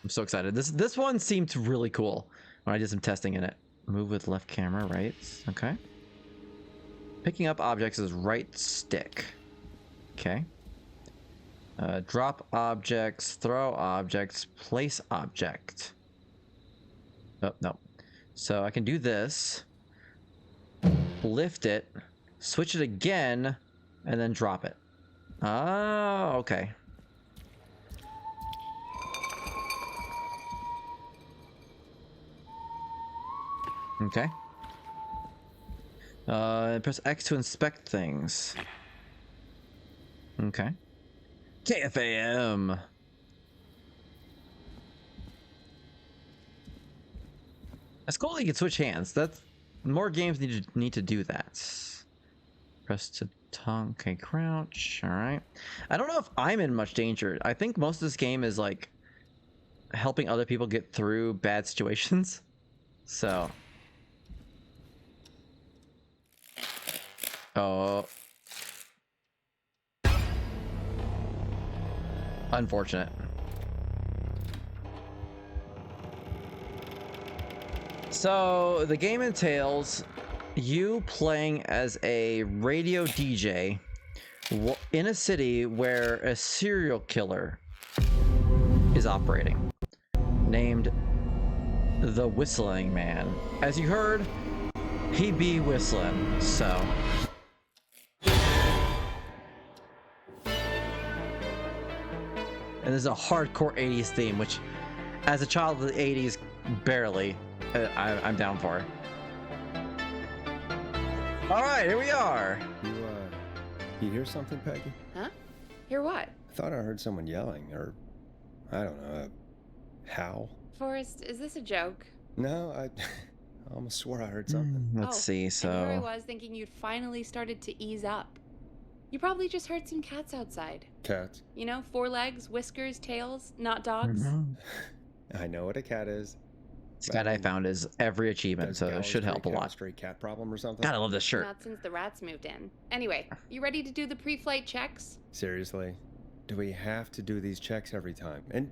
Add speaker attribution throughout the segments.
Speaker 1: I'm so excited. This one seemed really cool when I did some testing in it. Move with left camera, right? Okay. Picking up objects is right stick. Okay. Drop objects, throw objects, place object. Oh, no. So I can do this, lift it, switch it again, and then drop it. Oh, okay. Okay. Press X to inspect things. Okay. KFAM. That's cool that you can switch hands. That's more games need to do that. Press to tongue. Okay, crouch. All right. I don't know if I'm in much danger. I think most of this game is like helping other people get through bad situations. So. Oh. Unfortunate. So the game entails you playing as a radio DJ in a city where a serial killer is operating, named the Whistling Man. As you heard, he be whistling, so. And there's a hardcore 80s theme, which, as a child of the 80s, barely. I'm down for it. All right, here we are.
Speaker 2: You hear something, Peggy?
Speaker 3: Huh? Hear what?
Speaker 2: I thought I heard someone yelling, or I don't know, a howl.
Speaker 3: Forrest, is this a joke?
Speaker 2: No, I almost swore I heard something.
Speaker 1: Let's see. So
Speaker 3: and here I was thinking you'd finally started to ease up. You probably just heard some cats outside.
Speaker 2: Cats?
Speaker 3: You know, 4 legs, whiskers, tails, not dogs.
Speaker 2: I know what a cat is.
Speaker 1: This cat I found is every achievement, so it should help a lot.
Speaker 2: Stray cat problem or something?
Speaker 1: God, I love this shirt.
Speaker 3: Not since the rats moved in. Anyway, you ready to do the pre-flight checks?
Speaker 2: Seriously? Do we have to do these checks every time? And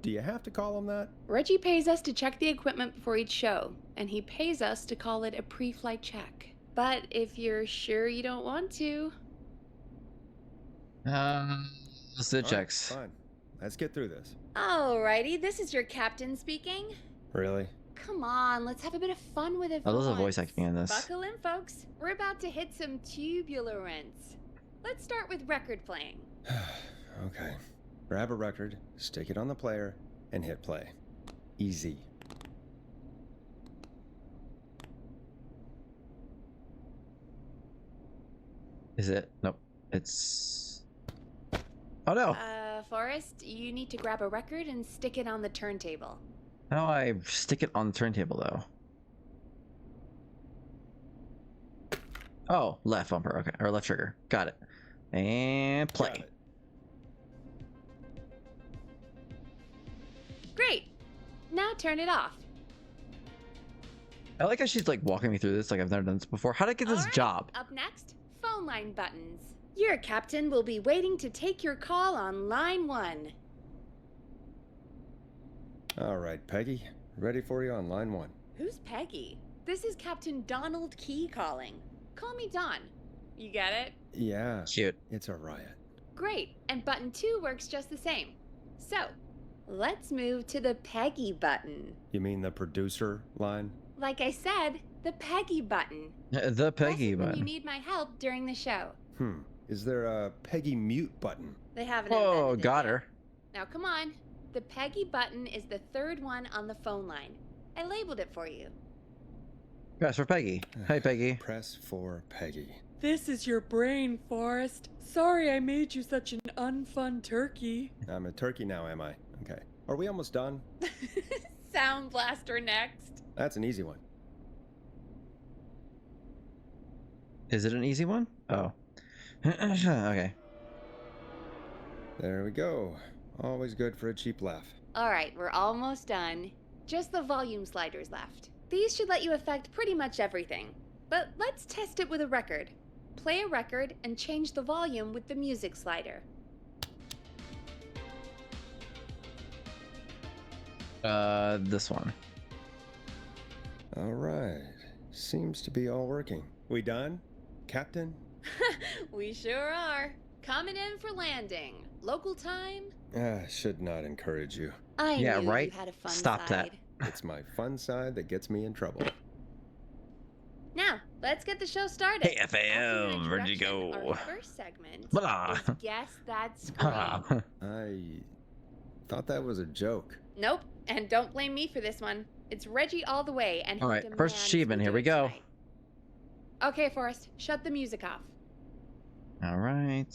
Speaker 2: do you have to call them that?
Speaker 3: Reggie pays us to check the equipment before each show, and he pays us to call it a pre-flight check. But if you're sure you don't want to...
Speaker 1: Let's do checks.
Speaker 2: Fine. Let's get through this.
Speaker 3: Alrighty, this is your captain speaking.
Speaker 2: Really?
Speaker 3: Come on, let's have a bit of fun with it.
Speaker 1: Oh, there's a voice acting in this.
Speaker 3: Buckle in, folks. We're about to hit some tubular rents. Let's start with record playing.
Speaker 2: Okay. Grab a record, stick it on the player, and hit play. Easy.
Speaker 1: Is it? Nope. It's... Oh no!
Speaker 3: Forrest, you need to grab a record and stick it on the turntable.
Speaker 1: How do I stick it on the turntable, though? Oh, left bumper. Okay, or left trigger. Got it. And play.
Speaker 2: Got it.
Speaker 3: Great. Now turn it off.
Speaker 1: I like how she's like walking me through this like I've never done this before. How did I get this
Speaker 3: All right,
Speaker 1: job?
Speaker 3: Up next, phone line buttons. Your captain will be waiting to take your call on line 1.
Speaker 2: All right, Peggy. Ready for you on line 1.
Speaker 3: Who's Peggy? This is Captain Donald Key calling. Call me Don. You get it?
Speaker 2: Yeah.
Speaker 1: Cute.
Speaker 2: It's a riot.
Speaker 3: Great, and button 2 works just the same. So, let's move to the Peggy button.
Speaker 2: You mean the producer line?
Speaker 3: Like I said, the Peggy button.
Speaker 1: The Peggy
Speaker 3: Press it when
Speaker 1: button.
Speaker 3: you need my help during the show.
Speaker 2: Is there a Peggy mute button?
Speaker 3: They haven't
Speaker 1: Oh,
Speaker 3: invented it
Speaker 1: got
Speaker 3: yet.
Speaker 1: her.
Speaker 3: Now come on. The Peggy button is the 3rd one on the phone line. I labeled it for you.
Speaker 1: Press for Peggy. Hey, Peggy.
Speaker 2: Press for Peggy.
Speaker 4: This is your brain, Forrest. Sorry I made you such an unfun turkey.
Speaker 2: I'm a turkey now, am I? Okay. Are we almost done?
Speaker 3: Sound blaster next.
Speaker 2: That's an easy one.
Speaker 1: Is it an easy one? Oh. Okay.
Speaker 2: There we go. Always good for a cheap laugh.
Speaker 3: All right, we're almost done. Just the volume sliders left. These should let you affect pretty much everything. But let's test it with a record. Play a record and change the volume with the music slider.
Speaker 1: This one.
Speaker 2: All right. Seems to be all working. We done, Captain?
Speaker 3: We sure are. Coming in for landing. Local time?
Speaker 2: Should not encourage you.
Speaker 3: I
Speaker 1: Yeah,
Speaker 3: knew
Speaker 1: right?
Speaker 3: you had a fun
Speaker 1: Stop that.
Speaker 3: side.
Speaker 2: It's my fun side that gets me in trouble.
Speaker 3: Now, let's get the show started.
Speaker 1: Hey,
Speaker 3: After your
Speaker 1: FAM, where'd you
Speaker 3: introduction,
Speaker 1: go?
Speaker 3: Our first segment
Speaker 1: Blah.
Speaker 3: is Guess That Scream.
Speaker 2: I thought that was a joke.
Speaker 3: Nope, and don't blame me for this one. It's Reggie all the way, and he
Speaker 1: All right,
Speaker 3: demands
Speaker 1: first achievement. Here
Speaker 3: do
Speaker 1: we
Speaker 3: it
Speaker 1: go.
Speaker 3: tonight. Okay, Forrest, shut the music off.
Speaker 1: All right.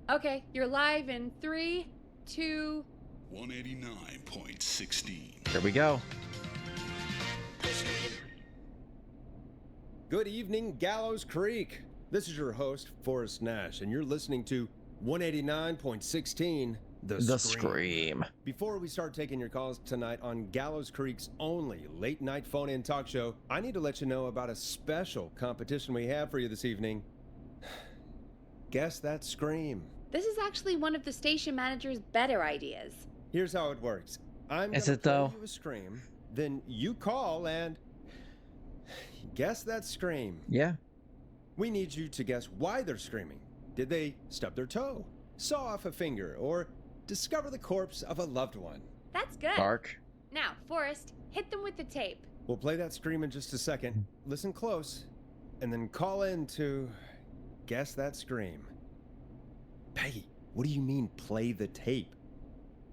Speaker 3: Okay, you're live in 3, 2.
Speaker 5: 189.16.
Speaker 1: Here we go.
Speaker 2: Good evening, Gallows Creek. This is your host, Forrest Nash, and you're listening to 189.16,
Speaker 1: The Scream.
Speaker 2: Before we start taking your calls tonight on Gallows Creek's only late-night phone-in talk show, I need to let you know about a special competition we have for you this evening. Guess That Scream.
Speaker 3: This is actually one of the station manager's better ideas.
Speaker 2: Here's how it works. I'm
Speaker 1: Is
Speaker 2: gonna
Speaker 1: it
Speaker 2: play
Speaker 1: though?
Speaker 2: you a scream, then you call and guess that scream.
Speaker 1: Yeah.
Speaker 2: We need you to guess why they're screaming. Did they stub their toe, saw off a finger, or discover the corpse of a loved one?
Speaker 3: That's good.
Speaker 1: Dark.
Speaker 3: Now, Forrest, hit them with the tape.
Speaker 2: We'll play that scream in just a second. Listen close, and then call in to guess that scream. Peggy, what do you mean play the tape?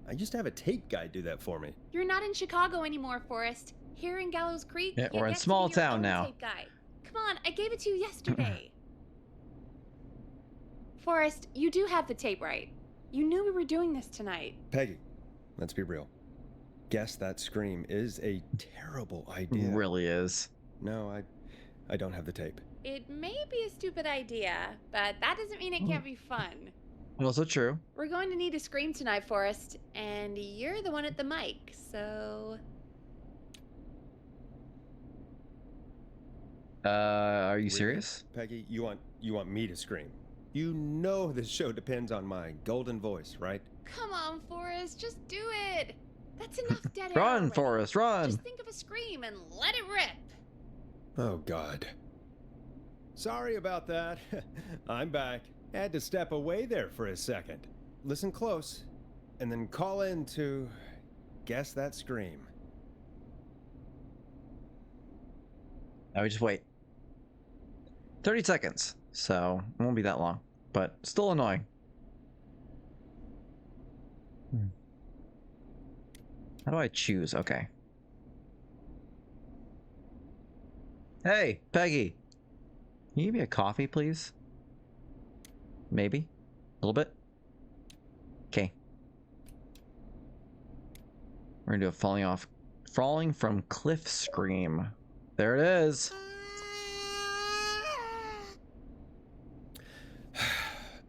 Speaker 2: I used to have a tape guy do that for me.
Speaker 3: You're not in Chicago anymore, Forrest. Here in Gallows Creek,
Speaker 1: Yeah,
Speaker 3: you
Speaker 1: we're in
Speaker 3: get to
Speaker 1: small
Speaker 3: be your
Speaker 1: town
Speaker 3: own
Speaker 1: now.
Speaker 3: Tape guy. Come on, I gave it to you yesterday. Forrest, you do have the tape right. You knew we were doing this tonight.
Speaker 2: Peggy, let's be real. Guess that scream is a terrible idea.
Speaker 1: Really is.
Speaker 2: No, I don't have the tape.
Speaker 3: It may be a stupid idea, but that doesn't mean it can't be fun.
Speaker 1: Also true.
Speaker 3: We're going to need a scream tonight, Forrest, and you're the one at the mic, so...
Speaker 1: Are you
Speaker 2: Really?
Speaker 1: serious?
Speaker 2: Peggy, you want me to scream? You know this show depends on my golden voice, right?
Speaker 3: Come on, Forrest, just do it! That's enough dead air
Speaker 1: Run,
Speaker 3: already.
Speaker 1: Forrest, run!
Speaker 3: Just think of a scream and let it rip!
Speaker 2: Oh, God. Sorry about that. I'm back. Had to step away there for a second. Listen close, and then call in to guess that scream.
Speaker 1: Now we just wait. 30 seconds, so it won't be that long, but still annoying. How do I choose? Okay. Hey, Peggy. Can you give me a coffee, please? Maybe? A little bit? Okay. We're gonna do a falling from cliff scream. There it is.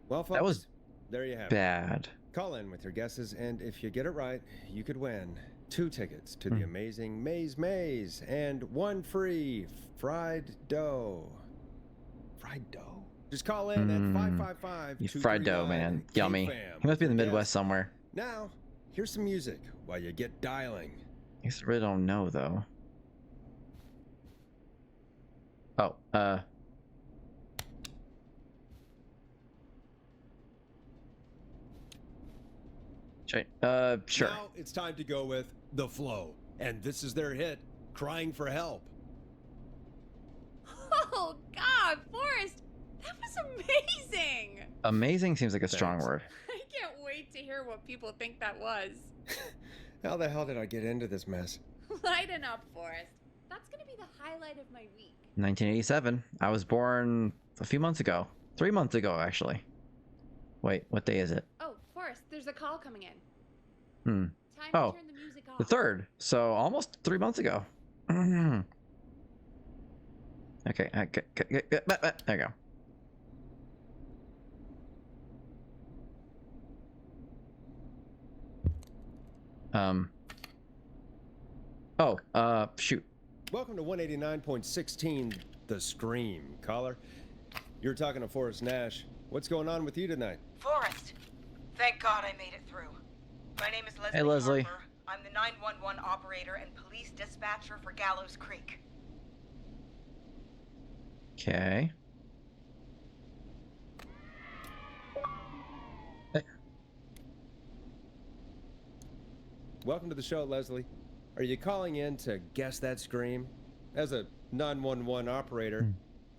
Speaker 2: Well, folks,
Speaker 1: That was
Speaker 2: there you have it.
Speaker 1: bad.
Speaker 2: Call in with your guesses, and if you get it right, you could win 2 tickets to the amazing Maze and 1 free fried dough. Fried dough? Just call in at 555
Speaker 1: You fried dough, man. Yummy. He must be in the Midwest somewhere.
Speaker 2: Now, here's some music while you get dialing.
Speaker 1: I guess I really don't know, though. Oh, sure.
Speaker 2: Now it's time to go with The Flow, and this is their hit, Crying for Help.
Speaker 3: Oh, God, Forrest! That was amazing!
Speaker 1: Amazing seems like a strong
Speaker 2: Thanks.
Speaker 1: word.
Speaker 3: I can't wait to hear what people think that was.
Speaker 2: How the hell did I get into this mess?
Speaker 3: Lighten up, Forrest. That's gonna be the highlight of my week.
Speaker 1: 1987. I was born a few months ago. 3 months ago, actually. Wait, what day is it?
Speaker 3: Oh, Forrest, there's a call coming in.
Speaker 1: Hmm.
Speaker 3: Time
Speaker 1: Oh,
Speaker 3: to turn the music off.
Speaker 1: The 3rd. So almost 3 months ago. Okay, there you go. Shoot.
Speaker 2: Welcome to 189.16, The Scream, caller. You're talking to Forrest Nash. What's going on with you tonight?
Speaker 6: Forrest! Thank God I made it through.
Speaker 5: My name is Leslie.
Speaker 1: Hey, Leslie.
Speaker 5: Harper. I'm the 911 operator and police dispatcher for Gallows Creek.
Speaker 1: Okay.
Speaker 2: Welcome to the show, Leslie. Are you calling in to guess that scream? As a 911 operator,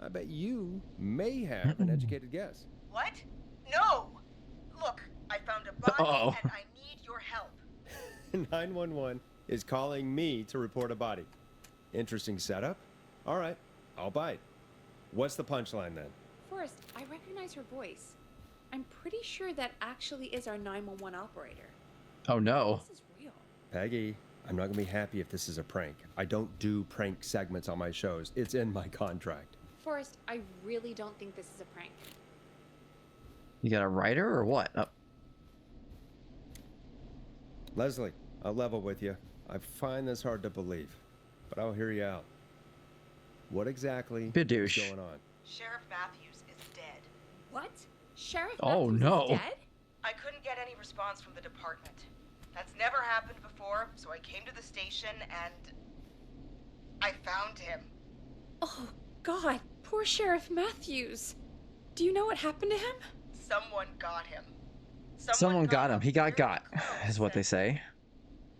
Speaker 2: I bet you may have an educated guess.
Speaker 5: What? No! Look, I found a body
Speaker 1: Uh-oh.
Speaker 5: and I need your help.
Speaker 2: 911 is calling me to report a body. Interesting setup. All right, I'll bite. What's the punchline then?
Speaker 3: Forrest, I recognize her voice. I'm pretty sure that actually is our 911 operator.
Speaker 1: Oh no.
Speaker 3: This is real.
Speaker 2: Peggy, I'm not gonna be happy if this is a prank. I don't do prank segments on my shows. It's in my contract.
Speaker 3: Forrest, I really don't think this is a prank.
Speaker 1: You got a writer or what? Oh.
Speaker 2: Leslie, I'll level with you. I find this hard to believe, but I'll hear you out. What exactly is
Speaker 1: Bidoosh.
Speaker 2: going on?
Speaker 5: Sheriff Matthews is dead.
Speaker 3: What? Sheriff
Speaker 1: Oh,
Speaker 3: Matthews
Speaker 1: no.
Speaker 3: is dead?
Speaker 5: I couldn't get any response from the department. That's never happened before, so I came to the station and I found him.
Speaker 3: Oh, God. Poor Sheriff Matthews. Do you know what happened to him?
Speaker 5: Someone got him.
Speaker 1: Someone got him. He got
Speaker 5: very close
Speaker 1: is what they
Speaker 5: and
Speaker 1: say.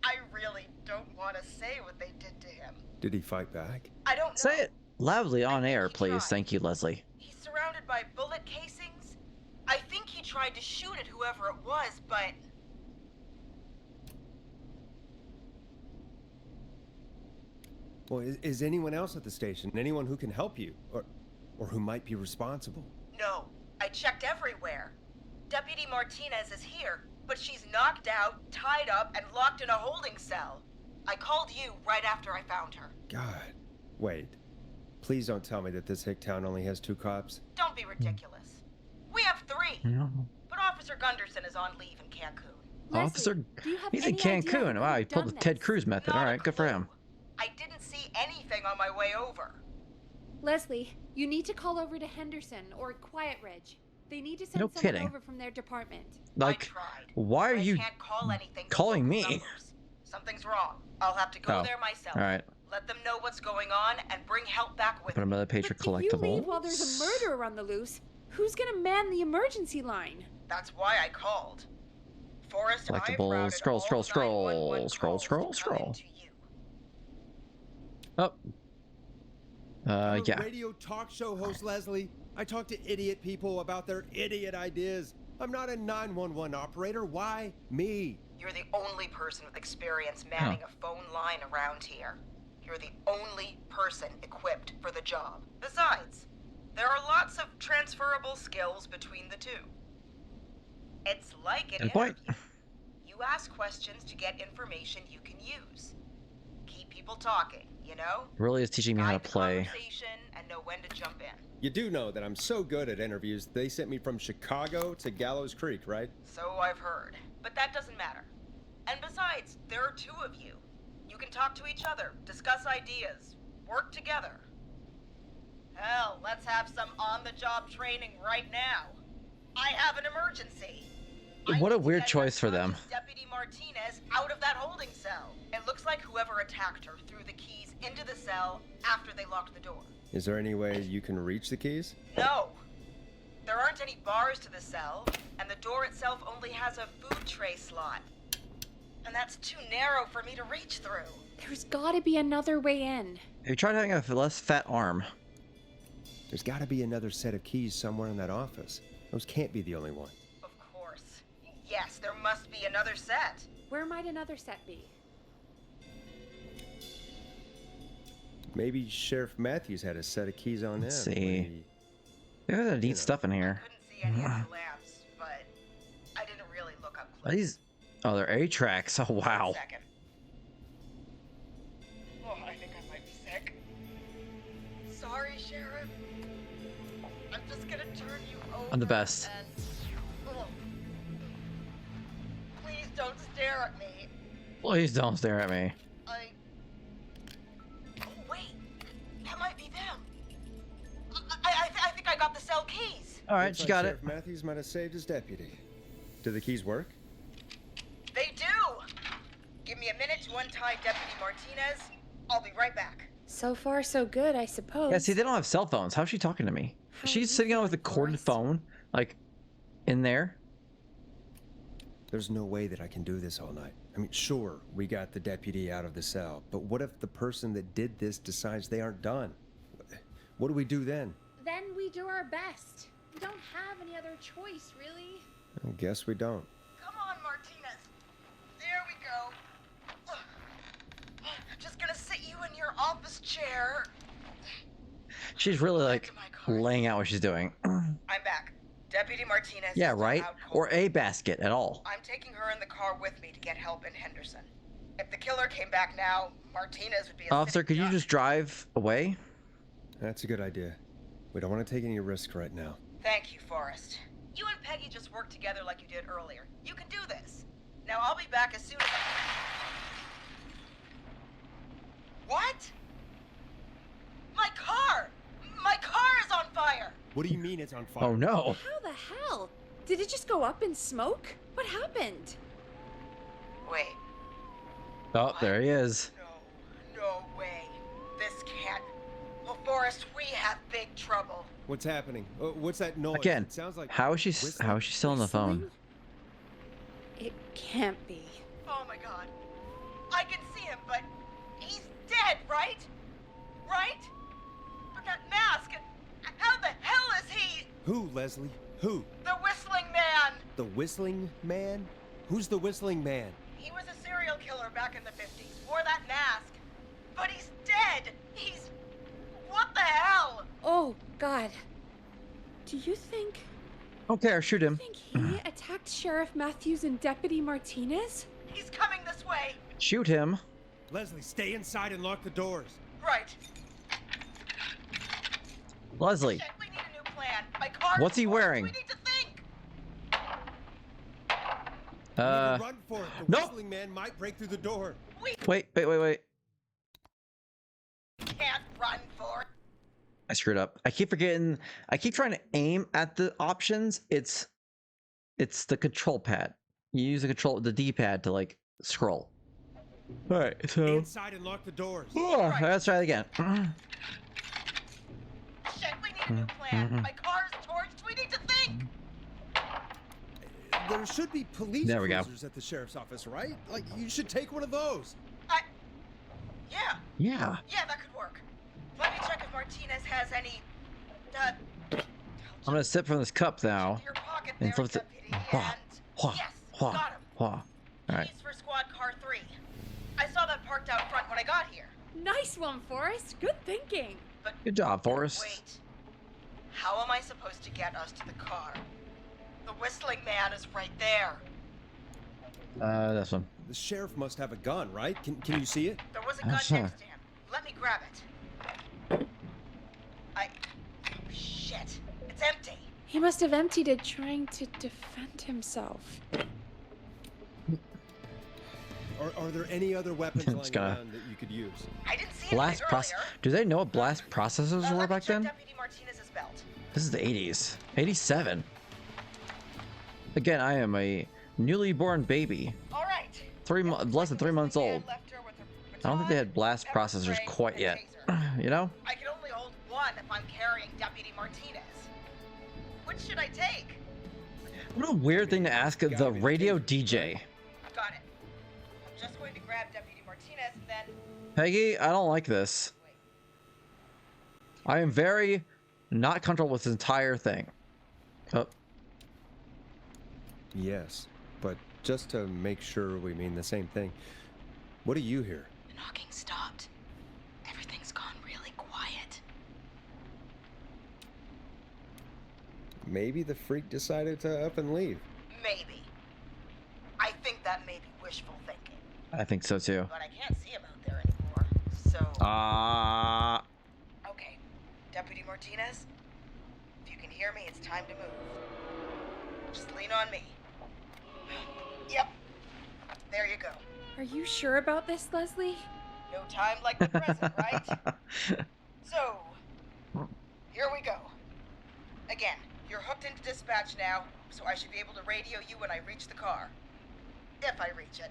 Speaker 5: I really don't want to say what they did to him.
Speaker 2: Did he fight back?
Speaker 5: I don't know.
Speaker 1: Say it loudly on
Speaker 5: think
Speaker 1: air,
Speaker 5: he
Speaker 1: please.
Speaker 5: tried.
Speaker 1: Thank you, Leslie.
Speaker 5: He's surrounded by bullet casings. I think he tried to shoot at whoever it was, but
Speaker 2: Well, is anyone else at the station? Anyone who can help you? Or who might be responsible?
Speaker 5: no. I checked everywhere. Deputy Martinez is here, but she's knocked out, tied up, and locked in a holding cell. I called you right after I found her.
Speaker 2: God. Wait. Please don't tell me that this hick town only has 2 cops.
Speaker 5: Don't be ridiculous. We have 3,
Speaker 1: No.
Speaker 5: but Officer Gunderson is on leave in Cancun.
Speaker 1: Officer,
Speaker 3: Leslie, do you have
Speaker 1: he's in
Speaker 3: any idea
Speaker 1: Cancun.
Speaker 3: who
Speaker 1: Wow, he
Speaker 3: could've
Speaker 1: pulled the
Speaker 3: done
Speaker 1: Ted
Speaker 3: this?
Speaker 1: Cruz method.
Speaker 5: Not
Speaker 1: All
Speaker 5: a
Speaker 1: right, good for
Speaker 5: clue.
Speaker 1: him.
Speaker 5: I didn't see anything on my way over.
Speaker 3: Leslie, you need to call over to Henderson or Quiet Ridge. They need to send
Speaker 1: No
Speaker 3: someone
Speaker 1: kidding.
Speaker 3: over from their department.
Speaker 5: I
Speaker 1: Like,
Speaker 5: tried.
Speaker 1: why are
Speaker 5: I
Speaker 1: you
Speaker 5: can't call anything to
Speaker 1: calling
Speaker 5: local
Speaker 1: me?
Speaker 5: numbers. Something's wrong. I'll have to go
Speaker 1: Oh,
Speaker 5: there myself.
Speaker 1: all right.
Speaker 5: Let them know what's going on and bring help back with
Speaker 1: Put
Speaker 5: me.
Speaker 1: another page for
Speaker 3: But if you leave while there's
Speaker 1: collectibles.
Speaker 3: a murderer on the loose, who's gonna man the emergency line?
Speaker 5: That's why I called. Forrest, I've
Speaker 1: Collectibles.
Speaker 5: routed
Speaker 1: Scroll,
Speaker 5: all
Speaker 1: scroll, scroll,
Speaker 5: 911
Speaker 1: scroll,
Speaker 5: calls
Speaker 1: scroll,
Speaker 5: to come
Speaker 1: scroll.
Speaker 5: into you.
Speaker 1: Oh.
Speaker 2: I'm a
Speaker 1: Yeah.
Speaker 2: radio talk show host, Leslie. I talk to idiot people about their idiot ideas. I'm not a 911 operator. Why me?
Speaker 5: You're the only person with experience manning a phone line around here. You're the only person equipped for the job. Besides, there are lots of transferable skills between the two. It's like an
Speaker 1: Good point.
Speaker 5: interview. You ask questions to get information you can use. Keep people talking, you know?
Speaker 1: Really is teaching me how to
Speaker 5: Guide the
Speaker 1: play.
Speaker 5: conversation and know when to jump in.
Speaker 2: You do know that I'm so good at interviews, they sent me from Chicago to Gallows Creek, right?
Speaker 5: So I've heard. But that doesn't matter. And besides, there are 2 of you. You can talk to each other, discuss ideas, work together. Hell, let's have some on-the-job training right now. I have an emergency. I
Speaker 1: What a
Speaker 5: need to
Speaker 1: weird
Speaker 5: get
Speaker 1: choice for them.
Speaker 5: unconscious Deputy Martinez out of that holding cell. It looks like whoever attacked her threw the keys into the cell after they locked the door.
Speaker 2: Is there any way you can reach the keys?
Speaker 5: No. There aren't any bars to the cell, and the door itself only has a food tray slot. And that's too narrow for me to reach through.
Speaker 3: There's gotta be another way in.
Speaker 1: Have you tried having a less fat arm?
Speaker 2: There's got to be another set of keys somewhere in that office. Those can't be the only ones.
Speaker 5: Of course. Yes, there must be another set.
Speaker 3: Where might another set be?
Speaker 2: Maybe Sheriff Matthews had a set of keys on
Speaker 1: Let's
Speaker 2: him.
Speaker 1: see.
Speaker 2: when he-
Speaker 1: There's a neat stuff in here.
Speaker 5: Couldn't see any of the lamps, but I didn't really look up
Speaker 1: Are
Speaker 5: close.
Speaker 1: these? Oh, they're A tracks. Oh wow.
Speaker 5: 1 second. Oh, I think I might be sick. Sorry, Sheriff. I'm just gonna turn you over.
Speaker 1: I'm the best.
Speaker 5: And... Ugh. Please don't stare at me.
Speaker 1: Please don't stare at me.
Speaker 5: Oh, wait. That might be them. I think I got the cell keys.
Speaker 1: All right,
Speaker 2: Looks
Speaker 1: you
Speaker 2: like
Speaker 1: got
Speaker 2: Sheriff
Speaker 1: it.
Speaker 2: Matthews might have saved his deputy. Do the keys work?
Speaker 5: They do. Give me a minute to untie Deputy Martinez. I'll be right back.
Speaker 3: So far, so good, I suppose.
Speaker 1: Yeah, see, they don't have cell phones. How's she talking to me?
Speaker 3: How are
Speaker 1: She's
Speaker 3: you
Speaker 1: sitting on with a
Speaker 3: feeling,
Speaker 1: corded
Speaker 3: Forrest?
Speaker 1: phone, like, in there.
Speaker 2: There's no way that I can do this all night. I mean, sure, we got the deputy out of the cell, but what if the person that did this decides they aren't done? What do we do then?
Speaker 3: Then we do our best. We don't have any other choice, really.
Speaker 2: I guess we don't.
Speaker 5: Come on, Martinez. There we go. Just gonna sit you in your office chair.
Speaker 1: She's really, like,
Speaker 5: To my car.
Speaker 1: laying out what she's doing.
Speaker 5: I'm back. Deputy Martinez.
Speaker 1: Yeah,
Speaker 5: is still
Speaker 1: right?
Speaker 5: out cold.
Speaker 1: Or a basket at all.
Speaker 5: I'm taking her in the car with me to get help in Henderson. If the killer came back now, Martinez would be a
Speaker 1: Officer,
Speaker 5: sitting
Speaker 1: could you
Speaker 5: duck.
Speaker 1: just drive away?
Speaker 2: That's a good idea. We don't want to take any risks right now.
Speaker 5: Thank you, Forrest. You and Peggy just worked together like you did earlier. You can do this. Now I'll be back as soon as What? My car! My car is on fire!
Speaker 2: What do you mean it's on fire?
Speaker 1: Oh, no.
Speaker 3: How the hell? Did it just go up in smoke? What happened?
Speaker 5: Wait.
Speaker 1: Oh, there he is.
Speaker 5: No way. This can't. Well, Forrest, we have big trouble.
Speaker 2: What's happening? What's that noise?
Speaker 1: Again,
Speaker 2: It sounds like
Speaker 1: how is she
Speaker 2: whistling.
Speaker 1: still on the phone?
Speaker 3: Whistling? It can't be.
Speaker 5: Oh my god. I can see him, but he's dead, right? Right? But that mask, how the hell is he?
Speaker 2: Who, Leslie? Who?
Speaker 5: The whistling man!
Speaker 2: The whistling man? Who's the whistling man?
Speaker 5: He was a serial killer back in the 50s, wore that mask. But he's dead! He's... What the hell?
Speaker 3: Oh, God. Do you think
Speaker 1: Okay, shoot him.
Speaker 3: he attacked Sheriff Matthews and Deputy Martinez?
Speaker 5: He's coming this way!
Speaker 1: Shoot him.
Speaker 2: Leslie, stay inside and lock the doors.
Speaker 5: Right.
Speaker 1: Leslie,
Speaker 5: Shit, we need a new plan. My car
Speaker 1: What's
Speaker 5: is
Speaker 1: he
Speaker 5: full.
Speaker 1: wearing?
Speaker 5: We need to think!
Speaker 2: We need to run for it. The
Speaker 1: nope.
Speaker 2: whistling man might break through the door.
Speaker 5: We
Speaker 1: wait.
Speaker 5: can't run for it.
Speaker 1: I screwed up. I keep forgetting. I keep trying to aim at the options. It's the control pad. You use the D-pad to like scroll. All right,
Speaker 2: Stay
Speaker 1: so
Speaker 2: inside and lock the doors.
Speaker 1: let's try it again.
Speaker 5: Shit, we need a new plan. My car's torched. We need to think.
Speaker 2: There should be police
Speaker 1: There we go.
Speaker 2: cruisers at the sheriff's office, right? Like, you should take one of those.
Speaker 5: Yeah,
Speaker 1: Yeah.
Speaker 5: that could work. Let me check if Martinez has any.
Speaker 1: I'm gonna sip from this cup now.
Speaker 5: Your pocket
Speaker 1: And
Speaker 5: there,
Speaker 1: flip it.
Speaker 5: deputy,
Speaker 1: Wha,
Speaker 5: and
Speaker 1: wha,
Speaker 5: yes,
Speaker 1: wha,
Speaker 5: got him.
Speaker 1: wha. All right.
Speaker 5: Keys for squad car 3. I saw that parked out front when I got here.
Speaker 3: Nice one, Forrest. Good thinking.
Speaker 5: But
Speaker 1: Good job, Forrest.
Speaker 5: wait, how am I supposed to get us to the car? The whistling man is right there.
Speaker 1: This one.
Speaker 2: The sheriff must have a gun, right? Can you see it?
Speaker 5: There was a
Speaker 1: Oh,
Speaker 5: gun
Speaker 1: sure.
Speaker 5: next to him. Let me grab it. Shit. It's empty.
Speaker 3: He must have emptied it trying to defend himself.
Speaker 2: Are there any other weapons
Speaker 1: It's
Speaker 2: lying
Speaker 1: gonna-
Speaker 2: around that you could use?
Speaker 5: I didn't see
Speaker 1: Blast
Speaker 5: anything
Speaker 1: process.
Speaker 5: earlier.
Speaker 1: Do they know what blast processors were
Speaker 5: Let me
Speaker 1: back
Speaker 5: check
Speaker 1: then?
Speaker 5: Deputy Martinez's belt.
Speaker 1: This is the 80s. 87. Again, I am a newly born baby.
Speaker 5: All right.
Speaker 1: Less than 3 months old.
Speaker 5: Left her with her
Speaker 1: I don't think they had
Speaker 5: baton,
Speaker 1: blast
Speaker 5: pepper
Speaker 1: processors
Speaker 5: spray,
Speaker 1: quite
Speaker 5: and
Speaker 1: yet.
Speaker 5: taser.
Speaker 1: You know?
Speaker 5: I can only hold one if I'm carrying Deputy Martinez. Which should I take?
Speaker 1: What a weird thing to ask of the radio DJ.
Speaker 5: Got it. I'm just going to grab Deputy Martinez and then...
Speaker 1: Peggy, I don't like this. I am very not comfortable with this entire thing. Oh,
Speaker 2: Yes, but just to make sure we mean the same thing, what do you hear?
Speaker 5: The knocking stopped. Everything's gone really quiet.
Speaker 2: Maybe the freak decided to up and leave.
Speaker 5: Maybe. I think that may be wishful thinking.
Speaker 1: I think so too.
Speaker 5: But I can't see him out there anymore. So... Okay. Deputy Martinez? If you can hear me, it's time to move. Just lean on me. Yep. There you go.
Speaker 3: Are you sure about this, Leslie?
Speaker 5: No time like the present, right? So, here we go. Again, you're hooked into dispatch now, so I should be able to radio you when I reach the car. If I reach it.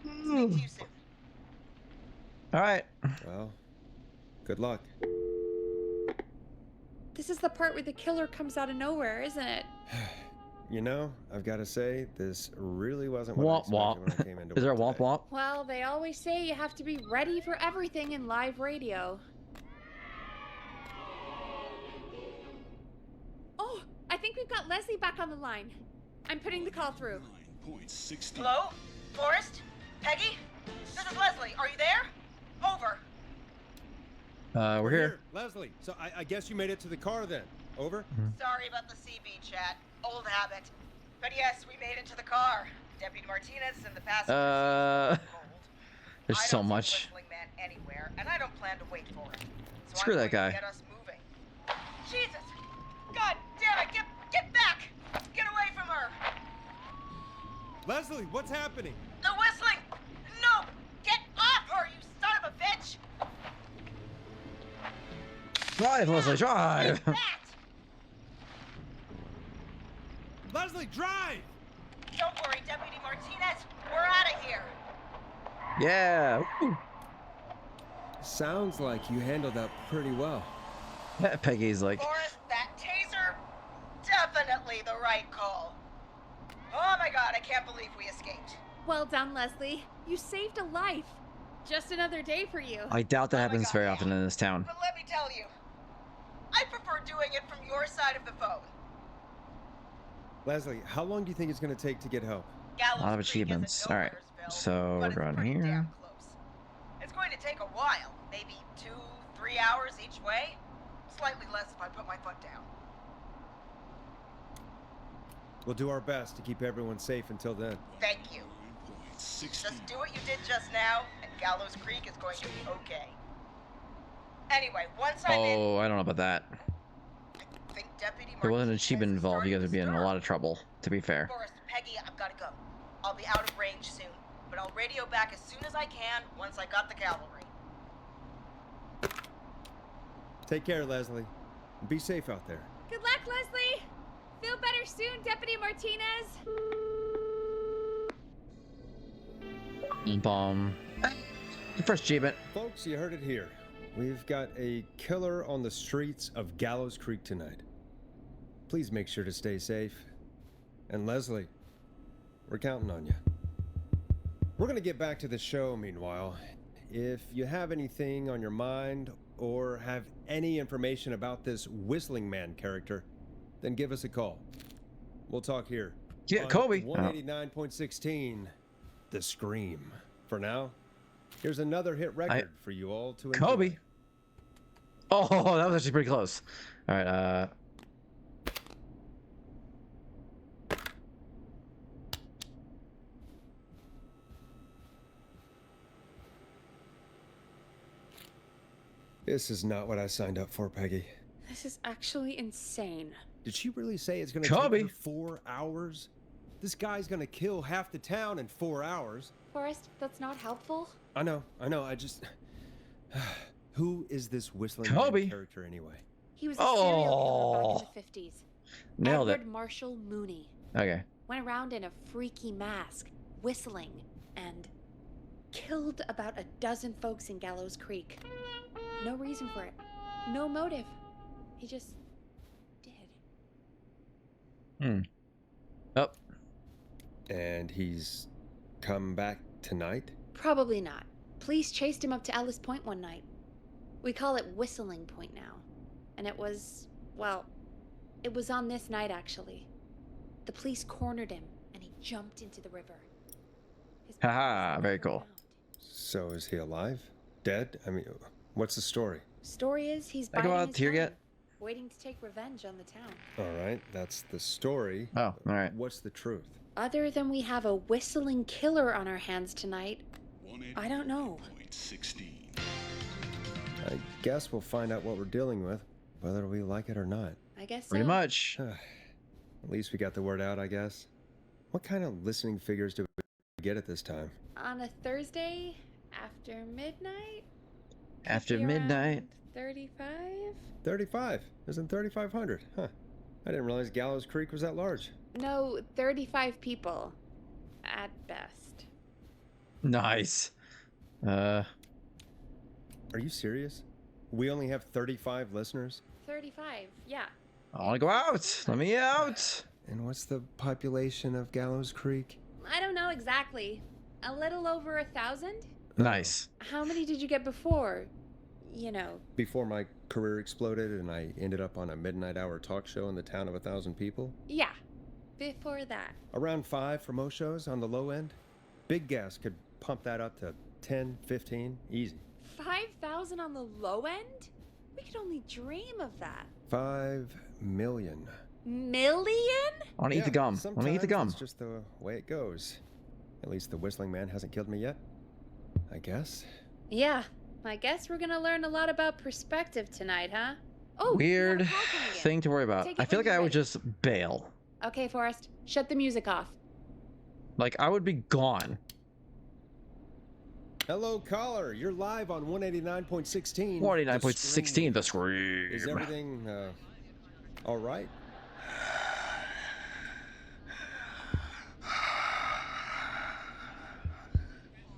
Speaker 5: Speak to you soon.
Speaker 1: All right.
Speaker 2: Well, good luck.
Speaker 3: This is the part where the killer comes out of nowhere, isn't it?
Speaker 2: You know, I've got to say, this really wasn't
Speaker 1: Womp
Speaker 2: what I
Speaker 1: womp.
Speaker 2: expected when I came into
Speaker 1: Is there a
Speaker 2: work
Speaker 1: womp
Speaker 2: today.
Speaker 1: womp?
Speaker 3: Well, they always say you have to be ready for everything in live radio. Oh, I think we've got Leslie back on the line. I'm putting the call through.
Speaker 5: Hello? Forrest? Peggy? This is Leslie. Are you there? Over.
Speaker 1: We're here.
Speaker 2: Leslie. So I guess you made it to the car then. Over?
Speaker 5: Sorry about the CB chat. Old habit. But yes, we made it to the car. Deputy Martinez and the passenger.
Speaker 1: There's
Speaker 5: I
Speaker 1: so
Speaker 5: don't see the
Speaker 1: much.
Speaker 5: Whistling Man anywhere, and I don't plan to wait for it. So
Speaker 1: Screw
Speaker 5: I'm
Speaker 1: that
Speaker 5: going
Speaker 1: guy.
Speaker 5: to get us moving. Jesus! God damn it! Get back! Get away from her!
Speaker 2: Leslie, what's happening?
Speaker 5: The whistling! No! Get off her, you son of a bitch!
Speaker 1: Drive, Leslie, drive.
Speaker 5: That!
Speaker 2: Leslie, drive!
Speaker 5: Don't worry, Deputy Martinez. We're out of here.
Speaker 1: Yeah. Woo.
Speaker 2: Sounds like you handled that pretty well.
Speaker 1: Peggy's like,
Speaker 5: Forrest, that taser, definitely the right call. Oh my god, I can't believe we escaped.
Speaker 3: Well done, Leslie. You saved a life. Just another day for you.
Speaker 1: I doubt that
Speaker 5: Oh my
Speaker 1: happens
Speaker 5: God,
Speaker 1: very
Speaker 5: yeah.
Speaker 1: often in this town.
Speaker 5: But let me tell you, I prefer doing it from your side of the phone.
Speaker 2: Leslie, how long do you think it's going to take to get home?
Speaker 5: Gallows
Speaker 1: A lot of
Speaker 5: Creek
Speaker 1: achievements.
Speaker 5: isn't
Speaker 1: All right,
Speaker 5: Nowheresville,
Speaker 1: so
Speaker 5: but
Speaker 1: we're
Speaker 5: it's
Speaker 1: going
Speaker 5: pretty
Speaker 1: here.
Speaker 5: damn close. It's going to take a while, maybe 2-3 hours each way. Slightly less if I put my foot down.
Speaker 2: We'll do our best to keep everyone safe until then.
Speaker 5: Thank you. Just do what you did just now, and Gallows Creek is going to be okay. Anyway, once I'm in,
Speaker 1: Oh, I don't know about that.
Speaker 5: I think Deputy
Speaker 1: If there wasn't an
Speaker 5: Martinez
Speaker 1: achievement
Speaker 5: is
Speaker 1: involved, you guys
Speaker 5: starting
Speaker 1: would be in
Speaker 5: to
Speaker 1: a
Speaker 5: stir.
Speaker 1: lot of trouble, to be fair.
Speaker 5: Forrest, Peggy, I've got to go. I'll be out of range soon, but I'll radio back as soon as I can once I got the cavalry.
Speaker 2: Take care, Leslie. And be safe out there.
Speaker 3: Good luck, Leslie. Feel better soon, Deputy Martinez.
Speaker 1: Bomb. First achievement.
Speaker 2: Folks, you heard it here. We've got a killer on the streets of Gallows Creek tonight. Please make sure to stay safe. And Leslie, we're counting on you. We're going to get back to the show meanwhile. If you have anything on your mind or have any information about this Whistling Man character, then give us a call. We'll talk here.
Speaker 1: Yeah,
Speaker 2: on
Speaker 1: Kobe.
Speaker 2: 189.16, The Scream. For now, here's another hit record for you all to enjoy.
Speaker 1: Kobe. Oh, that was actually pretty close. All right.
Speaker 2: This is not what I signed up for, Peggy.
Speaker 3: This is actually insane.
Speaker 2: Did she really say it's going to
Speaker 1: Kobe.
Speaker 2: take her 4 hours? This guy's going to kill half the town in 4 hours.
Speaker 3: Forrest, that's not helpful.
Speaker 2: I know. I just... Who is this Whistling
Speaker 1: Kobe.
Speaker 2: Man character anyway?
Speaker 3: He was a serial killer back
Speaker 1: Oh.
Speaker 3: in the 50s.
Speaker 1: Nailed
Speaker 3: Edward
Speaker 1: it.
Speaker 3: Marshall Mooney.
Speaker 1: Okay.
Speaker 3: Went around in a freaky mask, whistling, and killed about a dozen folks in Gallows Creek. No reason for it. No motive. He just did.
Speaker 1: Oh.
Speaker 2: And he's come back tonight?
Speaker 3: Probably not. Police chased him up to Ellis Point one night. We call it Whistling Point now. And it was, well, it was on this night actually. The police cornered him and he jumped into the river. His body
Speaker 1: Haha,
Speaker 3: was
Speaker 1: very
Speaker 3: never
Speaker 1: cool.
Speaker 3: found.
Speaker 2: So is he alive? Dead? I mean, what's the story?
Speaker 3: Story is he's
Speaker 1: Think
Speaker 3: biding
Speaker 1: about
Speaker 3: his
Speaker 1: here
Speaker 3: time,
Speaker 1: yet?
Speaker 3: waiting to take revenge on the town.
Speaker 2: All right, that's the story.
Speaker 1: Oh, all right.
Speaker 2: What's the truth?
Speaker 3: Other than we have a whistling killer on our hands tonight, I don't know.
Speaker 2: I guess we'll find out what we're dealing with, whether we like it or not.
Speaker 3: I guess so.
Speaker 1: Pretty much.
Speaker 2: At least we got the word out, I guess. What kind of listening figures do we get at this time?
Speaker 3: On a Thursday after midnight?
Speaker 1: After
Speaker 3: Maybe around
Speaker 1: midnight.
Speaker 3: 35?
Speaker 2: 35. Isn't 3,500? Huh. I didn't realize Gallows Creek was that large.
Speaker 3: No, 35 people. At best.
Speaker 1: Nice.
Speaker 2: Are you serious? We only have 35 listeners?
Speaker 3: 35, yeah.
Speaker 1: I want to go out. Let me out.
Speaker 2: And what's the population of Gallows Creek?
Speaker 3: I don't know exactly. A little over 1,000?
Speaker 1: Nice.
Speaker 3: How many did you get before? You know.
Speaker 2: Before my career exploded and I ended up on a midnight hour talk show in the town of 1,000 people?
Speaker 3: Yeah. Before that.
Speaker 2: Around 5 for most shows on the low end. Big gas could pump that up to 10, 15, easy.
Speaker 3: 5,000 on the low end? We could only dream of that.
Speaker 2: 5 million.
Speaker 3: Million?
Speaker 1: I want to eat the gum. Let me eat the gum.
Speaker 2: It's just the way it goes. At least the whistling man hasn't killed me yet. I guess.
Speaker 3: Yeah. I guess we're gonna learn a lot about perspective tonight, huh? Oh,
Speaker 1: Weird
Speaker 3: we have a call coming in.
Speaker 1: thing to worry about.
Speaker 3: Take it
Speaker 1: I feel
Speaker 3: when
Speaker 1: like I
Speaker 3: you're
Speaker 1: would
Speaker 3: ready.
Speaker 1: just bail.
Speaker 3: Okay, Forrest. Shut the music off.
Speaker 1: Like, I would be gone.
Speaker 2: Hello, caller. You're live on 189.16.
Speaker 1: 189.16, the scream.
Speaker 2: Is everything, all right?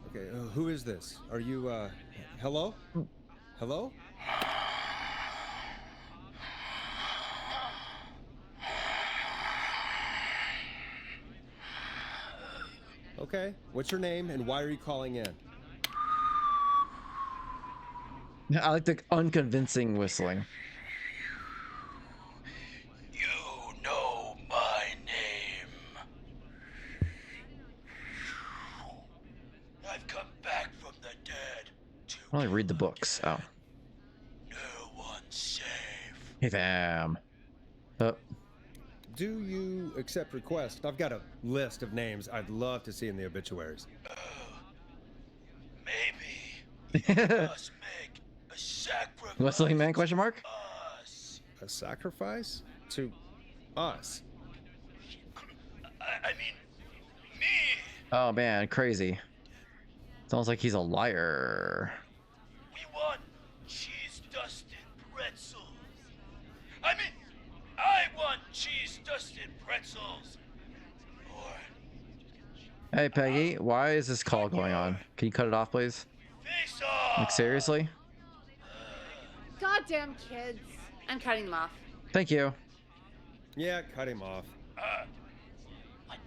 Speaker 2: Okay, who is this? Are you, hello? Hello? Okay, what's your name and why are you calling in?
Speaker 1: I like the unconvincing whistling.
Speaker 6: You know my name. I've come back from the dead to
Speaker 1: I only read the books. Oh.
Speaker 6: no one's safe.
Speaker 1: Hey, fam.
Speaker 2: Do you accept requests? I've got a list of names I'd love to see in the obituaries.
Speaker 6: Maybe must make a sacrifice.
Speaker 1: Whistling man, question mark?
Speaker 6: Us.
Speaker 2: A sacrifice? To us?
Speaker 6: I mean, me.
Speaker 1: Oh, man, crazy. Sounds like he's a liar.
Speaker 6: We want cheese-dusted pretzels. I mean, I want cheese-dusted pretzels. Or
Speaker 1: Hey, Peggy, why is this call going on? Can you cut it off, please?
Speaker 6: face off.
Speaker 1: Like, seriously?
Speaker 3: Goddamn kids. I'm cutting them off.
Speaker 1: Thank you.
Speaker 2: Yeah, cut him off.
Speaker 6: What?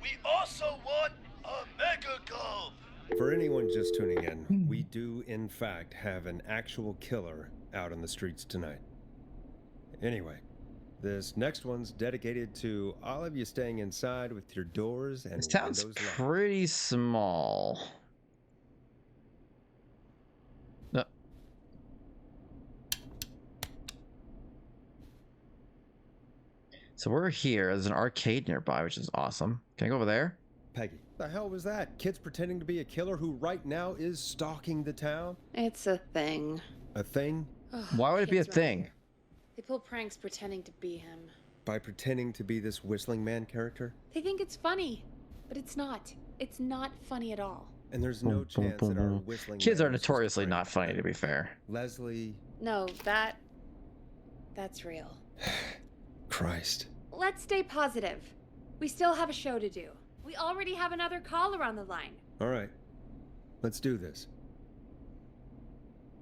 Speaker 6: We also want a mega gulp.
Speaker 2: For anyone just tuning in, we do in fact have an actual killer out on the streets tonight. Anyway, this next one's dedicated to all of you staying inside with your doors and
Speaker 1: This town's
Speaker 2: windows locked.
Speaker 1: pretty small. No. So we're here. There's an arcade nearby, which is awesome. Can I go over there?
Speaker 2: Peggy, the hell was that? Kids pretending to be a killer who right now is stalking the town?
Speaker 3: It's a thing.
Speaker 2: A thing?
Speaker 3: Ugh,
Speaker 1: Why would it be a
Speaker 3: kids right
Speaker 1: thing?
Speaker 3: here. They pull pranks pretending to be him.
Speaker 2: By pretending to be this whistling man character?
Speaker 3: They think it's funny, but it's not. It's not funny at all.
Speaker 2: And there's no
Speaker 1: Boom, boom,
Speaker 2: chance
Speaker 1: boom,
Speaker 2: that our
Speaker 1: boom.
Speaker 2: whistling
Speaker 1: Kids
Speaker 2: man
Speaker 1: are
Speaker 2: is just a
Speaker 1: notoriously
Speaker 2: prank.
Speaker 1: not funny, to be fair.
Speaker 2: Leslie...
Speaker 3: No, that's real.
Speaker 2: Christ.
Speaker 3: Let's stay positive. We still have a show to do. We already have another caller on the line.
Speaker 2: All right. Let's do this.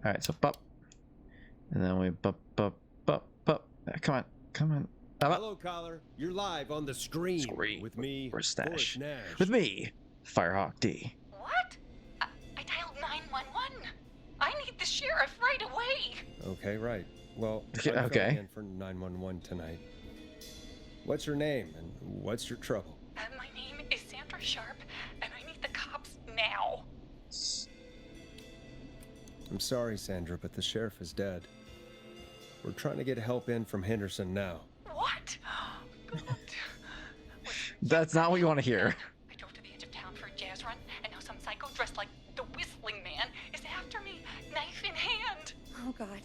Speaker 1: All right, so bop. And then we bop, bop, bop, bop. Come on, come on. Bop, bop.
Speaker 2: Hello, caller. You're live on the screen.
Speaker 1: Screen
Speaker 2: with me,
Speaker 1: Forrest Nash.
Speaker 2: Forrest Nash.
Speaker 1: With me, Firehawk D.
Speaker 5: What? I dialed 911. I need the sheriff right away.
Speaker 2: Okay, right. Well,
Speaker 1: Okay,
Speaker 2: I'm
Speaker 1: okay.
Speaker 2: filling in for 911 tonight. What's your name and what's your trouble?
Speaker 5: My name is Sandra Sharp, and I need the cops now.
Speaker 2: I'm sorry, Sandra, but the sheriff is dead. We're trying to get help in from Henderson now.
Speaker 5: What? God.
Speaker 1: That's not what you want to hear.
Speaker 5: I drove to the edge of town for a jazz run, and now some psycho dressed like the Whistling Man is after me, knife in hand.
Speaker 3: Oh god.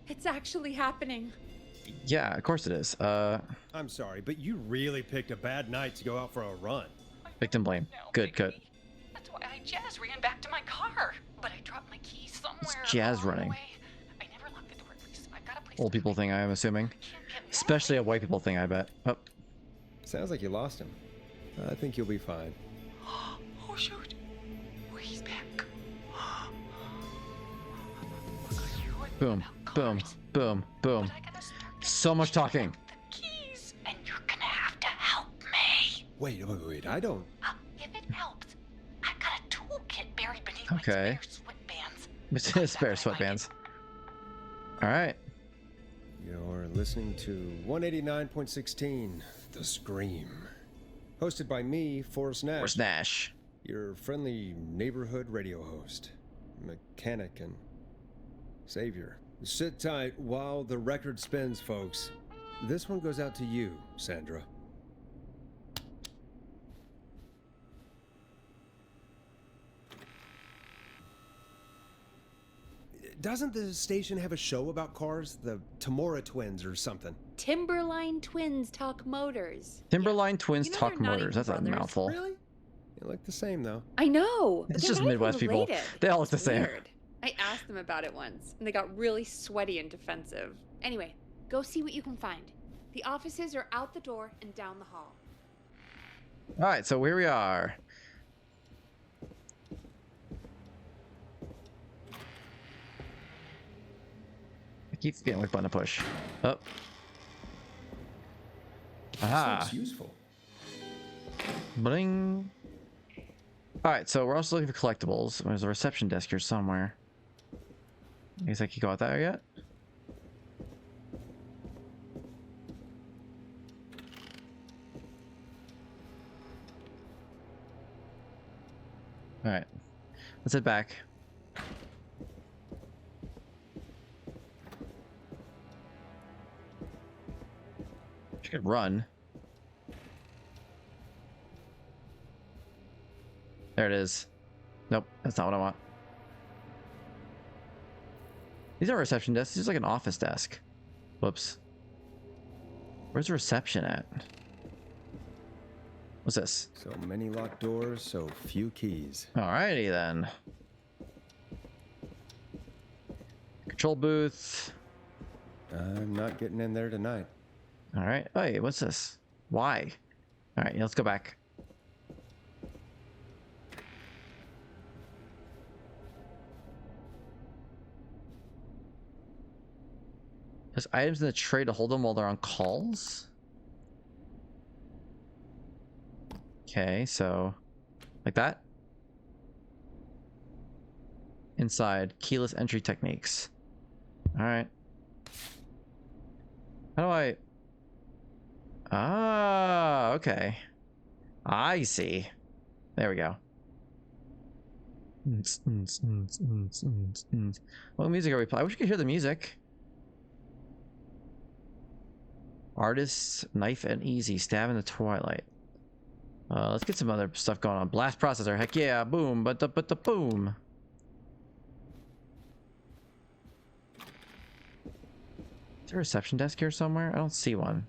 Speaker 3: It's actually happening.
Speaker 1: Yeah, of course it is.
Speaker 2: I'm sorry, but you really picked a bad night to go out for a run.
Speaker 1: Victim blame.
Speaker 5: No,
Speaker 1: Good, good.
Speaker 5: baby. That's why I jazz ran back to my car. But I dropped my keys somewhere.
Speaker 1: jazz
Speaker 5: along the
Speaker 1: running?
Speaker 5: way. I never locked the door, please. I've got a place
Speaker 1: Old
Speaker 5: to
Speaker 1: people
Speaker 5: hide.
Speaker 1: thing, I'm assuming.
Speaker 5: I can't get
Speaker 1: Especially a
Speaker 5: lost.
Speaker 1: white people thing, I bet. Oh,
Speaker 2: Sounds like you lost him. I think you'll be fine.
Speaker 4: Oh shoot. Oh, he's back.
Speaker 1: Boom, boom, boom, boom. So much talking.
Speaker 4: The keys, and you're gonna have to help me.
Speaker 2: Wait, I don't...
Speaker 4: If it helps, I've got a toolkit buried beneath
Speaker 1: Okay.
Speaker 4: my spare sweatbands.
Speaker 1: Spare sweatbands. Alright.
Speaker 2: You're listening to 189.16, The Scream. Hosted by me, Forrest Nash.
Speaker 1: Where's Nash?
Speaker 2: Your friendly neighborhood radio host, mechanic, and savior. Sit tight while the record spins, folks. This one goes out to you, Sandra. Doesn't the station have a show about cars? The Tamora twins or something?
Speaker 3: Timberline Twins talk motors.
Speaker 1: Timberline Twins
Speaker 3: You know
Speaker 1: talk
Speaker 3: they're not
Speaker 1: motors.
Speaker 3: even
Speaker 1: That's a
Speaker 3: brothers.
Speaker 1: mouthful.
Speaker 2: Really? They look the same, though.
Speaker 3: I know. but
Speaker 1: It's
Speaker 3: they're
Speaker 1: just
Speaker 3: not even
Speaker 1: Midwest people.
Speaker 3: related.
Speaker 1: They all look the
Speaker 3: It's
Speaker 1: same.
Speaker 3: weird. I asked them about it once, and they got really sweaty and defensive. Anyway, go see what you can find. The offices are out the door and down the hall.
Speaker 1: Alright, so here we are. I keep forgetting which button to push. Oh. Aha.
Speaker 2: Looks useful.
Speaker 1: Bling. Alright, so we're also looking for collectibles. There's a reception desk here somewhere. I guess I can go out there yet? Alright. Let's head back. She could run. There it is. Nope, that's not what I want. These are reception desks. This is like an office desk. Whoops. Where's the reception at? What's this?
Speaker 2: So many locked doors, so few keys.
Speaker 1: Alrighty then. Control booth.
Speaker 2: I'm not getting in there tonight.
Speaker 1: Alright. Hey, what's this? Why? Alright, let's go back. There's items in the tray to hold them while they're on calls? Okay, so like that. Inside, keyless entry techniques. All right. How do I? Ah, okay. I see. There we go. What music are we playing? I wish you could hear the music. Artists, knife and easy, stab in the twilight. Let's get some other stuff going on. Blast processor, heck yeah, boom, but the boom. Is there a reception desk here somewhere? I don't see one.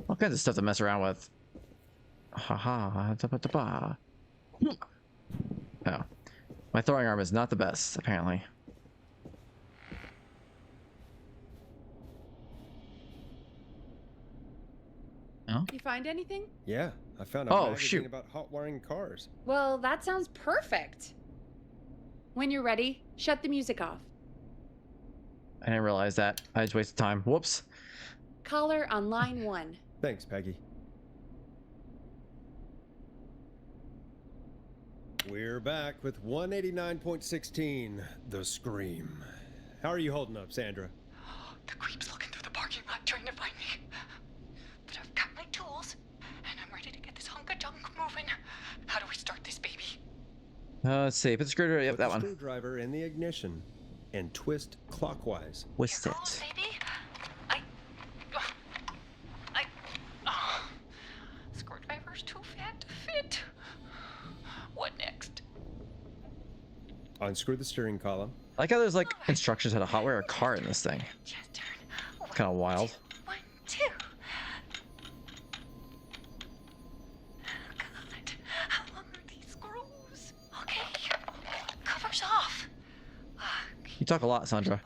Speaker 1: All kinds of stuff to mess around with. Haha, da-ba-da-ba. Oh. My throwing arm is not the best, apparently. Oh?
Speaker 3: You find anything?
Speaker 2: Yeah, I found a
Speaker 1: Oh,
Speaker 2: magazine
Speaker 1: shoot.
Speaker 2: about hot wiring cars.
Speaker 3: Well, that sounds perfect. When you're ready, shut the music off.
Speaker 1: I didn't realize that. I just wasted time. Whoops.
Speaker 3: Caller on line 1.
Speaker 2: Thanks, Peggy. We're back with 189.16, The Scream. How are you holding up, Sandra?
Speaker 4: The creep's looking through the parking lot trying to find me. But I've got my tools, and I'm ready to get this hunk of junk moving. How do we start this baby?
Speaker 1: Let's see. Put the screwdriver. Yep,
Speaker 2: Put
Speaker 1: that
Speaker 2: the
Speaker 1: one.
Speaker 2: screwdriver in the ignition and twist clockwise.
Speaker 1: Twist
Speaker 4: Here goes,
Speaker 1: it.
Speaker 4: baby. Screwdriver's too fat to fit. What next?
Speaker 2: Unscrew the steering column.
Speaker 1: I like how there's like instructions how to hotwire a car in this thing.
Speaker 4: Just turn.
Speaker 1: Kind of wild.
Speaker 4: 1, 2. God, how long are these screws? Okay, cover's off.
Speaker 1: You talk a lot, Sandra.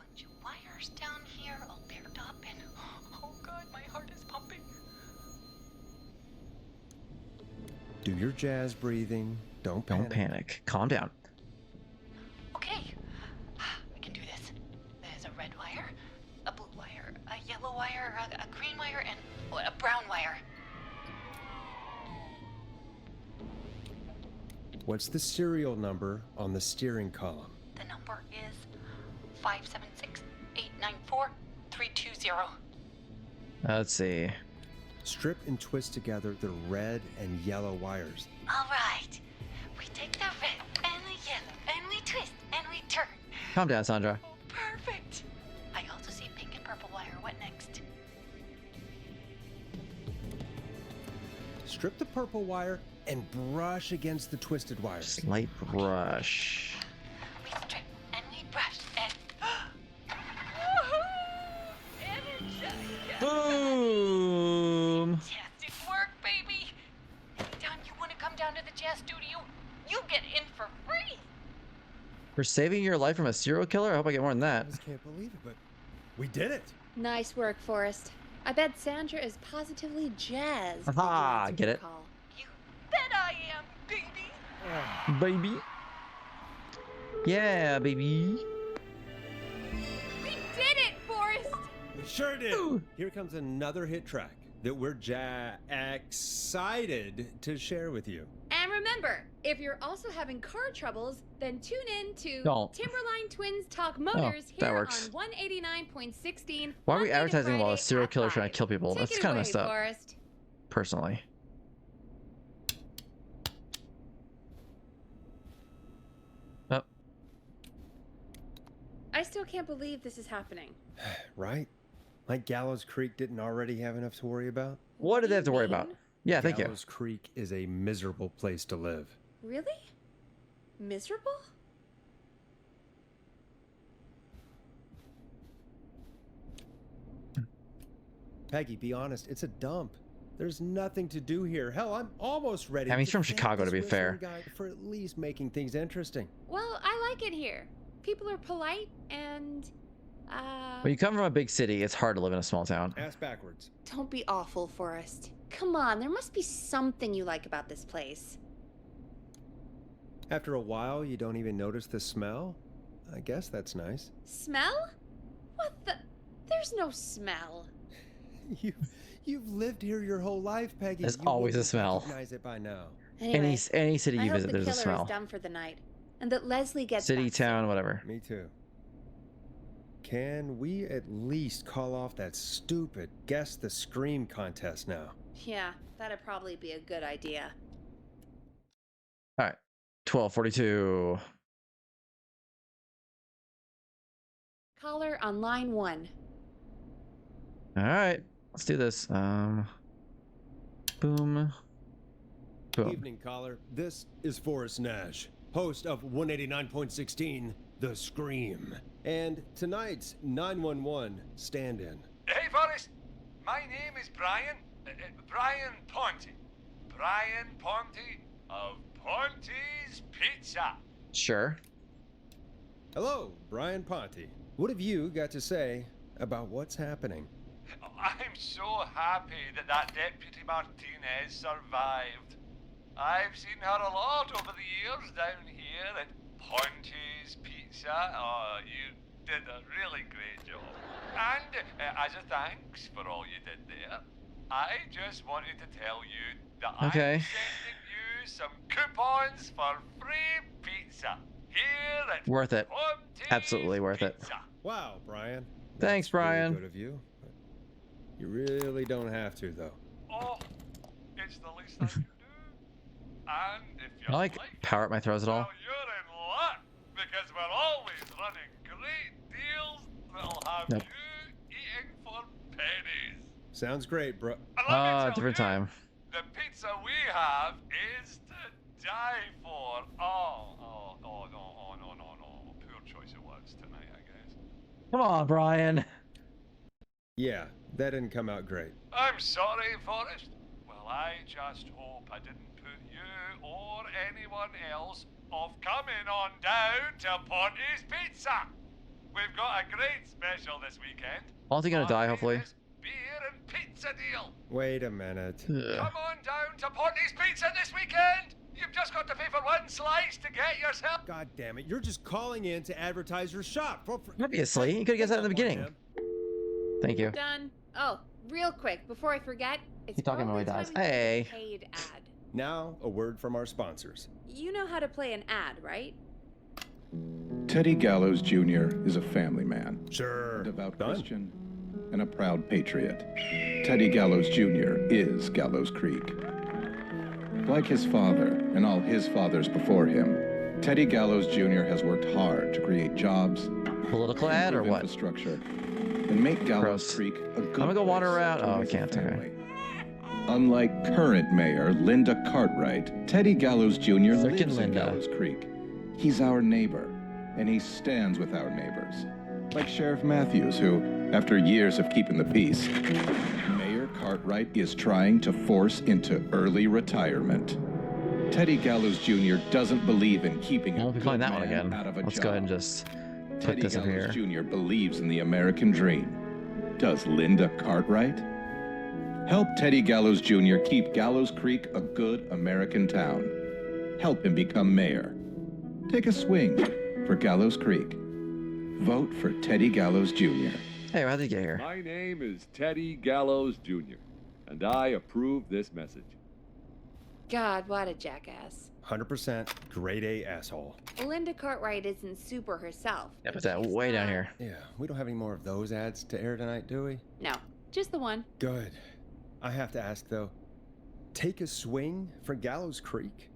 Speaker 2: your jazz breathing. Don't panic.
Speaker 1: Don't panic. Calm down.
Speaker 4: Okay, we can do this. There's a red wire, a blue wire, a yellow wire, a green wire, and a brown wire.
Speaker 2: What's the serial number on the steering column?
Speaker 4: The number is 576-894-320.
Speaker 1: Let's see.
Speaker 2: Strip and twist together the red and yellow wires.
Speaker 4: All right, we take the red and the yellow, and we twist and we turn.
Speaker 1: Calm down, Sandra.
Speaker 4: Oh, perfect. I also see pink and purple wire. What next?
Speaker 2: Strip the purple wire and brush against the twisted wires.
Speaker 1: Slight brush.
Speaker 4: We strip and we brush and energize.
Speaker 1: Boom!
Speaker 4: Fantastic work, baby. Anytime you want to come down to the jazz studio, you get in for free.
Speaker 1: For saving your life from a serial killer? I hope I get more than that.
Speaker 2: I just can't believe it, but we did it.
Speaker 3: Nice work, Forrest. I bet Sandra is positively jazzed. when you
Speaker 1: Aha,
Speaker 3: answered
Speaker 1: get
Speaker 3: the
Speaker 1: it?
Speaker 3: call.
Speaker 4: You bet I am, baby.
Speaker 1: Baby. Yeah, baby.
Speaker 3: We did it, Forrest!
Speaker 2: We sure did.
Speaker 1: Ooh.
Speaker 2: Here comes another hit track that we're excited to share with you.
Speaker 3: And remember, if you're also having car troubles, then tune in to
Speaker 1: Don't.
Speaker 3: Timberline Twins Talk Motors
Speaker 1: that
Speaker 3: here
Speaker 1: works.
Speaker 3: on 189.16.
Speaker 1: Why are we
Speaker 3: Monday to
Speaker 1: advertising while a
Speaker 3: Friday
Speaker 1: serial
Speaker 3: at
Speaker 1: killer trying
Speaker 3: 5.
Speaker 1: to kill people?
Speaker 3: Take
Speaker 1: That's
Speaker 3: it
Speaker 1: kind of
Speaker 3: away,
Speaker 1: messed up,
Speaker 3: Forrest.
Speaker 1: personally. Oh,
Speaker 3: I still can't believe this is happening.
Speaker 2: Right? Like Gallows Creek didn't already have enough to worry about?
Speaker 1: what did they have to worry
Speaker 3: mean?
Speaker 1: about? Yeah, thank you.
Speaker 2: Gallows Creek is a miserable place to live.
Speaker 3: Really? Miserable?
Speaker 2: Peggy, be honest, it's a dump. There's nothing to do here. Hell, I'm almost ready.
Speaker 1: I mean, he's
Speaker 2: to
Speaker 1: from
Speaker 2: thank
Speaker 1: Chicago, to
Speaker 2: this
Speaker 1: be fair.
Speaker 2: whistling guy for at least making things interesting.
Speaker 3: Well, I like it here. People are polite and,
Speaker 1: When you come from a big city, it's hard to live in a small town.
Speaker 2: Ass backwards.
Speaker 3: don't be awful, Forrest. Come on, there must be something you like about this place.
Speaker 2: After a while, you don't even notice the smell? I guess that's nice.
Speaker 3: Smell? What the? There's no smell.
Speaker 2: You've lived here your whole life, Peggy.
Speaker 1: There's
Speaker 2: You
Speaker 1: always a
Speaker 2: wouldn't
Speaker 1: smell.
Speaker 2: Recognize it by now.
Speaker 3: Anyway,
Speaker 1: Any city
Speaker 3: I
Speaker 1: you
Speaker 3: hope
Speaker 1: visit,
Speaker 3: the
Speaker 1: there's a
Speaker 3: killer
Speaker 1: smell.
Speaker 3: is done for the night, and that Leslie gets
Speaker 1: City,
Speaker 3: back
Speaker 1: town,
Speaker 3: soon.
Speaker 1: whatever.
Speaker 2: Me too. Can we at least call off that stupid Guess the Scream contest now?
Speaker 3: Yeah, that'd probably be a good idea.
Speaker 1: All right, 12:42.
Speaker 3: Caller on line 1.
Speaker 1: All right, let's do this. Boom. Boom.
Speaker 2: Evening, caller. This is Forrest Nash, host of 189.16, The Scream. And tonight's 911 stand-in.
Speaker 6: Hey, Forrest. My name is Brian. Brian Ponte. Brian Ponte of Ponte's Pizza.
Speaker 1: Sure.
Speaker 2: Hello, Brian Ponte. What have you got to say about what's happening?
Speaker 6: I'm so happy that Deputy Martinez survived. I've seen her a lot over the years down here at Ponte's Pizza. Oh, you did a really great job. And as a thanks for all you did there, I just wanted to tell you that
Speaker 1: Okay.
Speaker 6: I'm sending you some coupons for free pizza here at
Speaker 1: Worth it.
Speaker 6: Ponte's
Speaker 1: Absolutely worth it.
Speaker 6: Pizza.
Speaker 2: Wow, Brian.
Speaker 1: Thanks,
Speaker 2: That's really
Speaker 1: Brian.
Speaker 2: good of you. But you really don't have to, though.
Speaker 6: Oh, it's the least I can do. And if you
Speaker 1: I like power up my throws at all.
Speaker 6: well, you're in luck because we're always running great deals that'll have
Speaker 1: Nope.
Speaker 6: you eating for pennies.
Speaker 2: Sounds great, bro.
Speaker 6: And let me tell
Speaker 1: Different
Speaker 6: you,
Speaker 1: time.
Speaker 6: The pizza we have is to die for. Oh, no. Poor choice of words tonight, I guess.
Speaker 1: Come on, Brian.
Speaker 2: Yeah, that didn't come out great.
Speaker 6: I'm sorry, Forrest. Well, I just hope I didn't put you or anyone else off coming on down to Ponte's Pizza. We've got a great special this weekend.
Speaker 1: Aren't they gonna
Speaker 6: Our
Speaker 1: die, hopefully?
Speaker 6: famous beer and pizza deal.
Speaker 2: Wait a minute.
Speaker 1: Ugh.
Speaker 6: Come on down to Ponty's Pizza this weekend. You've just got to pay for one slice to get yourself.
Speaker 2: God damn it, you're just calling in to advertise your shop.
Speaker 1: Obviously, you could have guessed that in the beginning. Thank you.
Speaker 3: Done. Oh, real quick, before I forget, it's
Speaker 1: Keep talking while he
Speaker 3: probably
Speaker 1: dies.
Speaker 3: time we do a
Speaker 1: Hey.
Speaker 3: paid ad.
Speaker 2: Now, a word from our sponsors.
Speaker 3: You know how to play an ad, right?
Speaker 7: Teddy Gallows Jr. is a family man,
Speaker 2: Sure.
Speaker 7: a devout
Speaker 2: Done.
Speaker 7: Christian, and a proud patriot. Teddy Gallows Jr. is Gallows Creek. Like his father and all his fathers before him, Teddy Gallows Jr. has worked hard to create jobs,
Speaker 1: Political ad or
Speaker 7: improve
Speaker 1: what?
Speaker 7: infrastructure, and make Gallows
Speaker 1: Gross.
Speaker 7: Creek a good
Speaker 1: gonna go wander
Speaker 7: place
Speaker 1: around.
Speaker 7: to
Speaker 1: Oh, I
Speaker 7: raise a
Speaker 1: can't, okay.
Speaker 7: family. Unlike current mayor Linda Cartwright, Teddy Gallows Jr.
Speaker 1: Frickin'
Speaker 7: lives in
Speaker 1: Linda.
Speaker 7: Gallows Creek. He's our neighbor, and he stands with our neighbors. Like Sheriff Matthews, who, after years of keeping the peace, Mayor Cartwright is trying to force into early retirement. Teddy Gallows Jr. doesn't believe in keeping
Speaker 1: I
Speaker 7: a
Speaker 1: won't be
Speaker 7: good
Speaker 1: playing that one
Speaker 7: man
Speaker 1: again.
Speaker 7: out of a
Speaker 1: Let's
Speaker 7: job.
Speaker 1: go ahead and just put
Speaker 7: Teddy
Speaker 1: this up
Speaker 7: Gallows
Speaker 1: here.
Speaker 7: Jr. believes in the American dream. Does Linda Cartwright? Help Teddy Gallows Jr. keep Gallows Creek a good American town. Help him become mayor. Take a swing for Gallows Creek. Vote for Teddy Gallows Jr.
Speaker 1: Hey, how did you get here?
Speaker 8: My name is Teddy Gallows Jr., and I approve this message.
Speaker 3: God, what a jackass.
Speaker 2: 100% grade A asshole.
Speaker 3: Linda Cartwright isn't super herself.
Speaker 1: Yeah, put
Speaker 3: but
Speaker 1: that
Speaker 3: she's
Speaker 1: way down
Speaker 3: not-
Speaker 1: here.
Speaker 2: Yeah, we don't have any more of those ads to air tonight, do we?
Speaker 3: No, just the one.
Speaker 2: Good. I have to ask, though. Take a swing for Gallows Creek?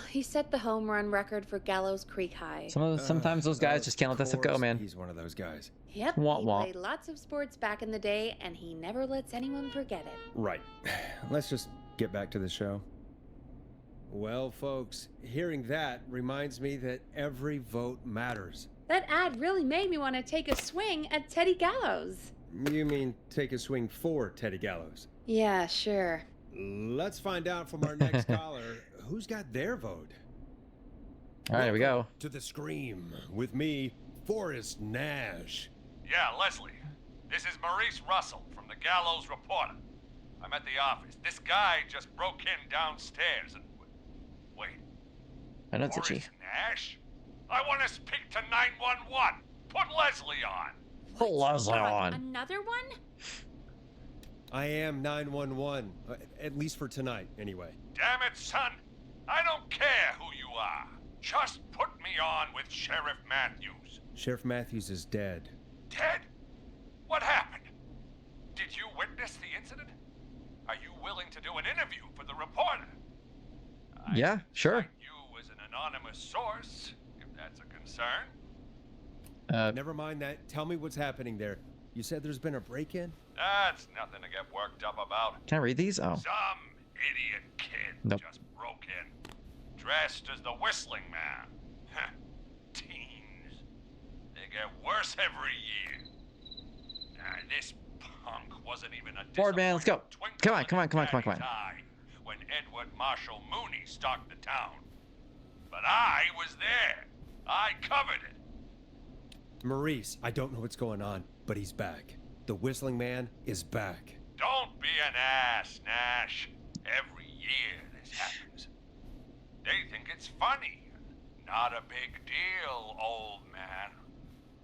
Speaker 3: He set the home run record for Gallows Creek High.
Speaker 1: Sometimes those guys just can't let that stuff go,
Speaker 2: Of course
Speaker 1: man.
Speaker 2: He's one of those guys.
Speaker 3: Yep,
Speaker 1: Womp
Speaker 3: he
Speaker 1: womp.
Speaker 3: played lots of sports back in the day, and he never lets anyone forget it.
Speaker 2: Right. Let's just get back to the show. Well, folks, hearing that reminds me that every vote matters.
Speaker 3: That ad really made me want to take a swing at Teddy Gallows.
Speaker 2: You mean take a swing for Teddy Gallows?
Speaker 3: Yeah, sure.
Speaker 2: Let's find out from our next caller who's got their vote.
Speaker 1: All right, here we go.
Speaker 2: To the Scream with me, Forrest Nash.
Speaker 6: Yeah, Leslie. This is Maurice Russell from the Gallows Reporter. I'm at the office. This guy just broke in downstairs and... Wait,
Speaker 1: I know it's itchy.
Speaker 6: Forrest Nash? I want to speak to 911. Put Leslie on.
Speaker 1: Put Leslie on.
Speaker 3: Another one?
Speaker 2: I am 911, at least for tonight, anyway.
Speaker 6: Damn it, son. I don't care who you are. Just put me on with Sheriff Matthews.
Speaker 2: Sheriff Matthews is dead.
Speaker 6: Ted? What happened? Did you witness the incident? Are you willing to do an interview for the reporter? I
Speaker 1: Yeah,
Speaker 6: can
Speaker 1: sure.
Speaker 6: cite you as an anonymous source, if that's a concern.
Speaker 2: Never mind that. Tell me what's happening there. You said there's been a break-in?
Speaker 6: That's nothing to get worked up about.
Speaker 1: Can I read these? Oh.
Speaker 6: Some idiot kid
Speaker 1: Nope.
Speaker 6: just broke in, dressed as the Whistling Man. Heh, teens. They get worse every year. This punk wasn't even a
Speaker 1: Forward, man, let's go.
Speaker 6: disappointing
Speaker 1: Come on,
Speaker 6: twinkle
Speaker 1: come on,
Speaker 6: in
Speaker 1: come on, come on,
Speaker 6: Daddy's
Speaker 1: come on.
Speaker 6: eye when Edward Marshall Mooney stalked the town. But I was there. I covered it.
Speaker 2: Maurice, I don't know what's going on, but he's back. The Whistling Man is back.
Speaker 6: Don't be an ass, Nash. Every year this happens. They think it's funny. Not a big deal, old man.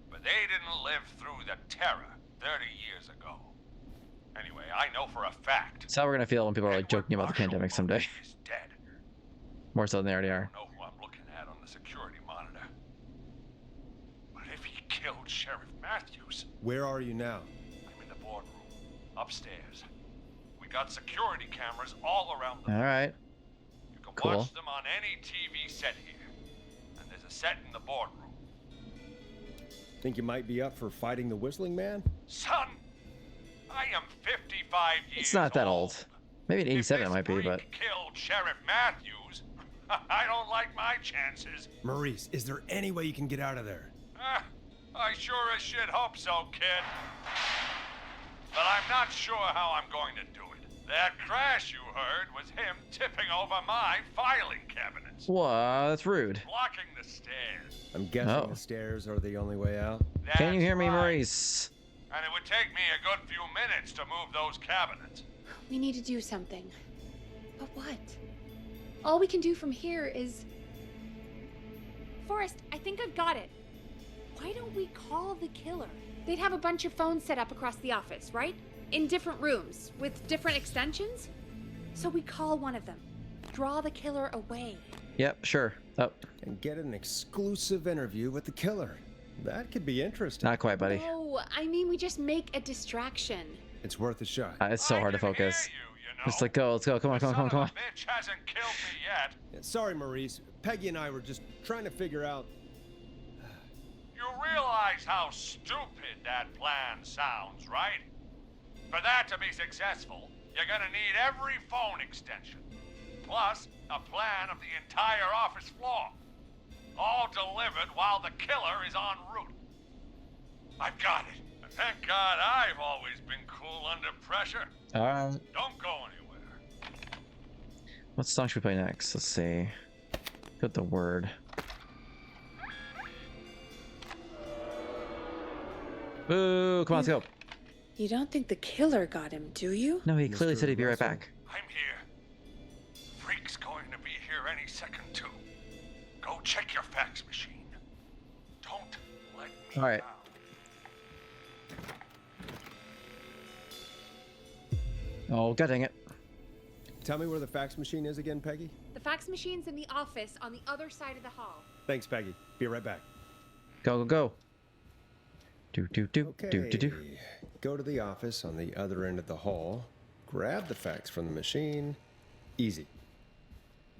Speaker 6: But they didn't live through the terror 30 years ago. Anyway, I know for a fact.
Speaker 1: That's how we're gonna feel when people are like
Speaker 6: Edward
Speaker 1: joking about the
Speaker 6: Marshall
Speaker 1: pandemic someday.
Speaker 6: Mooney is dead.
Speaker 1: More so than they already
Speaker 6: I
Speaker 1: are.
Speaker 6: don't know who I'm looking at on the security monitor. But if he killed Sheriff Matthews,
Speaker 2: Where are you now?
Speaker 6: I'm in the boardroom, upstairs. We got security cameras all around the
Speaker 1: All right.
Speaker 6: You can
Speaker 1: Cool.
Speaker 6: watch them on any TV set here. And there's a set in the boardroom.
Speaker 2: Think you might be up for fighting the Whistling Man?
Speaker 6: Son, I am 55 years
Speaker 1: It's not that old. Maybe in
Speaker 6: If
Speaker 1: 87 it
Speaker 6: this
Speaker 1: might be,
Speaker 6: freak
Speaker 1: but
Speaker 6: killed Sheriff Matthews, I don't like my chances.
Speaker 2: Maurice, is there any way you can get out of there?
Speaker 6: I sure as shit hope so, kid. But I'm not sure how I'm going to do it. That crash you heard was him tipping over my filing cabinets,
Speaker 1: whoa, that's rude.
Speaker 6: blocking the stairs.
Speaker 2: I'm guessing
Speaker 1: Oh.
Speaker 2: the stairs are the only way out.
Speaker 1: Can you
Speaker 6: That's
Speaker 1: hear me,
Speaker 6: right.
Speaker 1: Maurice?
Speaker 6: And it would take me a good few minutes to move those cabinets.
Speaker 3: We need to do something. But what? All we can do from here is... Forrest, I think I've got it. Why don't we call the killer? They'd have a bunch of phones set up across the office, right? In different rooms, with different extensions? So we call one of them. Draw the killer away.
Speaker 1: Yep, sure. Oh,
Speaker 2: And get an exclusive interview with the killer. That could be interesting.
Speaker 1: not quite, buddy.
Speaker 3: No, I mean we just make a distraction.
Speaker 2: It's worth a shot.
Speaker 1: It's so hard to
Speaker 6: I can hear
Speaker 1: focus.
Speaker 6: you know.
Speaker 1: Just like, go, let's go. Come on, come on, come on, come on.
Speaker 6: Son of a bitch hasn't killed me yet.
Speaker 2: Yeah, sorry, Maurice. Peggy and I were just trying to figure out...
Speaker 6: You realize how stupid that plan sounds, right? For that to be successful, you're gonna need every phone extension, plus a plan of the entire office floor, all delivered while the killer is en route. I've got it. And thank God I've always been cool under pressure. Don't go anywhere.
Speaker 1: What song should we play next? Let's see. Put the word. Boo! Come on, let's go.
Speaker 3: You don't think the killer got him, do you?
Speaker 1: No, he clearly
Speaker 2: Mr.
Speaker 1: said he'd be right
Speaker 2: Russell.
Speaker 1: back.
Speaker 6: I'm here. Freak's going to be here any second, too. Go check your fax machine. Don't let me
Speaker 1: All right.
Speaker 6: down.
Speaker 1: Oh, god dang it.
Speaker 2: Tell me where the fax machine is again, Peggy?
Speaker 3: The fax machine's in the office on the other side of the hall.
Speaker 2: Thanks, Peggy. Be right back.
Speaker 1: Go, go, go. Do, do, do,
Speaker 2: Okay.
Speaker 1: do, do, do.
Speaker 2: Go to the office on the other end of the hall. Grab the fax from the machine. Easy.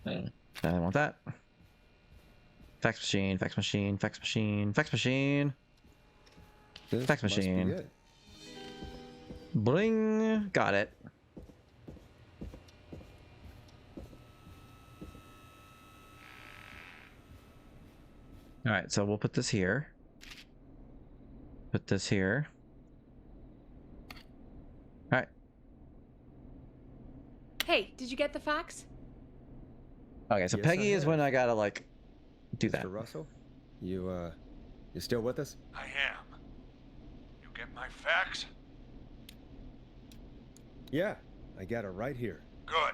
Speaker 1: I don't want that. Fax machine, fax machine, fax machine, fax machine.
Speaker 2: This
Speaker 1: Fax
Speaker 2: must be
Speaker 1: machine.
Speaker 2: it.
Speaker 1: Bling. Got it. All right, so we'll put this here. Put this here. All right.
Speaker 3: Hey, did you get the fax?
Speaker 1: Okay, so
Speaker 2: Yes, I
Speaker 1: Peggy is
Speaker 2: have.
Speaker 1: when I gotta like do that.
Speaker 2: Mr. Russell, you still with us?
Speaker 6: I am. You get my fax?
Speaker 2: Yeah, I got it right here.
Speaker 6: Good.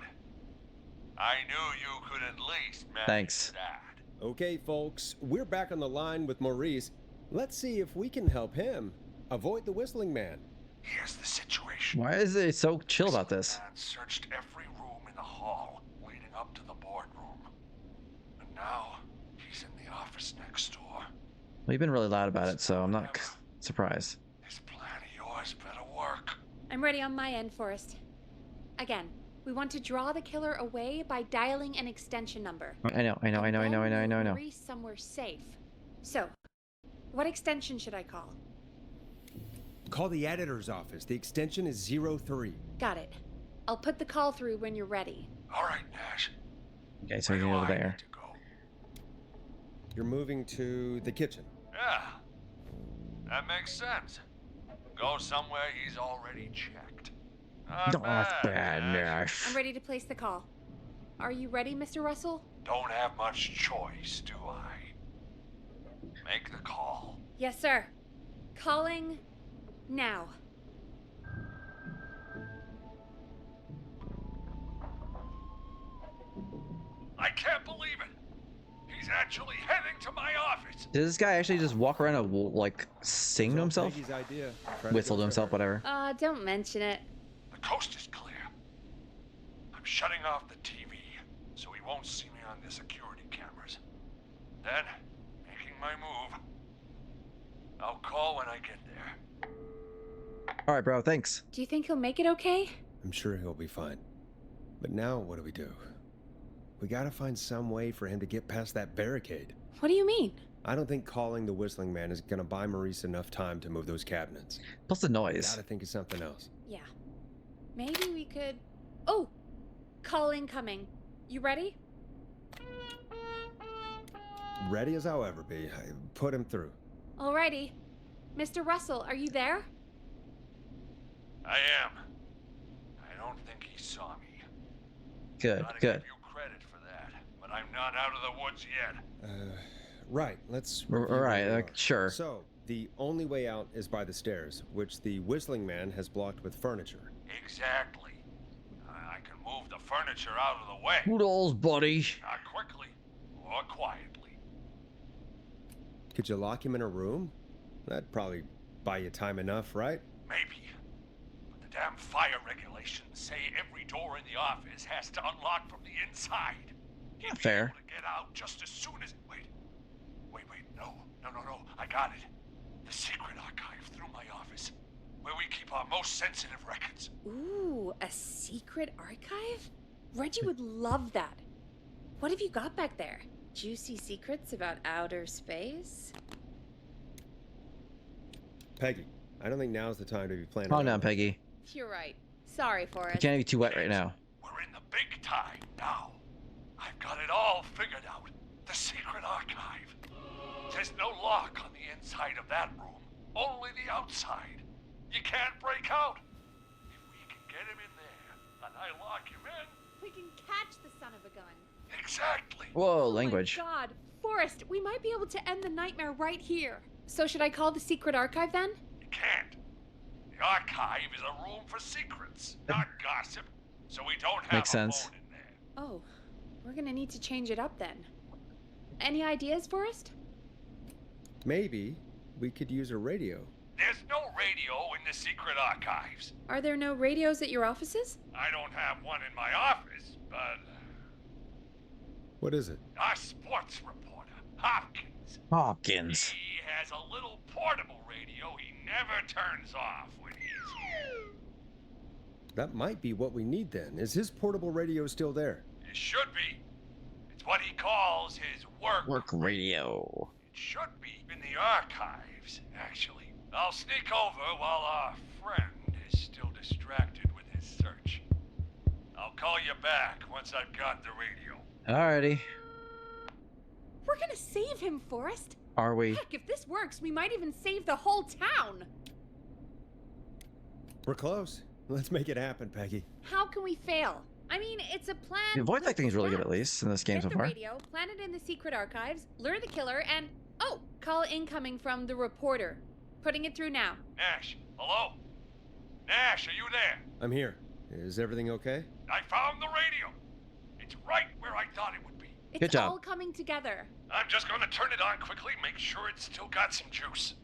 Speaker 6: I knew you could at least manage
Speaker 1: Thanks.
Speaker 6: that.
Speaker 2: Okay, folks, we're back on the line with Maurice. Let's see if we can help him avoid the Whistling Man.
Speaker 6: Here's the situation.
Speaker 1: Why is it so chill about this?
Speaker 6: Man searched every room in the hall leading up to the boardroom. And now he's in the office next door.
Speaker 1: Well, you've been really loud about it, so I'm not surprised.
Speaker 6: This plan of yours better work.
Speaker 3: I'm ready on my end, Forrest. Again, we want to draw the killer away by dialing an extension number.
Speaker 1: I know.
Speaker 3: And then move Maurice somewhere safe. So, what extension should I call?
Speaker 2: Call the editor's office. The extension is 03.
Speaker 3: Got it. I'll put the call through when you're ready.
Speaker 6: All right, Nash.
Speaker 1: Okay, so
Speaker 6: Where
Speaker 1: you're
Speaker 6: do
Speaker 1: over
Speaker 6: I
Speaker 1: there.
Speaker 6: need to go?
Speaker 2: You're moving to the kitchen.
Speaker 6: Yeah. That makes sense. Go somewhere he's already checked. Not bad, Nash.
Speaker 3: I'm ready to place the call. Are you ready, Mr. Russell?
Speaker 6: Don't have much choice, do I? Make the call.
Speaker 3: Yes, sir. Calling now.
Speaker 6: I can't believe it. He's actually heading to my office.
Speaker 1: Did this guy actually just walk around and like sing to
Speaker 2: It's all
Speaker 1: himself?
Speaker 2: Peggy's idea. Try to
Speaker 1: Whistle
Speaker 2: go
Speaker 1: to himself,
Speaker 2: for her.
Speaker 1: whatever.
Speaker 3: Don't mention it.
Speaker 6: The coast is clear. I'm shutting off the TV so he won't see me on the security cameras. Then, making my move. I'll call when I get there.
Speaker 1: All right, bro. Thanks.
Speaker 3: Do you think he'll make it okay?
Speaker 2: I'm sure he'll be fine. But now what do we do? We gotta find some way for him to get past that barricade.
Speaker 3: What do you mean?
Speaker 2: I don't think calling the Whistling Man is gonna buy Maurice enough time to move those cabinets.
Speaker 1: Plus the noise.
Speaker 2: Gotta think of something else.
Speaker 3: Yeah. Maybe we could... Oh! Call incoming. You ready?
Speaker 2: Ready as I'll ever be. I put him through.
Speaker 3: Alrighty. Mr. Russell, are you there?
Speaker 6: I am. I don't think he saw me.
Speaker 1: Good,
Speaker 6: Gotta
Speaker 1: good.
Speaker 6: give you credit for that, but I'm not out of the woods yet.
Speaker 2: Right, let's...
Speaker 1: All
Speaker 2: review
Speaker 1: right,
Speaker 2: where we are.
Speaker 1: sure.
Speaker 2: So, The only way out is by the stairs, which the whistling man has blocked with furniture.
Speaker 6: Exactly. I can move the furniture out of the way.
Speaker 1: Noodles, buddy.
Speaker 6: Not quickly or quietly.
Speaker 2: Could you lock him in a room? That'd probably buy you time enough, right?
Speaker 6: Maybe. But the damn fire regulations say every door in the office has to unlock from the inside. He'd be
Speaker 1: Fair.
Speaker 6: able to get out just as soon as... Wait. No. I got it. The secret archive through my office, where we keep our most sensitive records.
Speaker 3: Ooh, a secret archive? Reggie would love that. What have you got back there? Juicy secrets about outer space?
Speaker 2: Peggy, I don't think now's the time to be playing
Speaker 1: Calm
Speaker 2: around.
Speaker 1: down, Peggy.
Speaker 3: You're right. Sorry,
Speaker 1: You
Speaker 3: Forrest.
Speaker 1: can't be too wet right now.
Speaker 6: We're in the big time now. I've got it all figured out. The secret archive. There's no lock on the inside of that room, only the outside. You can't break out. If we can get him in there, and I lock him in...
Speaker 3: We can catch the son of a gun.
Speaker 6: Exactly.
Speaker 1: Whoa, language.
Speaker 3: Oh my God, Forrest, we might be able to end the nightmare right here. So should I call the secret archive then?
Speaker 6: You can't. The archive is a room for secrets, not gossip. So we don't have
Speaker 1: Makes
Speaker 6: a
Speaker 1: sense.
Speaker 6: phone in there.
Speaker 3: Oh, we're gonna need to change it up then. Any ideas, Forrest?
Speaker 2: Maybe we could use a radio.
Speaker 6: There's no radio in the secret archives.
Speaker 3: Are there no radios at your offices?
Speaker 6: I don't have one in my office, but
Speaker 2: What is it?
Speaker 6: our sports reporter, Hopkins,
Speaker 1: Hopkins.
Speaker 6: he has a little portable radio he never turns off when he's here.
Speaker 2: That might be what we need then. Is his portable radio still there?
Speaker 6: It should be. It's what he calls his
Speaker 1: Work radio.
Speaker 6: It should be in the archives, actually. I'll sneak over while our friend is still distracted with his search. I'll call you back once I've got the radio.
Speaker 1: Alrighty.
Speaker 3: We're gonna save him, Forrest.
Speaker 1: Are we?
Speaker 3: Heck, if this works, we might even save the whole town.
Speaker 2: We're close. Let's make it happen, Peggy.
Speaker 3: How can we fail? I mean, it's a plan.
Speaker 1: The voice
Speaker 3: with
Speaker 1: acting is really good, at
Speaker 3: steps.
Speaker 1: least, in this game
Speaker 3: Get
Speaker 1: so
Speaker 3: the
Speaker 1: far.
Speaker 3: radio, plant it in the secret archives, lure the killer, and call incoming from the reporter. Putting it through now.
Speaker 6: Nash, hello? Nash, are you there?
Speaker 2: I'm here. Is everything okay?
Speaker 6: I found the radio. It's right where I thought it would be.
Speaker 3: It's
Speaker 1: Good job.
Speaker 3: all coming together.
Speaker 6: I'm just gonna turn it on quickly, make sure it's still got some juice.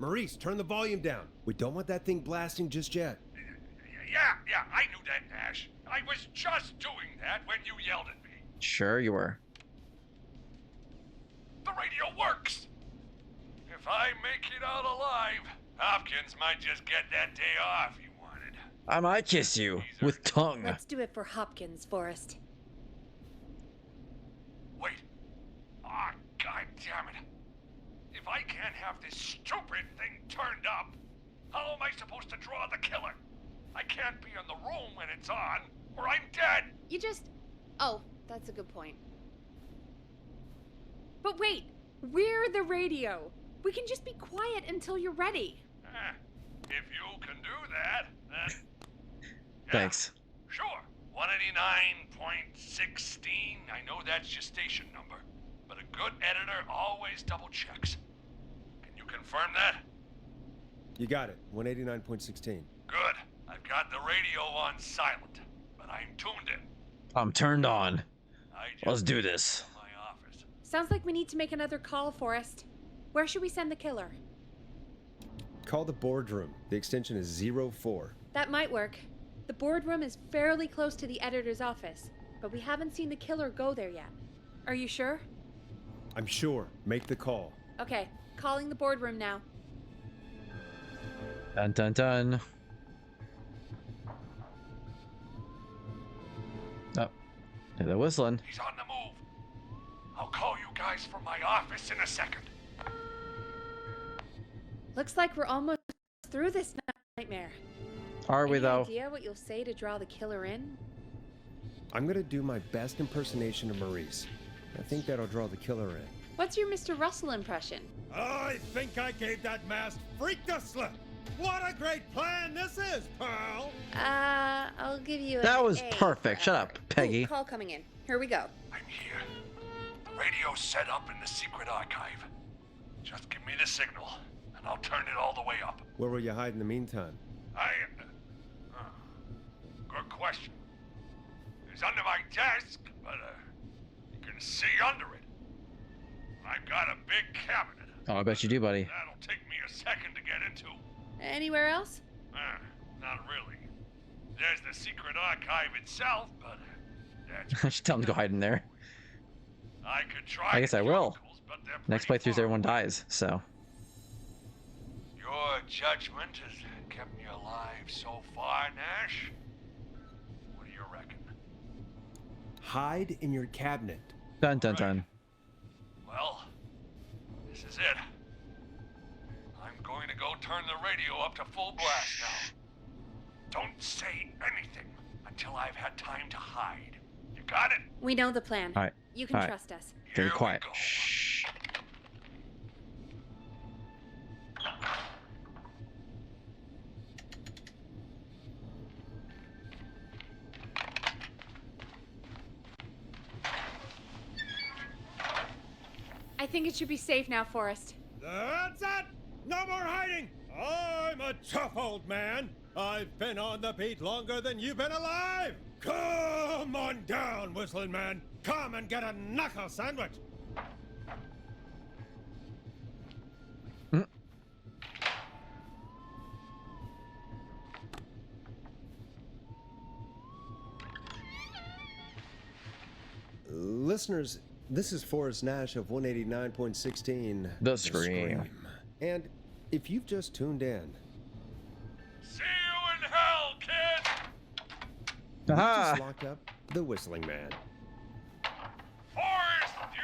Speaker 2: Maurice, turn the volume down. We don't want that thing blasting just yet.
Speaker 6: Yeah, I knew that, Nash. I was just doing that when you yelled at me.
Speaker 1: Sure you were.
Speaker 6: The radio works. If I make it out alive, Hopkins might just get that day off he wanted.
Speaker 1: I might kiss you with tongue.
Speaker 3: Let's do it for Hopkins, Forrest.
Speaker 6: Wait. Ah, God damn it. If I can't have this stupid thing turned up, how am I supposed to draw the killer? I can't be in the room when it's on, or I'm dead.
Speaker 3: You just... Oh, that's a good point. But wait, we're the radio. We can just be quiet until you're ready.
Speaker 6: If you can do that, then... Yeah,
Speaker 1: Thanks.
Speaker 6: Sure. 189.16. I know that's your station number. But a good editor always double checks. Can you confirm that?
Speaker 2: You got it. 189.16.
Speaker 6: Good. I've got the radio on silent, but I'm tuned in.
Speaker 1: I'm turned on.
Speaker 6: I just
Speaker 1: Let's do this.
Speaker 6: my office.
Speaker 3: Sounds like we need to make another call, Forrest. Where should we send the killer?
Speaker 2: Call the boardroom. The extension is 04.
Speaker 3: That might work. The boardroom is fairly close to the editor's office, but we haven't seen the killer go there yet. Are you sure?
Speaker 2: I'm sure. Make the call.
Speaker 3: Okay, calling the boardroom now.
Speaker 1: Dun dun dun. Oh, they're whistling.
Speaker 6: He's on the move. I'll call you guys from my office in a second.
Speaker 3: Looks like we're almost through this nightmare.
Speaker 1: Are we
Speaker 3: Any
Speaker 1: though?
Speaker 3: idea what you'll say to draw the killer in?
Speaker 2: I'm gonna do my best impersonation of Maurice. I think that'll draw the killer in.
Speaker 3: What's your Mr. Russell impression?
Speaker 9: I think I gave that masked freak the slip. What a great plan this is, Pearl!
Speaker 3: I'll give you an
Speaker 1: That was
Speaker 3: A
Speaker 1: perfect.
Speaker 3: for
Speaker 1: Shut
Speaker 3: effort.
Speaker 1: up, Peggy.
Speaker 3: Ooh, call coming in. Here we go.
Speaker 6: I'm here. The radio's set up in the secret archive. Just give me the signal, and I'll turn it all the way up.
Speaker 2: Where will you hide in the meantime?
Speaker 6: Good question. It's under my desk, but you can see under it. I've got a big cabinet.
Speaker 1: Oh, I bet you do, buddy.
Speaker 6: That'll take me a second to get into.
Speaker 3: Anywhere else?
Speaker 6: Not really. There's the secret archive itself, but that's
Speaker 1: I should tell him to go hide in there.
Speaker 6: I could try.
Speaker 1: I guess I will.
Speaker 6: But they're
Speaker 1: Next
Speaker 6: pretty
Speaker 1: playthroughs,
Speaker 6: far
Speaker 1: everyone
Speaker 6: away.
Speaker 1: dies, so.
Speaker 6: Your judgment has kept me alive so far, Nash. What do you reckon?
Speaker 2: Hide in your cabinet.
Speaker 1: Dun dun dun.
Speaker 6: Well, this is it. I'm going to go turn the radio up to full blast now. Don't say anything until I've had time to hide. You got it?
Speaker 3: We know the plan.
Speaker 1: All right.
Speaker 3: You can
Speaker 1: All right.
Speaker 3: trust us.
Speaker 1: Very
Speaker 6: Here we
Speaker 1: quiet.
Speaker 6: go.
Speaker 1: Shh.
Speaker 3: I think it should be safe now, Forrest.
Speaker 9: That's it! No more hiding! I'm a tough old man. I've been on the beat longer than you've been alive! Come on down, Whistling Man! Come and get a knuckle sandwich!
Speaker 2: Listeners, this is Forrest Nash of 189.16.
Speaker 1: The Scream.
Speaker 2: And if you've just tuned in,
Speaker 6: See you in hell, kid!
Speaker 2: we
Speaker 1: Aha!
Speaker 2: just locked up the Whistling Man.
Speaker 6: Forrest, you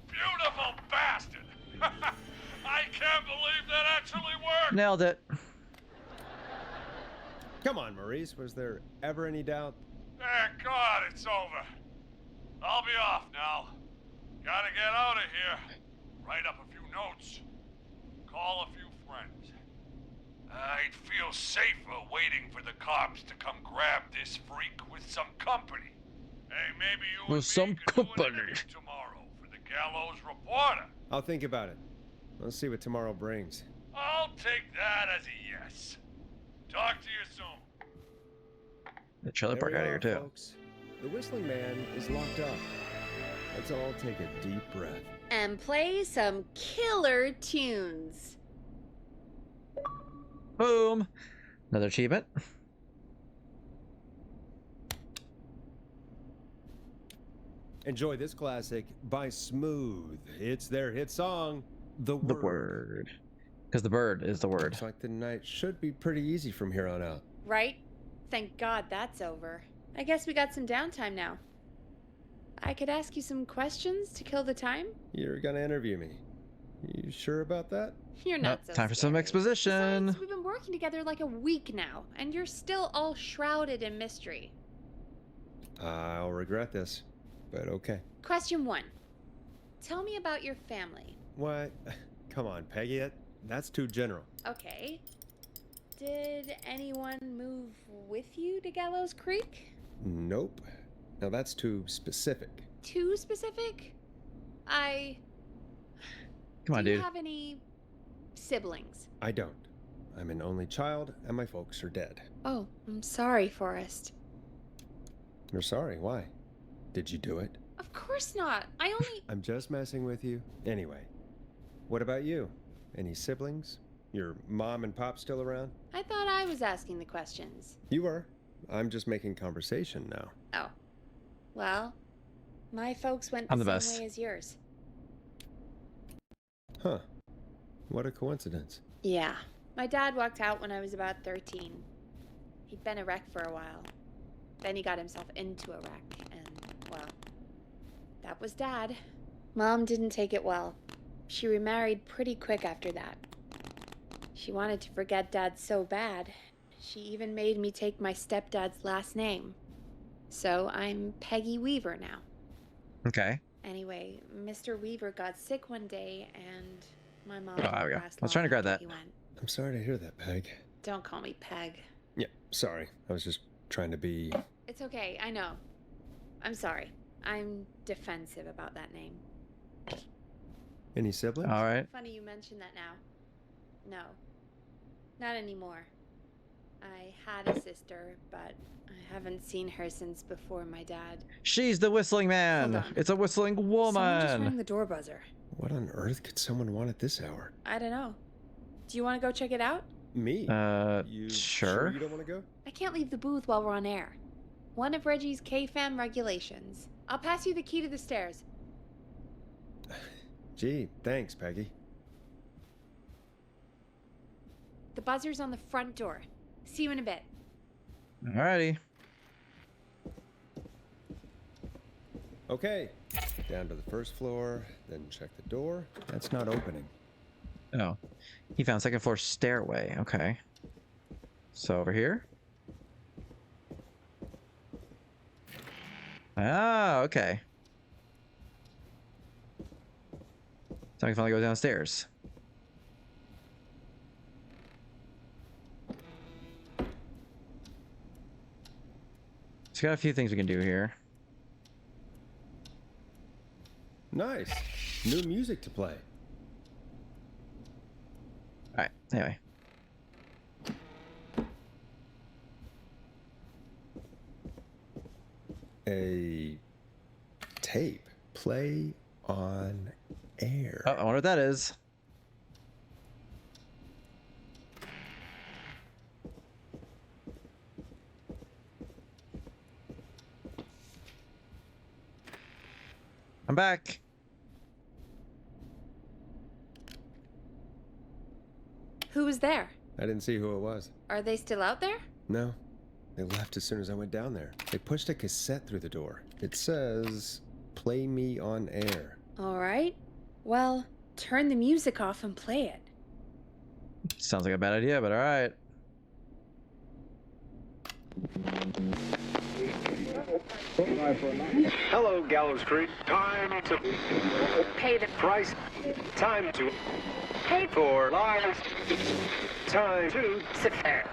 Speaker 6: beautiful bastard! I can't believe that actually worked!
Speaker 1: Nailed it.
Speaker 2: Come on, Maurice, was there ever any doubt?
Speaker 6: Thank God it's over. I'll be off now. Gotta get out of here. Write up a few notes. Call a few friends. I'd feel safer waiting for the cops to come grab this freak with some company. Hey, maybe you
Speaker 1: With
Speaker 6: and
Speaker 1: some
Speaker 6: me could do an
Speaker 1: company.
Speaker 6: interview tomorrow for the Gallows Reporter.
Speaker 2: I'll think about it. Let's see what tomorrow brings.
Speaker 6: I'll take that as a yes. Talk to you soon.
Speaker 1: The trailer
Speaker 2: There
Speaker 1: park
Speaker 2: we
Speaker 1: out of
Speaker 2: are,
Speaker 1: here too.
Speaker 2: folks. The Whistling Man is locked up. Let's all take a deep breath.
Speaker 3: And play some killer tunes.
Speaker 1: Boom. Another achievement.
Speaker 2: Enjoy this classic by Smooth. It's their hit song, The Word.
Speaker 1: The word. Because the bird is the word.
Speaker 2: Looks like the night should be pretty easy from here on out.
Speaker 3: Right? Thank God that's over. I guess we got some downtime now. I could ask you some questions to kill the time?
Speaker 2: You're gonna interview me. You sure about that?
Speaker 3: You're
Speaker 1: Nope,
Speaker 3: not so
Speaker 1: time for some
Speaker 3: scary.
Speaker 1: exposition.
Speaker 3: Besides, we've been working together like a week now, and you're still all shrouded in mystery.
Speaker 2: I'll regret this, but okay.
Speaker 3: Question 1. Tell me about your family.
Speaker 2: What? Come on, Peggy. That's too general.
Speaker 3: Okay. Did anyone move with you to Gallows Creek?
Speaker 2: Nope. Now that's too specific.
Speaker 3: Too specific?
Speaker 1: Come on,
Speaker 3: Do you
Speaker 1: dude.
Speaker 3: have any siblings?
Speaker 2: I don't. I'm an only child, and my folks are dead.
Speaker 3: Oh, I'm sorry, Forrest.
Speaker 2: You're sorry. Why? Did you do it?
Speaker 3: Of course not. I only...
Speaker 2: I'm just messing with you. Anyway, what about you? Any siblings? Your mom and pop still around?
Speaker 3: I thought I was asking the questions.
Speaker 2: You were. I'm just making conversation now.
Speaker 3: Oh. Well, my folks went
Speaker 1: I'm
Speaker 3: the
Speaker 1: the
Speaker 3: same
Speaker 1: best.
Speaker 3: way as yours.
Speaker 2: Huh. What a coincidence.
Speaker 3: Yeah. My dad walked out when I was about 13. He'd been a wreck for a while. Then he got himself into a wreck, and, well, that was Dad. Mom didn't take it well. She remarried pretty quick after that. She wanted to forget Dad so bad, she even made me take my stepdad's last name. So I'm Peggy Weaver now.
Speaker 1: Okay.
Speaker 3: Anyway, Mr. Weaver got sick one day, and my mom
Speaker 1: Oh, there we go.
Speaker 3: passed
Speaker 1: I was trying to
Speaker 3: long
Speaker 1: grab
Speaker 3: after
Speaker 1: that.
Speaker 3: he went.
Speaker 2: I'm sorry to hear that, Peg.
Speaker 3: Don't call me Peg.
Speaker 2: Yeah, sorry. I was just trying to be...
Speaker 3: It's okay, I know. I'm sorry. I'm defensive about that name.
Speaker 2: Any siblings?
Speaker 1: All right.
Speaker 3: Funny you mention that now. No, not anymore. I had a sister, but I haven't seen her since before my dad.
Speaker 1: She's the whistling man.
Speaker 3: Hold on.
Speaker 1: It's a whistling
Speaker 3: Someone just rang
Speaker 1: woman.
Speaker 3: the door buzzer.
Speaker 2: What on earth could someone want at this hour?
Speaker 3: I don't know. Do you want to go check it out?
Speaker 2: Me? You
Speaker 1: Sure.
Speaker 2: you don't want to go?
Speaker 3: I can't leave the booth while we're on air. One of Reggie's K-Fam regulations. I'll pass you the key to the stairs.
Speaker 2: Gee, thanks, Peggy.
Speaker 3: The buzzer's on the front door. See you in a bit.
Speaker 1: Alrighty.
Speaker 2: Okay. Down to the first floor, then check the door. That's not opening.
Speaker 1: Oh, he found second floor stairway. Okay. So over here. Ah, okay. So I can finally go downstairs. So got a few things we can do here.
Speaker 2: Nice. New music to play.
Speaker 1: All right. Anyway.
Speaker 2: A tape. Play on air.
Speaker 1: Oh, I wonder what that is. I'm back.
Speaker 3: Who was there?
Speaker 2: I didn't see who it was.
Speaker 3: Are they still out there?
Speaker 2: No. They left as soon as I went down there. They pushed a cassette through the door. It says, "Play me on air."
Speaker 3: All right. Well, turn the music off and play it.
Speaker 1: Sounds like a bad idea, but all right.
Speaker 10: Hello, Gallows Creek. Time to
Speaker 3: Pay the
Speaker 10: price. Time to
Speaker 3: pay
Speaker 10: for lives. Time to
Speaker 3: sit there.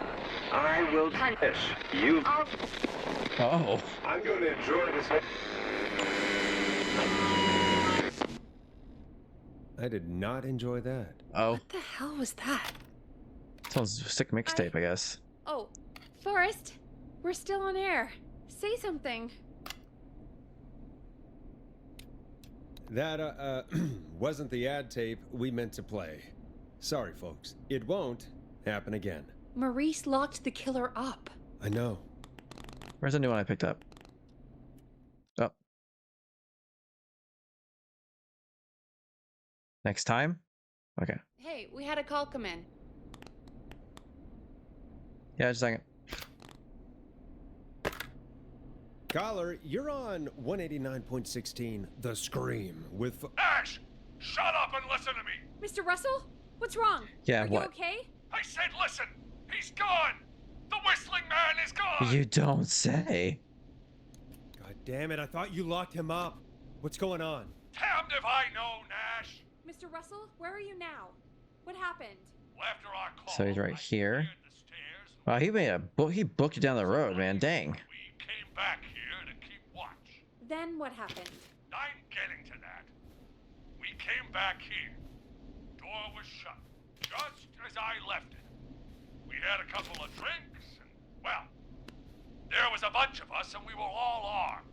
Speaker 10: I will punish you.
Speaker 1: Oh.
Speaker 10: I'm going to enjoy this.
Speaker 2: I did not enjoy that.
Speaker 1: Oh.
Speaker 3: What the hell was that?
Speaker 1: Sounds sick mixtape, I guess.
Speaker 3: Oh, Forrest, we're still on air. Say something.
Speaker 2: That, wasn't the ad tape we meant to play. Sorry, folks. It won't happen again.
Speaker 3: Maurice locked the killer up.
Speaker 2: I know.
Speaker 1: Where's the new one I picked up? Oh. Next time? Okay.
Speaker 3: Hey, we had a call come in.
Speaker 1: Yeah, just a second.
Speaker 2: Caller, you're on 189.16 The Scream with...
Speaker 6: Ash! Shut up and listen to me!
Speaker 3: Mr. Russell? What's wrong?
Speaker 1: Yeah,
Speaker 3: Are
Speaker 1: what?
Speaker 3: you okay?
Speaker 6: I said listen! He's gone! The whistling man is gone!
Speaker 1: You don't say.
Speaker 9: God damn it, I thought you locked him up. What's going on?
Speaker 6: Damned if I know, Nash!
Speaker 3: Mr. Russell, where are you now? What happened?
Speaker 6: After our call,
Speaker 1: So he's right
Speaker 6: I
Speaker 1: here.
Speaker 6: cleared the stairs.
Speaker 1: Wow, he made a book. He booked you down the road, man. Dang.
Speaker 6: We came back here to keep watch.
Speaker 3: Then what happened?
Speaker 6: I'm getting to that. We came back here. Door was shut, just as I left it. We had a couple of drinks, and, well, there was a bunch of us, and we were all armed.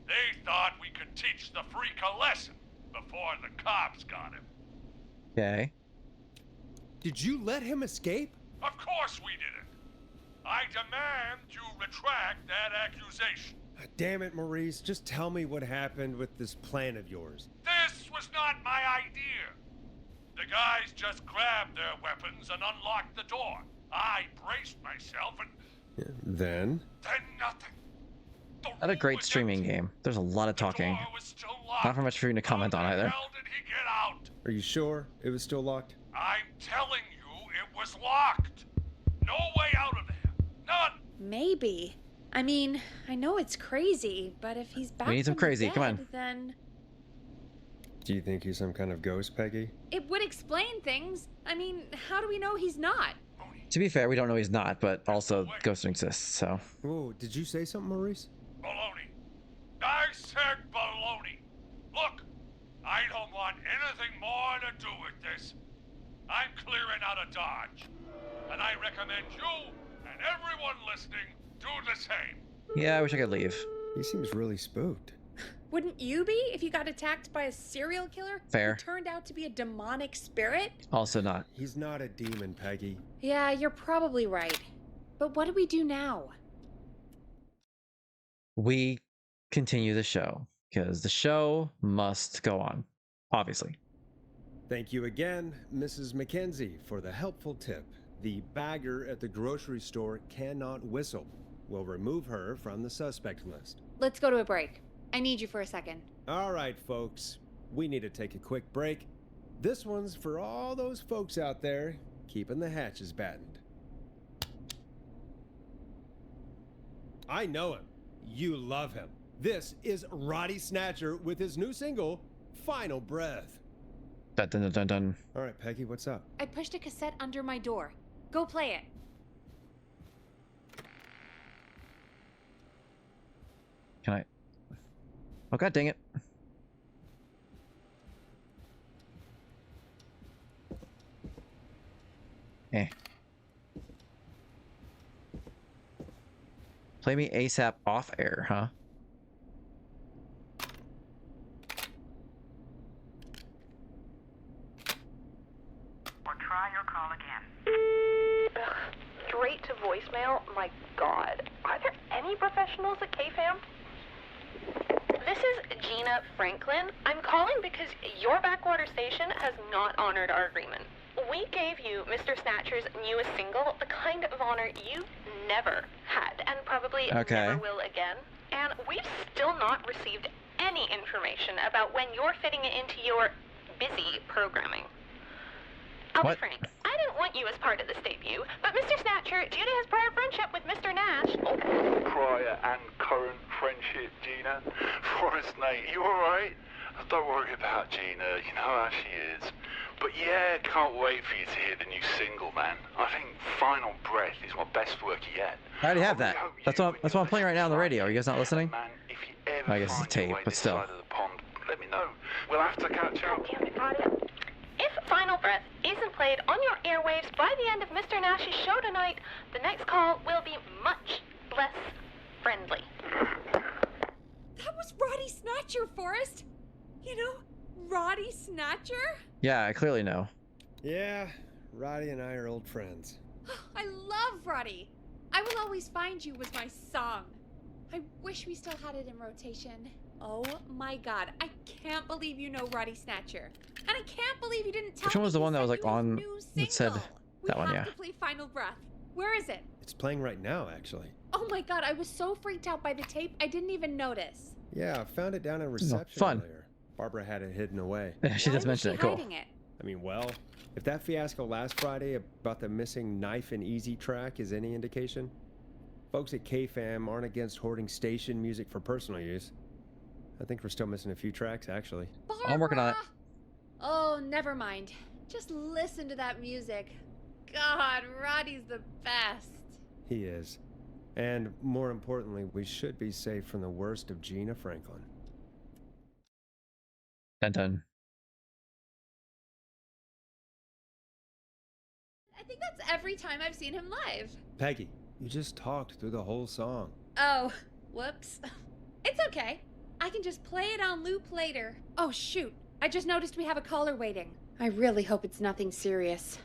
Speaker 6: They thought we could teach the freak a lesson before the cops got him.
Speaker 1: Okay.
Speaker 9: Did you let him escape?
Speaker 6: Of course we didn't. I demand you retract that accusation.
Speaker 2: Damn it, Maurice. Just tell me what happened with this plan of yours.
Speaker 6: This was not my idea. The guys just grabbed their weapons and unlocked the door. I braced myself and
Speaker 2: Then?
Speaker 6: nothing. The
Speaker 1: Not a
Speaker 6: room
Speaker 1: great
Speaker 6: was
Speaker 1: streaming
Speaker 6: empty.
Speaker 1: game. There's a lot of
Speaker 6: The
Speaker 1: talking.
Speaker 6: door was still locked.
Speaker 1: Not for much for you to comment on
Speaker 6: How
Speaker 1: either.
Speaker 6: the hell did he get out?
Speaker 2: Are you sure it was still locked?
Speaker 6: I'm telling you, it was locked. No way out of there. None.
Speaker 3: Maybe. I mean, I know it's crazy, but if he's back
Speaker 1: need some
Speaker 3: from the
Speaker 1: crazy, come
Speaker 3: dead,
Speaker 1: on.
Speaker 3: then
Speaker 2: Do you think he's some kind of ghost, Peggy?
Speaker 3: it would explain things. I mean, how do we know he's not?
Speaker 1: To be fair, we don't know he's not, but also ghosts exist, so.
Speaker 2: Whoa, did you say something, Maurice?
Speaker 6: Baloney. I said baloney. Look, I don't want anything this. I'm clearing out of Dodge. And I recommend you and everyone listening do the same.
Speaker 1: Yeah, I wish I could leave.
Speaker 2: He seems really spooked.
Speaker 3: Wouldn't you be if you got attacked by a serial killer
Speaker 1: Fair.
Speaker 3: who turned out to be a demonic spirit?
Speaker 1: Also not.
Speaker 2: He's not a demon, Peggy.
Speaker 3: Yeah, you're probably right. But what do we do now?
Speaker 1: We continue the show because the show must go on, obviously.
Speaker 2: Thank you again, Mrs. Mackenzie, for the helpful tip. The bagger at the grocery store cannot whistle. We'll remove her from the suspect list.
Speaker 3: Let's go to a break. I need you for a second.
Speaker 2: All right, folks. We need to take a quick break. This one's for all those folks out there keeping the hatches battened. I know him. You love him. This is Roddy Snatcher with his new single, Final Breath.
Speaker 1: Dun, dun, dun, dun, dun.
Speaker 2: All right, Peggy, what's up?
Speaker 3: I pushed a cassette under my door. Go play it.
Speaker 1: Can I? Oh, god dang it. Eh. Play me ASAP off air, huh?
Speaker 11: Or try your call again. Straight to voicemail? My God. Are there any professionals at KFAM? This is Gina Franklin. I'm calling because your backwater station has not honored our agreement. We gave you Mr. Snatcher's newest single, the kind of honor you never had, and probably never will again. And we've still not received any information about when you're fitting it into your busy programming. I'll be frank, I didn't want you as part of this debut, but Mr. Snatcher, due to his prior friendship with Mr. Nash...
Speaker 12: Prior and current friendship, Gina. Forrest, mate, you alright? Don't worry about Gina, you know how she is. But yeah, can't wait for you to hear the new single, man. I think Final Breath is my best work yet.
Speaker 1: I already have that. That's what I'm playing right now on the radio. Are you guys not listening?
Speaker 12: Man, if you ever
Speaker 1: I guess it's a tape, but still.
Speaker 12: side of the pond, let me know. We'll have to catch up.
Speaker 11: If Final Breath isn't played on your airwaves by the end of Mr. Nash's show tonight, the next call will be much less friendly.
Speaker 3: That was Roddy Snatcher, Forrest. You know, Roddy Snatcher?
Speaker 1: Yeah, I clearly know.
Speaker 2: Yeah, Roddy and I are old friends.
Speaker 3: I love Roddy. I Will Always Find You was my song. I wish we still had it in rotation. Oh my god, I can't believe you know Roddy Snatcher. And I can't believe you didn't tell me.
Speaker 1: Which one was the one that was like
Speaker 3: his
Speaker 1: on
Speaker 3: new
Speaker 1: that said
Speaker 3: single.
Speaker 1: that one,
Speaker 3: We
Speaker 1: yeah.
Speaker 3: have to play Final Breath. Where is it?
Speaker 2: It's playing right now, actually.
Speaker 3: Oh my god, I was so freaked out by the tape, I didn't even notice.
Speaker 2: Yeah, I found it down in reception
Speaker 1: fun.
Speaker 2: earlier. Barbara had it hidden away.
Speaker 1: Yeah, she
Speaker 3: Why
Speaker 1: does mention
Speaker 3: was
Speaker 1: it.
Speaker 3: she
Speaker 1: Cool.
Speaker 3: hiding it?
Speaker 2: I mean, well, if that fiasco last Friday about the missing Knife and Easy track is any indication, folks at KFAM aren't against hoarding station music for personal use. I think we're still missing a few tracks, actually.
Speaker 3: Barbara!
Speaker 1: I'm working on it.
Speaker 3: Oh, never mind. Just listen to that music. God, Roddy's the best.
Speaker 2: He is. And more importantly, we should be safe from the worst of Gina Franklin.
Speaker 1: Dun dun.
Speaker 3: I think that's every time I've seen him live.
Speaker 2: Peggy, you just talked through the whole song.
Speaker 3: Oh, whoops. It's okay. I can just play it on loop later. Oh, shoot. I just noticed we have a caller waiting. I really hope it's nothing serious.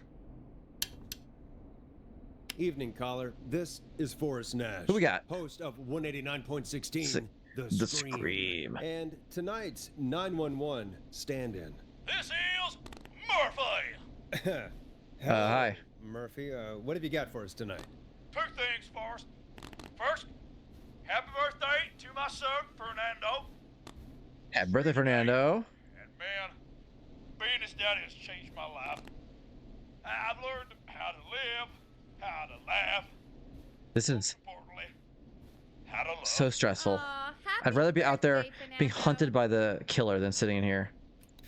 Speaker 2: Evening, caller. This is Forrest Nash.
Speaker 1: Who we got?
Speaker 2: Host of 189.16,
Speaker 1: The Scream.
Speaker 2: And tonight's 911 stand-in.
Speaker 6: This is Murphy.
Speaker 1: Hi.
Speaker 2: Murphy. What have you got for us tonight?
Speaker 6: Two things, Forrest. First, happy birthday to my son, Fernando.
Speaker 1: Happy birthday, Fernando.
Speaker 6: And man, being his daddy has changed my life. I've learned how to live, how to laugh,
Speaker 1: This is
Speaker 6: importantly, how to love.
Speaker 1: so stressful.
Speaker 3: Happy
Speaker 1: I'd rather be out there
Speaker 3: birthday,
Speaker 1: being
Speaker 3: Fernando.
Speaker 1: hunted by the killer than sitting in here.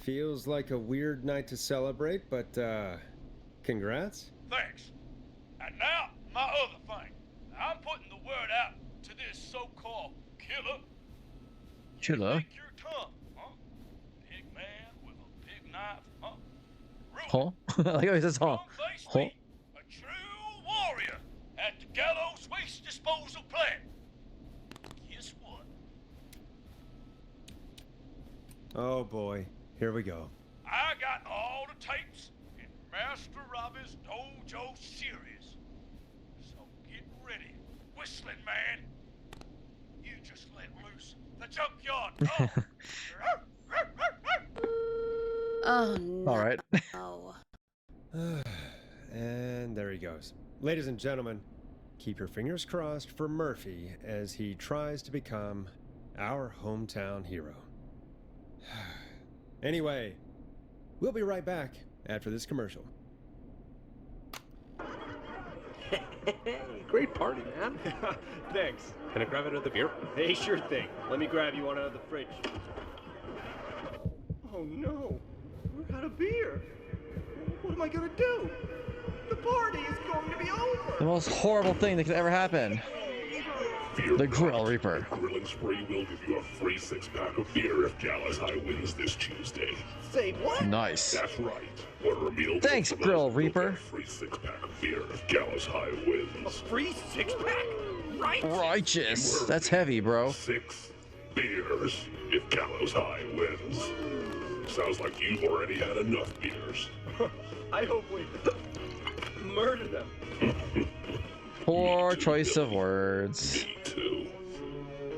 Speaker 2: Feels like a weird night to celebrate, but, congrats.
Speaker 6: Thanks. And now, my other thing. I'm putting the word out to this so-called killer.
Speaker 1: Killer?
Speaker 6: Think you're tough, huh? Big man with a big knife, huh?
Speaker 1: Huh? Like how he says, huh?
Speaker 6: Come face
Speaker 1: Huh?
Speaker 6: me, a true warrior at the Gallows Waste Disposal Plant. Guess what?
Speaker 2: Oh boy, here we go.
Speaker 6: I got all the tapes in Master Robbie's Dojo series. So get ready, whistling man. You just let loose the junkyard dog.
Speaker 3: Oh no.
Speaker 1: All right.
Speaker 2: And there he goes. Ladies and gentlemen, keep your fingers crossed for Murphy as he tries to become our hometown hero. Anyway, we'll be right back after this commercial.
Speaker 13: Great party, man.
Speaker 9: Thanks. Can I grab another beer? Hey, sure thing. Let me grab you one out of the fridge. Oh no, we're out of beer. What am I gonna do? The party is going to be over.
Speaker 1: The most horrible thing that could ever happen. The Grill Reaper.
Speaker 14: Grilling Spree will give you a free 6-pack of beer if Gallows High wins this Tuesday.
Speaker 9: Say what?
Speaker 1: Nice.
Speaker 14: That's right. Order a meal.
Speaker 1: Thanks, Grill Reaper.
Speaker 14: Free 6-pack of beer if Gallows High wins.
Speaker 9: A free 6-pack? Right?
Speaker 1: Righteous. That's heavy, bro.
Speaker 14: 6 beers if Gallows High wins. Sounds like you've already had enough beers.
Speaker 9: I hope we murder them.
Speaker 1: Poor choice of words.
Speaker 14: Me too.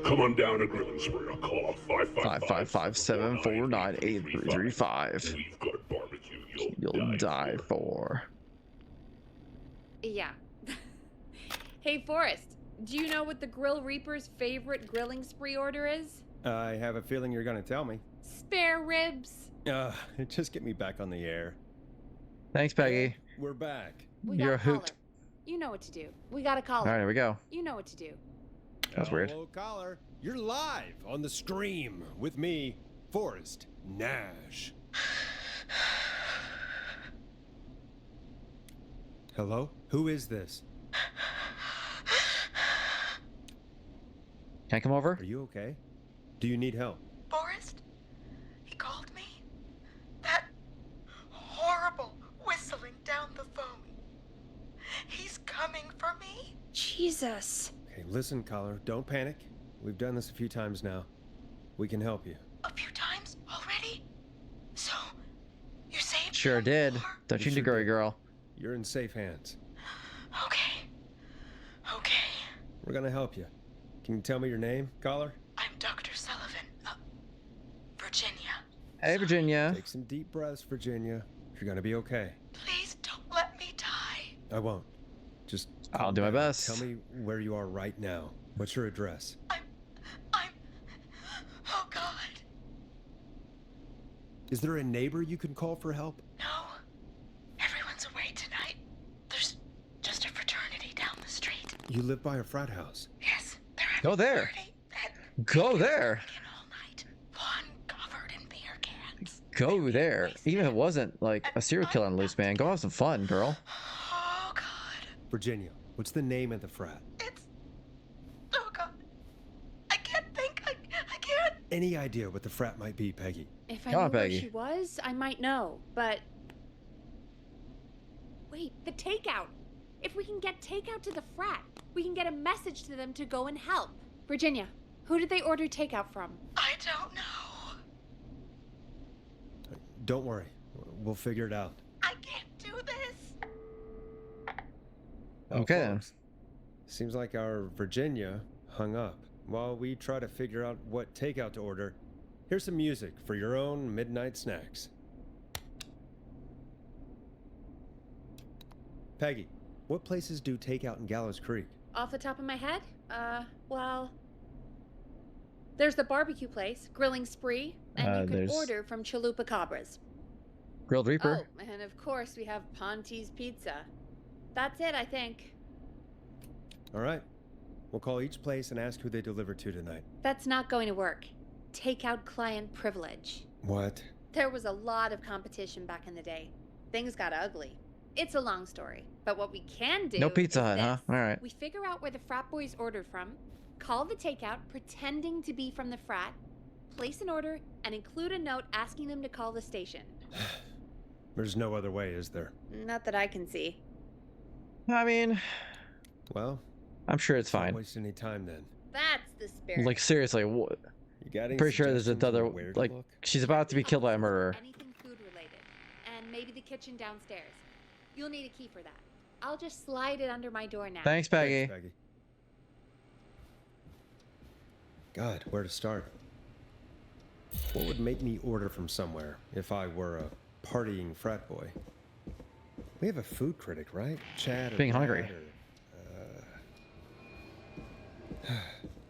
Speaker 14: Come on down to Grilling Spree or call
Speaker 1: 555-749-8335.
Speaker 14: We've got barbecue
Speaker 1: You'll die for.
Speaker 3: Yeah. Hey, Forrest, do you know what the Grill Reaper's favorite grilling spree order is?
Speaker 2: I have a feeling you're gonna tell me.
Speaker 3: Spare ribs.
Speaker 2: Just get me back on the air.
Speaker 1: Thanks, Peggy.
Speaker 2: We're back.
Speaker 3: We
Speaker 1: You're a
Speaker 3: got a caller.
Speaker 1: hoot.
Speaker 3: You know what to do. We got a caller.
Speaker 1: All right, here we go.
Speaker 3: You know what to do.
Speaker 1: That's weird.
Speaker 2: Hello, caller. You're live on the stream with me, Forrest Nash. Hello? Who is this?
Speaker 1: Can I come over?
Speaker 2: Are you okay? Do you need help?
Speaker 4: Forrest? He called me? That horrible whistling down the phone. He's coming for me?
Speaker 3: Jesus.
Speaker 2: Okay, listen, caller. Don't panic. We've done this a few times now. We can help you.
Speaker 4: A few times already? So, you saved
Speaker 1: Sure
Speaker 4: him
Speaker 1: did.
Speaker 4: more?
Speaker 1: Don't you
Speaker 2: We
Speaker 1: need to
Speaker 2: sure
Speaker 1: go,
Speaker 2: did.
Speaker 1: girl?
Speaker 2: You're in safe hands.
Speaker 4: Okay. Okay.
Speaker 2: We're gonna help you. Can you tell me your name, caller?
Speaker 4: I'm Dr. Sullivan. Virginia.
Speaker 1: Hey, Virginia.
Speaker 2: Take some deep breaths, Virginia. You're gonna be okay.
Speaker 4: Please don't let me die.
Speaker 2: I won't. Just
Speaker 1: I'll
Speaker 2: calm
Speaker 1: do my
Speaker 2: down.
Speaker 1: best.
Speaker 2: Tell me where you are right now. What's your address?
Speaker 4: Oh, God.
Speaker 2: Is there a neighbor you can call for help?
Speaker 4: No. Everyone's away tonight. There's just a fraternity down the street.
Speaker 2: You live by a frat house.
Speaker 4: Yes, they're having
Speaker 1: Go
Speaker 4: a
Speaker 1: there.
Speaker 4: party and
Speaker 1: Go there.
Speaker 4: drinking all night. Fun covered in beer cans.
Speaker 1: Go there. Even if it wasn't like a serial killer on loose, man. Go have some fun, girl.
Speaker 4: Oh, God.
Speaker 2: Virginia, what's the name of the frat?
Speaker 4: Oh, God. I can't think. I can't.
Speaker 2: Any idea what the frat might be, Peggy?
Speaker 3: If I
Speaker 1: Come
Speaker 3: knew
Speaker 1: on,
Speaker 3: where
Speaker 1: Peggy.
Speaker 3: she was, I might know, but... Wait, the takeout! If we can get takeout to the frat, we can get a message to them to go and help. Virginia, who did they order takeout from?
Speaker 4: I don't know.
Speaker 2: Don't worry. We'll figure it out.
Speaker 4: I can't do this.
Speaker 1: Okay, then.
Speaker 2: folks. Seems like our Virginia hung up. While we try to figure out what takeout to order, here's some music for your own midnight snacks. Peggy, what places do takeout in Gallows Creek?
Speaker 3: Off the top of my head? Well... There's the barbecue place, Grilling Spree, and you can
Speaker 1: there's-
Speaker 3: order from Chalupa Cabras.
Speaker 1: Grilled Reaper.
Speaker 3: Oh, and of course we have Ponte's Pizza. That's it, I think.
Speaker 2: All right. We'll call each place and ask who they deliver to tonight.
Speaker 3: That's not going to work. Takeout client privilege.
Speaker 2: What?
Speaker 3: There was a lot of competition back in the day. Things got ugly. It's a long story, but what we can do
Speaker 1: No Pizza
Speaker 3: is
Speaker 1: Hut, huh?
Speaker 3: this.
Speaker 1: All right.
Speaker 3: We figure out where the frat boys ordered from, call the takeout pretending to be from the frat, place an order, and include a note asking them to call the station.
Speaker 2: There's no other way, is there?
Speaker 3: Not that I can see.
Speaker 1: I mean,
Speaker 2: Well,
Speaker 1: I'm sure it's
Speaker 2: don't
Speaker 1: fine.
Speaker 2: waste any time then.
Speaker 3: That's the spirit.
Speaker 1: Like seriously, what?
Speaker 2: You got any
Speaker 1: I'm pretty sure there's
Speaker 2: suggestions on
Speaker 1: another.
Speaker 2: where to
Speaker 1: Like
Speaker 2: look?
Speaker 1: she's about to be killed by a
Speaker 3: Offices,
Speaker 1: murderer.
Speaker 3: Anything food related, and maybe the kitchen downstairs. You'll need a key for that. I'll just slide it under my door now.
Speaker 1: Thanks, Peggy.
Speaker 2: Thanks, Peggy. God, where to start? What would make me order from somewhere if I were a partying frat boy? We have a food critic, right? Chad or
Speaker 1: Being hungry.
Speaker 2: Brad or,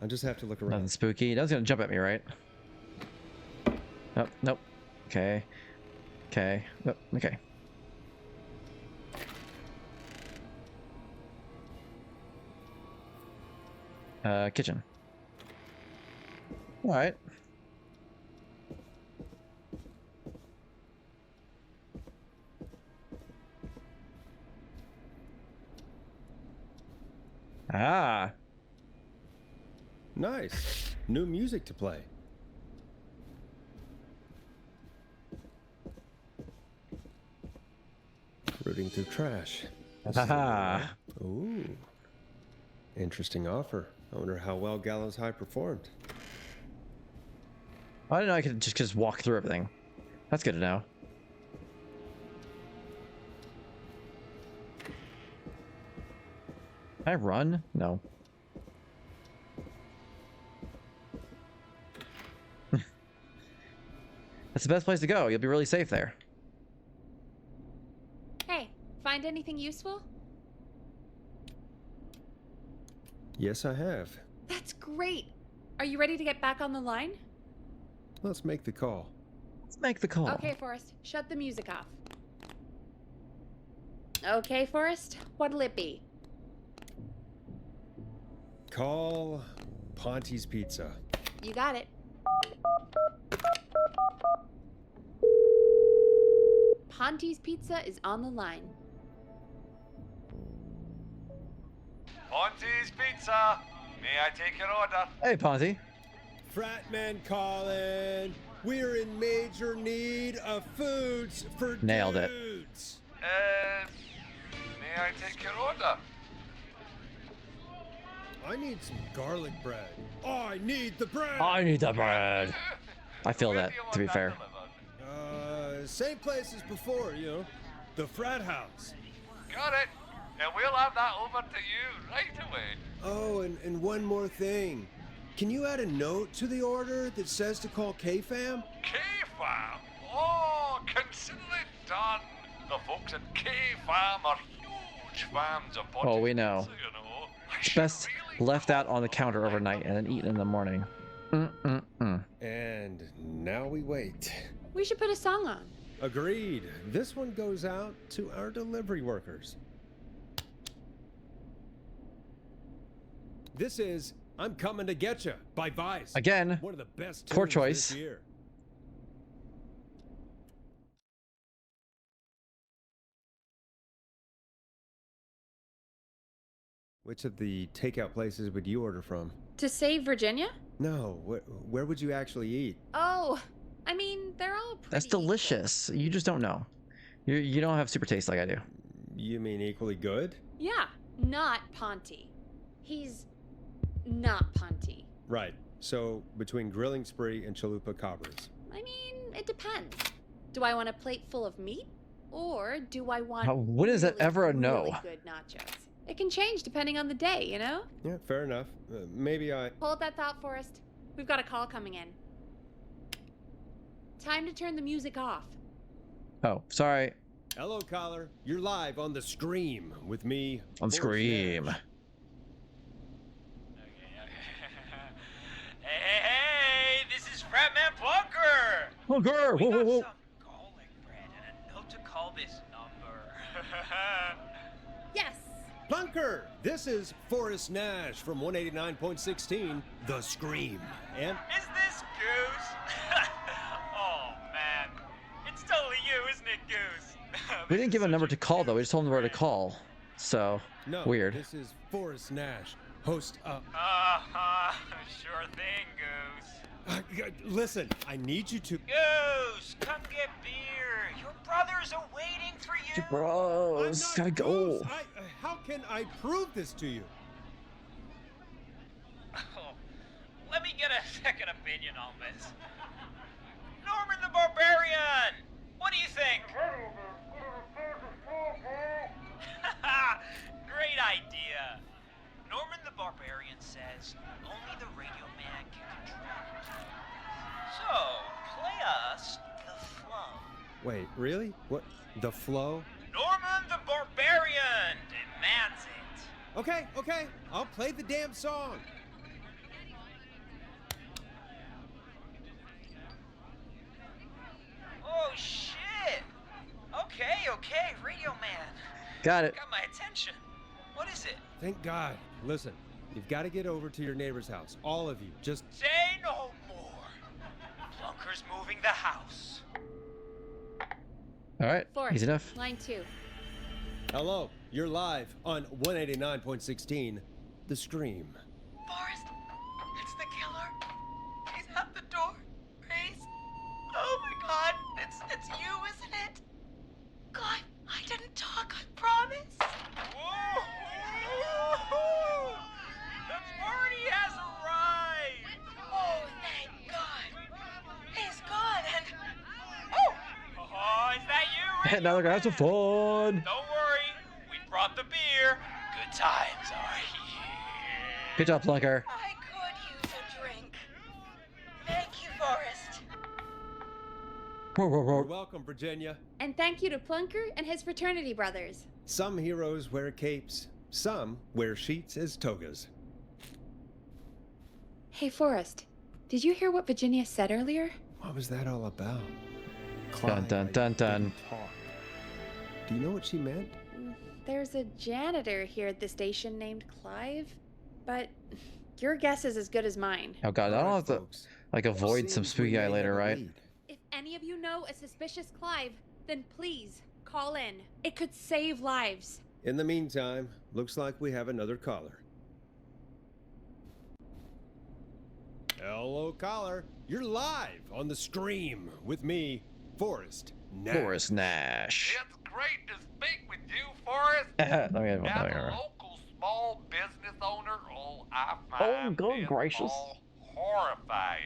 Speaker 2: I'll just have to look around.
Speaker 1: Nothing spooky. That's gonna jump at me, right? Nope. Nope. Okay. Okay. Nope. Okay. Kitchen. All right. Ah.
Speaker 2: Nice. New music to play. Rooting through trash.
Speaker 1: Haha.
Speaker 2: Ooh. Interesting offer. I wonder how well Gallows High performed.
Speaker 1: I didn't know I could just walk through everything. That's good to know. Can I run? No. That's the best place to go. You'll be really safe there.
Speaker 3: Hey, find anything useful?
Speaker 2: Yes, I have.
Speaker 3: That's great. Are you ready to get back on the line?
Speaker 2: Let's make the call.
Speaker 1: Let's make the call.
Speaker 3: Okay, Forrest, shut the music off. Okay, Forrest, what'll it be?
Speaker 2: Call Ponte's Pizza.
Speaker 3: You got it. Ponte's Pizza is on the line.
Speaker 6: Ponte's Pizza. May I take your order?
Speaker 1: Hey, Ponte.
Speaker 2: Fratman calling. We're in major need of foods for
Speaker 1: Nailed it.
Speaker 2: dudes.
Speaker 6: May I take your order?
Speaker 2: I need some garlic bread. I need the bread.
Speaker 1: I need the bread. I feel
Speaker 6: Where
Speaker 1: that,
Speaker 6: do you
Speaker 1: to be
Speaker 6: want
Speaker 1: fair.
Speaker 6: delivered?
Speaker 2: Same place as before, you know. The frat house.
Speaker 6: Got it. And we'll have that over to you right away.
Speaker 2: Oh, and one more thing. Can you add a note to the order that says to call K-Fam?
Speaker 6: K-Fam? Oh, consider it done. The folks at K-Fam are huge fans of Ponte's
Speaker 1: Oh, we know.
Speaker 6: Pizza, you know.
Speaker 1: It's best left out on the counter overnight and then eaten in the morning.
Speaker 2: And now we wait.
Speaker 3: We should put a song on.
Speaker 2: Agreed. This one goes out to our delivery workers. This is I'm Coming to Get Ya by Vice.
Speaker 1: Again,
Speaker 2: one of the best
Speaker 1: poor
Speaker 2: tunes
Speaker 1: choice.
Speaker 2: this year. Which of the takeout places would you order from?
Speaker 3: To save Virginia?
Speaker 2: No, where would you actually eat?
Speaker 3: Oh, I mean, they're all pretty
Speaker 1: That's delicious. You just don't know. You don't have super taste like I do.
Speaker 2: You mean equally good?
Speaker 3: Yeah, not Ponte. He's not Ponte.
Speaker 2: Right. So between Grilling Spree and Chalupa Cabras.
Speaker 3: I mean, it depends. Do I want a plate full of meat? Or do I want
Speaker 1: When is that ever a no?
Speaker 3: really good nachos? It can change depending on the day, you know?
Speaker 2: Yeah, fair enough. Maybe I...
Speaker 3: Hold that thought, Forrest. We've got a call coming in. Time to turn the music off.
Speaker 1: Oh, sorry.
Speaker 2: Hello, caller. You're live on the Scream with me.
Speaker 1: On
Speaker 2: Forrest
Speaker 1: Scream.
Speaker 2: Nash.
Speaker 13: Hey, this is Fratman Plunker!
Speaker 1: Plunker!
Speaker 13: We
Speaker 1: Whoa,
Speaker 13: got
Speaker 1: whoa, whoa.
Speaker 13: some garlic bread and a note to call this number.
Speaker 3: Yes!
Speaker 2: Plunker! This is Forrest Nash from 189.16, The Scream. And
Speaker 13: Is this Goose? Oh, man. It's totally you, isn't it, Goose?
Speaker 1: We didn't give him a number to call, though. We just told him where to call. So,
Speaker 2: no,
Speaker 1: weird.
Speaker 2: This is Forrest Nash, host of...
Speaker 13: Sure thing, Goose.
Speaker 2: Listen, I need you to...
Speaker 13: Goose, come get beer. Your brothers are waiting for you.
Speaker 1: Bros,
Speaker 9: I'm
Speaker 1: gotta
Speaker 9: not
Speaker 1: go.
Speaker 9: close. How can I prove this to you?
Speaker 13: Oh, let me get a second opinion on this. Norman the Barbarian! What do you think? Great idea. Norman the Barbarian says only the radio man can control it. So, play us the flow.
Speaker 2: Wait, really? What? The flow?
Speaker 13: Norman the Barbarian demands it.
Speaker 9: Okay. I'll play the damn song.
Speaker 13: Oh, shit. Okay, radio man.
Speaker 1: Got it.
Speaker 13: Got my attention. What is it?
Speaker 2: Thank God. Listen, you've got to get over to your neighbor's house. All of you. Just
Speaker 13: Say no more. Plunker's moving the house.
Speaker 1: All right,
Speaker 3: Forrest,
Speaker 1: easy enough.
Speaker 3: line 2.
Speaker 2: hello. You're live on 189.16, The Scream.
Speaker 5: Forrest, it's the killer. He's at the door. Grace. Oh my God, it's you, isn't it? God, I didn't talk, I promise.
Speaker 13: Whoa! The party has arrived.
Speaker 5: Oh, thank God. He's gone and...
Speaker 13: Oh, is that you?
Speaker 1: And now we're gonna have some fun.
Speaker 13: Don't worry, we brought the beer. Good times are here.
Speaker 1: Good job, Plunker.
Speaker 5: I could use a drink. Thank you, Forrest.
Speaker 2: You're welcome, Virginia.
Speaker 3: And thank you to Plunker and his fraternity brothers.
Speaker 2: Some heroes wear capes, some wear sheets as togas.
Speaker 3: Hey, Forrest, did you hear what Virginia said earlier?
Speaker 2: What was that all about?
Speaker 1: Dun dun dun dun.
Speaker 2: Talk. Do you know what she meant?
Speaker 3: There's a janitor here at the station named Clive, but your guess is as good as mine.
Speaker 1: Oh god, I don't have to
Speaker 2: Folks,
Speaker 1: like avoid some
Speaker 2: seems we
Speaker 1: spooky guy
Speaker 2: may
Speaker 1: later,
Speaker 2: have a
Speaker 1: right?
Speaker 2: lead.
Speaker 3: If any of you know a suspicious Clive, then please call in. It could save lives.
Speaker 2: In the meantime, looks like we have another caller. Hello, caller. You're live on the stream with me, Forrest Nash.
Speaker 1: Forrest Nash.
Speaker 6: It's great to speak with you, Forrest.
Speaker 1: Let me get one
Speaker 6: As
Speaker 1: there.
Speaker 6: a local small business owner, I find
Speaker 1: good
Speaker 6: this
Speaker 1: gracious.
Speaker 6: all horrifying.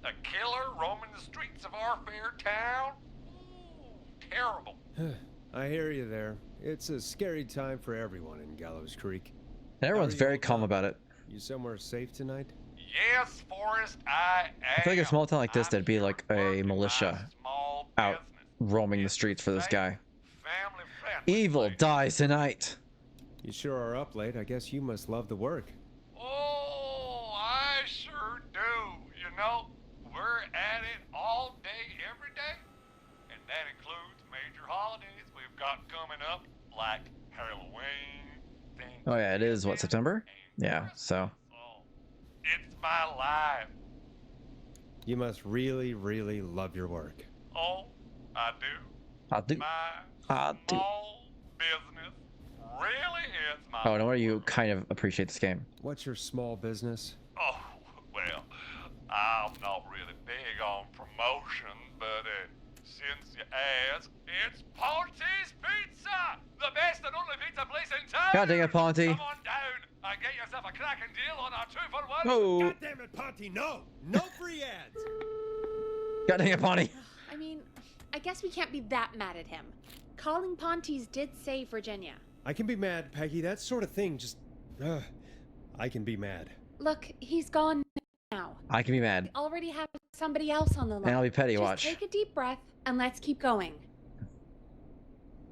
Speaker 6: A killer roaming the streets of our fair town? Ooh, terrible.
Speaker 2: I hear you there. It's a scary time for everyone in Gallows Creek.
Speaker 1: Everyone's
Speaker 2: How are you
Speaker 1: very
Speaker 2: holding
Speaker 1: calm
Speaker 2: up?
Speaker 1: about it.
Speaker 2: You somewhere safe tonight?
Speaker 6: Yes, Forrest, I am.
Speaker 1: I feel like a small town like this,
Speaker 6: I'm
Speaker 1: there'd be like a
Speaker 6: working my
Speaker 1: militia
Speaker 6: small
Speaker 1: out
Speaker 6: business.
Speaker 1: roaming the
Speaker 6: It's
Speaker 1: streets for this
Speaker 6: safe,
Speaker 1: guy.
Speaker 6: family-friendly
Speaker 1: Evil
Speaker 6: place.
Speaker 1: dies tonight.
Speaker 2: You sure are up late. I guess you must love the work.
Speaker 6: Oh, I sure do. You know, we're at it all day, every day. And that includes major holidays we've got coming up, like Halloween.
Speaker 1: Oh yeah, it is what, September?
Speaker 6: and
Speaker 1: Yeah,
Speaker 6: Christmas.
Speaker 1: so
Speaker 6: Oh, it's my life.
Speaker 2: You must really, really love your work.
Speaker 6: Oh, I do.
Speaker 1: I'll do.
Speaker 6: My
Speaker 1: I do.
Speaker 6: small business really is my.
Speaker 1: Oh, no wonder you kind of appreciate this game.
Speaker 2: What's your small business?
Speaker 6: Oh, well, I'm not really big on promotion, but since you asked, it's Ponty's Pizza! The best and only pizza place in town!
Speaker 1: God dang it, Ponty.
Speaker 6: Come on down and get yourself a cracking deal on our 2-for-1.
Speaker 1: Oh,
Speaker 9: God damn it, Ponty, no! No free ads!
Speaker 1: god dang it, Ponty.
Speaker 3: I mean, I guess we can't be that mad at him. Calling Ponty's did save Virginia.
Speaker 2: I can be mad, Peggy. That sort of thing just... I can be mad.
Speaker 3: Look, he's gone now.
Speaker 1: I can be mad.
Speaker 3: We already have somebody else on the line.
Speaker 1: And I'll be petty,
Speaker 3: Just
Speaker 1: watch.
Speaker 3: take a deep breath and let's keep going.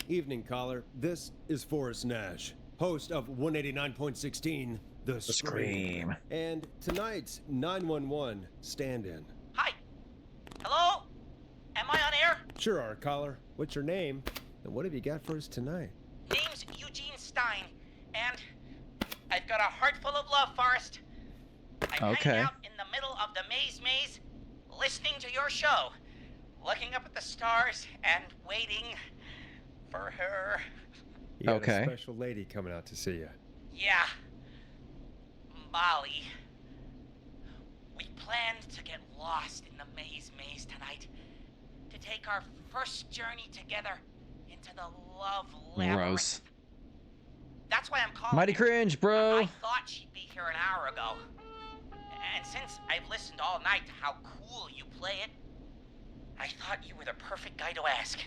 Speaker 2: Evening, caller. This is Forrest Nash, host of 189.16, The
Speaker 1: Scream.
Speaker 2: And tonight's 911 stand-in.
Speaker 5: Hi. Hello? Am I on air?
Speaker 2: Sure are, caller. What's your name? And what have you got for us tonight?
Speaker 5: Name's Eugene Stein, and I've got a heart full of love, Forrest. I'm
Speaker 1: Okay.
Speaker 5: hanging out in the middle of the maze, listening to your show, looking up at the stars and waiting for her.
Speaker 2: You got
Speaker 1: Okay.
Speaker 2: a special lady coming out to see you.
Speaker 5: Yeah. Molly. We planned to get lost in the maze tonight.
Speaker 13: to take our first journey together into the love labyrinth.
Speaker 1: Gross.
Speaker 13: That's why I'm calling
Speaker 1: Mighty
Speaker 13: her.
Speaker 1: cringe, bro.
Speaker 13: I thought she'd be here an hour ago. And since I've listened all night to how cool you play it, I thought you were the perfect guy to ask.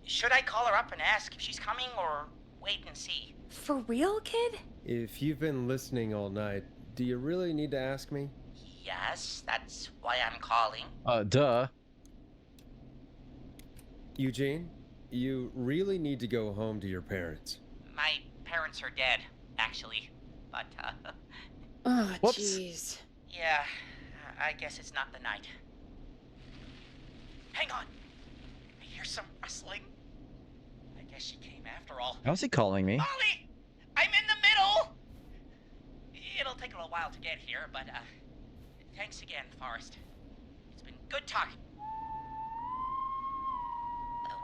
Speaker 13: Should I call her up and ask if she's coming, or wait and see?
Speaker 3: For real, kid?
Speaker 2: If you've been listening all night, do you really need to ask me?
Speaker 13: Yes, that's why I'm calling.
Speaker 1: Duh.
Speaker 2: Eugene, you really need to go home to your parents.
Speaker 13: My parents are dead, actually. But,
Speaker 3: Oh,
Speaker 1: Whoops.
Speaker 3: jeez.
Speaker 13: yeah, I guess it's not the night. Hang on. I hear some rustling. I guess she came after all.
Speaker 1: How's he calling me?
Speaker 13: Molly! I'm in the middle! It'll take a little while to get here, but, thanks again, Forrest. It's been good talking.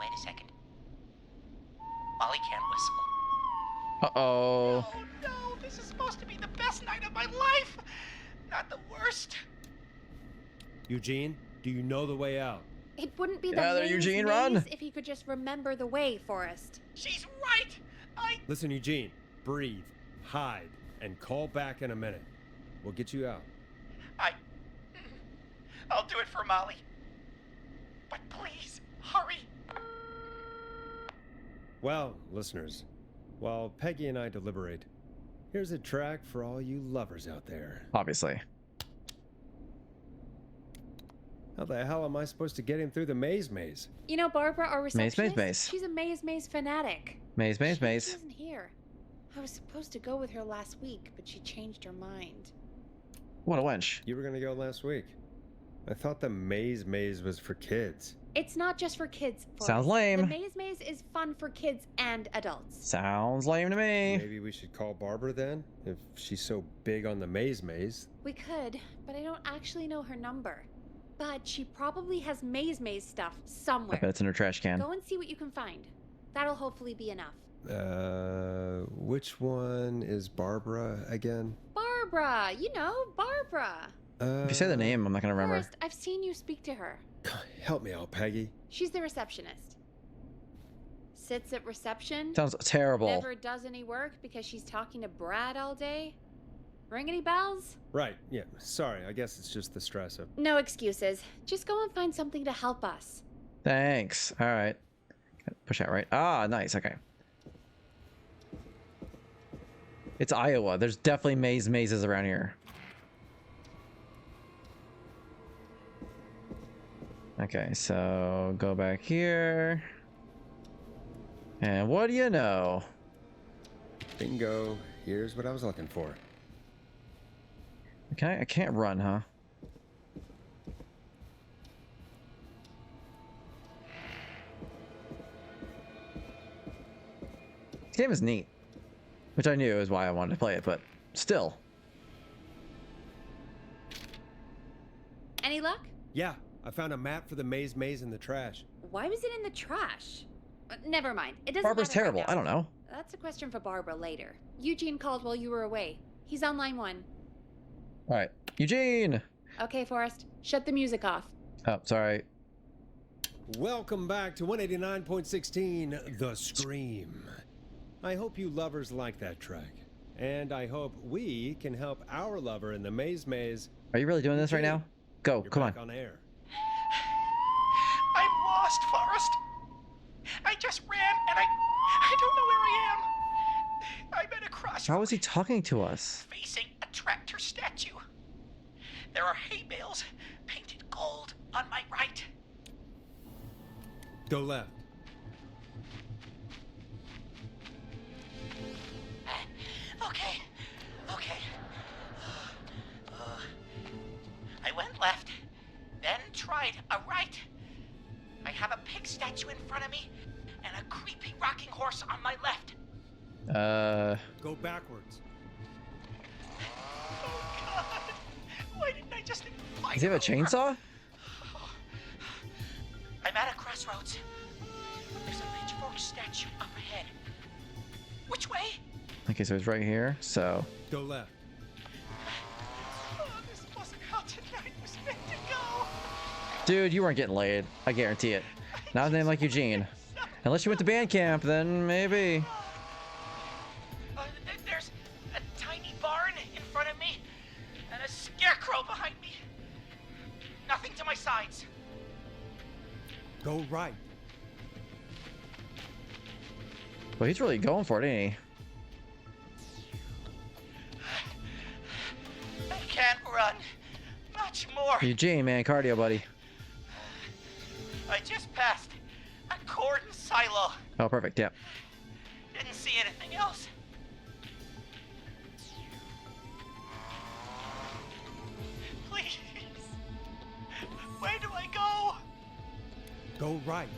Speaker 13: Wait a second. Molly can't whistle.
Speaker 1: Uh-oh.
Speaker 13: Oh no, this is supposed to be the best night of my life! Not the worst.
Speaker 2: Eugene, do you know the way out?
Speaker 3: It wouldn't be the
Speaker 1: Yeah, there,
Speaker 3: maze
Speaker 1: Eugene,
Speaker 3: maze
Speaker 1: run.
Speaker 3: if he could just remember the way, Forrest.
Speaker 13: She's right!
Speaker 2: Listen, Eugene, breathe, hide, and call back in a minute. We'll get you out.
Speaker 13: I'll do it for Molly. But please, hurry.
Speaker 2: Well, listeners, while Peggy and I deliberate, here's a track for all you lovers out there.
Speaker 1: Obviously.
Speaker 2: How the hell am I supposed to get him through the maze?
Speaker 3: You know Barbara, our receptionist?
Speaker 1: maze.
Speaker 3: She's a maze fanatic.
Speaker 1: Maze.
Speaker 3: She isn't here. I was supposed to go with her last week, but she changed her mind.
Speaker 1: What a wench.
Speaker 2: You were gonna go last week. I thought the maze was for kids.
Speaker 3: It's not just for kids, Forrest.
Speaker 1: Sounds lame.
Speaker 3: The maze is fun for kids and adults.
Speaker 1: Sounds lame to me.
Speaker 2: Maybe we should call Barbara then, if she's so big on the maze.
Speaker 3: We could, but I don't actually know her number. But she probably has maze stuff
Speaker 1: I
Speaker 3: somewhere.
Speaker 1: bet it's in her trash can.
Speaker 3: Go and see what you can find. That'll hopefully be enough.
Speaker 2: Which one is Barbara again?
Speaker 3: Barbara! You know, Barbara!
Speaker 1: If you say the name, I'm not gonna remember.
Speaker 3: Forrest, I've seen you speak to her.
Speaker 2: Help me out, Peggy.
Speaker 3: She's the receptionist. Sits at reception.
Speaker 1: Sounds terrible.
Speaker 3: Never does any work because she's talking to Brad all day. Ring any bells?
Speaker 2: Right, yeah, sorry, I guess it's just the stress of...
Speaker 3: No excuses. Just go and find something to help us.
Speaker 1: Thanks. All right. Push out, right? Ah, nice. Okay. It's Iowa. There's definitely mazes around here. Okay, so go back here. And what do you know?
Speaker 2: Bingo. Here's what I was looking for.
Speaker 1: Okay, I can't run, huh? This game is neat. Which I knew is why I wanted to play it, but still.
Speaker 3: Any luck?
Speaker 2: Yeah, I found a map for the maze in the trash.
Speaker 3: Why was it in the trash? Never mind. It doesn't
Speaker 1: Barbara's
Speaker 3: matter right
Speaker 1: terrible.
Speaker 3: now.
Speaker 1: I don't know.
Speaker 3: That's a question for Barbara later. Eugene called while you were away. He's on line 1.
Speaker 1: All right, Eugene.
Speaker 3: Okay, Forrest. Shut the music off.
Speaker 1: Oh, sorry.
Speaker 2: Welcome back to 189.16, The Scream. I hope you lovers like that track. And I hope we can help our lover in the maze.
Speaker 1: Are you really doing this right now? Go,
Speaker 2: You're
Speaker 1: come
Speaker 2: back
Speaker 1: on.
Speaker 2: on air.
Speaker 13: I'm lost, Forrest. I just ran and I don't know where I am. I'm at a crossroads.
Speaker 1: How is he talking to us?
Speaker 13: Facing a tractor statue. There are hay bales painted gold on my right.
Speaker 2: Go left.
Speaker 13: Okay. I went left, then tried a right. I have a pig statue in front of me and a creepy rocking horse on my left.
Speaker 2: Go backwards.
Speaker 13: Oh God! Why didn't I just invite
Speaker 1: Does he have a chainsaw?
Speaker 13: I'm at a crossroads. There's a pitchfork statue up ahead. Which way?
Speaker 1: Okay, so it's right here. So
Speaker 2: Go left.
Speaker 13: Oh, this wasn't how tonight was meant to go.
Speaker 1: Dude, you weren't getting laid. I guarantee it. Not a name like Eugene. Unless you went to band camp, then maybe.
Speaker 13: There's a tiny barn in front of me and a scarecrow behind me. Nothing to my sides.
Speaker 2: Go right.
Speaker 1: Well, he's really going for it, ain't he?
Speaker 13: I can't run much more.
Speaker 1: Eugene, man, cardio, buddy.
Speaker 13: I just passed a corn silo.
Speaker 1: Oh, perfect. Yep.
Speaker 13: Didn't see anything else. Please. Where do I go?
Speaker 2: Go right.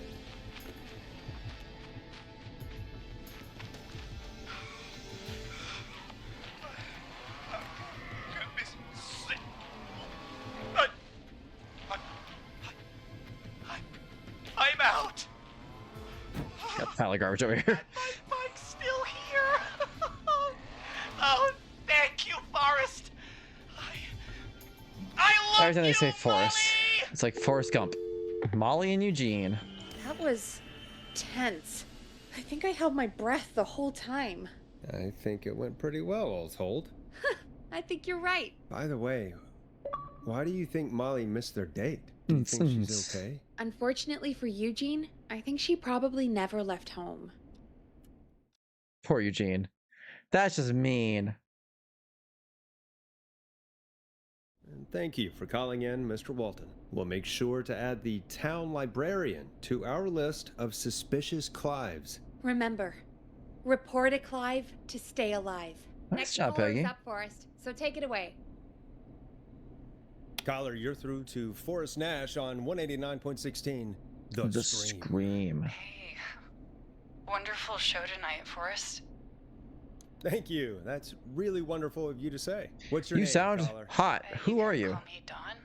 Speaker 13: I'm out.
Speaker 1: Got a pile of garbage over here.
Speaker 13: My bike's still here. Oh, thank you, Forrest. I love
Speaker 1: Every time they
Speaker 13: you,
Speaker 1: say Forrest,
Speaker 13: Molly!
Speaker 1: it's like Forrest Gump. Molly and Eugene.
Speaker 3: That was tense. I think I held my breath the whole time.
Speaker 2: I think it went pretty well, all told.
Speaker 3: I think you're right.
Speaker 2: By the way, why do you think Molly missed their date? Do you think she's okay?
Speaker 3: Unfortunately for Eugene, I think she probably never left home.
Speaker 1: Poor Eugene. That's just mean.
Speaker 2: And thank you for calling in, Mr. Walton. We'll make sure to add the town librarian to our list of suspicious Clives.
Speaker 3: Remember, report a Clive to stay alive.
Speaker 1: Nice
Speaker 3: Next
Speaker 1: job,
Speaker 3: caller is
Speaker 1: Peggy.
Speaker 3: up, Forrest, so take it away.
Speaker 2: Caller, you're through to Forrest Nash on 189.16.
Speaker 1: The Scream.
Speaker 4: Hey, wonderful show tonight, Forrest.
Speaker 2: Thank you. That's really wonderful of you to say. What's your
Speaker 1: You
Speaker 2: name,
Speaker 1: sound
Speaker 2: caller?
Speaker 1: hot. Who are you?
Speaker 4: Call me Dawn.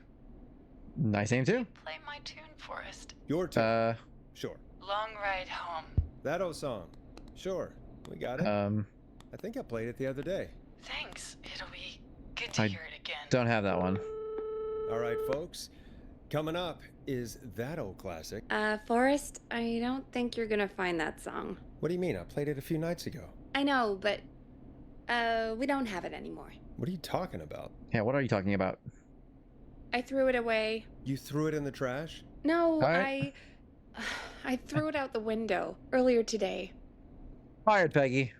Speaker 1: Nice name too.
Speaker 4: Play my tune, Forrest.
Speaker 2: Your turn. Sure.
Speaker 4: Long Ride Home.
Speaker 2: That old song. Sure. We got it. I think I played it the other day.
Speaker 4: Thanks. It'll be good to
Speaker 1: I
Speaker 4: hear it again.
Speaker 1: don't have that one.
Speaker 2: All right, folks. Coming up is that old classic.
Speaker 3: Forrest, I don't think you're gonna find that song.
Speaker 2: What do you mean? I played it a few nights ago.
Speaker 3: I know, but, we don't have it anymore.
Speaker 2: What are you talking about?
Speaker 1: Yeah, what are you talking about?
Speaker 3: I threw it away.
Speaker 2: You threw it in the trash?
Speaker 3: No,
Speaker 1: Alright.
Speaker 3: I threw it out the window earlier today.
Speaker 1: Fired, Peggy.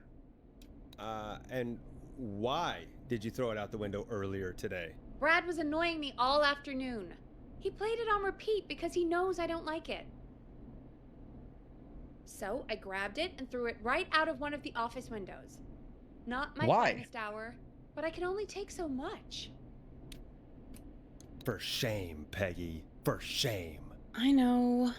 Speaker 2: And why did you throw it out the window earlier today?
Speaker 3: Brad was annoying me all afternoon. He played it on repeat because he knows I don't like it. So I grabbed it and threw it right out of one of the office windows. Not my
Speaker 1: Why?
Speaker 3: finest hour, but I can only take so much.
Speaker 2: For shame, Peggy. For shame.
Speaker 3: I know.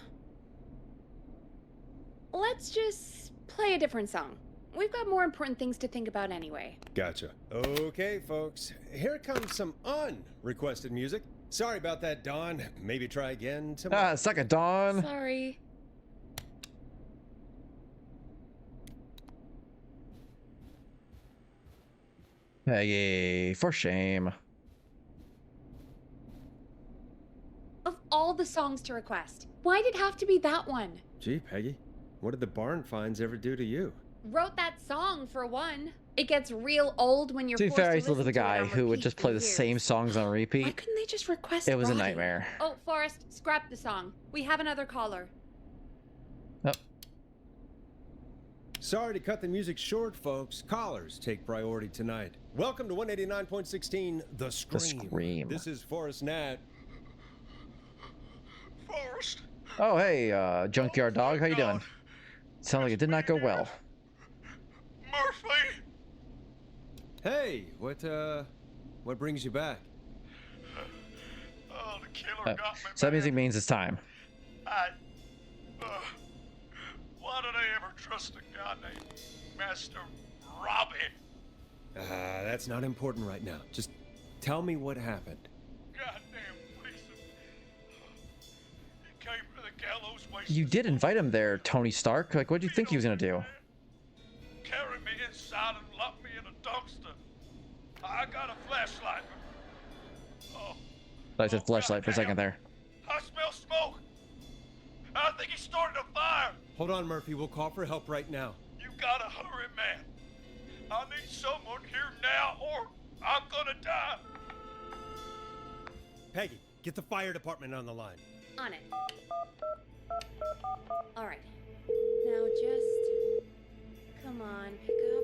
Speaker 3: Let's just play a different song. We've got more important things to think about anyway.
Speaker 2: Gotcha. Okay, folks. Here comes some unrequested music. Sorry about that, Dawn. Maybe try again tomorrow.
Speaker 1: Suck it, Dawn.
Speaker 3: Sorry.
Speaker 1: Peggy, for shame.
Speaker 3: Of all the songs to request, why'd it have to be that one?
Speaker 2: Gee, Peggy. What did the barn finds ever do to you?
Speaker 3: Wrote that song for one. It gets real old when you're
Speaker 1: To be
Speaker 3: forced
Speaker 1: fair, I
Speaker 3: to
Speaker 1: used to live with a
Speaker 3: listen to it
Speaker 1: guy
Speaker 3: on
Speaker 1: who would
Speaker 3: repeat
Speaker 1: just
Speaker 3: for
Speaker 1: play the
Speaker 3: years.
Speaker 1: same songs on
Speaker 3: Why
Speaker 1: repeat.
Speaker 3: couldn't they just request
Speaker 1: It was a
Speaker 3: Roddy?
Speaker 1: nightmare.
Speaker 3: Oh, Forrest, scrap the song. We have another caller.
Speaker 2: Sorry to cut the music short, folks. Callers take priority tonight. Welcome to 189.16, The Scream.
Speaker 1: The Scream.
Speaker 2: This is Forrest Nat.
Speaker 6: Forrest.
Speaker 1: Oh, hey, junkyard dog, how you doing? Sounds like it did not go well.
Speaker 6: Murphy.
Speaker 2: Hey, what brings you back?
Speaker 6: Oh, the killer got me.
Speaker 1: So that music means it's time.
Speaker 6: Why did I ever trust a guy named Master Robbie?
Speaker 2: That's not important right now. Just tell me what happened.
Speaker 6: Goddamn piece of... He came to the gallows waste.
Speaker 1: You did invite him there, Tony Stark. Like, what do you think he was gonna do?
Speaker 6: Carried me inside and locked me in a dumpster. I got a flashlight. Oh,
Speaker 1: I said flashlight for a second there.
Speaker 6: I smell smoke. I think he started a fire.
Speaker 2: Hold on, Murphy. We'll call for help right now.
Speaker 6: You gotta hurry, man. I need someone here now or I'm gonna die.
Speaker 2: Peggy, get the fire department on the line.
Speaker 3: On it. All right. Now just... Come on, pick up.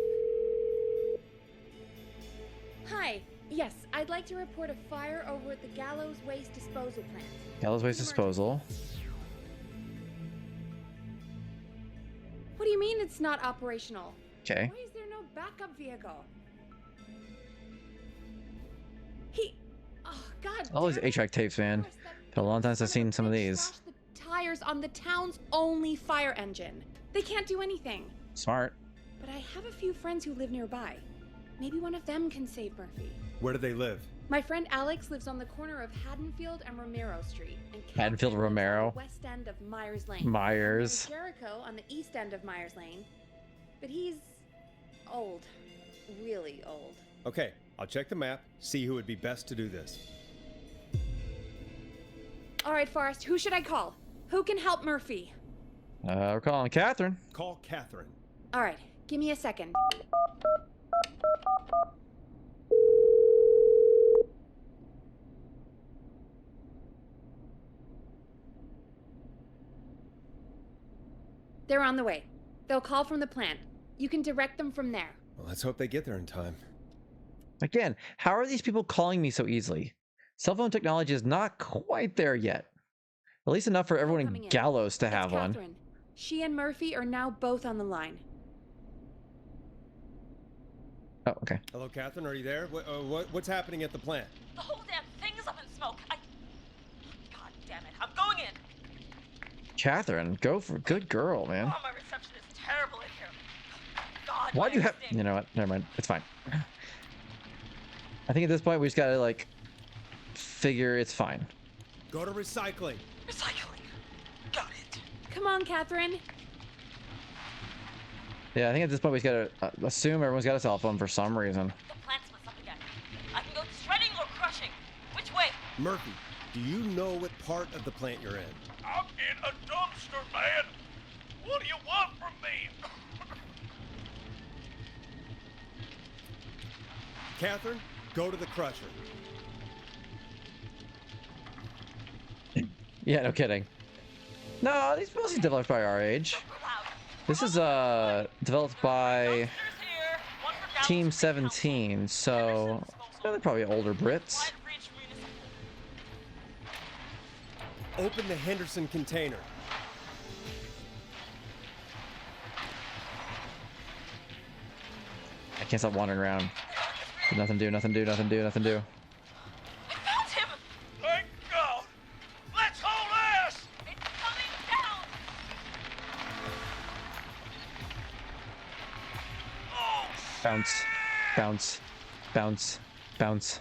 Speaker 3: Hi. Yes, I'd like to report a fire over at the Gallows Waste Disposal Plant.
Speaker 1: Gallows Waste Disposal.
Speaker 3: What do you mean it's not operational?
Speaker 1: Okay.
Speaker 3: Why is there no backup vehicle? Oh, God.
Speaker 1: All these HVAC tapes, man. Been a long time since I've seen some of these.
Speaker 3: Slashed the tires on the town's only fire engine. They can't do anything.
Speaker 1: Smart.
Speaker 3: But I have a few friends who live nearby. Maybe one of them can save Murphy.
Speaker 2: Where do they live?
Speaker 3: My friend Alex lives on the corner of Haddonfield and Romero Street. And
Speaker 1: Haddonfield,
Speaker 3: Catherine lives
Speaker 1: Romero.
Speaker 3: on the west end of Myers Lane.
Speaker 1: Myers.
Speaker 3: And Jericho on the east end of Myers Lane. But he's old. Really old.
Speaker 2: Okay, I'll check the map, see who would be best to do this.
Speaker 3: All right, Forrest, who should I call? Who can help Murphy?
Speaker 1: We're calling Catherine.
Speaker 2: Call Catherine.
Speaker 3: All right, give me a second. They're on the way. They'll call from the plant. You can direct them from there.
Speaker 2: Well, let's hope they get there in time.
Speaker 1: Again, how are these people calling me so easily? Cell phone technology is not quite there yet. At least enough for everyone in Gallows to have one.
Speaker 3: Catherine. She and Murphy are now both on the line.
Speaker 1: Oh, okay.
Speaker 2: Hello, Catherine. Are you there? What's happening at the plant?
Speaker 5: The whole damn thing is up in smoke. God damn it. I'm going in.
Speaker 1: Catherine, go for good girl, man.
Speaker 5: Oh, my reception is terrible in here. God,
Speaker 1: Why do you have... You know what? Never mind. It's fine. I think at this point we just gotta, like, figure it's fine.
Speaker 2: Go to recycling.
Speaker 5: Recycling. Got it.
Speaker 3: Come on, Catherine.
Speaker 1: Yeah, I think at this point we just gotta assume everyone's got a cell phone for some reason.
Speaker 5: The plant splits up again. I can go shredding or crushing. Which way?
Speaker 2: Murphy, do you know what part of the plant you're in?
Speaker 6: I'm in a dumpster, man. What do you want from me?
Speaker 2: Catherine, go to the crusher.
Speaker 1: Yeah, no kidding. No, these mostly developed by our age. This is developed by Team 17, so they're probably older Brits.
Speaker 2: Open the Henderson container.
Speaker 1: I can't stop wandering around. Nothing do, nothing do, nothing do, nothing do.
Speaker 5: I found him.
Speaker 6: Thank God. Let's hold ass.
Speaker 5: It's coming down.
Speaker 6: Oh,
Speaker 1: Bounce, bounce, bounce, bounce.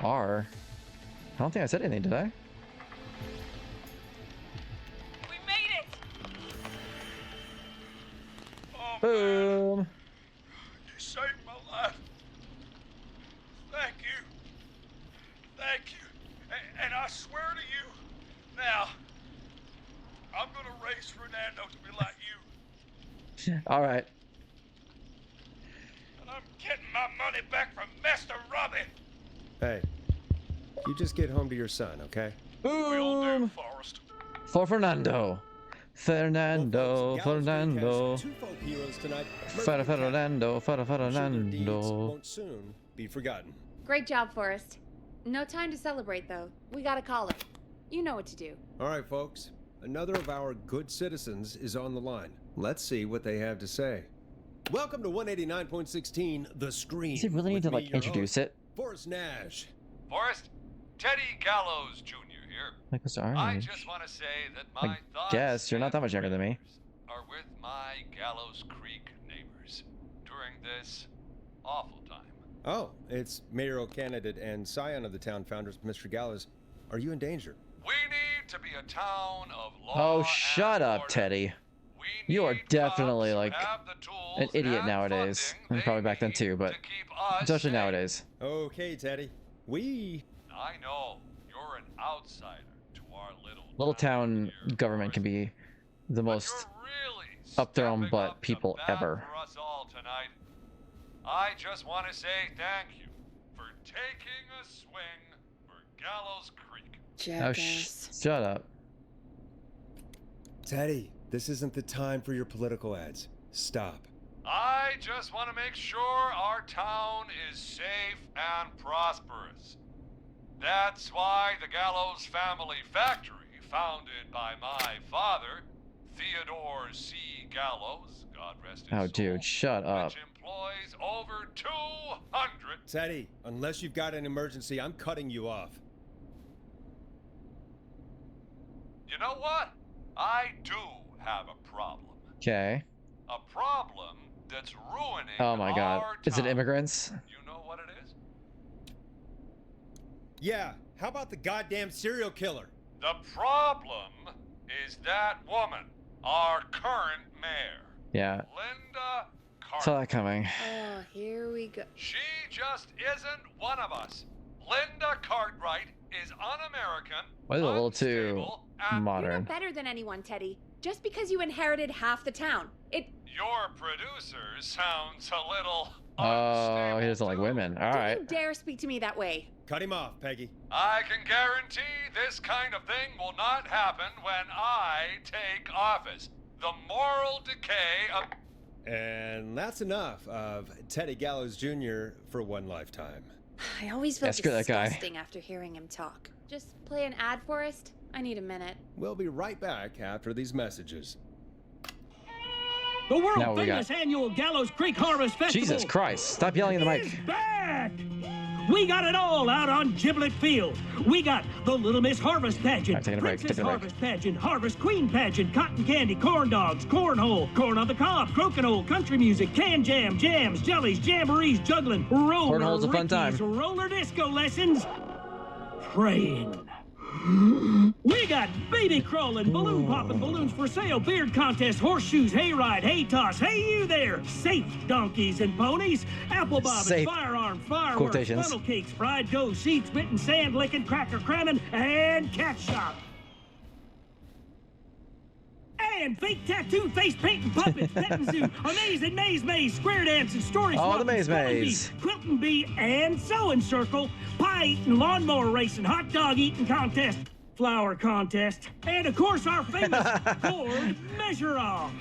Speaker 1: R. I don't think I said anything, did I?
Speaker 5: We made it.
Speaker 6: oh
Speaker 1: Boom.
Speaker 6: man. You saved my life. Thank you. Thank you. And I swear to you, now, I'm gonna raise Fernando to be like you.
Speaker 1: All right.
Speaker 6: And I'm getting my money back from Mr. Robbie.
Speaker 2: Hey, you just get home to your son, okay?
Speaker 6: Will do,
Speaker 1: Boom.
Speaker 6: Forrest.
Speaker 1: For Fernando. Fernando,
Speaker 2: Well, folks, Gallows Creek
Speaker 1: Fernando.
Speaker 2: has two folk heroes tonight.
Speaker 1: Fernando,
Speaker 2: Sure, their deeds
Speaker 1: Fernando.
Speaker 2: won't soon be forgotten.
Speaker 3: Great job, Forrest. No time to celebrate, though. We got a caller. You know what to do.
Speaker 2: All right, folks. Another of our good citizens is on the line. Let's see what they have to say. Welcome to 189.16, The Screen.
Speaker 1: Does he really need
Speaker 2: with
Speaker 1: to,
Speaker 2: me,
Speaker 1: like,
Speaker 2: your
Speaker 1: introduce
Speaker 2: host,
Speaker 1: it?
Speaker 2: Forrest Nash.
Speaker 6: Forrest, Teddy Gallows Jr. here.
Speaker 1: Like, what's our
Speaker 6: I
Speaker 1: age?
Speaker 6: just want to say that
Speaker 1: I
Speaker 6: my thoughts
Speaker 1: guess you're not that much younger than me.
Speaker 6: are with my Gallows Creek neighbors during this awful time.
Speaker 2: Oh, it's mayoral candidate and scion of the town founders, Mr. Gallows. Are you in danger?
Speaker 6: We need to be a town of law.
Speaker 1: Oh, shut
Speaker 6: and
Speaker 1: up,
Speaker 6: order.
Speaker 1: Teddy.
Speaker 6: We
Speaker 1: You are
Speaker 6: need
Speaker 1: definitely
Speaker 6: cops who
Speaker 1: like
Speaker 6: have the tools
Speaker 1: an idiot
Speaker 6: and
Speaker 1: nowadays.
Speaker 6: funding
Speaker 1: And probably
Speaker 6: they
Speaker 1: back then
Speaker 6: need
Speaker 1: too, but
Speaker 6: to keep us
Speaker 1: especially
Speaker 6: safe.
Speaker 1: nowadays.
Speaker 2: Okay, Teddy. We.
Speaker 6: I know you're an outsider to our
Speaker 1: Little town government can be the most
Speaker 6: really
Speaker 1: up their own
Speaker 6: stepping
Speaker 1: butt
Speaker 6: up to
Speaker 1: people
Speaker 6: bat
Speaker 1: ever.
Speaker 6: for us all tonight. I just want to say thank you for taking a swing for Gallows Creek.
Speaker 1: Oh, shut up.
Speaker 2: Teddy, this isn't the time for your political ads. Stop.
Speaker 6: I just want to make sure our town is safe and prosperous. That's why the Gallows Family Factory, founded by my father, Theodore C. Gallows, God rest his
Speaker 1: Oh,
Speaker 6: soul,
Speaker 1: dude, shut up.
Speaker 6: which employs over 200.
Speaker 2: Teddy, unless you've got an emergency, I'm cutting you off.
Speaker 6: You know what? I do have a problem.
Speaker 1: Okay.
Speaker 6: A problem that's ruining
Speaker 1: Oh my god.
Speaker 6: our
Speaker 1: Is it
Speaker 6: town.
Speaker 1: immigrants?
Speaker 6: You know what it is?
Speaker 2: Yeah, how about the goddamn serial killer?
Speaker 6: The problem is that woman, our current mayor,
Speaker 1: Yeah.
Speaker 6: Linda
Speaker 1: Saw that coming.
Speaker 3: Oh, here we go.
Speaker 6: She just isn't one of us. Linda Cartwright is un-American.
Speaker 1: Why is it a little too
Speaker 3: You're
Speaker 1: modern?
Speaker 3: not better than anyone, Teddy. Just because you inherited half the town.
Speaker 6: Your producer sounds a little
Speaker 1: Oh, he doesn't like women. All
Speaker 3: Don't
Speaker 1: right.
Speaker 3: you dare speak to me that way.
Speaker 2: Cut him off, Peggy.
Speaker 6: I can guarantee this kind of thing will not happen when I take office. The moral decay of...
Speaker 2: And that's enough of Teddy Gallows Jr. for one lifetime.
Speaker 3: I always feel
Speaker 1: Yeah, screw that guy.
Speaker 3: disgusting after hearing him talk. Just play an ad, Forrest. I need a minute.
Speaker 2: We'll be right back after these messages.
Speaker 15: The
Speaker 1: Now
Speaker 15: world
Speaker 1: what we
Speaker 15: famous
Speaker 1: got?
Speaker 15: annual Gallows Creek Harvest Festival
Speaker 1: Jesus Christ. Stop yelling in the mic.
Speaker 15: is back! We got it all out on Giblet Field. We got the Little Miss Harvest Pageant,
Speaker 1: All right, taking a break,
Speaker 15: Princess
Speaker 1: taking a break.
Speaker 15: Harvest Pageant, Harvest Queen Pageant, Cotton Candy, Corn Dogs, Cornhole, Corn on the Cob, Crokinole, Country Music, Can Jam, Jams, Jellies, Jamborees, Juggling, Roller,
Speaker 1: Cornhole's a fun time.
Speaker 15: Rickies, Roller Disco Lessons, Praying. We got baby crawling, balloon popping, balloons for sale, beard contest, horseshoes, hayride, hay toss, hey you there, safe donkeys and ponies, apple bobbing,
Speaker 1: Safe.
Speaker 15: firearms, fireworks,
Speaker 1: Quotations.
Speaker 15: funnel cakes, fried dough, seed spitting, sand licking, cracker cramming, and cat shop. And fake tattoo, face painting, puppets, petting zoo, amazing maze, square dancing, story
Speaker 1: Oh, the
Speaker 15: swapping,
Speaker 1: maze
Speaker 15: spelling
Speaker 1: maze.
Speaker 15: bee, quilting bee, and sewing circle, pie eating, lawnmower racing, hot dog eating contest, flower contest, and of course our famous Ford Measure Off.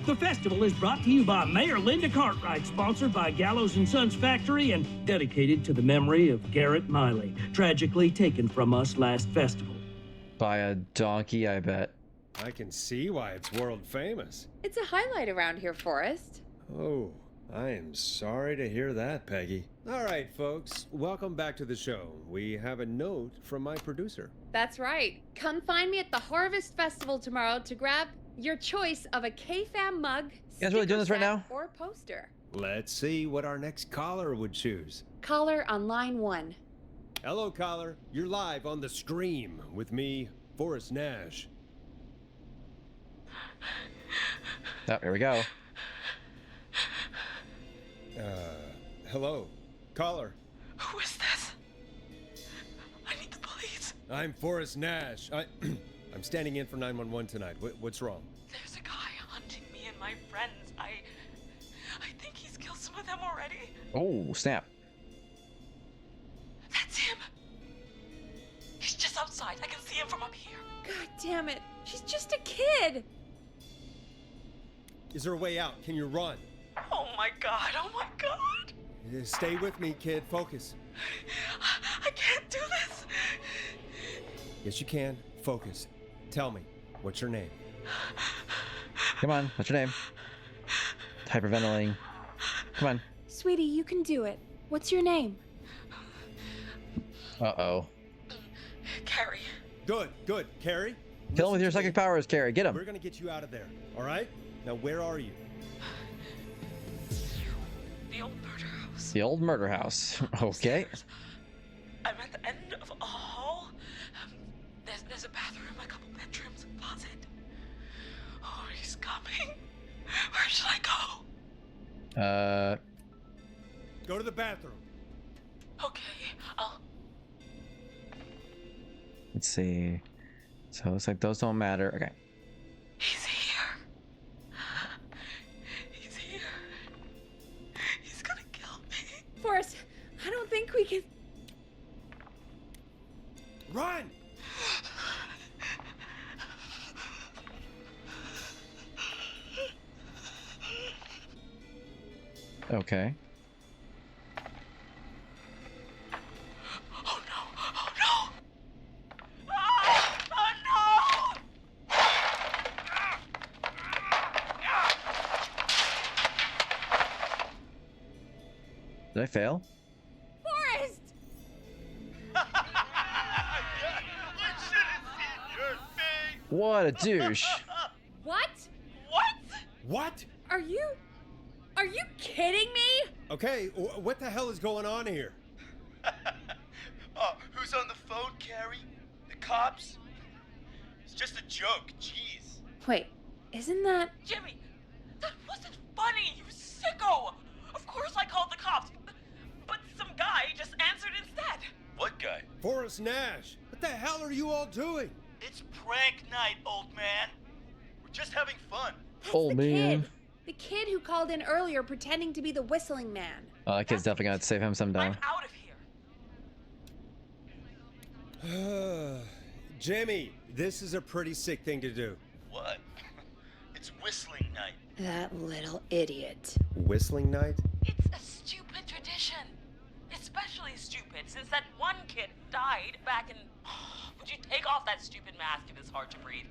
Speaker 15: The festival is brought to you by Mayor Linda Cartwright, sponsored by Gallows & Sons Factory, and dedicated to the memory of Garrett Miley, tragically taken from us last festival.
Speaker 1: By a donkey, I bet.
Speaker 2: I can see why it's world famous.
Speaker 3: It's a highlight around here, Forrest.
Speaker 2: Oh, I am sorry to hear that, Peggy. All right, folks, welcome back to the show. We have a note from my producer.
Speaker 3: That's right. Come find me at the Harvest Festival tomorrow to grab your choice of a K-Fam mug,
Speaker 1: You guys really doing this right
Speaker 3: sticker
Speaker 1: now?
Speaker 3: set, or poster.
Speaker 2: Let's see what our next caller would choose.
Speaker 3: Caller on line 1.
Speaker 2: Hello, caller. You're live on the stream with me, Forrest Nash.
Speaker 1: Oh, here we go.
Speaker 2: Hello, caller.
Speaker 4: Who is this? I need the police.
Speaker 2: I'm Forrest Nash. I'm standing in for 911 tonight. What's wrong?
Speaker 4: There's a guy hunting me and my friends. I think he's killed some of them already.
Speaker 1: Oh, snap.
Speaker 4: That's him. He's just outside. I can see him from up here.
Speaker 3: God damn it. She's just a kid.
Speaker 2: Is there a way out? Can you run?
Speaker 4: Oh my god. Oh my god.
Speaker 2: Stay with me, kid. Focus.
Speaker 4: I can't do this.
Speaker 2: Yes, you can. Focus. Tell me, what's your name?
Speaker 1: Come on, what's your name? Hyperventilating. Come on.
Speaker 3: Sweetie, you can do it. What's your name?
Speaker 1: Uh-oh.
Speaker 4: Carrie.
Speaker 2: Good. Carrie?
Speaker 1: Kill him with your psychic powers, Carrie. Get him.
Speaker 2: We're gonna get you out of there, all right? Now, where are you?
Speaker 4: The old murder house.
Speaker 1: The old murder house. Okay.
Speaker 4: I'm at the end of a hall. There's a bathroom, a couple bedrooms, a closet. Oh, he's coming. Where should I go?
Speaker 9: Go to the bathroom.
Speaker 4: Okay, I'll...
Speaker 1: Let's see. So it looks like those don't matter. Okay.
Speaker 4: He's here. He's here. He's gonna kill me.
Speaker 3: Forrest, I don't think we can.
Speaker 9: Run!
Speaker 1: Okay.
Speaker 4: Oh no! Oh no! Ah! Oh no!
Speaker 1: Did I fail?
Speaker 3: Forrest!
Speaker 1: What a douche.
Speaker 3: What?
Speaker 4: What?
Speaker 9: What?
Speaker 3: Are you kidding me?
Speaker 9: Okay, what the hell is going on here?
Speaker 16: Oh, who's on the phone, Carrie? The cops? It's just a joke, jeez.
Speaker 3: Wait, isn't that...
Speaker 4: Jimmy, that wasn't funny, you sicko! Of course I called the cops, but some guy just answered instead.
Speaker 16: What guy?
Speaker 9: Forrest Nash. What the hell are you all doing?
Speaker 16: It's prank night, old man. We're just having fun.
Speaker 1: Old man.
Speaker 3: The kid who called in earlier pretending to be the whistling man.
Speaker 1: Oh, that kid's definitely gonna save him sometime.
Speaker 4: Out of here.
Speaker 9: Jimmy, this is a pretty sick thing to do.
Speaker 16: What? It's whistling night.
Speaker 3: That little idiot.
Speaker 9: Whistling night?
Speaker 4: It's a stupid tradition. Especially stupid since that one kid died back in... Would you take off that stupid mask if it's hard to breathe?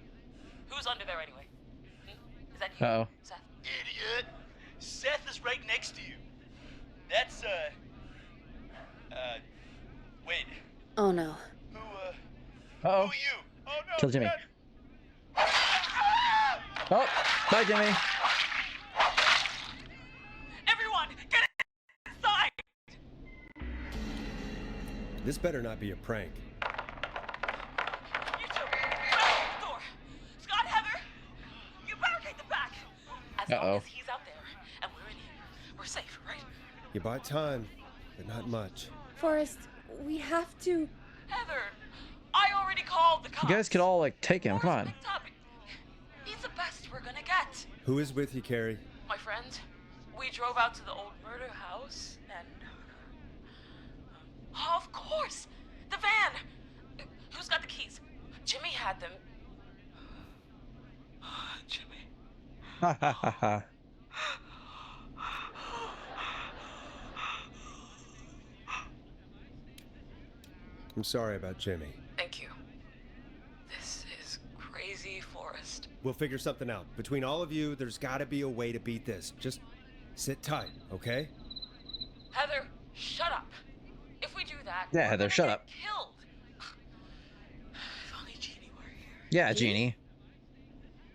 Speaker 4: Who's under there anyway? Is that you,
Speaker 1: Uh-oh.
Speaker 4: Seth?
Speaker 16: Idiot! Seth is right next to you. That's, wait.
Speaker 3: Oh no.
Speaker 16: Who,
Speaker 1: Uh-oh.
Speaker 16: who are you? Oh no!
Speaker 1: Kill Jimmy. Oh, bye, Jimmy.
Speaker 4: Everyone, get inside!
Speaker 9: This better not be a prank.
Speaker 4: You two, back the door. Scott, Heather, you barricade the back. As long as he's out there and we're in here, we're safe, right?
Speaker 9: You buy time, but not much.
Speaker 3: Forrest, we have to...
Speaker 4: Heather, I already called the cops.
Speaker 1: You guys could all, like, take him. Come on.
Speaker 4: Picked up. He's the best we're gonna get.
Speaker 9: Who is with you, Carrie?
Speaker 4: My friend, we drove out to the old murder house and... Oh, of course! The van! Who's got the keys? Jimmy had them. Jimmy.
Speaker 1: Ha ha ha ha.
Speaker 9: I'm sorry about Jimmy.
Speaker 4: Thank you. This is crazy, Forrest.
Speaker 9: We'll figure something out. Between all of you, there's gotta be a way to beat this. Just sit tight, okay?
Speaker 4: Heather, shut up. If we do that,
Speaker 1: Yeah, Heather, shut up.
Speaker 4: Killed. If only Jeannie were here.
Speaker 1: Yeah, Jeannie.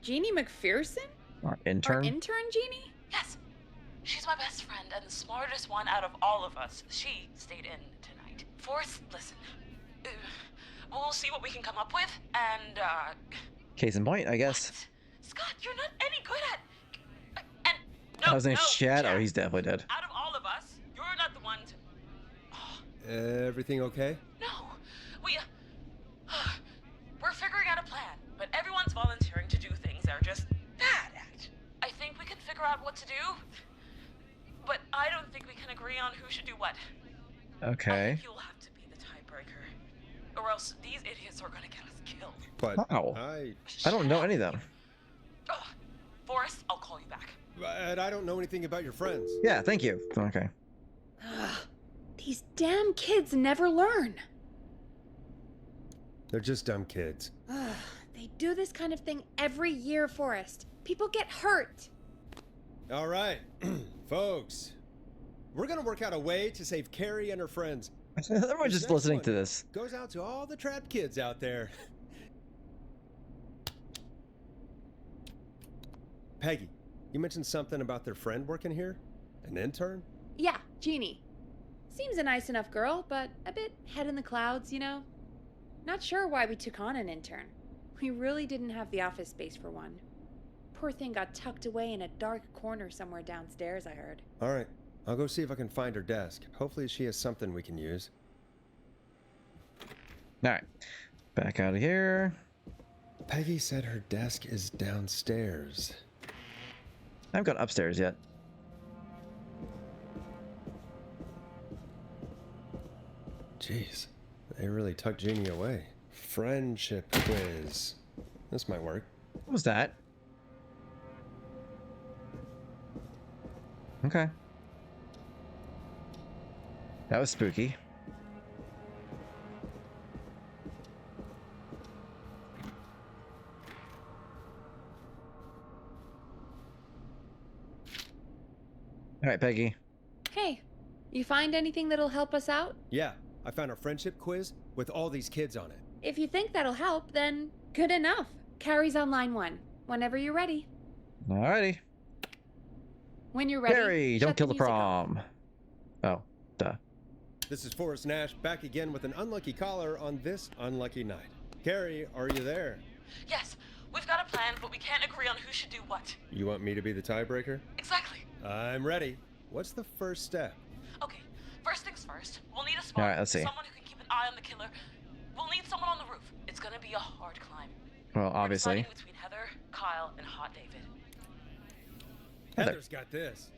Speaker 3: Jeannie McPherson?
Speaker 1: Our intern.
Speaker 3: Our intern, Jeannie?
Speaker 4: Yes. She's my best friend and the smartest one out of all of us. She stayed in tonight. Forrest, listen. We'll see what we can come up with, and,
Speaker 1: Case in point, I guess.
Speaker 4: Scott, you're not any good at... And... No,
Speaker 1: How's his name?
Speaker 4: no,
Speaker 1: Chad? Oh, he's definitely dead.
Speaker 4: Out of all of us, you're not the one to...
Speaker 9: Everything okay?
Speaker 4: No, we're figuring out a plan, but everyone's volunteering to do things they're just bad at. I think we can figure out what to do, but I don't think we can agree on who should do what. I
Speaker 1: Okay.
Speaker 4: think you'll have to be the tiebreaker, or else these idiots are gonna get us killed.
Speaker 9: But
Speaker 1: How? I don't know any of them.
Speaker 4: Forrest, I'll call you back.
Speaker 9: But I don't know anything about your friends.
Speaker 1: Yeah, thank you. Okay.
Speaker 3: These damn kids never learn.
Speaker 9: They're just dumb kids.
Speaker 3: They do this kind of thing every year, Forrest. People get hurt.
Speaker 9: All right, folks. We're gonna work out a way to save Carrie and her friends.
Speaker 1: Everyone's just listening to this.
Speaker 9: Goes out to all the trapped kids out there. Peggy, you mentioned something about their friend working here? An intern?
Speaker 3: Yeah, Jeannie. Seems a nice enough girl, but a bit head in the clouds, you know? Not sure why we took on an intern. We really didn't have the office space for one. Poor thing got tucked away in a dark corner somewhere downstairs, I heard.
Speaker 2: All right, I'll go see if I can find her desk. Hopefully she has something we can use.
Speaker 1: All right, back out of here.
Speaker 2: Peggy said her desk is downstairs.
Speaker 1: I haven't gone upstairs yet.
Speaker 2: Jeez, they really tucked Jeannie away. Friendship quiz. This might work.
Speaker 1: What was that? Okay. That was spooky. All right, Peggy.
Speaker 3: Hey, you find anything that'll help us out?
Speaker 2: Yeah, I found a friendship quiz with all these kids on it.
Speaker 3: If you think that'll help, then good enough. Carrie's on line 1. Whenever you're ready.
Speaker 1: Alrighty.
Speaker 3: When you're ready.
Speaker 1: Carrie, don't
Speaker 3: shut
Speaker 1: kill the
Speaker 3: music off.
Speaker 1: prom. Oh, duh.
Speaker 2: This is Forrest Nash back again with an unlucky caller on this unlucky night. Carrie, are you there?
Speaker 4: Yes, we've got a plan, but we can't agree on who should do what.
Speaker 2: You want me to be the tiebreaker?
Speaker 4: Exactly.
Speaker 2: I'm ready. What's the first step?
Speaker 4: Okay, first things first. We'll need a spot.
Speaker 1: All right, let's see.
Speaker 4: Someone who can keep an eye on the killer. We'll need someone on the roof. It's gonna be a hard climb.
Speaker 1: Well,
Speaker 4: We're
Speaker 1: obviously.
Speaker 4: deciding between Heather, Kyle, and Hot David.
Speaker 2: Heather's got this.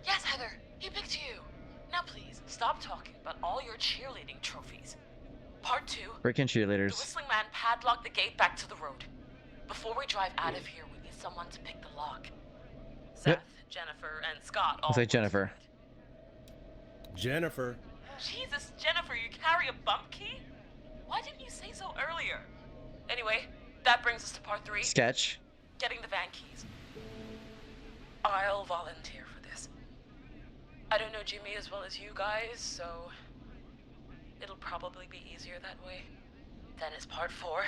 Speaker 4: Yes, Heather, he picked you. Now please, stop talking about all your cheerleading trophies. Part 2.
Speaker 1: Freaking
Speaker 4: The
Speaker 1: cheerleaders.
Speaker 4: Whistling Man padlocked the gate back to the road. Before we drive out of here, we need someone to pick the lock. Seth, Jennifer, and Scott all
Speaker 1: I'll say
Speaker 4: want
Speaker 1: Jennifer.
Speaker 2: Jennifer.
Speaker 4: Jesus, Jennifer, you carry a bump key? Why didn't you say so earlier? Anyway, that brings us to part 3.
Speaker 1: Sketch.
Speaker 4: Getting the van keys. I'll volunteer for this. I don't know Jimmy as well as you guys, so it'll probably be easier that way. Then is part 4.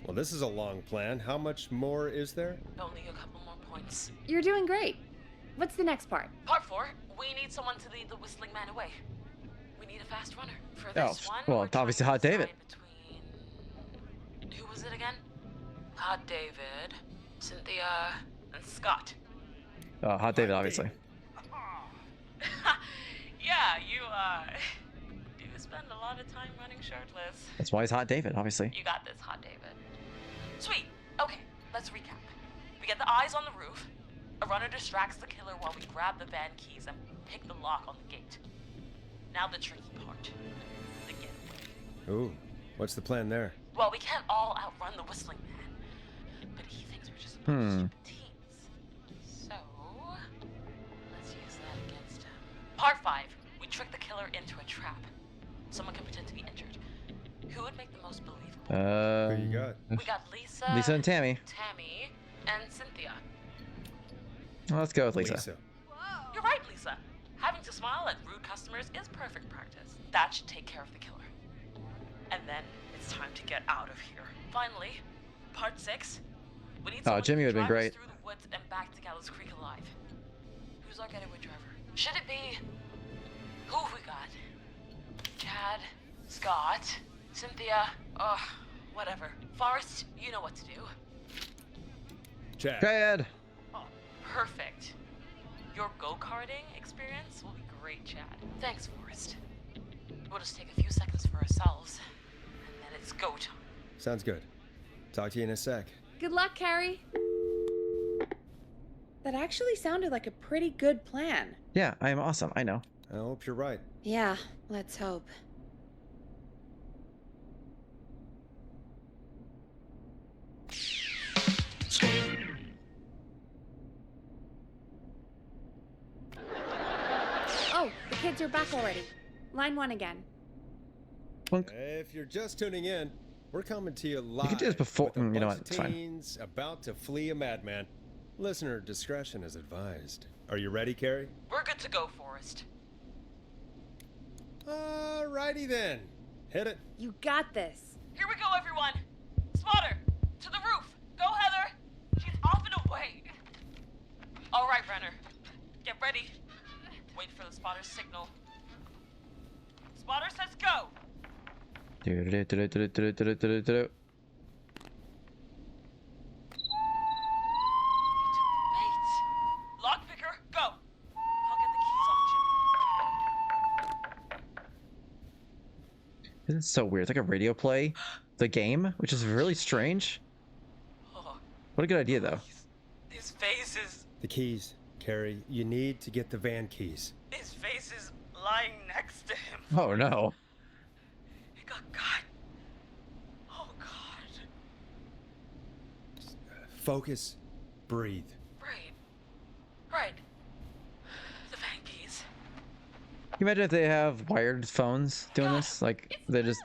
Speaker 2: Well, this is a long plan. How much more is there?
Speaker 4: Only a couple more points.
Speaker 3: You're doing great. What's the next part?
Speaker 4: Part 4, we need someone to lead the Whistling Man away. We need a fast runner. For this one,
Speaker 1: well,
Speaker 4: we're
Speaker 1: it's obviously
Speaker 4: trying
Speaker 1: Hot
Speaker 4: to
Speaker 1: David.
Speaker 4: decide between... Who was it again? Hot David, Cynthia, and Scott.
Speaker 1: Hot David, obviously.
Speaker 4: Yeah, you, do spend a lot of time running shirtless.
Speaker 1: That's why he's Hot David, obviously.
Speaker 4: You got this, Hot David. Sweet. Okay, let's recap. We get the eyes on the roof. A runner distracts the killer while we grab the van keys and pick the lock on the gate. Now the tricky part. The getaway.
Speaker 2: Ooh, what's the plan there?
Speaker 4: Well, we can't all outrun the Whistling Man. But he thinks we're just a bunch of stupid teens. So, let's use that against him. Part 5. We trick the killer into a trap. Someone can pretend to be injured. Who would make the most believable?
Speaker 2: Who you got?
Speaker 4: We got Lisa.
Speaker 1: Lisa and Tammy.
Speaker 4: Tammy, and Cynthia.
Speaker 1: Well, let's go with Lisa.
Speaker 4: You're right, Lisa. Having to smile at rude customers is perfect practice. That should take care of the killer. And then it's time to get out of here. Finally, part 6. We need someone
Speaker 1: Jimmy
Speaker 4: who
Speaker 1: would've been
Speaker 4: drive us
Speaker 1: great.
Speaker 4: through the woods and back to Gallows Creek alive. Who's our getaway driver? Should it be... Who have we got? Chad, Scott, Cynthia, whatever. Forrest, you know what to do.
Speaker 1: Chad.
Speaker 4: Oh, perfect. Your go-karting experience will be great, Chad. Thanks, Forrest. We'll just take a few seconds for ourselves, and then it's go time.
Speaker 2: Sounds good. Talk to you in a sec.
Speaker 3: Good luck, Carrie. That actually sounded like a pretty good plan.
Speaker 1: Yeah, I am awesome. I know.
Speaker 2: I hope you're right.
Speaker 3: Yeah, let's hope. Oh, the kids are back already. Line 1 again.
Speaker 2: If you're just tuning in, we're coming to you live.
Speaker 1: You can do this before.
Speaker 2: with a
Speaker 1: You know
Speaker 2: bunch
Speaker 1: what?
Speaker 2: of
Speaker 1: It's fine.
Speaker 2: teens about to flee a madman. Listener discretion is advised. Are you ready, Carrie?
Speaker 4: We're good to go, Forrest.
Speaker 2: Alrighty then. Hit it.
Speaker 3: You got this.
Speaker 4: Here we go, everyone. Spotter, to the roof. Go, Heather. She's off and away. All right, Renner. Get ready. Wait for the spotter's signal. Spotter says go.
Speaker 1: It's so weird. It's like a radio play, the game, which is really strange.
Speaker 4: Oh,
Speaker 1: What a good idea, though.
Speaker 4: his face is...
Speaker 2: The keys, Carrie. You need to get the van keys.
Speaker 4: His face is lying next to him.
Speaker 1: Oh, no.
Speaker 4: God. Oh, God.
Speaker 2: Focus. Breathe.
Speaker 4: Right. The van keys.
Speaker 1: Can you imagine if they have wired phones doing this? Like, they just...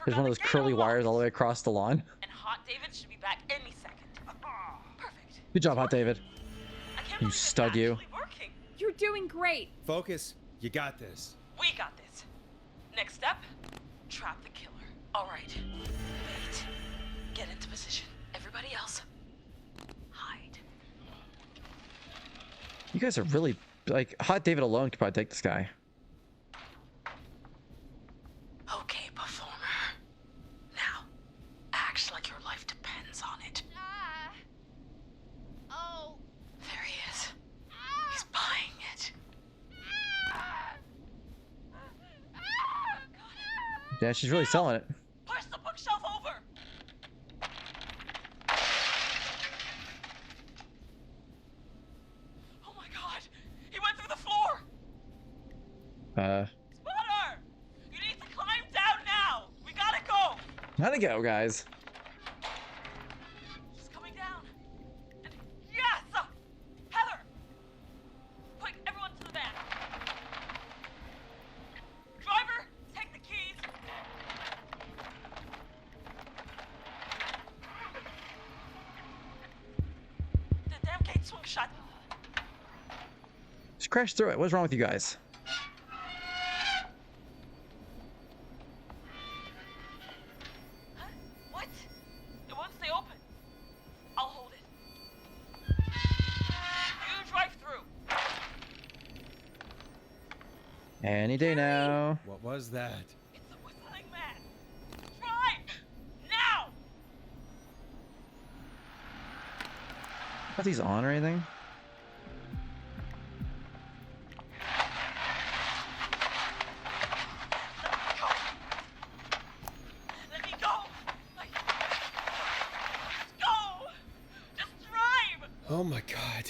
Speaker 1: There's one of those curly wires all the way across the lawn.
Speaker 4: And Hot David should be back any second. Perfect.
Speaker 1: Good job, Hot David. You stud, you.
Speaker 3: You're doing great.
Speaker 2: Focus. You got this.
Speaker 4: We got this. Next step, trap the killer. All right. Wait. Get into position. Everybody else, hide.
Speaker 1: You guys are really... Like, Hot David alone could probably take this guy.
Speaker 4: Okay, performer. Now, act like your life depends on it.
Speaker 3: Oh.
Speaker 4: There he is. He's buying it.
Speaker 1: Yeah, she's really selling it.
Speaker 4: Push the bookshelf over. Oh my God! He went through the floor. Spotter! You need to climb down now. We gotta go.
Speaker 1: How'd it go, guys?
Speaker 4: She's coming down. And yes! Heather! Quick, everyone to the van. Driver, take the keys. The damn gate swung shut.
Speaker 1: Just crashed through it. What's wrong with you guys?
Speaker 4: Huh? What? It won't stay open. I'll hold it. You drive through.
Speaker 1: Any day now.
Speaker 2: What was that?
Speaker 4: It's the whistling man. Drive! Now!
Speaker 1: Are these on or anything?
Speaker 4: Let me go! Like, let's go! Just drive!
Speaker 2: Oh my God.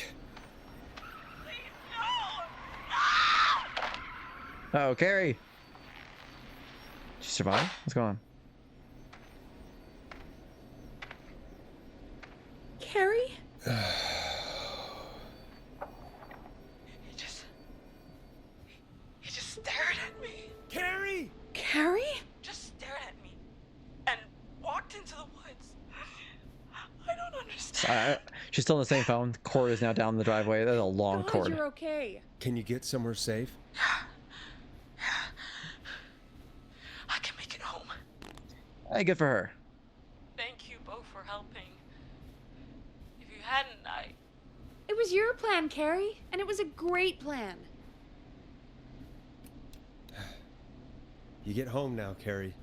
Speaker 4: Please, no! Ah!
Speaker 1: Oh, Carrie. Did she survive? What's going on?
Speaker 3: Carrie?
Speaker 4: He just stared at me.
Speaker 2: Carrie!
Speaker 3: Carrie?
Speaker 4: Just stared at me. And walked into the woods. I don't understand.
Speaker 1: She's still on the same phone. Cord is now down the driveway. That's a long
Speaker 3: God,
Speaker 1: cord.
Speaker 3: you're okay.
Speaker 2: Can you get somewhere safe?
Speaker 4: I can make it home.
Speaker 1: Hey, good for her.
Speaker 4: Thank you both for helping. If you hadn't,
Speaker 3: It was your plan, Carrie, and it was a great plan.
Speaker 2: You get home now, Carrie,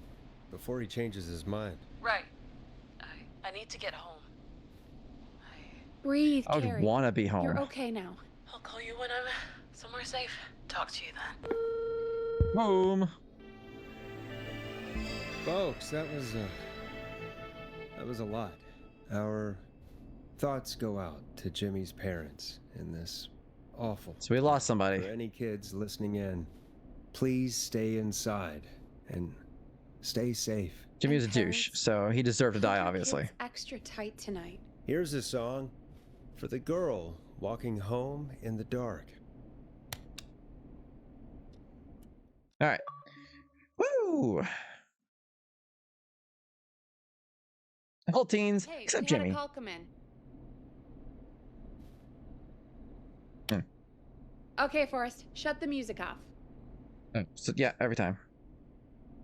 Speaker 2: before he changes his mind.
Speaker 4: Right. I need to get home.
Speaker 3: Breathe,
Speaker 1: I would
Speaker 3: Carrie.
Speaker 1: want to be home.
Speaker 3: You're okay now.
Speaker 4: I'll call you when I'm somewhere safe. Talk to you then.
Speaker 1: Home.
Speaker 2: Folks, that was a lot. Our thoughts go out to Jimmy's parents in this awful.
Speaker 1: So we lost somebody.
Speaker 2: For any kids listening in, please stay inside and stay safe.
Speaker 1: Jimmy was a douche, so he deserved to die, obviously.
Speaker 3: It's extra tight tonight.
Speaker 2: Here's a song for the girl walking home in the dark.
Speaker 1: All right. Woo! All teens,
Speaker 3: Hey,
Speaker 1: except
Speaker 3: we had
Speaker 1: Jimmy.
Speaker 3: a call come in. Okay, Forrest, shut the music off.
Speaker 1: So, yeah, every time.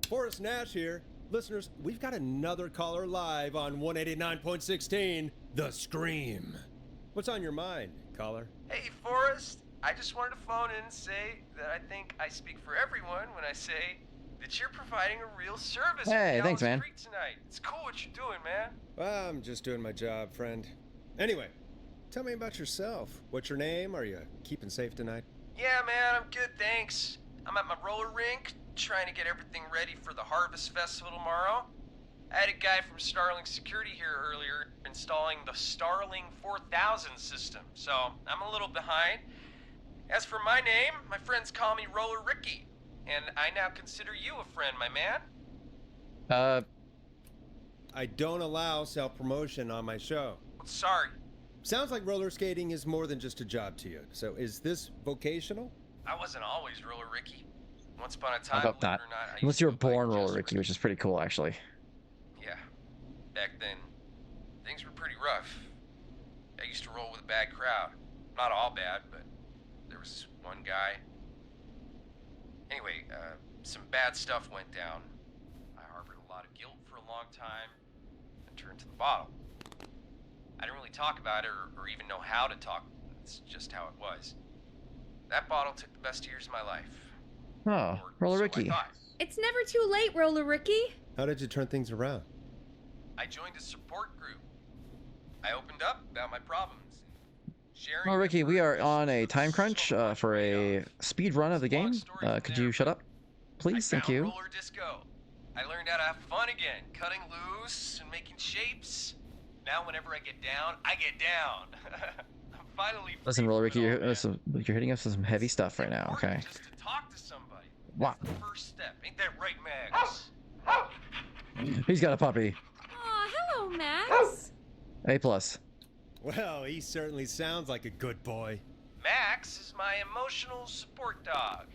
Speaker 2: Forrest Nash here. Listeners, we've got another caller live on 189.16, The Scream. What's on your mind, caller?
Speaker 17: Hey, Forrest. I just wanted to phone in and say that I think I speak for everyone when I say that you're providing a real service
Speaker 1: Hey,
Speaker 17: for
Speaker 1: thanks, man.
Speaker 17: Creek tonight. It's cool what you're doing, man.
Speaker 2: Well, I'm just doing my job, friend. Anyway, tell me about yourself. What's your name? Are you keeping safe tonight?
Speaker 17: Yeah, man, I'm good, thanks. I'm at my roller rink, trying to get everything ready for the Harvest Festival tomorrow. I had a guy from Starling Security here earlier installing the Starling 4000 system, so I'm a little behind. As for my name, my friends call me Roller Ricky, and I now consider you a friend, my man.
Speaker 2: I don't allow self-promotion on my show.
Speaker 17: Sorry.
Speaker 2: Sounds like roller skating is more than just a job to you. So is this vocational?
Speaker 17: I wasn't always Roller Ricky. Once upon a time,
Speaker 1: I hope not. Unless you were born Roller Ricky, which is pretty cool, actually.
Speaker 17: Yeah. Back then, things were pretty rough. I used to roll with a bad crowd. Not all bad, but there was one guy. Anyway, some bad stuff went down. I harbored a lot of guilt for a long time and turned to the bottle. I didn't really talk about it or even know how to talk. It's just how it was. That bottle took the best years of my life.
Speaker 1: Oh, Roller Ricky.
Speaker 3: It's never too late, Roller Ricky.
Speaker 2: How did you turn things around?
Speaker 17: I joined a support group. I opened up about my problems.
Speaker 1: Well, Ricky, we are on a time crunch for a speed run of the game. Could you shut up, please? Thank you.
Speaker 17: Roller disco. I learned how to have fun again, cutting loose and making shapes. Now, whenever I get down, I get down. I'm finally.
Speaker 1: Listen, Roller Ricky, you're hitting us with some heavy stuff right now. Okay.
Speaker 17: Just to talk to somebody.
Speaker 1: Wow.
Speaker 17: That's the first step. Ain't that right, Max?
Speaker 1: He's got a puppy.
Speaker 3: Aw, hello, Max.
Speaker 1: A+.
Speaker 2: Well, he certainly sounds like a good boy.
Speaker 17: Max is my emotional support dog.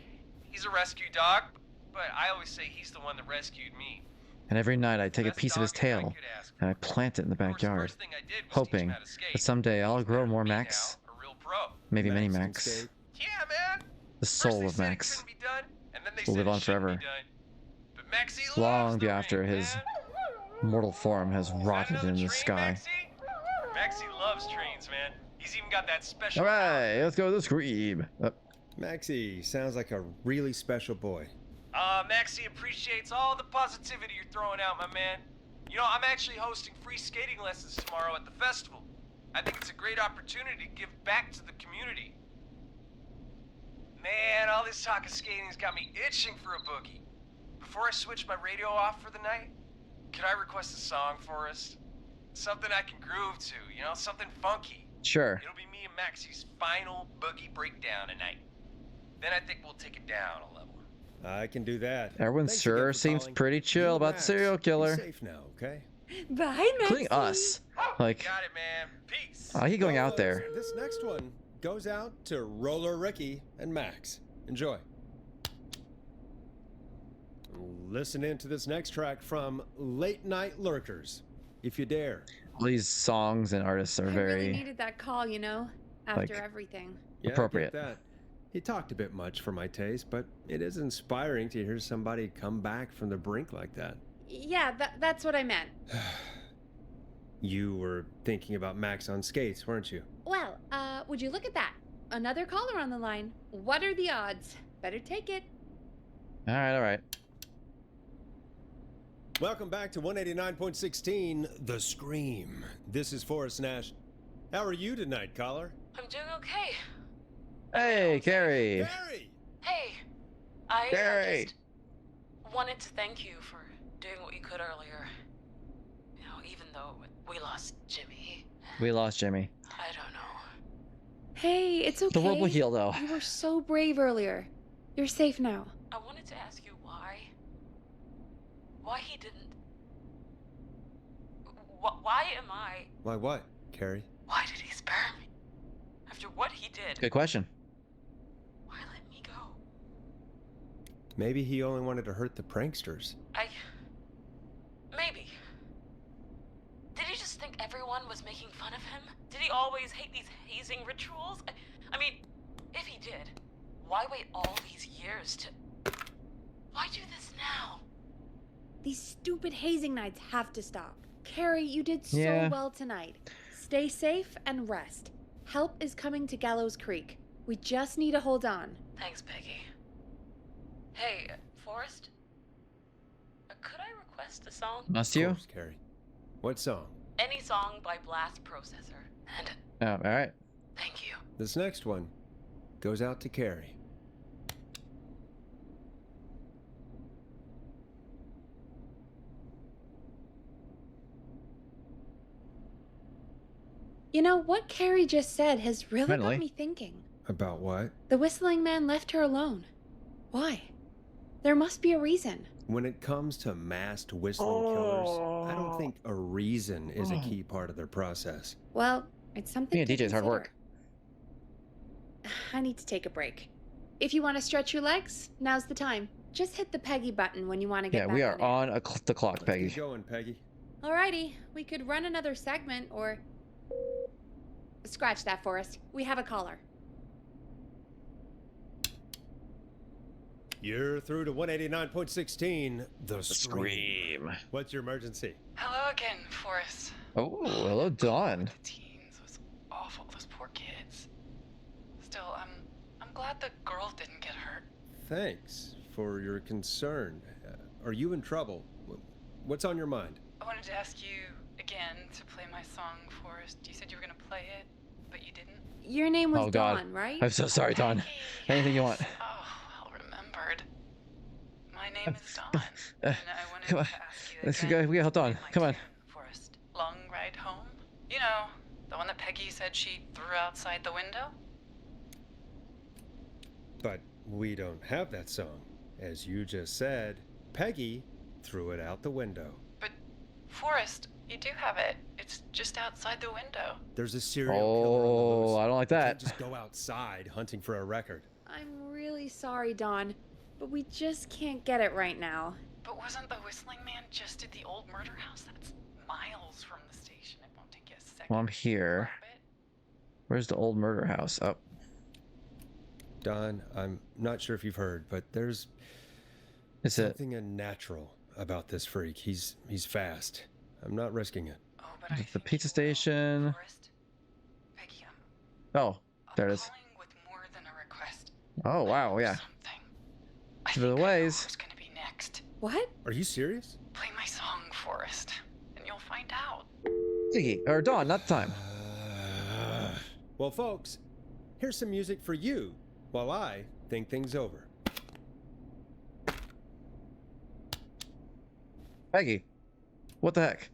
Speaker 17: He's a rescue dog, but I always say he's the one that rescued me.
Speaker 1: And every night I take a piece of his tail and I plant it in the backyard, hoping that someday I'll grow more Max. Maybe many Max.
Speaker 17: Yeah, man.
Speaker 1: The soul of Max will live on forever, long after his mortal form has rotted in the sky.
Speaker 17: Maxie loves trains, man. He's even got that special.
Speaker 1: All right, let's go to the scream.
Speaker 2: Maxie sounds like a really special boy.
Speaker 17: Maxie appreciates all the positivity you're throwing out, my man. You know, I'm actually hosting free skating lessons tomorrow at the festival. I think it's a great opportunity to give back to the community. Man, all this talk of skating's got me itching for a boogie. Before I switch my radio off for the night, could I request a song, Forrest? Something I can groove to, you know, something funky.
Speaker 1: Sure.
Speaker 17: It'll be me and Maxie's final boogie breakdown tonight. Then I think we'll take it down a level.
Speaker 2: I can do that.
Speaker 1: Everyone sure seems pretty chill about the serial killer.
Speaker 2: Be safe now, okay?
Speaker 3: Bye, Maxie.
Speaker 1: Including us. Like,
Speaker 17: got it, man. Peace.
Speaker 1: I keep going out there.
Speaker 2: This next one goes out to Roller Ricky and Max. Enjoy. Listen in to this next track from Late Night Lurkers, if you dare.
Speaker 1: All these songs and artists are
Speaker 3: I
Speaker 1: very
Speaker 3: really needed that call, you know, after
Speaker 1: like,
Speaker 3: everything.
Speaker 2: Yeah,
Speaker 1: appropriate.
Speaker 2: I get that. He talked a bit much for my taste, but it is inspiring to hear somebody come back from the brink like that.
Speaker 3: Yeah, that's what I meant.
Speaker 2: You were thinking about Max on skates, weren't you?
Speaker 3: Well, would you look at that? Another caller on the line. What are the odds? Better take it.
Speaker 1: All right, all right.
Speaker 2: Welcome back to 189.16, The Scream. This is Forrest Nash. How are you tonight, caller?
Speaker 4: I'm doing okay.
Speaker 1: Hey, Carrie.
Speaker 2: Carrie!
Speaker 4: Hey, I
Speaker 1: Carrie.
Speaker 4: just wanted to thank you for doing what you could earlier. You know, even though we lost Jimmy.
Speaker 1: We lost Jimmy.
Speaker 4: I don't know.
Speaker 3: Hey, it's okay.
Speaker 1: The world will heal, though.
Speaker 3: You were so brave earlier. You're safe now.
Speaker 4: I wanted to ask you why. Why he didn't. Why am I.
Speaker 2: Why what, Carrie?
Speaker 4: Why did he spare me? After what he did.
Speaker 1: Good question.
Speaker 4: Why let me go?
Speaker 2: Maybe he only wanted to hurt the pranksters.
Speaker 4: Maybe. Did he just think everyone was making fun of him? Did he always hate these hazing rituals? I mean, if he did, why wait all these years to. Why do this now?
Speaker 3: These stupid hazing nights have to stop. Carrie, you did so
Speaker 1: Yeah.
Speaker 3: well tonight. Stay safe and rest. Help is coming to Gallows Creek. We just need to hold on.
Speaker 4: Thanks, Peggy. Hey, Forrest? Could I request a song?
Speaker 1: Must you?
Speaker 2: Of course, Carrie. What song?
Speaker 4: Any song by Blast Processor. And
Speaker 1: Oh, all right.
Speaker 4: thank you.
Speaker 2: This next one goes out to Carrie.
Speaker 3: You know, what Carrie just said has really
Speaker 1: Finally.
Speaker 3: got me thinking.
Speaker 2: About what?
Speaker 3: The whistling man left her alone. Why? There must be a reason.
Speaker 2: When it comes to masked whistling killers, I don't think a reason is a key part of their process.
Speaker 3: Well, it's something
Speaker 1: Yeah,
Speaker 3: to
Speaker 1: DJ's hard work.
Speaker 3: consider. I need to take a break. If you want to stretch your legs, now's the time. Just hit the Peggy button when you want to get
Speaker 1: Yeah,
Speaker 3: back
Speaker 1: we are
Speaker 3: on air.
Speaker 1: on the clock, Peggy.
Speaker 2: Keep going, Peggy.
Speaker 3: Alrighty, we could run another segment or... Scratch that, Forrest. We have a caller.
Speaker 2: You're through to 189.16, The Scream. What's your emergency?
Speaker 18: Hello again, Forrest.
Speaker 1: Oh, hello, Dawn.
Speaker 18: Awful, those poor kids. Still, I'm glad the girl didn't get hurt.
Speaker 2: Thanks for your concern. Are you in trouble? What's on your mind?
Speaker 18: I wanted to ask you again to play my song, Forrest. You said you were gonna play it, but you didn't.
Speaker 3: Your name was
Speaker 1: Oh, God.
Speaker 3: Dawn, right?
Speaker 1: I'm so sorry, Dawn. Anything you want.
Speaker 18: Well remembered. My name is Dawn, and I wanted
Speaker 1: Come on.
Speaker 18: to ask you
Speaker 1: We got Dawn. Come on.
Speaker 18: Forrest. Long ride home? You know, the one that Peggy said she threw outside the window?
Speaker 2: But we don't have that song. As you just said, Peggy threw it out the window.
Speaker 18: Forrest, you do have it. It's just outside the window.
Speaker 2: There's a serial killer on the loose.
Speaker 1: I don't like
Speaker 2: You
Speaker 1: that.
Speaker 2: can't just go outside hunting for a record.
Speaker 3: I'm really sorry, Dawn, but we just can't get it right now.
Speaker 18: But wasn't the whistling man just at the old murder house? That's miles from the station. It won't take you a second.
Speaker 1: Well, I'm here. Where's the old murder house? Oh.
Speaker 2: Don, I'm not sure if you've heard, but there's something unnatural about this freak. He's fast. I'm not risking it.
Speaker 1: It's the pizza station. Oh, there it is. Oh, wow, yeah. Give it a ways.
Speaker 3: What?
Speaker 2: Are you serious?
Speaker 18: Play my song, Forrest, and you'll find out.
Speaker 1: Ziggy, or Dawn, not the time.
Speaker 2: Well, folks, here's some music for you while I think things over.
Speaker 1: Peggy, what the heck?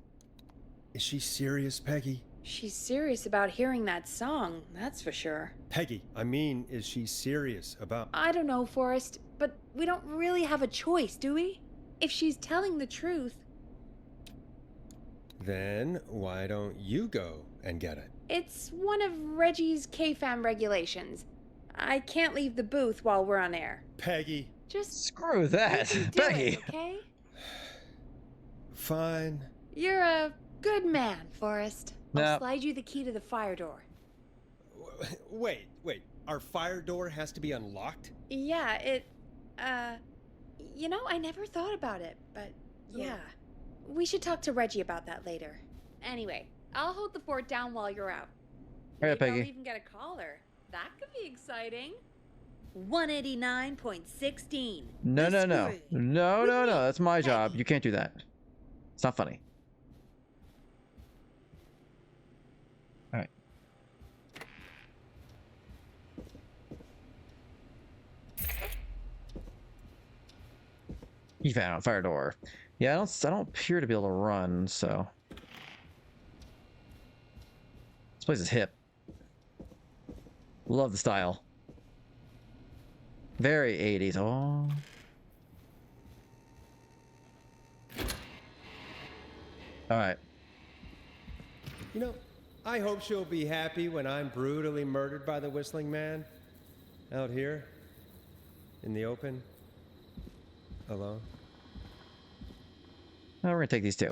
Speaker 2: Is she serious, Peggy?
Speaker 3: She's serious about hearing that song, that's for sure.
Speaker 2: Peggy, I mean, is she serious about...
Speaker 3: I don't know, Forrest, but we don't really have a choice, do we? If she's telling the truth...
Speaker 2: Then why don't you go and get it?
Speaker 3: It's one of Reggie's KFAM regulations. I can't leave the booth while we're on air.
Speaker 2: Peggy.
Speaker 3: Just
Speaker 1: screw that,
Speaker 3: do
Speaker 1: Peggy.
Speaker 3: it, okay?
Speaker 2: Fine.
Speaker 3: You're a good man, Forrest. I'll
Speaker 1: No.
Speaker 3: slide you the key to the fire door.
Speaker 2: Wait. Our fire door has to be unlocked?
Speaker 3: Yeah, you know, I never thought about it, but yeah. We should talk to Reggie about that later. Anyway, I'll hold the fort down while you're out.
Speaker 1: All right,
Speaker 3: Maybe I'll
Speaker 1: Peggy.
Speaker 3: even get a caller. That could be exciting. 189.16.
Speaker 1: No. That's my job. You can't do that. It's not funny. All right. You found a fire door. Yeah, I don't appear to be able to run, so this place is hip. Love the style. Very 80s. Oh. All right.
Speaker 2: You know, I hope she'll be happy when I'm brutally murdered by the whistling man. Out here. In the open. Alone.
Speaker 1: Now we're gonna take these two.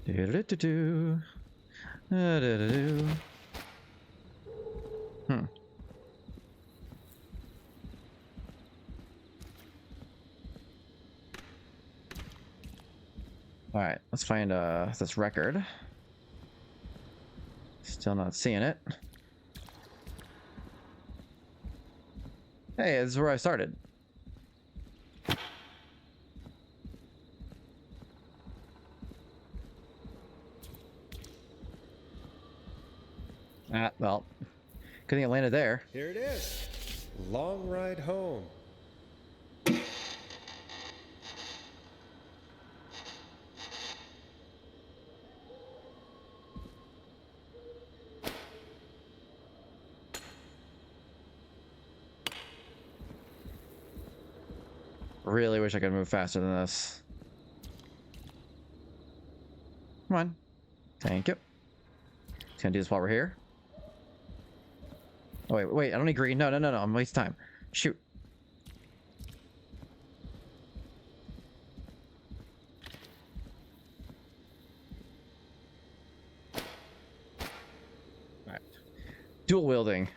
Speaker 1: Do-do-do-do. Do-do-do-do. All right, let's find this record. Still not seeing it. Hey, this is where I started. Ah, well, good thing it landed there.
Speaker 2: Here it is. Long ride home.
Speaker 1: Really wish I could move faster than this. Come on. Thank you. Just gonna do this while we're here. Oh, wait, I don't need green. No, I'm wasting time. Shoot. Alright. Dual wielding.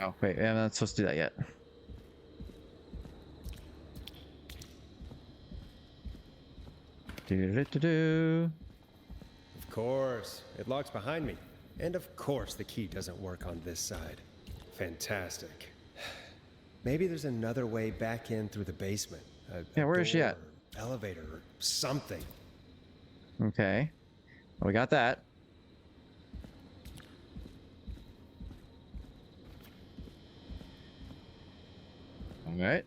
Speaker 1: Oh, wait, I'm not supposed to do that yet. Do.
Speaker 2: Of course, it locks behind me. And of course the key doesn't work on this side. Fantastic. Maybe there's another way back in through the basement.
Speaker 1: Yeah, where is she at?
Speaker 2: Elevator or something.
Speaker 1: Okay. Well, we got that. All right.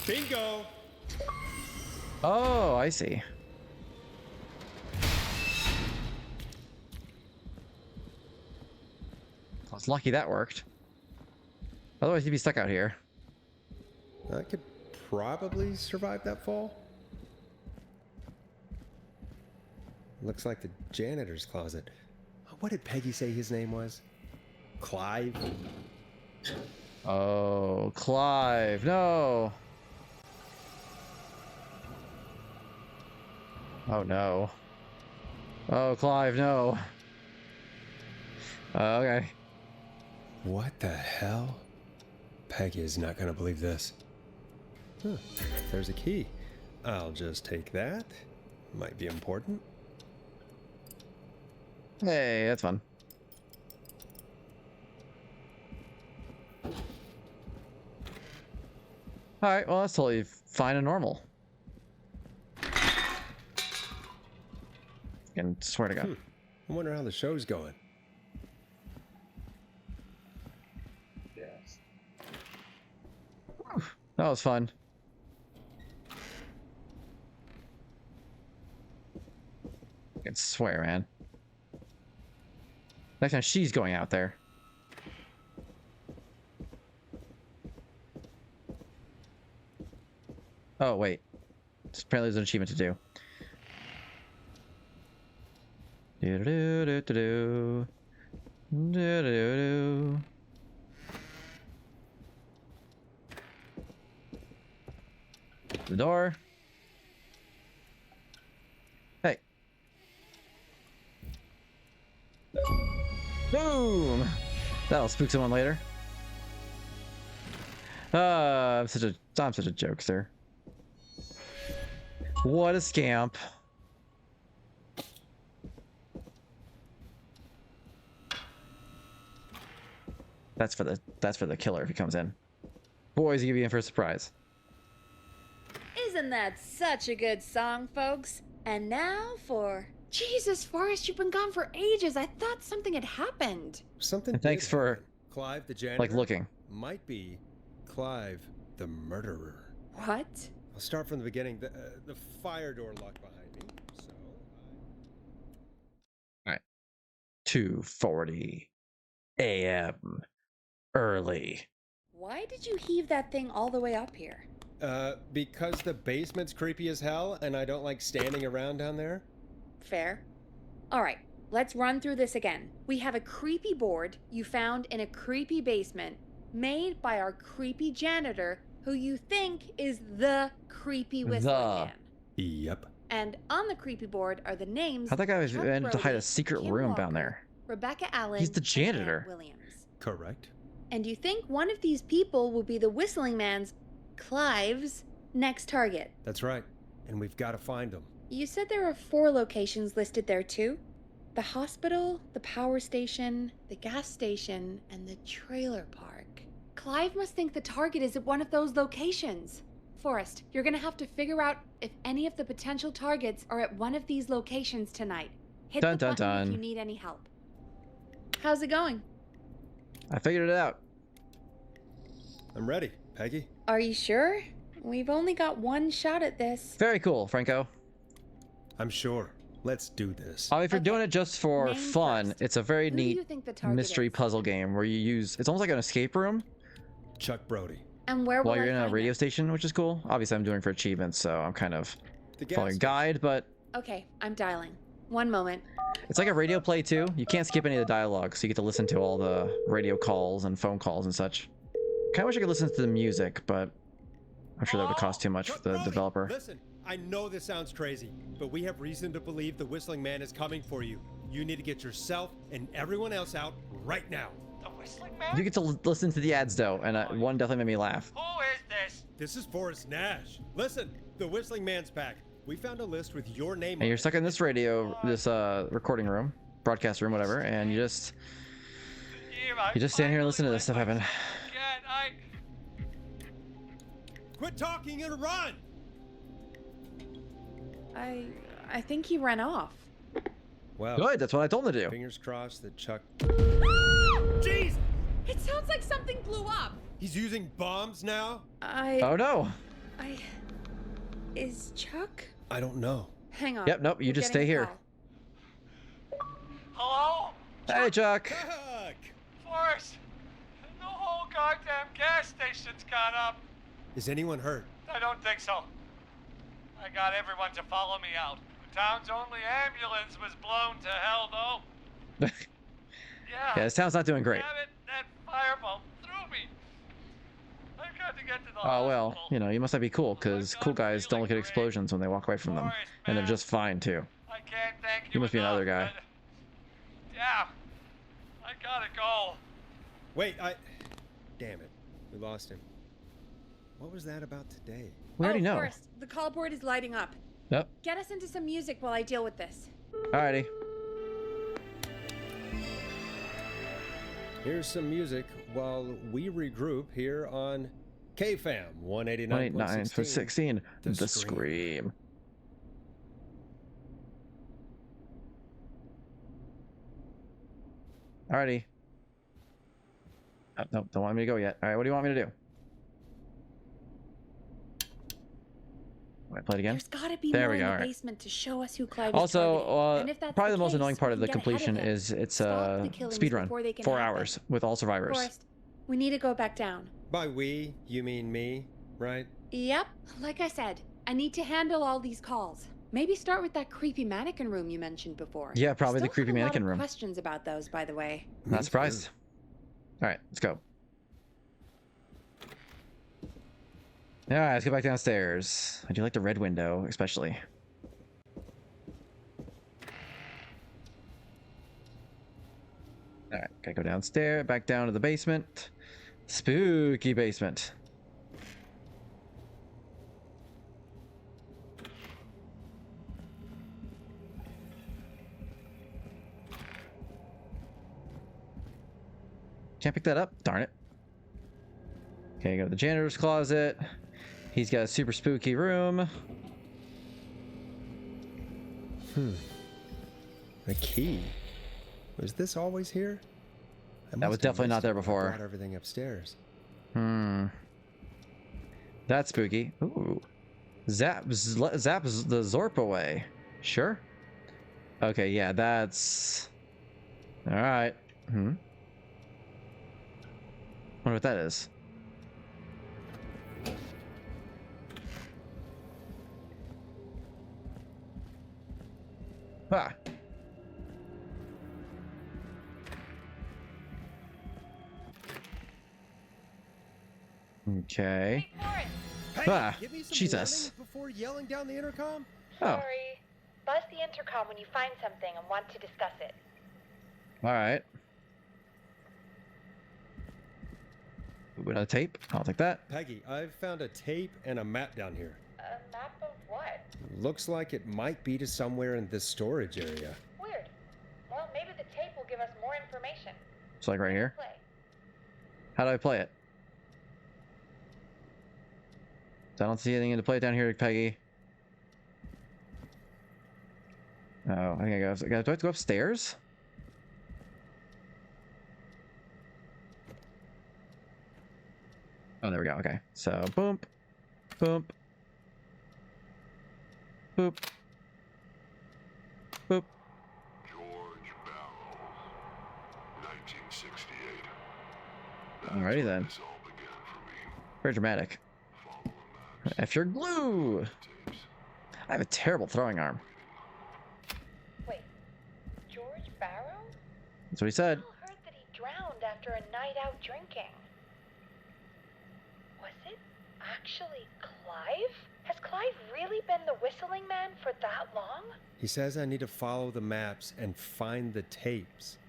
Speaker 2: Bingo!
Speaker 1: Oh, I see. I was lucky that worked. Otherwise, you'd be stuck out here.
Speaker 2: I could probably survive that fall. Looks like the janitor's closet. What did Peggy say his name was? Clive?
Speaker 1: Oh, Clive, no. Oh, no. Oh, Clive, no. Okay.
Speaker 2: What the hell? Peggy is not going to believe this. Huh, there's a key. I'll just take that. Might be important.
Speaker 1: Hey, that's fun. Alright, well, that's totally fine and normal. And swear to God.
Speaker 2: I wonder how the show's going.
Speaker 1: Yes. That was fun. I can swear, man. Next time she's going out there. Oh, wait. Apparently there's an achievement to do. Do-do-do-do-do. Do-do-do-do. The door. Hey. Boom! That'll spook someone later. I'm such a jokester. What a scamp. That's for the killer if he comes in. Boys, you give you in for a surprise.
Speaker 3: Isn't that such a good song, folks? And now for... Jesus, Forrest, you've been gone for ages. I thought something had happened.
Speaker 2: Something.
Speaker 1: And thanks for
Speaker 2: happen. Clive the janitor.
Speaker 1: like looking.
Speaker 2: Might be Clive the murderer.
Speaker 3: What?
Speaker 2: I'll start from the beginning. The fire door locked behind me. So.
Speaker 1: All right. 2:40 a.m. early.
Speaker 3: Why did you heave that thing all the way up here?
Speaker 2: Because the basement's creepy as hell and I don't like standing around down there?
Speaker 3: Fair. All right, let's run through this again. We have a creepy board you found in a creepy basement made by our creepy janitor who you think is the creepy whistling man.
Speaker 2: Yep.
Speaker 3: And on the creepy board are the names
Speaker 1: How'd that guy
Speaker 3: Chuck
Speaker 1: manage to hide
Speaker 3: Brody,
Speaker 1: a secret
Speaker 3: Kim
Speaker 1: room
Speaker 3: Walker,
Speaker 1: down there?
Speaker 3: Rebecca Allen,
Speaker 1: He's the
Speaker 3: and
Speaker 1: janitor.
Speaker 3: Ann Williams.
Speaker 2: Correct.
Speaker 3: And you think one of these people will be the whistling man's, Clive's, next target.
Speaker 2: That's right. And we've got to find him.
Speaker 3: You said there are 4 locations listed there too? The hospital, the power station, the gas station, and the trailer park. Clive must think the target is at one of those locations. Forrest, you're gonna have to figure out if any of the potential targets are at one of these locations tonight. Hit the button if you need any help. How's it going?
Speaker 1: I figured it out.
Speaker 2: I'm ready, Peggy.
Speaker 3: Are you sure? We've only got one shot at this.
Speaker 1: Very cool, Franco.
Speaker 2: I'm sure. Let's do this.
Speaker 1: If you're doing it just for fun, it's a very
Speaker 3: Who do you
Speaker 1: neat
Speaker 3: think the target
Speaker 1: mystery
Speaker 3: is?
Speaker 1: puzzle game where you use, it's almost like an escape room
Speaker 2: Chuck Brody.
Speaker 3: And where will
Speaker 1: while
Speaker 3: I
Speaker 1: you're in a
Speaker 3: find
Speaker 1: radio
Speaker 3: him?
Speaker 1: station, which is cool. Obviously, I'm doing it for achievements, so I'm kind of
Speaker 2: The gas
Speaker 1: following a
Speaker 2: station.
Speaker 1: guide, but
Speaker 3: Okay, I'm dialing. One moment.
Speaker 1: it's like a radio play too. You can't skip any of the dialogue, so you get to listen to all the radio calls and phone calls and such. Kind of wish I could listen to the music, but I'm sure that would cost too much for the
Speaker 2: Brody,
Speaker 1: developer.
Speaker 2: Listen, I know this sounds crazy, but we have reason to believe the whistling man is coming for you. You need to get yourself and everyone else out right now.
Speaker 6: The whistling man?
Speaker 1: You get to listen to the ads though, and one definitely made me laugh.
Speaker 6: Who is this?
Speaker 2: This is Forrest Nash. Listen, the whistling man's back. We found a list with your name
Speaker 1: And
Speaker 2: on
Speaker 1: you're
Speaker 2: it.
Speaker 1: stuck in this recording room, broadcast room, whatever, and you just stand here and listen to this stuff happen.
Speaker 2: Quit talking and run!
Speaker 3: I think he ran off.
Speaker 2: Well,
Speaker 1: Good, that's what I told him to do.
Speaker 2: Fingers crossed that Chuck...
Speaker 3: Jeez! It sounds like something blew up.
Speaker 2: He's using bombs now?
Speaker 1: Oh no!
Speaker 3: Is Chuck?
Speaker 2: I don't know.
Speaker 3: Hang on.
Speaker 1: Yep, nope, you
Speaker 3: We're
Speaker 1: just
Speaker 3: getting
Speaker 1: stay
Speaker 3: a
Speaker 1: here.
Speaker 6: Hello?
Speaker 1: Hey, Chuck!
Speaker 6: Forrest! The whole goddamn gas station's gone up.
Speaker 2: Is anyone hurt?
Speaker 6: I don't think so. I got everyone to follow me out. The town's only ambulance was blown to hell, though.
Speaker 1: Yeah, this town's not doing great.
Speaker 6: Damn it, that fireball threw me. I've got to get to the
Speaker 1: Oh well, you know, you must not be cool, because cool guys don't look at explosions when they walk away from them. And they're just fine, too.
Speaker 6: I can't thank you.
Speaker 1: You must be another guy.
Speaker 6: Yeah, I gotta go.
Speaker 2: Wait, Damn it. We lost him. What was that about today?
Speaker 1: We already know.
Speaker 3: Forrest, the call board is lighting up.
Speaker 1: Yep.
Speaker 3: Get us into some music while I deal with this.
Speaker 1: Alrighty.
Speaker 2: Here's some music while we regroup here on KFAM
Speaker 1: 189 for 16. The Scream. Alrighty. Oh, no, don't want me to go yet. Alright, what do you want me to do? Want to play it again?
Speaker 3: There's gotta be
Speaker 1: There
Speaker 3: more
Speaker 1: we
Speaker 3: in
Speaker 1: go,
Speaker 3: the
Speaker 1: alright.
Speaker 3: basement to show us who Clive is
Speaker 1: Also,
Speaker 3: targeting. And if that's
Speaker 1: probably the most
Speaker 3: case,
Speaker 1: annoying part
Speaker 3: we
Speaker 1: of
Speaker 3: can
Speaker 1: the
Speaker 3: get ahead of
Speaker 1: completion
Speaker 3: him.
Speaker 1: is it's
Speaker 3: Stop
Speaker 1: a
Speaker 3: the killings
Speaker 1: speed run.
Speaker 3: before they can
Speaker 1: 4
Speaker 3: happen.
Speaker 1: hours with all survivors.
Speaker 3: Forrest, we need to go back down.
Speaker 2: By we, you mean me, right?
Speaker 3: Yep, like I said, I need to handle all these calls. Maybe start with that creepy mannequin room you mentioned before.
Speaker 1: Yeah, probably the
Speaker 3: Still
Speaker 1: creepy
Speaker 3: have a lot
Speaker 1: mannequin
Speaker 3: of
Speaker 1: room.
Speaker 3: Questions about those, by the way.
Speaker 1: Not surprised. Alright, let's go. Alright, let's go back downstairs. I do like the red window, especially. Alright, gotta go downstairs, back down to the basement. Spooky basement. Can't pick that up? Darn it. Okay, go to the janitor's closet. He's got a super spooky room.
Speaker 2: The key. Was this always here?
Speaker 1: That was definitely not there before.
Speaker 2: Brought everything upstairs.
Speaker 1: That's spooky. Ooh. Zaps the Zorp away. Sure. Okay, yeah, that's... Alright. Wonder what that is. Ah. Okay.
Speaker 2: Hey,
Speaker 1: Ah,
Speaker 2: give me some
Speaker 1: Jesus.
Speaker 2: warning before yelling down the intercom.
Speaker 1: Oh.
Speaker 19: Sorry. Buzz the intercom when you find something and want to discuss it.
Speaker 1: All right. Another tape. I'll take that.
Speaker 2: Peggy, I've found a tape and a map down here.
Speaker 19: A map of what?
Speaker 2: Looks like it might be to somewhere in this storage area.
Speaker 19: Weird. Well, maybe the tape will give us more information.
Speaker 1: It's like right here.
Speaker 19: Play.
Speaker 1: How do I play it? I don't see anything to play it down here, Peggy. Oh, I think I gotta, do I have to go upstairs? Oh, there we go. Okay. So, boom, boom, boop, boop.
Speaker 14: George Barrow, 1968.
Speaker 1: Alrighty then.
Speaker 14: This all began for me.
Speaker 1: Very dramatic. F your glue! I have a terrible throwing arm.
Speaker 19: Wait, George Barrow?
Speaker 1: That's what he said.
Speaker 19: I heard that he drowned after a night out drinking. Was it actually Clive? Has Clive really been the whistling man for that long?
Speaker 2: He says I need to follow the maps and find the tapes.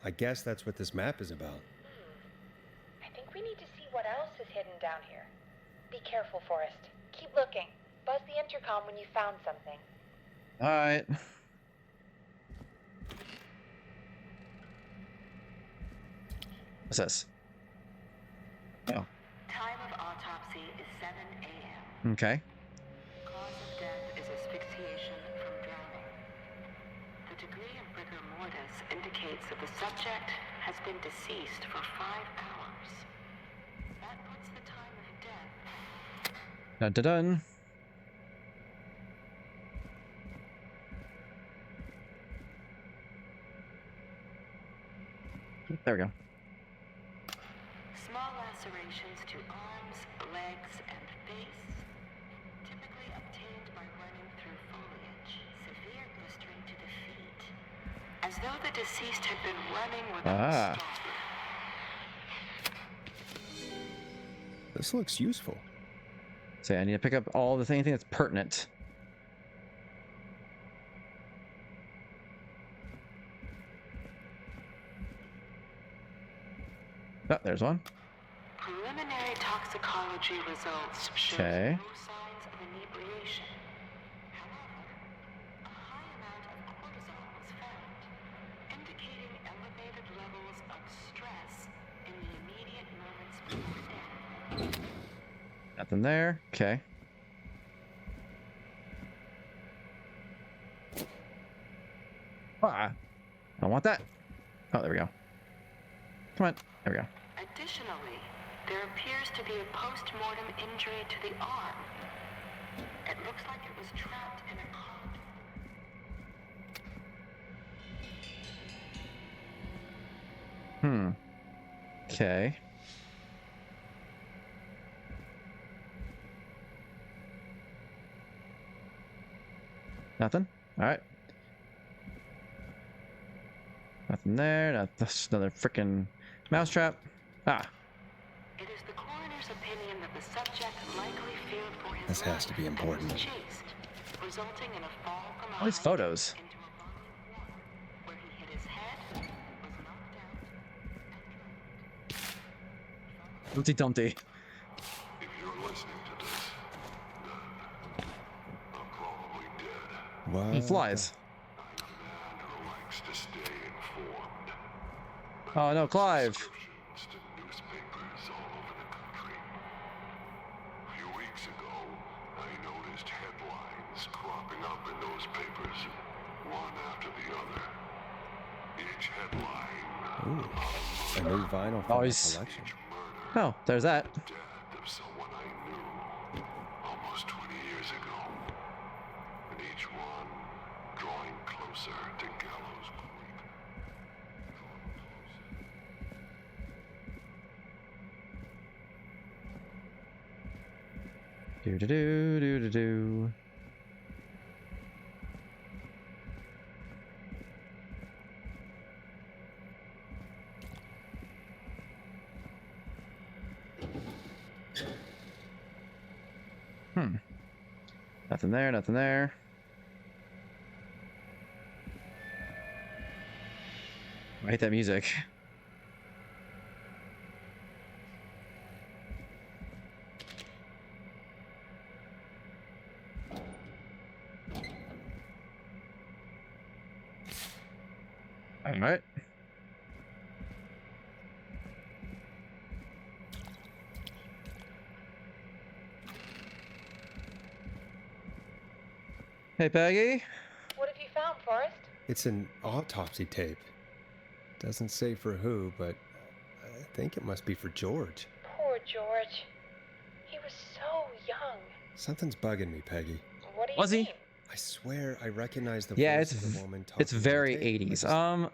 Speaker 2: I guess that's what this map is about.
Speaker 19: I think we need to see what else is hidden down here. Be careful, Forrest. Keep looking. Buzz the intercom when you found something.
Speaker 1: Alright. What's this? Oh.
Speaker 20: Time of autopsy is 7 a.m.
Speaker 1: Okay.
Speaker 20: Cause of death is asphyxiation from drowning. The degree of rigor mortis indicates that the subject has been deceased for 5 hours. That puts the time of death.
Speaker 1: Dun dun dun. There we go.
Speaker 20: Small lacerations to arms, legs, and face, typically obtained by running through foliage. Severe blistering to the feet, as though the deceased had been running without stopping.
Speaker 2: This looks useful.
Speaker 1: So I need to pick up all the anything that's pertinent. Oh, there's one.
Speaker 20: Preliminary toxicology results show
Speaker 1: Okay.
Speaker 20: no signs of inebriation. However, a high amount of cortisol was found, indicating elevated levels of stress in the immediate moments before death.
Speaker 1: Nothing there. Okay. Ah, I don't want that. Oh, there we go. Come on. There we go.
Speaker 20: Additionally, there appears to be a post-mortem injury to the arm. It looks like it was trapped in a corridor.
Speaker 1: Okay. Nothing? Alright. Nothing there. That's another freaking mousetrap. Ah.
Speaker 20: It is the coroner's opinion that the subject likely feared for his
Speaker 2: This has to be important.
Speaker 20: life and was chased, resulting in a fall from a
Speaker 1: All these
Speaker 20: height
Speaker 1: photos.
Speaker 20: into a body of water, where he hit his head, was knocked out, and
Speaker 1: Humpty Dumpty.
Speaker 14: If you're listening to this, then I'm probably dead.
Speaker 2: What?
Speaker 1: He flies.
Speaker 14: I'm a man who likes to stay informed.
Speaker 1: Oh no, Clive.
Speaker 14: Subscriptions to newspapers all over the country. A few weeks ago, I noticed headlines cropping up in those papers, one after the other. Each headline
Speaker 2: Ooh, a new vinyl
Speaker 1: Oh,
Speaker 2: from the
Speaker 1: he's-
Speaker 2: collection.
Speaker 1: Oh, there's that.
Speaker 14: death of someone I knew almost 20 years ago. And each one drawing closer to Gallows Creek.
Speaker 1: Do do do do do do. Nothing there, nothing there. I hate that music. All right. Hey, Peggy.
Speaker 19: What have you found, Forrest?
Speaker 2: It's an autopsy tape. Doesn't say for who, but I think it must be for George.
Speaker 19: Poor George. He was so young.
Speaker 2: Something's bugging me, Peggy.
Speaker 19: What do you
Speaker 1: Was he?
Speaker 19: mean?
Speaker 2: I swear I recognize the
Speaker 1: Yeah,
Speaker 2: voice of the woman talking
Speaker 1: it's very
Speaker 2: to the tape.
Speaker 1: 80s.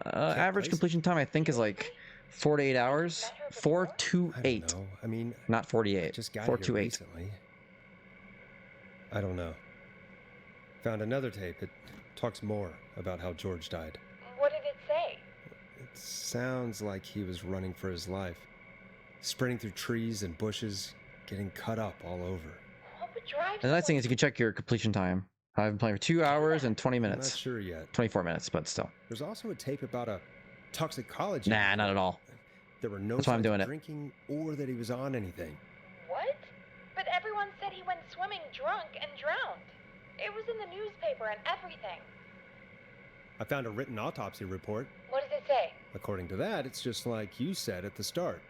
Speaker 1: Average
Speaker 2: place it.
Speaker 1: completion time I think is like 4 to 8 hours. 4 to 8.
Speaker 2: I don't know. I mean,
Speaker 1: Not 48.
Speaker 2: just got
Speaker 1: 4
Speaker 2: here
Speaker 1: to 8.
Speaker 2: recently. I don't know. Found another tape. It talks more about how George died.
Speaker 19: What did it say?
Speaker 2: It sounds like he was running for his life. Sprinting through trees and bushes, getting cut up all over.
Speaker 19: What would drive
Speaker 1: And the nice thing is you can check your completion time. I've been playing for 2 hours and 20
Speaker 2: I'm not
Speaker 1: minutes.
Speaker 2: sure yet.
Speaker 1: 24 minutes, but still.
Speaker 2: There's also a tape about a toxicology.
Speaker 1: Nah, not at all.
Speaker 2: There were no
Speaker 1: That's why I'm
Speaker 2: signs
Speaker 1: doing
Speaker 2: of
Speaker 1: it.
Speaker 2: drinking or that he was on anything.
Speaker 19: What? But everyone said he went swimming drunk and drowned. It was in the newspaper and everything.
Speaker 2: I found a written autopsy report.
Speaker 19: What does it say?
Speaker 2: According to that, it's just like you said at the start.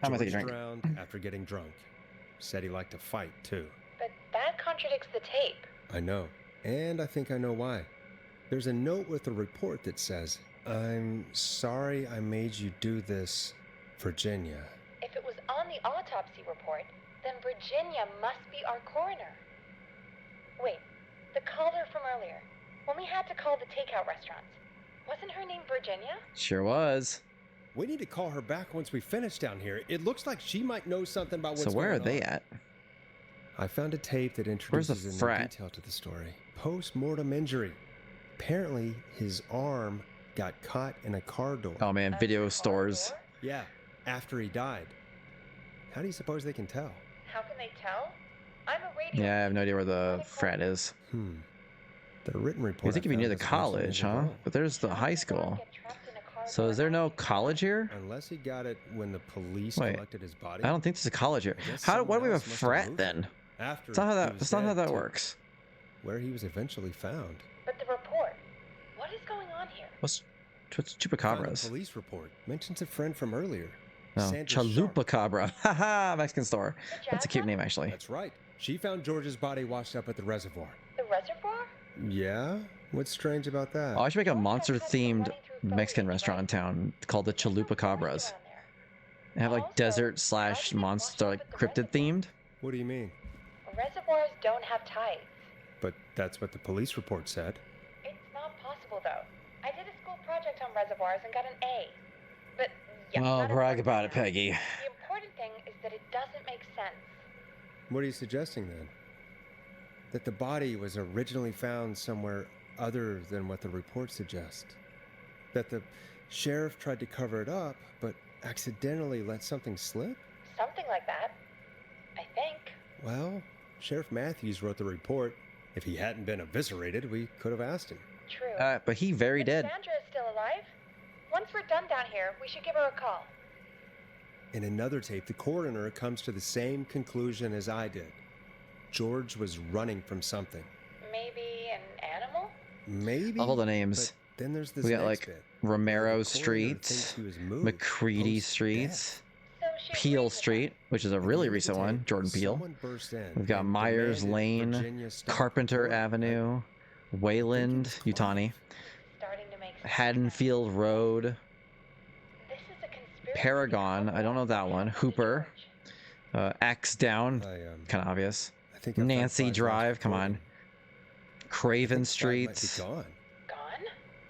Speaker 1: I'm gonna take a
Speaker 2: George
Speaker 1: drink.
Speaker 2: drowned after getting drunk. Said he liked to fight, too.
Speaker 19: But that contradicts the tape.
Speaker 2: I know. And I think I know why. There's a note with the report that says, "I'm sorry I made you do this, Virginia."
Speaker 19: If it was on the autopsy report, then Virginia must be our coroner. Wait, the caller from earlier, when we had to call the takeout restaurants, wasn't her name Virginia?
Speaker 1: Sure was.
Speaker 2: We need to call her back once we finish down here. It looks like she might know something about what's
Speaker 1: So
Speaker 2: going on.
Speaker 1: where are they at?
Speaker 2: I found a tape that
Speaker 1: Where's
Speaker 2: introduces
Speaker 1: the
Speaker 2: a new
Speaker 1: frat?
Speaker 2: detail to the story. Post-mortem injury. Apparently, his arm got caught in a car door.
Speaker 1: Oh man, video stores.
Speaker 2: Yeah, after he died. How do you suppose they can tell?
Speaker 19: How can they tell? I'm a radio.
Speaker 1: Yeah, I have no idea where the frat is.
Speaker 2: The written report.
Speaker 1: You think it'd be
Speaker 2: I
Speaker 1: near
Speaker 2: found
Speaker 1: the
Speaker 2: doesn't mention
Speaker 1: college,
Speaker 2: it at
Speaker 1: huh?
Speaker 2: all.
Speaker 1: But there's the high school. So is there no college here?
Speaker 2: Unless he got it when the police
Speaker 1: Wait,
Speaker 2: collected his body.
Speaker 1: I don't think there's a college here.
Speaker 2: I guess
Speaker 1: How? Why do we have a
Speaker 2: someone else must have
Speaker 1: frat
Speaker 2: moved
Speaker 1: then?
Speaker 2: After
Speaker 1: That's not how
Speaker 2: he
Speaker 1: that.
Speaker 2: was
Speaker 1: That's not how
Speaker 2: dead,
Speaker 1: that
Speaker 2: too.
Speaker 1: works.
Speaker 2: Where he was eventually found.
Speaker 19: But the report, what is going on here?
Speaker 1: What's
Speaker 2: Found a
Speaker 1: chupacabras?
Speaker 2: police report. Mentions a friend from earlier.
Speaker 1: No,
Speaker 2: Sandra Sharp.
Speaker 1: Chalupacabra. Haha, Mexican store. That's a cute name actually.
Speaker 2: That's right. She found George's body washed up at the reservoir.
Speaker 19: The reservoir?
Speaker 2: Yeah? What's strange about that?
Speaker 1: Oh, I should make a monster-themed Mexican restaurant in town called the Chalupacabras. And have like desert/monster, like cryptid themed.
Speaker 2: What do you mean?
Speaker 19: Reservoirs don't have tides.
Speaker 2: But that's what the police report said.
Speaker 19: It's not possible, though. I did a school project on reservoirs and got an A. But yeah,
Speaker 1: Oh,
Speaker 19: not
Speaker 1: brag
Speaker 19: important
Speaker 1: about it,
Speaker 19: now.
Speaker 1: Peggy.
Speaker 19: The important thing is that it doesn't make sense.
Speaker 2: What are you suggesting then? That the body was originally found somewhere other than what the report suggests? That the sheriff tried to cover it up, but accidentally let something slip?
Speaker 19: Something like that. I think.
Speaker 2: Well, Sheriff Matthews wrote the report. If he hadn't been eviscerated, we could have asked him.
Speaker 19: True.
Speaker 1: But he very dead.
Speaker 19: Sandra is still alive. Once we're done down here, we should give her a call.
Speaker 2: In another tape, the coroner comes to the same conclusion as I did. George was running from something.
Speaker 19: Maybe an animal?
Speaker 1: Of
Speaker 2: Maybe.
Speaker 1: all the names,
Speaker 2: But then there's this
Speaker 1: we got
Speaker 2: next
Speaker 1: like
Speaker 2: bit.
Speaker 1: Romero
Speaker 2: thinks
Speaker 1: Street,
Speaker 2: he was moved
Speaker 1: McCready
Speaker 2: post-death.
Speaker 1: Street, Peel Street, which is a really recent one, Jordan Peele.
Speaker 2: Someone burst in
Speaker 1: We've got
Speaker 2: and
Speaker 1: Myers
Speaker 2: demanded
Speaker 1: Lane,
Speaker 2: Virginia stop
Speaker 1: Carpenter
Speaker 2: court.
Speaker 1: Avenue, Wayland, Utani,
Speaker 19: Starting to make sense.
Speaker 1: Haddonfield Road,
Speaker 19: This is a conspiracy.
Speaker 1: Paragon, I don't know that one, Hooper, Axe Down, kind of obvious,
Speaker 2: I think I found
Speaker 1: Nancy
Speaker 2: 5
Speaker 1: Drive,
Speaker 2: left
Speaker 1: come
Speaker 2: recording.
Speaker 1: on, Craven
Speaker 2: I think
Speaker 1: Street,
Speaker 2: Scott might be gone.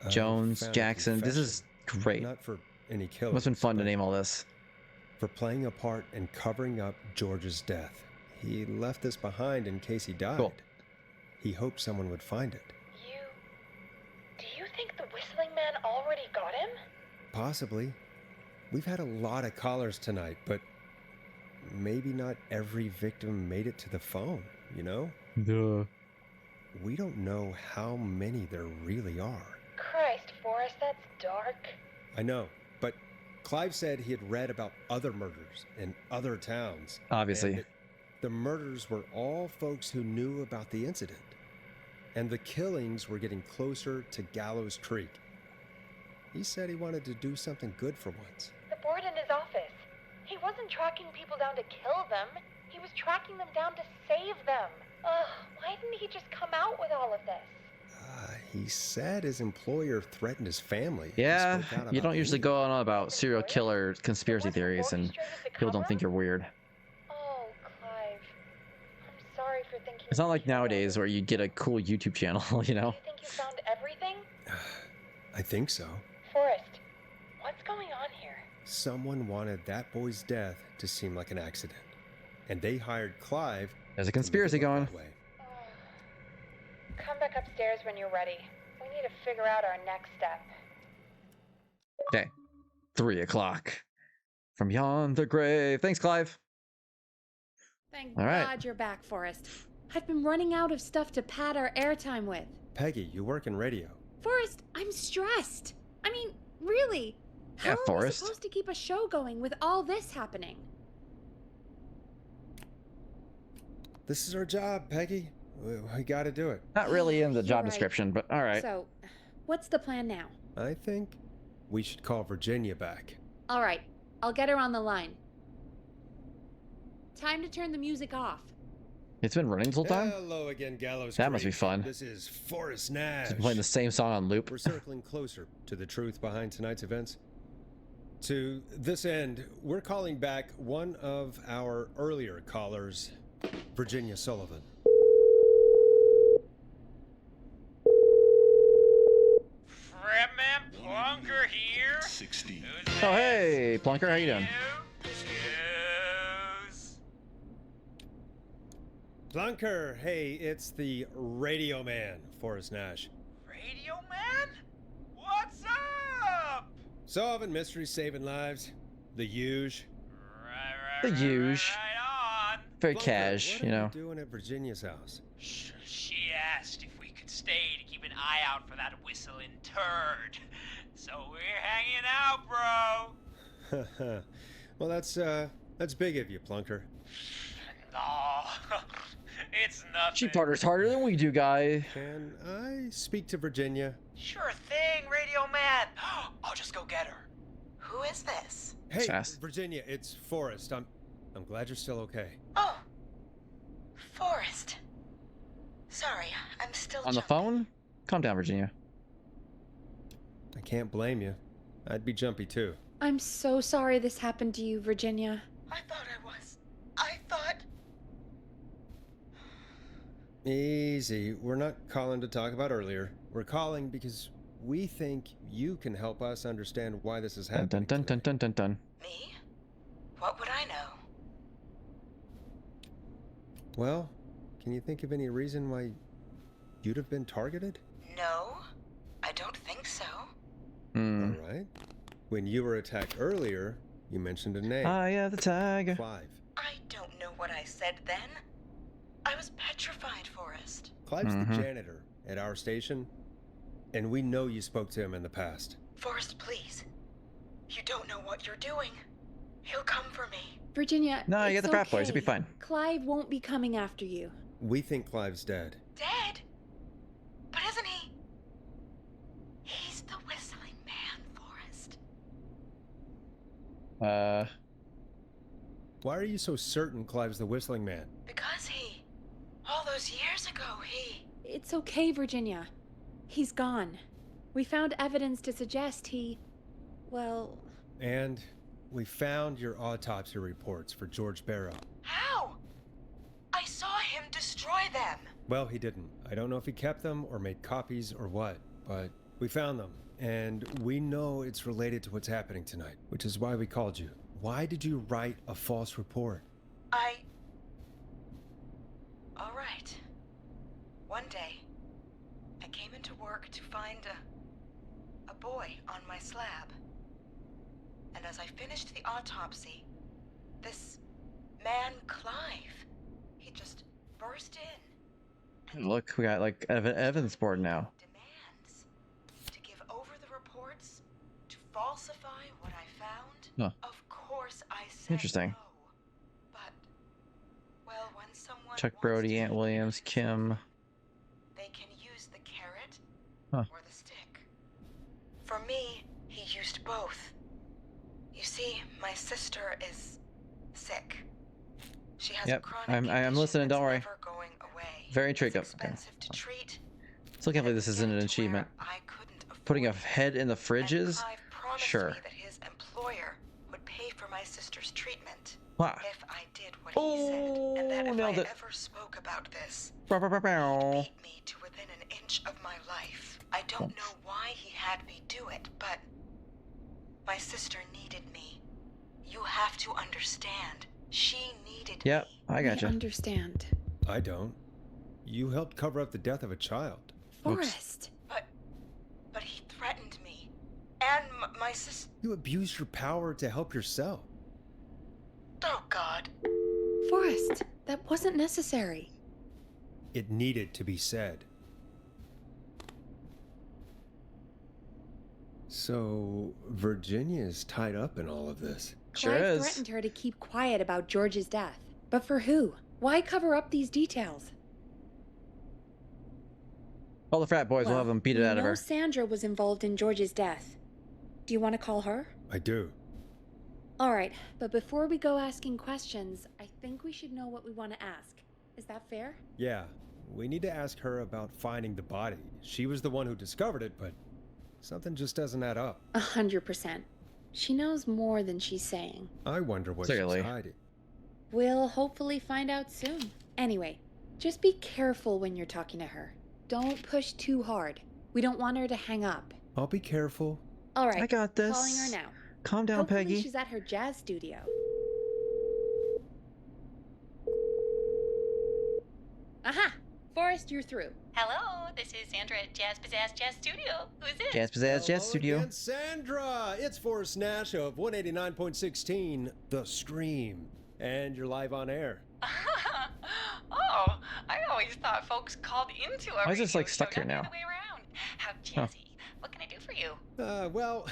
Speaker 19: Gone?
Speaker 1: Jones,
Speaker 2: Found a
Speaker 1: Jackson, this is
Speaker 2: confession.
Speaker 1: great.
Speaker 2: Not for any killings.
Speaker 1: Must've been fun to
Speaker 2: but
Speaker 1: name all this.
Speaker 2: For playing a part in covering up George's death. He left this behind in case he died.
Speaker 1: Cool.
Speaker 2: He hoped someone would find it.
Speaker 19: Do you think the whistling man already got him?
Speaker 2: Possibly. We've had a lot of callers tonight, but maybe not every victim made it to the phone, you know?
Speaker 1: Duh.
Speaker 2: we don't know how many there really are.
Speaker 19: Christ, Forrest, that's dark.
Speaker 2: I know, but Clive said he had read about other murders in other towns.
Speaker 1: Obviously.
Speaker 2: And that the murders were all folks who knew about the incident. And the killings were getting closer to Gallows Creek. He said he wanted to do something good for once.
Speaker 19: The board in his office. He wasn't tracking people down to kill them. He was tracking them down to save them. Ugh, why didn't he just come out with all of this?
Speaker 2: He said his employer threatened his family. He
Speaker 1: Yeah,
Speaker 2: spoke out
Speaker 1: you
Speaker 2: about
Speaker 1: don't usually
Speaker 2: Amy.
Speaker 1: go on about serial killer conspiracy theories, and people don't think you're weird.
Speaker 19: Oh, Clive. I'm sorry for thinking.
Speaker 1: It's not like nowadays where you get a cool YouTube channel, you know?
Speaker 19: Do you think you found everything?
Speaker 2: I think so.
Speaker 19: Forrest, what's going on here?
Speaker 2: Someone wanted that boy's death to seem like an accident. And they hired Clive.
Speaker 1: There's a conspiracy going.
Speaker 19: Come back upstairs when you're ready. We need to figure out our next step.
Speaker 1: Okay. 3 o'clock. From beyond the grave. Thanks, Clive.
Speaker 3: Thank
Speaker 1: All right.
Speaker 3: God you're back, Forrest. I've been running out of stuff to pad our airtime with.
Speaker 2: Peggy, you work in radio.
Speaker 3: Forrest, I'm stressed. I mean, really. How
Speaker 1: Yeah,
Speaker 3: are we
Speaker 1: Forrest.
Speaker 3: supposed to keep a show going with all this happening?
Speaker 2: This is our job, Peggy. We gotta do it.
Speaker 1: Not really in the
Speaker 3: You're
Speaker 1: job
Speaker 3: right.
Speaker 1: description, but all right.
Speaker 3: So, what's the plan now?
Speaker 2: I think we should call Virginia back.
Speaker 3: All right, I'll get her on the line. Time to turn the music off.
Speaker 1: It's been running this whole time?
Speaker 2: Hello again, Gallows
Speaker 1: That must be
Speaker 2: Creek.
Speaker 1: fun.
Speaker 2: This is Forrest Nash.
Speaker 1: Just playing the same song on loop.
Speaker 2: We're circling closer to the truth behind tonight's events. To this end, we're calling back one of our earlier callers, Virginia Sullivan.
Speaker 16: Fredman Plunker here.
Speaker 14: 60.
Speaker 1: Oh, hey, Plunker, how you doing?
Speaker 2: Plunker, hey, it's the Radio Man, Forrest Nash.
Speaker 16: Radio Man? What's up?
Speaker 2: Solving mysteries, saving lives. The huge.
Speaker 1: The huge. Very cash,
Speaker 2: what
Speaker 1: you
Speaker 2: are
Speaker 1: know.
Speaker 2: you doing at Virginia's house?
Speaker 16: She asked if we could stay to keep an eye out for that whistling turd. So we're hanging out, bro.
Speaker 2: Well, that's big of you, Plunker.
Speaker 16: No, it's nothing.
Speaker 1: She partners harder than we do, guy.
Speaker 2: Can I speak to Virginia?
Speaker 5: Sure thing, Radio Man. I'll just go get her. Who is this?
Speaker 2: Hey,
Speaker 1: Fast.
Speaker 2: Virginia, it's Forrest. I'm glad you're still okay.
Speaker 11: Oh, Forrest. Sorry, I'm still
Speaker 1: On the phone? Calm down, Virginia.
Speaker 2: I can't blame you. I'd be jumpy too.
Speaker 3: I'm so sorry this happened to you, Virginia.
Speaker 11: I thought I was. I thought.
Speaker 2: Easy. We're not calling to talk about earlier. We're calling because we think you can help us understand why this is
Speaker 1: Dun
Speaker 2: happening.
Speaker 1: dun dun dun dun dun.
Speaker 11: Me? What would I know?
Speaker 2: Well, can you think of any reason why you'd have been targeted?
Speaker 11: No, I don't think so.
Speaker 1: Hmm.
Speaker 2: All right. When you were attacked earlier, you mentioned a name.
Speaker 1: Eye of the tiger.
Speaker 2: Clive.
Speaker 11: I don't know what I said then. I was petrified, Forrest.
Speaker 2: Clive's the janitor at our station, and we know you spoke to him in the past.
Speaker 11: Forrest, please. You don't know what you're doing. He'll come for me.
Speaker 3: Virginia,
Speaker 1: No, you
Speaker 3: it's
Speaker 1: got the frat boys.
Speaker 3: okay.
Speaker 1: You'll be fine.
Speaker 3: Clive won't be coming after you.
Speaker 2: We think Clive's dead.
Speaker 11: Dead? But isn't he? He's the whistling man, Forrest.
Speaker 2: Why are you so certain Clive's the whistling man?
Speaker 11: Because he. All those years ago, he.
Speaker 3: It's okay, Virginia. He's gone. We found evidence to suggest he... well...
Speaker 2: And we found your autopsy reports for George Barrow.
Speaker 11: How? I saw him destroy them.
Speaker 2: Well, he didn't. I don't know if he kept them or made copies or what, but we found them. And we know it's related to what's happening tonight, which is why we called you. Why did you write a false report?
Speaker 11: All right. One day, I came into work to find a boy on my slab. And as I finished the autopsy, this man, Clive, he just burst in
Speaker 1: Look, we got like Evan's board now.
Speaker 5: Demands to give over the reports, to falsify what I found.
Speaker 1: Huh.
Speaker 5: Of course I said
Speaker 1: Interesting.
Speaker 5: no. But, well, when someone
Speaker 1: Chuck
Speaker 5: wants
Speaker 1: Brody,
Speaker 5: to
Speaker 1: Aunt Williams, Kim.
Speaker 5: they can use the carrot
Speaker 1: Huh.
Speaker 5: or the stick. For me, he used both. You see, my sister is sick. She has a
Speaker 1: Yep,
Speaker 5: chronic
Speaker 1: I'm
Speaker 5: condition
Speaker 1: listening.
Speaker 5: that's
Speaker 1: Don't worry.
Speaker 5: never going away.
Speaker 1: Very intrigued.
Speaker 5: It's
Speaker 1: Okay.
Speaker 5: expensive to treat.
Speaker 1: Still can't believe this isn't an achievement. Putting a head in the fridges?
Speaker 5: Promised
Speaker 1: Sure.
Speaker 5: me that his employer would pay for my sister's treatment
Speaker 1: Wow.
Speaker 5: if I did what he said, and that if I
Speaker 1: nailed it.
Speaker 5: ever spoke about this,
Speaker 1: Bow, bow, bow, bow.
Speaker 5: he'd beat me to within an inch of my life. I don't know why he had me do it, but my sister needed me. You have to understand. She needed
Speaker 1: Yep, I gotcha.
Speaker 3: I understand.
Speaker 2: I don't. You helped cover up the death of a child.
Speaker 3: Forrest.
Speaker 5: But he threatened me. And my sister.
Speaker 2: You abused your power to help yourself.
Speaker 5: Oh, God.
Speaker 3: Forrest, that wasn't necessary.
Speaker 2: It needed to be said. So, Virginia's tied up in all of this.
Speaker 3: Clive threatened her to keep quiet about George's death. But for who? Why cover up these details?
Speaker 1: All the frat boys will have them beat it out of her.
Speaker 3: Sandra was involved in George's death. Do you want to call her?
Speaker 2: I do.
Speaker 3: All right, but before we go asking questions, I think we should know what we want to ask. Is that fair?
Speaker 2: Yeah, we need to ask her about finding the body. She was the one who discovered it, but something just doesn't add up.
Speaker 3: 100%. She knows more than she's saying.
Speaker 2: I wonder what
Speaker 1: Clearly.
Speaker 2: she's hiding.
Speaker 3: We'll hopefully find out soon. Anyway, just be careful when you're talking to her. Don't push too hard. We don't want her to hang up.
Speaker 2: I'll be careful.
Speaker 3: All right,
Speaker 1: I got this.
Speaker 3: calling her now.
Speaker 1: Calm down,
Speaker 3: Hopefully
Speaker 1: Peggy.
Speaker 3: she's at her jazz studio. Aha! Forrest, you're through.
Speaker 11: Hello, this is Sandra at Jazz Pizzazz Jazz Studio. Who's it?
Speaker 1: Jazz Pizzazz Jazz
Speaker 2: Hello
Speaker 1: Studio.
Speaker 2: again, Sandra! It's Forrest Nash of 189.16, The Stream. And you're live on air.
Speaker 18: Oh, I always thought folks called into our
Speaker 1: Why is this like
Speaker 18: radio
Speaker 1: stuck
Speaker 18: show,
Speaker 1: here
Speaker 18: not
Speaker 1: now?
Speaker 18: the other way around. How jazzy. What can I do for you?
Speaker 2: Well,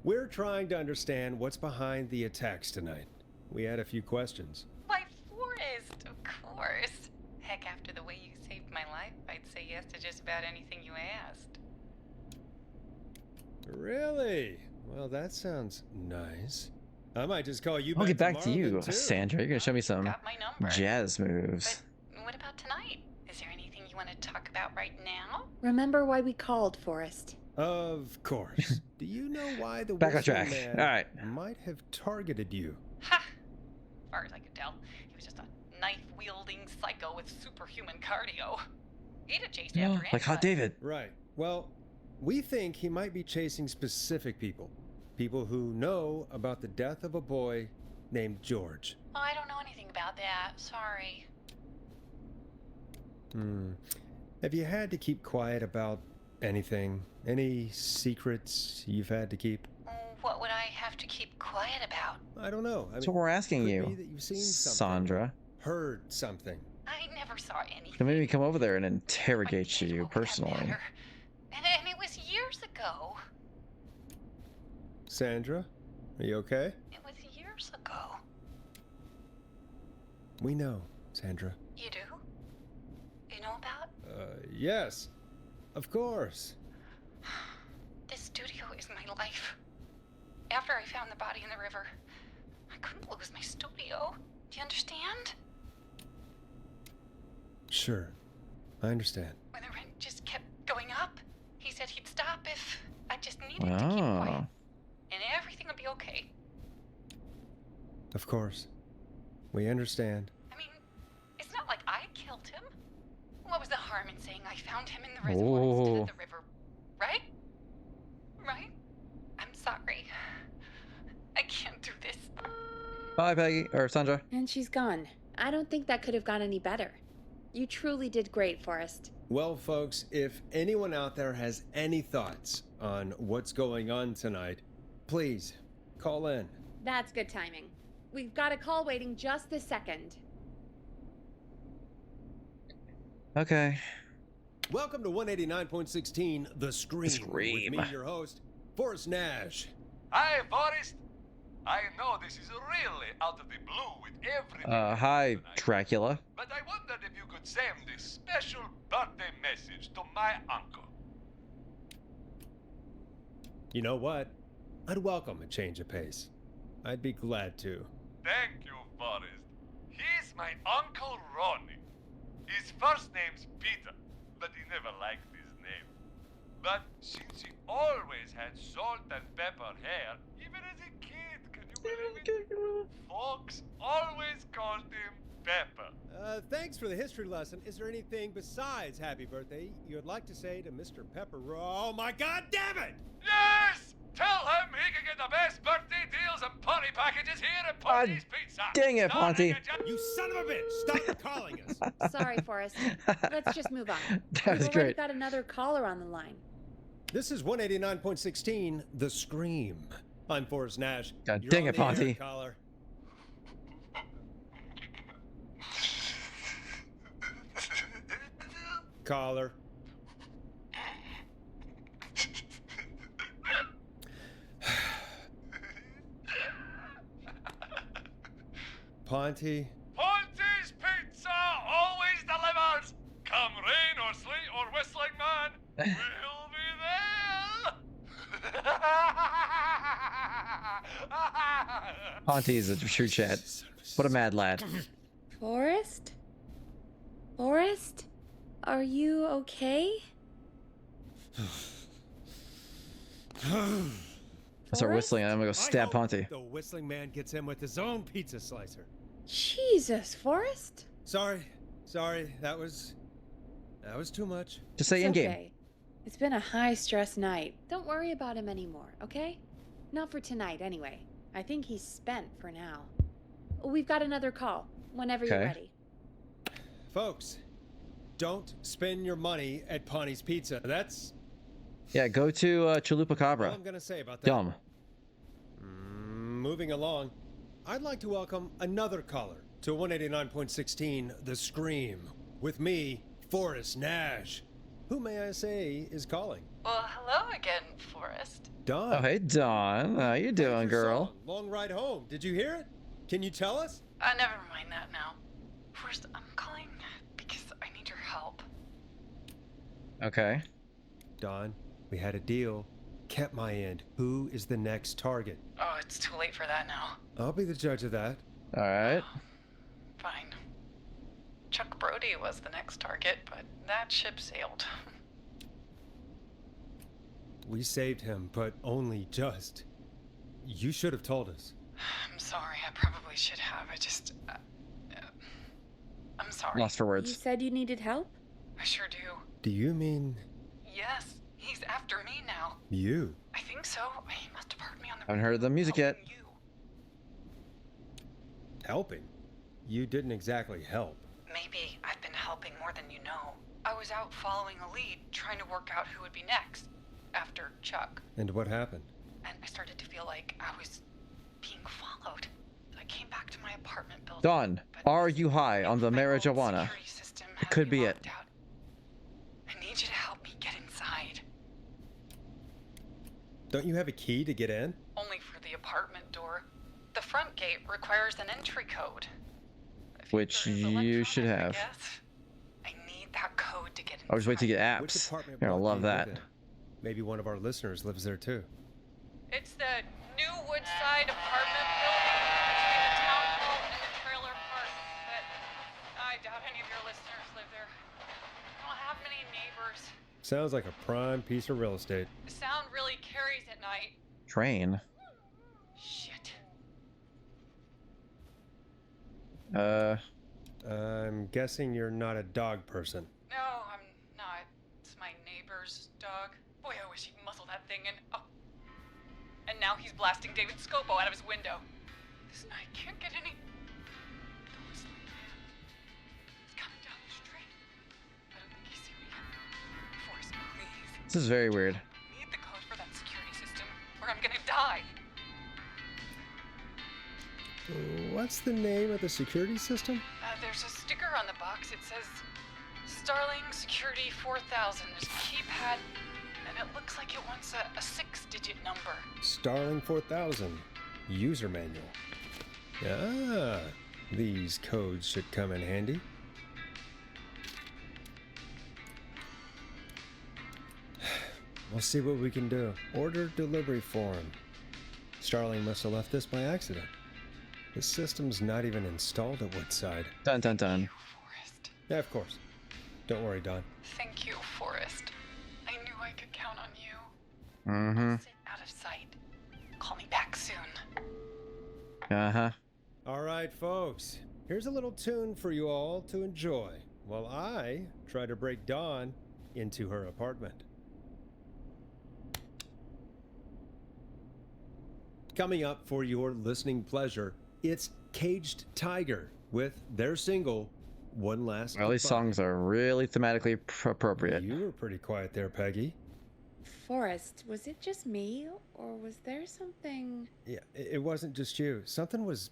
Speaker 2: we're trying to understand what's behind the attacks tonight. We had a few questions.
Speaker 18: Why, Forrest, of course. Heck, after the way you saved my life, I'd say yes to just about anything you asked.
Speaker 2: Really? Well, that sounds nice. I might just call you
Speaker 1: I'll get back to
Speaker 2: tomorrow
Speaker 1: you,
Speaker 2: then, too.
Speaker 1: Sandra. You're gonna show me some
Speaker 18: Got my number.
Speaker 1: jazz moves.
Speaker 18: What about tonight? Is there anything you want to talk about right now?
Speaker 3: Remember why we called, Forrest.
Speaker 2: Of course. Do you know why the
Speaker 1: Back on
Speaker 2: Whistling
Speaker 1: track.
Speaker 2: Man
Speaker 1: All right.
Speaker 2: might have targeted you?
Speaker 18: Ha! As far as I could tell, he was just a knife-wielding psycho with superhuman cardio. He'd have chased after
Speaker 1: Like Hot
Speaker 18: anybody.
Speaker 1: David.
Speaker 2: Right. Well, we think he might be chasing specific people. People who know about the death of a boy named George.
Speaker 18: Oh, I don't know anything about that. Sorry.
Speaker 2: Have you had to keep quiet about anything? Any secrets you've had to keep?
Speaker 18: What would I have to keep quiet about?
Speaker 2: I don't know.
Speaker 1: That's what we're asking
Speaker 2: could
Speaker 1: you,
Speaker 2: be that you've seen something.
Speaker 1: Sandra.
Speaker 2: Heard something.
Speaker 18: I never saw anything.
Speaker 1: Then maybe come over there and interrogate you personally.
Speaker 18: And it was years ago.
Speaker 2: Sandra, are you okay?
Speaker 18: It was years ago.
Speaker 2: We know, Sandra.
Speaker 18: You do? You know about?
Speaker 2: Yes. Of course.
Speaker 18: This studio is my life. After I found the body in the river, I couldn't lose my studio. Do you understand?
Speaker 2: Sure. I understand.
Speaker 18: When the rent just kept going up, he said he'd stop if I just needed to keep quiet. And everything would be okay.
Speaker 2: Of course. We understand.
Speaker 18: I mean, it's not like I killed him. What was the harm in saying I found him in the reservoir instead of the river? Right? Right? I'm sorry. I can't do this.
Speaker 1: Bye, Peggy. Or Sandra.
Speaker 3: And she's gone. I don't think that could have gone any better. You truly did great, Forrest.
Speaker 2: Well, folks, if anyone out there has any thoughts on what's going on tonight, please call in.
Speaker 3: That's good timing. We've got a call waiting just this second.
Speaker 1: Okay.
Speaker 2: Welcome to 189.16, The Scream.
Speaker 1: Scream.
Speaker 2: With me, your host, Forrest Nash.
Speaker 6: Hi, Forrest. I know this is really out of the blue with everything.
Speaker 1: Hi, Dracula.
Speaker 6: But I wondered if you could send this special birthday message to my uncle.
Speaker 2: You know what? I'd welcome a change of pace. I'd be glad to.
Speaker 6: Thank you, Forrest. He's my Uncle Ronnie. His first name's Peter, but he never liked his name. But since he always had salt and pepper hair, even as a kid, can you believe it? Folks always called him Pepper.
Speaker 2: Thanks for the history lesson. Is there anything besides happy birthday you'd like to say to Mr. Pepper? Oh my god damn it!
Speaker 6: Yes! Tell him he can get the best birthday deals and party packages here at Ponty's Pizza.
Speaker 1: Dang it, Ponty.
Speaker 2: You son of a bitch! Stop calling us!
Speaker 3: Sorry, Forrest. Let's just move on.
Speaker 1: That was
Speaker 3: We've already
Speaker 1: great.
Speaker 3: got another caller on the line.
Speaker 2: This is 189.16, The Scream. I'm Forrest Nash.
Speaker 1: God
Speaker 2: You're
Speaker 1: dang
Speaker 2: on
Speaker 1: it,
Speaker 2: the air,
Speaker 1: Ponty.
Speaker 2: caller. Caller. Ponty.
Speaker 6: Ponty's Pizza always delivers. Come rain or sleet or whistling man, we'll be there.
Speaker 1: Ponty is a true chat. What a mad lad.
Speaker 3: Forrest? Forrest? Are you okay?
Speaker 1: I start whistling and I'm gonna go stab
Speaker 2: I hope
Speaker 1: Ponty.
Speaker 2: the whistling man gets in with his own pizza slicer.
Speaker 3: Jesus, Forrest?
Speaker 2: Sorry, that was too much.
Speaker 1: Just say
Speaker 3: It's
Speaker 1: in game.
Speaker 3: okay. It's been a high-stress night. Don't worry about him anymore, okay? Not for tonight, anyway. I think he's spent for now. We've got another call, whenever you're
Speaker 1: Okay.
Speaker 3: ready.
Speaker 2: Folks, don't spend your money at Ponty's Pizza. That's
Speaker 1: Yeah, go to Chalupa
Speaker 2: all
Speaker 1: Cabra.
Speaker 2: I'm gonna say about that.
Speaker 1: Dumb.
Speaker 2: Moving along, I'd like to welcome another caller to 189.16, The Scream. With me, Forrest Nash. Who may I say is calling?
Speaker 18: Well, hello again, Forrest.
Speaker 2: Dawn.
Speaker 1: Oh, hey, Dawn. How you doing, girl?
Speaker 2: Song, Long Ride Home. Did you hear it? Can you tell us?
Speaker 18: Never mind that now. Forrest, I'm calling because I need your help.
Speaker 1: Okay.
Speaker 2: Dawn, we had a deal. Kept my end. Who is the next target?
Speaker 18: Oh, it's too late for that now.
Speaker 2: I'll be the judge of that.
Speaker 1: All right.
Speaker 18: Fine. Chuck Brody was the next target, but that ship sailed.
Speaker 2: We saved him, but only just. You should have told us.
Speaker 18: I'm sorry, I probably should have. I'm sorry.
Speaker 1: Lost for
Speaker 3: You
Speaker 1: words.
Speaker 3: said you needed help?
Speaker 18: I sure do.
Speaker 2: Do you mean
Speaker 18: Yes, he's after me now.
Speaker 2: you?
Speaker 18: I think so. He must have heard me on the
Speaker 1: Haven't heard the music yet.
Speaker 2: Helping? You didn't exactly help.
Speaker 18: Maybe I've been helping more than you know. I was out following a lead, trying to work out who would be next, after Chuck.
Speaker 2: And what happened?
Speaker 18: And I started to feel like I was being followed. I came back to my apartment building.
Speaker 1: Dawn, are you high on the marijuana? It could be it.
Speaker 18: I need you to help me get inside.
Speaker 2: Don't you have a key to get in?
Speaker 18: Only for the apartment door. The front gate requires an entry code.
Speaker 1: Which you should have.
Speaker 18: I need that code to get inside.
Speaker 1: I was waiting to get
Speaker 2: Which
Speaker 1: apps.
Speaker 2: apartment
Speaker 1: You're gonna
Speaker 2: block
Speaker 1: love
Speaker 2: do you live
Speaker 1: that.
Speaker 2: in? Maybe one of our listeners lives there too.
Speaker 18: It's the new Woodside apartment building between the town hall and the trailer park. But I doubt any of your listeners live there. I don't have many neighbors.
Speaker 2: Sounds like a prime piece of real estate.
Speaker 18: The sound really carries at night.
Speaker 1: Train.
Speaker 18: Shit.
Speaker 2: I'm guessing you're not a dog person.
Speaker 18: No, I'm not. It's my neighbor's dog. Boy, I wish he'd muzzle that thing in. Oh. And now he's blasting David Scopo out of his window. This night can't get any. The whistling man. He's coming down the street. I don't think he's seen me yet. Forrest, please.
Speaker 1: This is very weird.
Speaker 18: I need the code for that security system, or I'm gonna die.
Speaker 2: What's the name of the security system?
Speaker 18: There's a sticker on the box. It says Starling Security 4000. There's a keypad, and it looks like it wants a 6-digit number.
Speaker 2: Starling 4000. User manual. Ah, these codes should come in handy. We'll see what we can do. Order delivery form. Starling must have left this by accident. The system's not even installed at Woodside.
Speaker 1: Dun dun dun.
Speaker 2: Yeah, of course. Don't worry, Don.
Speaker 18: Thank you, Forrest. I knew I could count on you.
Speaker 1: Mm-hmm.
Speaker 18: Sit out of sight. Call me back soon.
Speaker 1: Uh-huh.
Speaker 2: All right, folks. Here's a little tune for you all to enjoy while I try to break Dawn into her apartment. Coming up for your listening pleasure, it's Caged Tiger with their single, One Last
Speaker 1: Well, these
Speaker 2: Goodbye.
Speaker 1: songs are really thematically appropriate.
Speaker 2: You were pretty quiet there, Peggy.
Speaker 3: Forrest, was it just me, or was there something?
Speaker 2: Yeah, it wasn't just you. Something was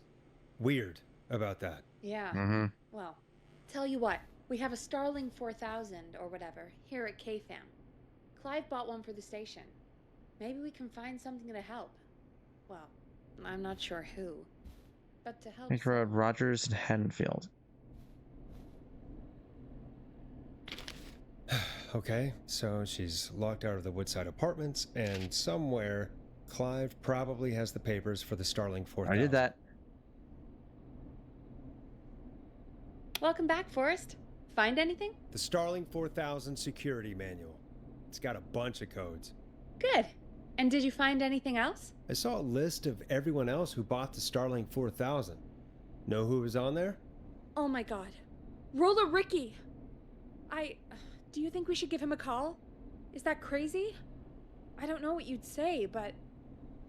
Speaker 2: weird about that.
Speaker 3: Yeah.
Speaker 1: Mm-hmm.
Speaker 3: Well, tell you what, we have a Starling 4000 or whatever here at KFAM. Clive bought one for the station. Maybe we can find something to help. Well, I'm not sure who, but to help.
Speaker 1: Lake Road, Rogers, and Haddonfield.
Speaker 2: Okay, so she's locked out of the Woodside apartments, and somewhere, Clive probably has the papers for the Starling 4000.
Speaker 1: I did that.
Speaker 3: Welcome back, Forrest. Find anything?
Speaker 2: The Starling 4000 security manual. It's got a bunch of codes.
Speaker 3: Good. And did you find anything else?
Speaker 2: I saw a list of everyone else who bought the Starling 4000. Know who was on there?
Speaker 3: Oh my god. Roller Ricky! Do you think we should give him a call? Is that crazy? I don't know what you'd say, but...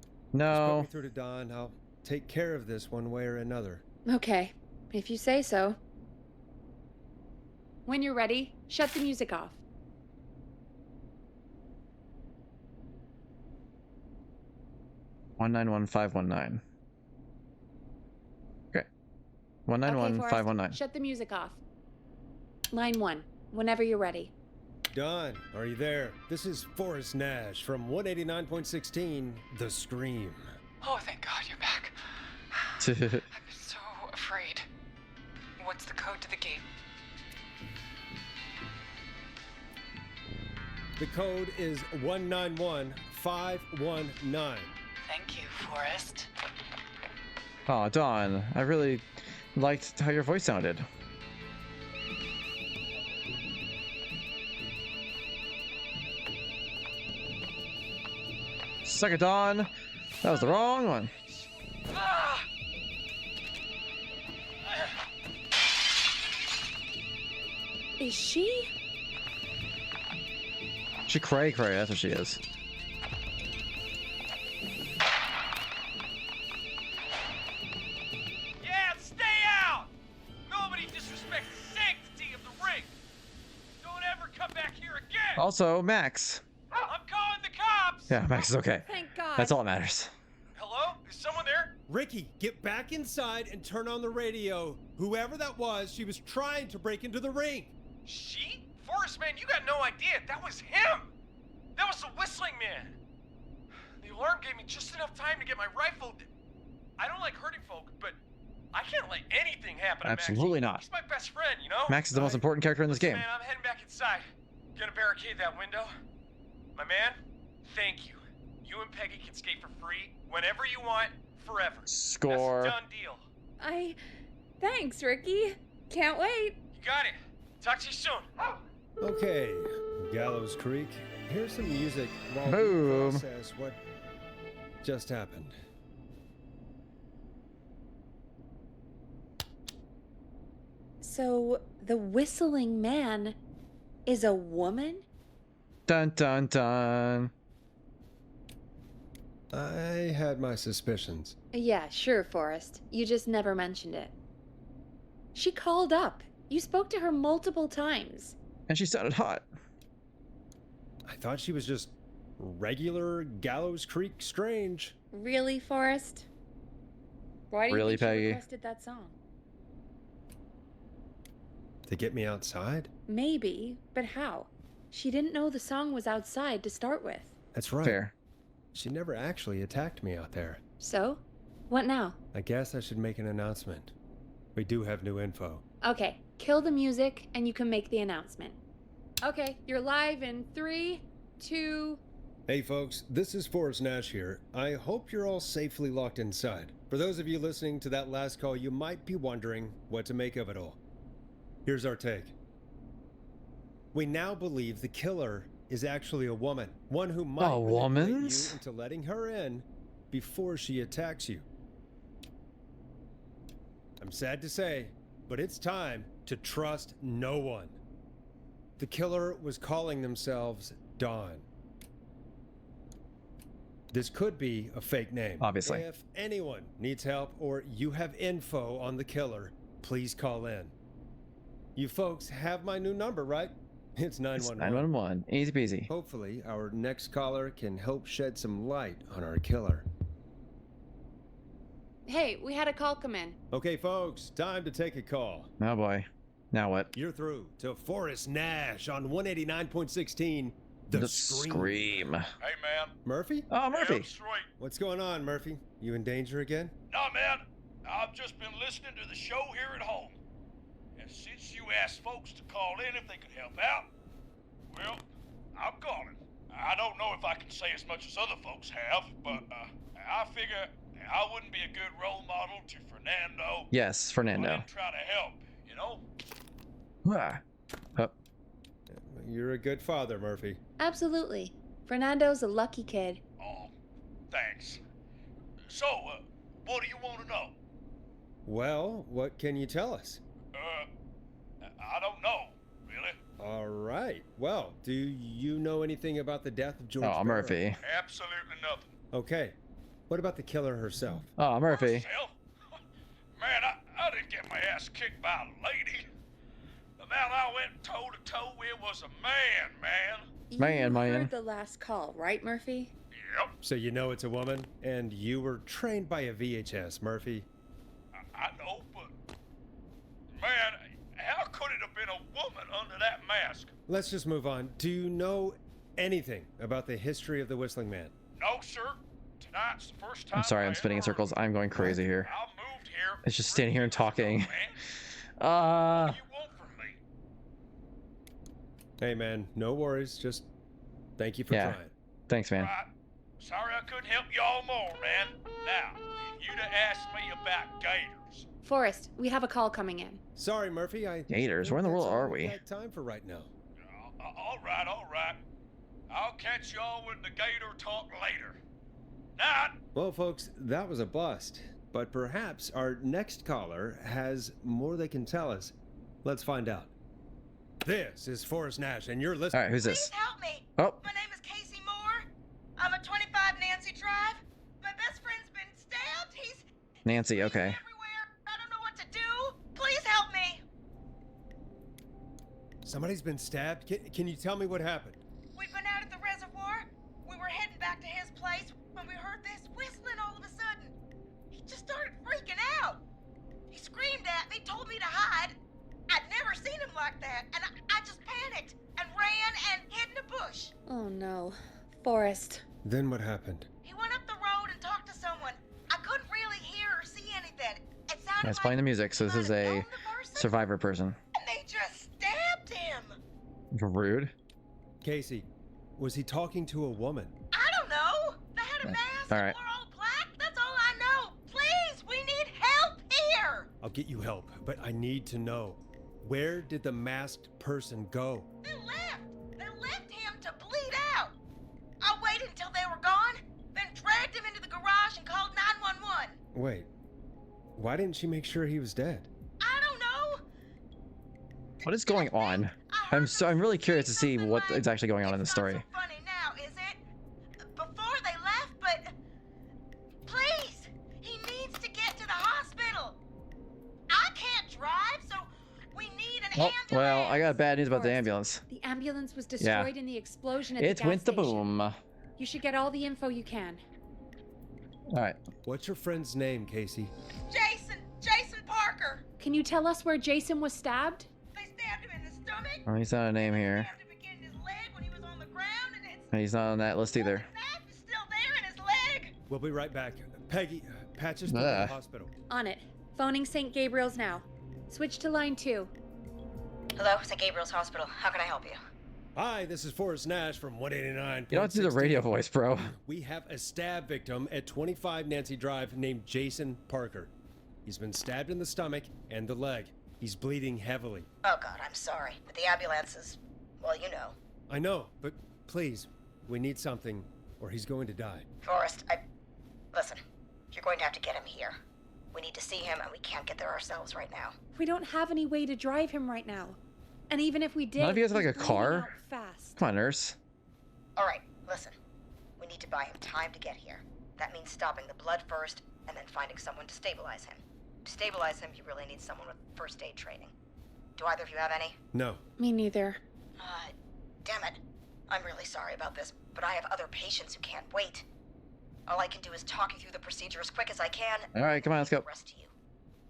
Speaker 2: Just put
Speaker 1: No.
Speaker 2: me through to Don. I'll take care of this one way or another.
Speaker 3: Okay, if you say so. When you're ready, shut the music off.
Speaker 1: One 191-519. Okay. 191-519.
Speaker 3: Shut the music off. Line 1, whenever you're ready.
Speaker 2: Don, are you there? This is Forrest Nash from 189.16, The Scream.
Speaker 18: Oh, thank God you're back. I've been so afraid. What's the code to the gate?
Speaker 2: The code is 191-519.
Speaker 18: Thank you, Forrest.
Speaker 1: Oh, Dawn, I really liked how your voice sounded. Suck it, Dawn. That was the wrong one.
Speaker 3: Is she?
Speaker 1: She cray, that's what she is.
Speaker 6: Yeah, stay out! Nobody disrespects the sanctity of the ring! Don't ever come back here again!
Speaker 1: Also, Max.
Speaker 6: I'm calling the cops!
Speaker 1: Yeah, Max is okay.
Speaker 3: Thank God.
Speaker 1: That's all that matters.
Speaker 6: Hello? Is someone there?
Speaker 2: Ricky, get back inside and turn on the radio. Whoever that was, she was trying to break into the ring.
Speaker 6: She? Forrest, man, you got no idea. That was him! That was the whistling man! The alarm gave me just enough time to get my rifle. I don't like hurting folk, but I can't let anything happen to Max.
Speaker 1: Absolutely not.
Speaker 6: He's my best friend, you know?
Speaker 1: Max is the most important character in this game.
Speaker 6: Man, I'm heading back inside. Gonna barricade that window. My man, thank you. You and Peggy can skate for free whenever you want, forever.
Speaker 1: Score.
Speaker 6: That's a done deal.
Speaker 3: Thanks, Ricky. Can't wait.
Speaker 6: You got it. Talk to you soon.
Speaker 2: Okay, Gallows Creek. Here's some music while
Speaker 1: Boom.
Speaker 2: we process what just happened.
Speaker 3: So, the whistling man is a woman?
Speaker 1: Dun dun dun.
Speaker 2: I had my suspicions.
Speaker 3: Yeah, sure, Forrest. You just never mentioned it. She called up. You spoke to her multiple times.
Speaker 1: And she sounded hot.
Speaker 2: I thought she was just regular Gallows Creek strange.
Speaker 3: Really, Forrest? Why do you
Speaker 1: Really,
Speaker 3: think she
Speaker 1: Peggy?
Speaker 3: requested that song?
Speaker 2: To get me outside?
Speaker 3: Maybe, but how? She didn't know the song was outside to start with.
Speaker 2: That's right.
Speaker 1: Fair.
Speaker 2: She never actually attacked me out there.
Speaker 3: So? What now?
Speaker 2: I guess I should make an announcement. We do have new info.
Speaker 3: Okay, kill the music and you can make the announcement. Okay, you're live in 3, 2...
Speaker 2: Hey folks, this is Forrest Nash here. I hope you're all safely locked inside. For those of you listening to that last call, you might be wondering what to make of it all. Here's our take. We now believe the killer is actually a woman. One who might manipulate you into letting her in before she attacks you. I'm sad to say, but it's time to trust no one. The killer was calling themselves Dawn. This could be a fake name.
Speaker 1: Obviously.
Speaker 2: If anyone needs help or you have info on the killer, please call in. You folks have my new number, right? It's 911.
Speaker 1: 911. Easy peasy.
Speaker 2: Hopefully, our next caller can help shed some light on our killer.
Speaker 3: Hey, we had a call come in.
Speaker 2: Okay, folks, time to take a call.
Speaker 1: Oh boy. Now what?
Speaker 2: You're through to Forrest Nash on 189.16. The Scream.
Speaker 6: Hey, man.
Speaker 2: Murphy?
Speaker 1: Oh, Murphy.
Speaker 6: Yeah, straight.
Speaker 2: What's going on, Murphy? You in danger again?
Speaker 21: Nah, man. I've just been listening to the show here at home. And since you asked folks to call in if they could help out, well, I'm calling. I don't know if I can say as much as other folks have, but I figure I wouldn't be a good role model to Fernando.
Speaker 1: Yes, Fernando.
Speaker 21: I didn't try to help, you know?
Speaker 1: Ah. Oh.
Speaker 2: You're a good father, Murphy.
Speaker 3: Absolutely. Fernando's a lucky kid.
Speaker 21: Oh, thanks. So, what do you want to know?
Speaker 2: Well, what can you tell us?
Speaker 21: I don't know, really.
Speaker 2: All right. Well, do you know anything about the death of George Barrow?
Speaker 1: Murphy.
Speaker 21: Absolutely nothing.
Speaker 2: Okay. What about the killer herself?
Speaker 1: Oh, Murphy.
Speaker 21: Herself? Man, I didn't get my ass kicked by a lady. The man I went toe-to-toe with was a man.
Speaker 3: You heard the last call, right, Murphy?
Speaker 21: Yep.
Speaker 2: So you know it's a woman, and you were trained by a VHS, Murphy.
Speaker 21: I know, but... Man, how could it have been a woman under that mask?
Speaker 2: Let's just move on. Do you know anything about the history of the Whistling Man?
Speaker 21: No, sir. Tonight's the first time
Speaker 1: I'm sorry, I'm spinning in circles. I'm going crazy here.
Speaker 21: I moved here.
Speaker 1: It's just standing here and talking.
Speaker 2: Hey, man, no worries. Just thank you for trying.
Speaker 1: Thanks, man.
Speaker 21: Right. Sorry I couldn't help y'all more, man. Now, if you'd have asked me about gators.
Speaker 3: Forrest, we have a call coming in.
Speaker 2: Sorry, Murphy.
Speaker 1: Gators? Where in the world are we?
Speaker 2: Got time for right now.
Speaker 21: All right. I'll catch y'all with the gator talk later. Night.
Speaker 2: Well, folks, that was a bust. But perhaps our next caller has more they can tell us. Let's find out. This is Forrest Nash, and you're listening.
Speaker 1: All right, who's this?
Speaker 5: Please help me.
Speaker 1: Oh.
Speaker 5: My name is Casey Moore. I'm at 25 Nancy Drive. My best friend's been stabbed. He's
Speaker 1: Nancy, okay.
Speaker 5: everywhere. I don't know what to do. Please help me.
Speaker 2: Somebody's been stabbed? Can you tell me what happened?
Speaker 5: We'd been out at the reservoir. We were heading back to his place when we heard this whistling all of a sudden. He just started freaking out. He screamed at me, told me to hide. I'd never seen him like that, and I just panicked and ran and hid in a bush.
Speaker 3: Oh no. Forrest.
Speaker 2: Then what happened?
Speaker 5: He went up the road and talked to someone. I couldn't really hear or see anything. It sounded
Speaker 1: It's
Speaker 5: like
Speaker 1: playing the music, so this is a survivor person.
Speaker 5: and they just stabbed him.
Speaker 1: Rude.
Speaker 2: Casey, was he talking to a woman?
Speaker 5: I don't know. They had a mask
Speaker 1: All right.
Speaker 5: and wore all black. That's all I know. Please, we need help here.
Speaker 2: I'll get you help, but I need to know. Where did the masked person go?
Speaker 5: They left him to bleed out. I waited until they were gone, then dragged him into the garage and called 911.
Speaker 2: Wait, why didn't she make sure he was dead?
Speaker 5: I don't know.
Speaker 1: What is going on? I'm really curious to see what is actually going on in the story.
Speaker 5: Funny now, is it? Before they left, but please, he needs to get to the hospital. I can't drive, so we need an ambulance.
Speaker 1: Well, I got bad news about the ambulance.
Speaker 3: The ambulance was destroyed in the explosion at
Speaker 1: It
Speaker 3: the gas
Speaker 1: went the
Speaker 3: station.
Speaker 1: boom.
Speaker 3: You should get all the info you can.
Speaker 1: All right.
Speaker 2: What's your friend's name, Casey?
Speaker 5: Jason Parker.
Speaker 3: Can you tell us where Jason was stabbed?
Speaker 5: They stabbed stomach.
Speaker 1: Oh, he's not a name here.
Speaker 5: Stabbed him again in his leg when he was on the ground, and it's
Speaker 1: He's not on that list either.
Speaker 5: knife is still there in his leg.
Speaker 2: We'll be right back. Peggy, patch us to the hospital.
Speaker 3: On it. Phoning St. Gabriel's now. Switch to line 2.
Speaker 5: Hello, St. Gabriel's Hospital. How can I help you?
Speaker 2: Hi, this is Forrest Nash from 189.
Speaker 1: You don't have to do the radio voice, bro.
Speaker 2: We have a stab victim at 25 Nancy Drive named Jason Parker. He's been stabbed in the stomach and the leg. He's bleeding heavily.
Speaker 5: Oh God, I'm sorry, but the ambulance is, well, you know.
Speaker 2: I know, but please, we need something or he's going to die.
Speaker 5: Forrest, listen, you're going to have to get him here. We need to see him, and we can't get there ourselves right now.
Speaker 3: We don't have any way to drive him right now. And even if we did,
Speaker 1: None of you guys have, like,
Speaker 3: he's
Speaker 1: a
Speaker 3: bleeding
Speaker 1: car?
Speaker 3: out fast.
Speaker 1: Come on, nurse.
Speaker 5: All right, listen. We need to buy him time to get here. That means stopping the blood first, and then finding someone to stabilize him. To stabilize him, you really need someone with first aid training. Do either of you have any?
Speaker 2: No.
Speaker 3: Me neither.
Speaker 5: Damn it. I'm really sorry about this, but I have other patients who can't wait. All I can do is talk you through the procedure as quick as I can.
Speaker 1: All right, come on, let's go.
Speaker 5: Rest to you.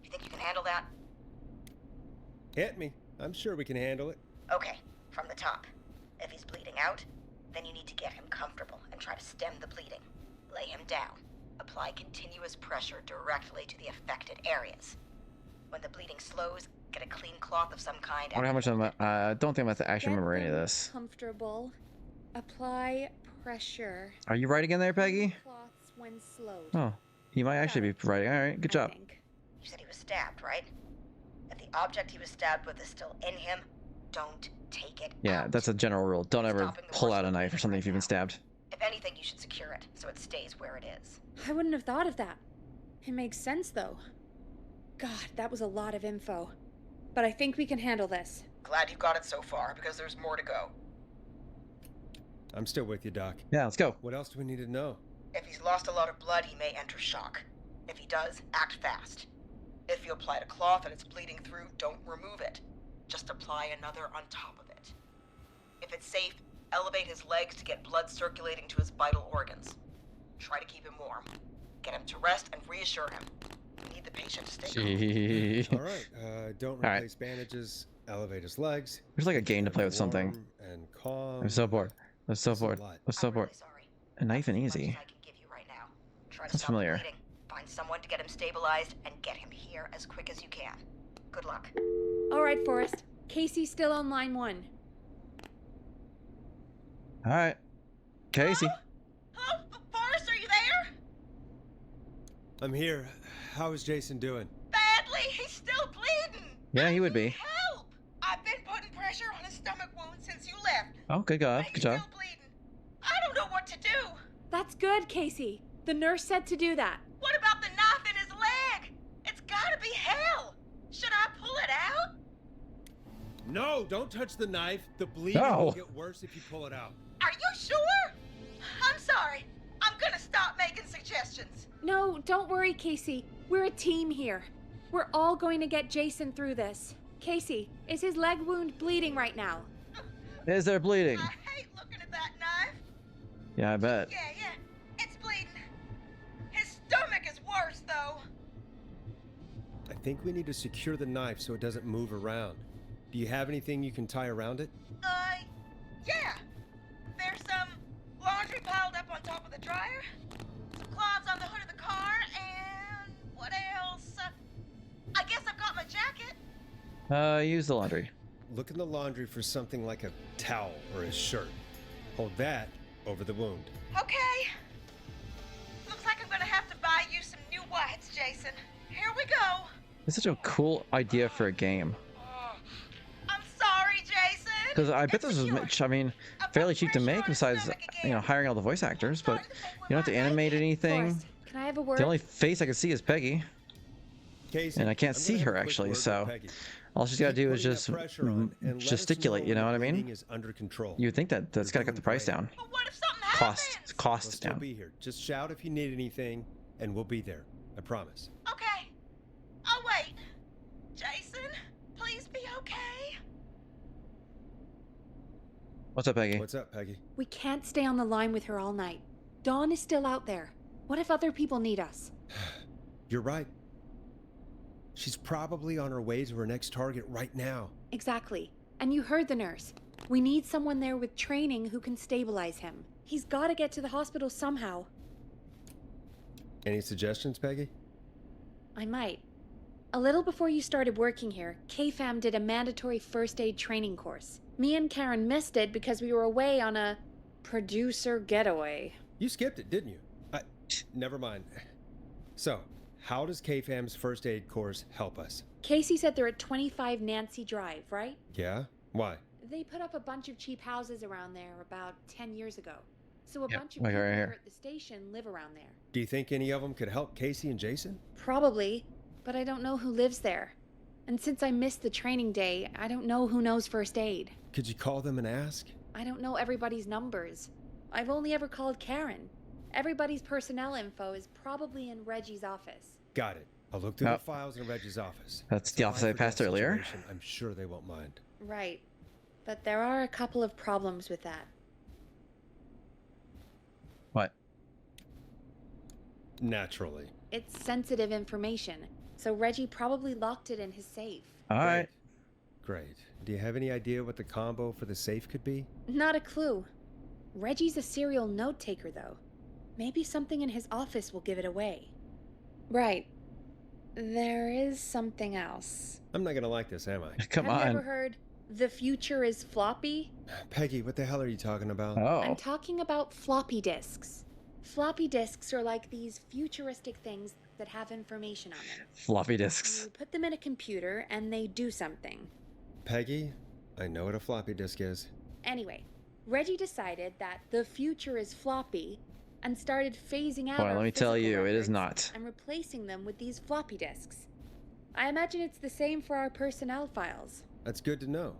Speaker 5: You think you can handle that?
Speaker 2: Hit me. I'm sure we can handle it.
Speaker 5: Okay, from the top. If he's bleeding out, then you need to get him comfortable and try to stem the bleeding. Lay him down. Apply continuous pressure directly to the affected areas. When the bleeding slows, get a clean cloth of some kind.
Speaker 1: I wonder how much I'm. I don't think I'm going to actually
Speaker 3: Get
Speaker 1: remember any of
Speaker 3: them
Speaker 1: this.
Speaker 3: Comfortable. Apply pressure.
Speaker 1: Are you writing in there, Peggy?
Speaker 3: Cloths when slowed.
Speaker 1: Oh, you might actually be writing. All right, good job.
Speaker 5: You said he was stabbed, right? If the object he was stabbed with is still in him, don't take it.
Speaker 1: Yeah, that's a general rule. Don't ever pull out a knife or something if you've been stabbed.
Speaker 5: If anything, you should secure it so it stays where it is.
Speaker 3: I wouldn't have thought of that. It makes sense, though. God, that was a lot of info. But I think we can handle this.
Speaker 5: Glad you got it so far, because there's more to go.
Speaker 2: I'm still with you, Doc.
Speaker 1: Yeah, let's go.
Speaker 2: What else do we need to know?
Speaker 5: If he's lost a lot of blood, he may enter shock. If he does, act fast. If you applied a cloth and it's bleeding through, don't remove it. Just apply another on top of it. If it's safe, elevate his legs to get blood circulating to his vital organs. Try to keep him warm. Get him to rest and reassure him. We need the patient to stay calm.
Speaker 2: All right, don't
Speaker 1: All
Speaker 2: replace bandages. Elevate his legs.
Speaker 1: There's like a game to play with something.
Speaker 2: Warm and calm.
Speaker 1: I'm so bored. I'm so
Speaker 2: That's a
Speaker 1: bored.
Speaker 2: lot.
Speaker 1: I'm so bored. A knife and easy.
Speaker 5: Try to
Speaker 1: Sounds
Speaker 5: stop
Speaker 1: familiar.
Speaker 5: the bleeding. Find someone to get him stabilized and get him here as quick as you can. Good luck.
Speaker 3: All right, Forrest. Casey's still on line 1.
Speaker 1: All right, Casey.
Speaker 5: Hello? Forrest, are you there?
Speaker 2: I'm here. How is Jason doing?
Speaker 5: Badly. He's still bleeding.
Speaker 1: Yeah, he would be.
Speaker 5: Help! I've been putting pressure on his stomach wound since you left.
Speaker 1: Oh, good job. Good job.
Speaker 5: I don't know what to do.
Speaker 3: That's good, Casey. The nurse said to do that.
Speaker 5: What about the knife in his leg? It's gotta be hell. Should I pull it out?
Speaker 2: No, don't touch the knife. The bleeding will get worse if you pull it out.
Speaker 5: Are you sure? I'm sorry. I'm gonna stop making suggestions.
Speaker 3: No, don't worry, Casey. We're a team here. We're all going to get Jason through this. Casey, is his leg wound bleeding right now?
Speaker 1: Is there bleeding?
Speaker 5: I hate looking at that knife.
Speaker 1: Yeah, I bet.
Speaker 5: Yeah, it's bleeding. His stomach is worse, though.
Speaker 2: I think we need to secure the knife so it doesn't move around. Do you have anything you can tie around it?
Speaker 5: Yeah. There's some laundry piled up on top of the dryer, some cloths on the hood of the car, and what else? I guess I've got my jacket.
Speaker 1: Use the laundry.
Speaker 2: Look in the laundry for something like a towel or a shirt. Hold that over the wound.
Speaker 5: Okay. Looks like I'm gonna have to buy you some new whites, Jason. Here we go.
Speaker 1: It's such a cool idea for a game.
Speaker 5: I'm sorry, Jason.
Speaker 1: Because I bet this was, I mean, fairly cheap to make besides, hiring all the voice actors, but you don't have to animate anything.
Speaker 3: Forrest, can I have a word?
Speaker 1: The only face I can see is Peggy.
Speaker 2: Casey,
Speaker 1: And I can't
Speaker 2: I'm
Speaker 1: see
Speaker 2: gonna have
Speaker 1: her
Speaker 2: a quick
Speaker 1: actually,
Speaker 2: word with
Speaker 1: so
Speaker 2: Peggy.
Speaker 1: all she's got to
Speaker 2: Keep
Speaker 1: do is
Speaker 2: putting
Speaker 1: just
Speaker 2: that pressure on and let us
Speaker 1: gesticulate, you know what I
Speaker 2: when
Speaker 1: mean?
Speaker 2: bleeding is under control.
Speaker 1: You would think that that's got to cut the price down.
Speaker 5: But what if something
Speaker 1: Cost
Speaker 2: We'll
Speaker 1: down.
Speaker 2: still be here. Just shout if you need anything, and we'll be there. I promise.
Speaker 5: Okay. I'll wait. Jason, please be okay.
Speaker 1: What's up, Peggy?
Speaker 2: What's up, Peggy?
Speaker 3: We can't stay on the line with her all night. Dawn is still out there. What if other people need us?
Speaker 2: You're right. She's probably on her way to her next target right now.
Speaker 3: Exactly. And you heard the nurse. We need someone there with training who can stabilize him. He's got to get to the hospital somehow.
Speaker 2: Any suggestions, Peggy?
Speaker 3: I might. A little before you started working here, KFAM did a mandatory first aid training course. Me and Karen missed it because we were away on a producer getaway.
Speaker 2: You skipped it, didn't you? Never mind. So, how does KFAM's first aid course help us?
Speaker 3: Casey said they're at 25 Nancy Drive, right?
Speaker 2: Yeah? Why?
Speaker 3: They put up a bunch of cheap houses around there about 10 years ago. So a
Speaker 1: Yep,
Speaker 3: bunch of
Speaker 1: like
Speaker 3: people
Speaker 1: right
Speaker 3: here
Speaker 1: here.
Speaker 3: at the station live around there.
Speaker 2: Do you think any of them could help Casey and Jason?
Speaker 3: Probably, but I don't know who lives there. And since I missed the training day, I don't know who knows first aid.
Speaker 2: Could you call them and ask?
Speaker 3: I don't know everybody's numbers. I've only ever called Karen. Everybody's personnel info is probably in Reggie's office.
Speaker 2: Got it. I'll look through
Speaker 1: Oh.
Speaker 2: the files in Reggie's office.
Speaker 1: That's the office I passed earlier.
Speaker 2: Situation, I'm sure they won't mind.
Speaker 3: Right. But there are a couple of problems with that.
Speaker 1: What?
Speaker 2: Naturally.
Speaker 3: It's sensitive information, so Reggie probably locked it in his safe.
Speaker 1: All right.
Speaker 2: Great. Do you have any idea what the combo for the safe could be?
Speaker 3: Not a clue. Reggie's a serial note taker, though. Maybe something in his office will give it away. Right. There is something else.
Speaker 2: I'm not gonna like this, am I?
Speaker 1: Come
Speaker 3: Have
Speaker 1: on.
Speaker 3: you ever heard the future is floppy?
Speaker 2: Peggy, what the hell are you talking about?
Speaker 1: Oh.
Speaker 3: I'm talking about floppy disks. Floppy disks are like these futuristic things that have information on them.
Speaker 1: Floppy disks.
Speaker 3: You put them in a computer and they do something.
Speaker 2: Peggy, I know what a floppy disk is.
Speaker 3: Anyway, Reggie decided that the future is floppy and started phasing out
Speaker 1: Boy,
Speaker 3: our
Speaker 1: let me tell
Speaker 3: physical
Speaker 1: you, it is
Speaker 3: records
Speaker 1: not.
Speaker 3: and replacing them with these floppy disks. I imagine it's the same for our personnel files.
Speaker 2: That's good to know.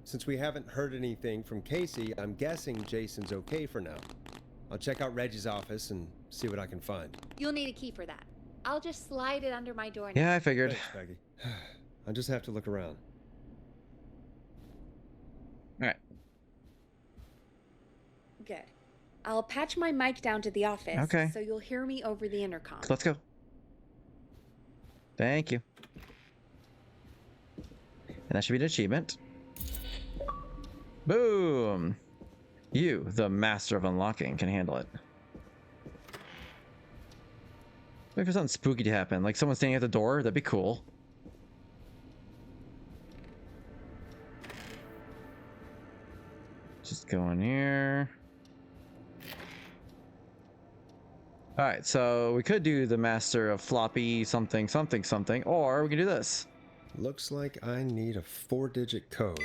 Speaker 2: Since we haven't heard anything from Casey, I'm guessing Jason's okay for now. I'll check out Reggie's office and see what I can find.
Speaker 3: You'll need a key for that. I'll just slide it under my door now.
Speaker 1: Yeah, I figured.
Speaker 2: Thanks, Peggy. I'll just have to look around.
Speaker 1: All right.
Speaker 3: Good. I'll patch my mic down to the office,
Speaker 1: Okay.
Speaker 3: so you'll hear me over the intercom.
Speaker 1: Let's go. Thank you. And that should be an achievement. Boom! You, the master of unlocking, can handle it. Wait for something spooky to happen, like someone standing at the door. That'd be cool. Just go in here. Alright, so we could do the master of floppy something something something, or we can do this.
Speaker 2: Looks like I need a 4-digit code.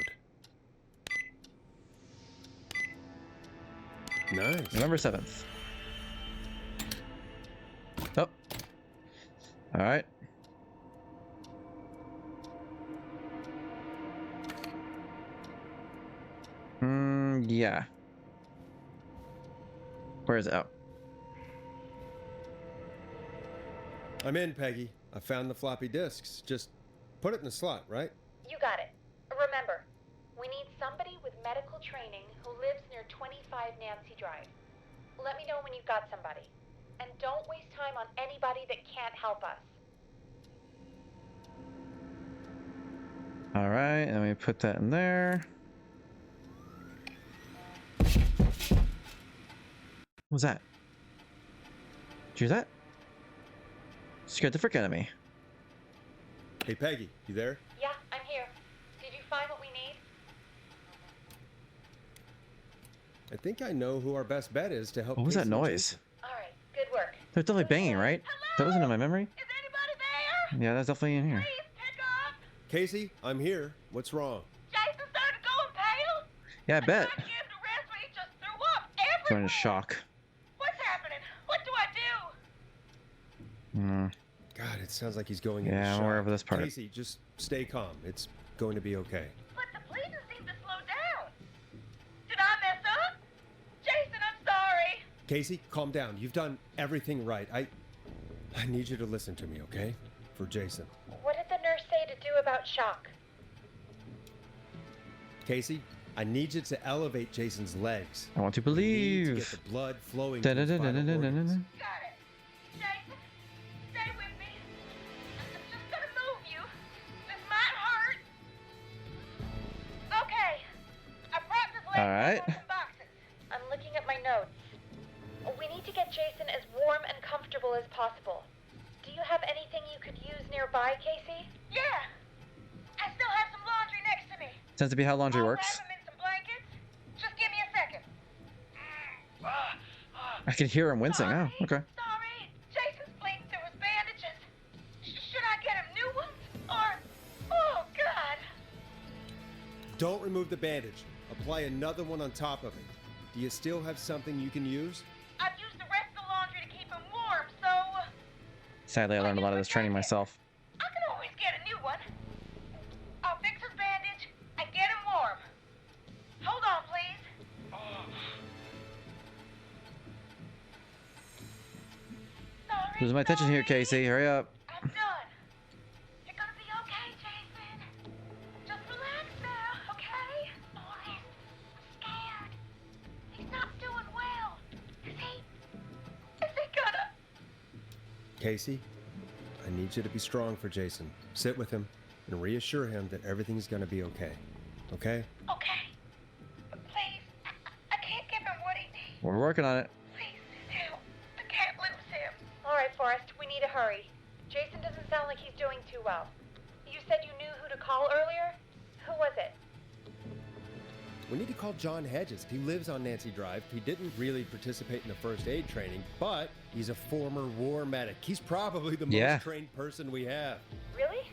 Speaker 2: Nice.
Speaker 1: November 7th. Oh. Alright. Yeah. Where is it? Oh.
Speaker 2: I'm in, Peggy. I found the floppy disks. Just put it in the slot, right?
Speaker 19: You got it. Remember, we need somebody with medical training who lives near 25 Nancy Drive. Let me know when you've got somebody. And don't waste time on anybody that can't help us.
Speaker 1: Alright, and we put that in there. What was that? Did you hear that? Scared the frick out of me.
Speaker 2: Hey, Peggy, you there?
Speaker 19: Yeah, I'm here. Did you find what we need?
Speaker 2: I think I know who our best bet is to help.
Speaker 1: What was that
Speaker 2: Casey and
Speaker 1: noise?
Speaker 2: Jason.
Speaker 19: All right, good work.
Speaker 1: They're definitely banging, right? That wasn't in my memory.
Speaker 5: Is anybody there?
Speaker 1: Yeah, that's definitely in here.
Speaker 5: Please pick up.
Speaker 2: Casey, I'm here. What's wrong?
Speaker 5: Jason started going pale.
Speaker 1: Yeah, I bet.
Speaker 5: I tried to give him the rest, but he just threw up everywhere.
Speaker 1: Going into shock.
Speaker 5: What's happening? What do I do?
Speaker 2: God, it sounds like he's going
Speaker 1: Yeah,
Speaker 2: into
Speaker 1: I'm
Speaker 2: shock.
Speaker 1: aware of this part.
Speaker 2: Casey, just stay calm. It's going to be okay.
Speaker 5: But the bleeding seemed to slow down. Did I mess up? Jason, I'm sorry.
Speaker 2: Casey, calm down. You've done everything right. I need you to listen to me, okay? For Jason.
Speaker 19: What did the nurse say to do about shock?
Speaker 2: Casey, I need you to elevate Jason's legs.
Speaker 1: I want to
Speaker 2: We need to
Speaker 1: believe.
Speaker 2: get the blood flowing to his vital organs.
Speaker 5: Got it. Jason, stay with me. I'm just gonna move you. This might hurt.
Speaker 1: right.
Speaker 19: I'm looking at my notes. We need to get Jason as warm and comfortable as possible. Do you have anything you could use nearby, Casey?
Speaker 5: Yeah. I still have some laundry next to me.
Speaker 1: Tends to be how laundry
Speaker 5: I'll
Speaker 1: works.
Speaker 5: wrap 'em in some blankets. Just give me a second.
Speaker 1: I can hear him wincing. Oh, okay.
Speaker 5: Sorry. Jason's bleeding through his bandages. Should I get him new ones? Or... Oh, God.
Speaker 2: Don't remove the bandage. Apply another one on top of it. Do you still have something you can use?
Speaker 5: I've used the rest of the laundry to keep him warm, so...
Speaker 1: Sadly, I learned a lot of this training myself.
Speaker 5: I can always get a new one. I'll fix his bandage and get him warm. Hold on, please. Sorry,
Speaker 1: Losing my attention here, Casey. Hurry up.
Speaker 5: I'm done. You're gonna be okay, Jason. Just relax now, okay? Forrest, I'm scared. He's not doing well. Is he gonna...
Speaker 2: Casey, I need you to be strong for Jason. Sit with him and reassure him that everything's gonna be okay. Okay?
Speaker 5: Okay. But please, I can't give him what he needs.
Speaker 1: We're working on it.
Speaker 5: Please, help. I can't lose him.
Speaker 19: All right, Forrest, we need to hurry. Jason doesn't sound like he's doing too well. You said you knew who to call earlier? Who was it?
Speaker 2: We need to call John Hedges. He lives on Nancy Drive. He didn't really participate in the first aid training, but he's a former war medic. He's probably the most trained person we have.
Speaker 19: Really?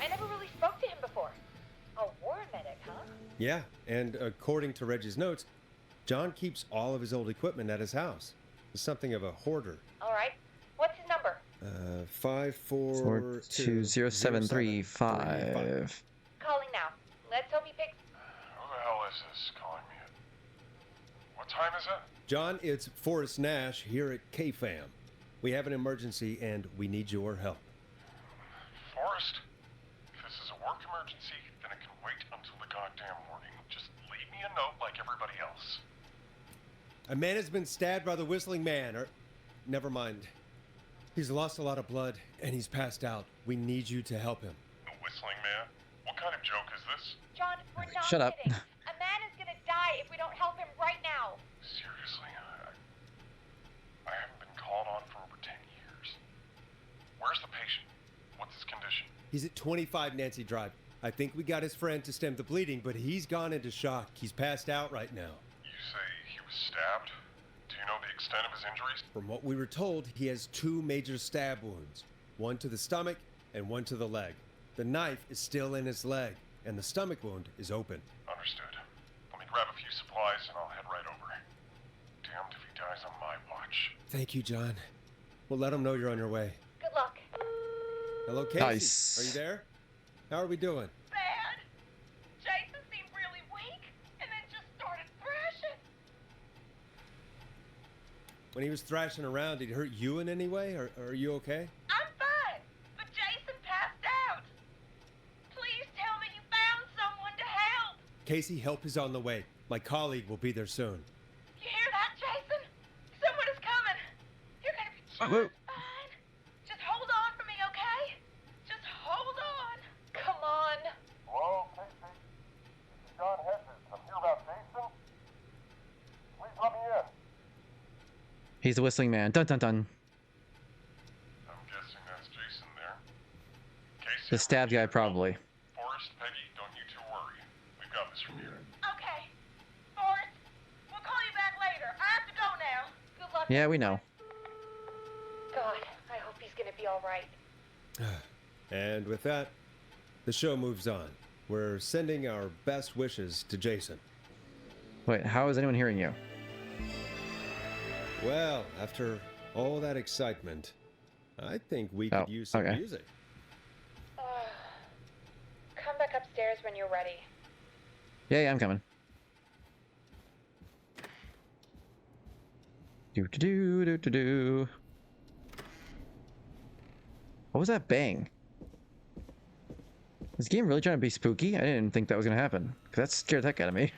Speaker 19: I never really spoke to him before. A war medic, huh?
Speaker 2: Yeah, and according to Reggie's notes, John keeps all of his old equipment at his house. He's something of a hoarder.
Speaker 19: All right. What's his number?
Speaker 1: 4207355.
Speaker 19: Calling now. Let's hope he picks.
Speaker 14: Who the hell is this calling me at... What time is it?
Speaker 2: John, it's Forrest Nash here at KFAM. We have an emergency and we need your help.
Speaker 14: Forrest, if this is a work emergency, then it can wait until the goddamn morning. Just leave me a note like everybody else.
Speaker 2: A man has been stabbed by the Whistling Man, or... Never mind. He's lost a lot of blood, and he's passed out. We need you to help him.
Speaker 14: The Whistling Man? What kind of joke is this?
Speaker 19: John, we're not
Speaker 1: Shut up.
Speaker 19: kidding. A man is gonna die if we don't help him right now.
Speaker 14: Seriously, I haven't been called on for over 10 years. Where's the patient? What's his condition?
Speaker 2: He's at 25 Nancy Drive. I think we got his friend to stem the bleeding, but he's gone into shock. He's passed out right now.
Speaker 14: You say he was stabbed? Do you know the extent of his injuries?
Speaker 2: From what we were told, he has 2 major stab wounds. One to the stomach and one to the leg. The knife is still in his leg, and the stomach wound is open.
Speaker 14: Understood. Let me grab a few supplies and I'll head right over. Damned if he dies on my watch.
Speaker 2: Thank you, John. We'll let him know you're on your way.
Speaker 19: Good luck.
Speaker 2: Hello, Casey.
Speaker 1: Nice.
Speaker 2: Are you there? How are we doing?
Speaker 5: Bad. Jason seemed really weak and then just started thrashing.
Speaker 2: When he was thrashing around, did he hurt you in any way? Or are you okay?
Speaker 5: I'm fine, but Jason passed out. Please tell me you found someone to help.
Speaker 2: Casey, help is on the way. My colleague will be there soon.
Speaker 5: You hear that, Jason? Someone is coming. You're gonna be just
Speaker 1: Whoa.
Speaker 5: fine. Just hold on for me, okay? Just hold on.
Speaker 19: Come on.
Speaker 14: Hello, Casey. This is John Hedges. I'm here about Jason. Please let me in.
Speaker 1: He's the Whistling Man. Dun dun dun.
Speaker 14: I'm guessing that's Jason there. Casey,
Speaker 1: The stab guy, probably.
Speaker 14: Forrest, Peggy, don't you two worry. We've got this from here.
Speaker 5: Okay. Forrest, we'll call you back later. I have to go now.
Speaker 19: Good luck.
Speaker 1: Yeah, we know.
Speaker 19: God, I hope he's gonna be all right.
Speaker 2: And with that, the show moves on. We're sending our best wishes to Jason.
Speaker 1: Wait, how is anyone hearing you?
Speaker 2: Well, after all that excitement, I think we could use some
Speaker 1: okay.
Speaker 2: music.
Speaker 19: Come back upstairs when you're ready.
Speaker 1: Yeah, I'm coming. Do do do do do do. What was that bang? Is this game really trying to be spooky? I didn't think that was gonna happen. Cause that scared the heck out of me.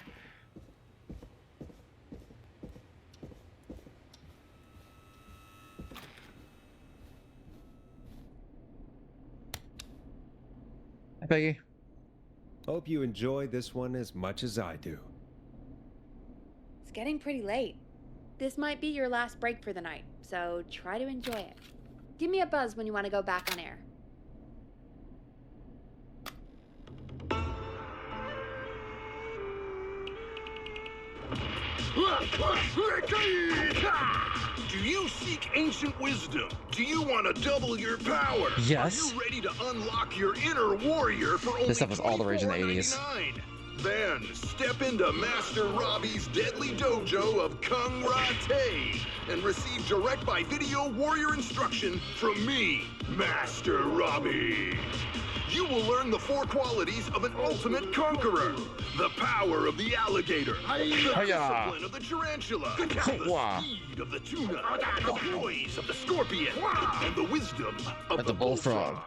Speaker 1: Hi, Peggy.
Speaker 2: Hope you enjoy this one as much as I do.
Speaker 3: It's getting pretty late. This might be your last break for the night, so try to enjoy it. Give me a buzz when you want to go back on air.
Speaker 7: Do you seek ancient wisdom? Do you want to double your power?
Speaker 1: Yes.
Speaker 7: Are you ready to unlock your inner warrior for only
Speaker 1: This stuff was all the rage in the 80s.
Speaker 7: $24.99? Then step into Master Robbie's deadly dojo of Kung Rate and receive direct by video warrior instruction from me, Master Robbie. You will learn the 4 qualities of an ultimate conqueror. The power of the alligator, the discipline of the tarantula, the speed of the tuna, the poise of the scorpion, and the wisdom of the bullfrog.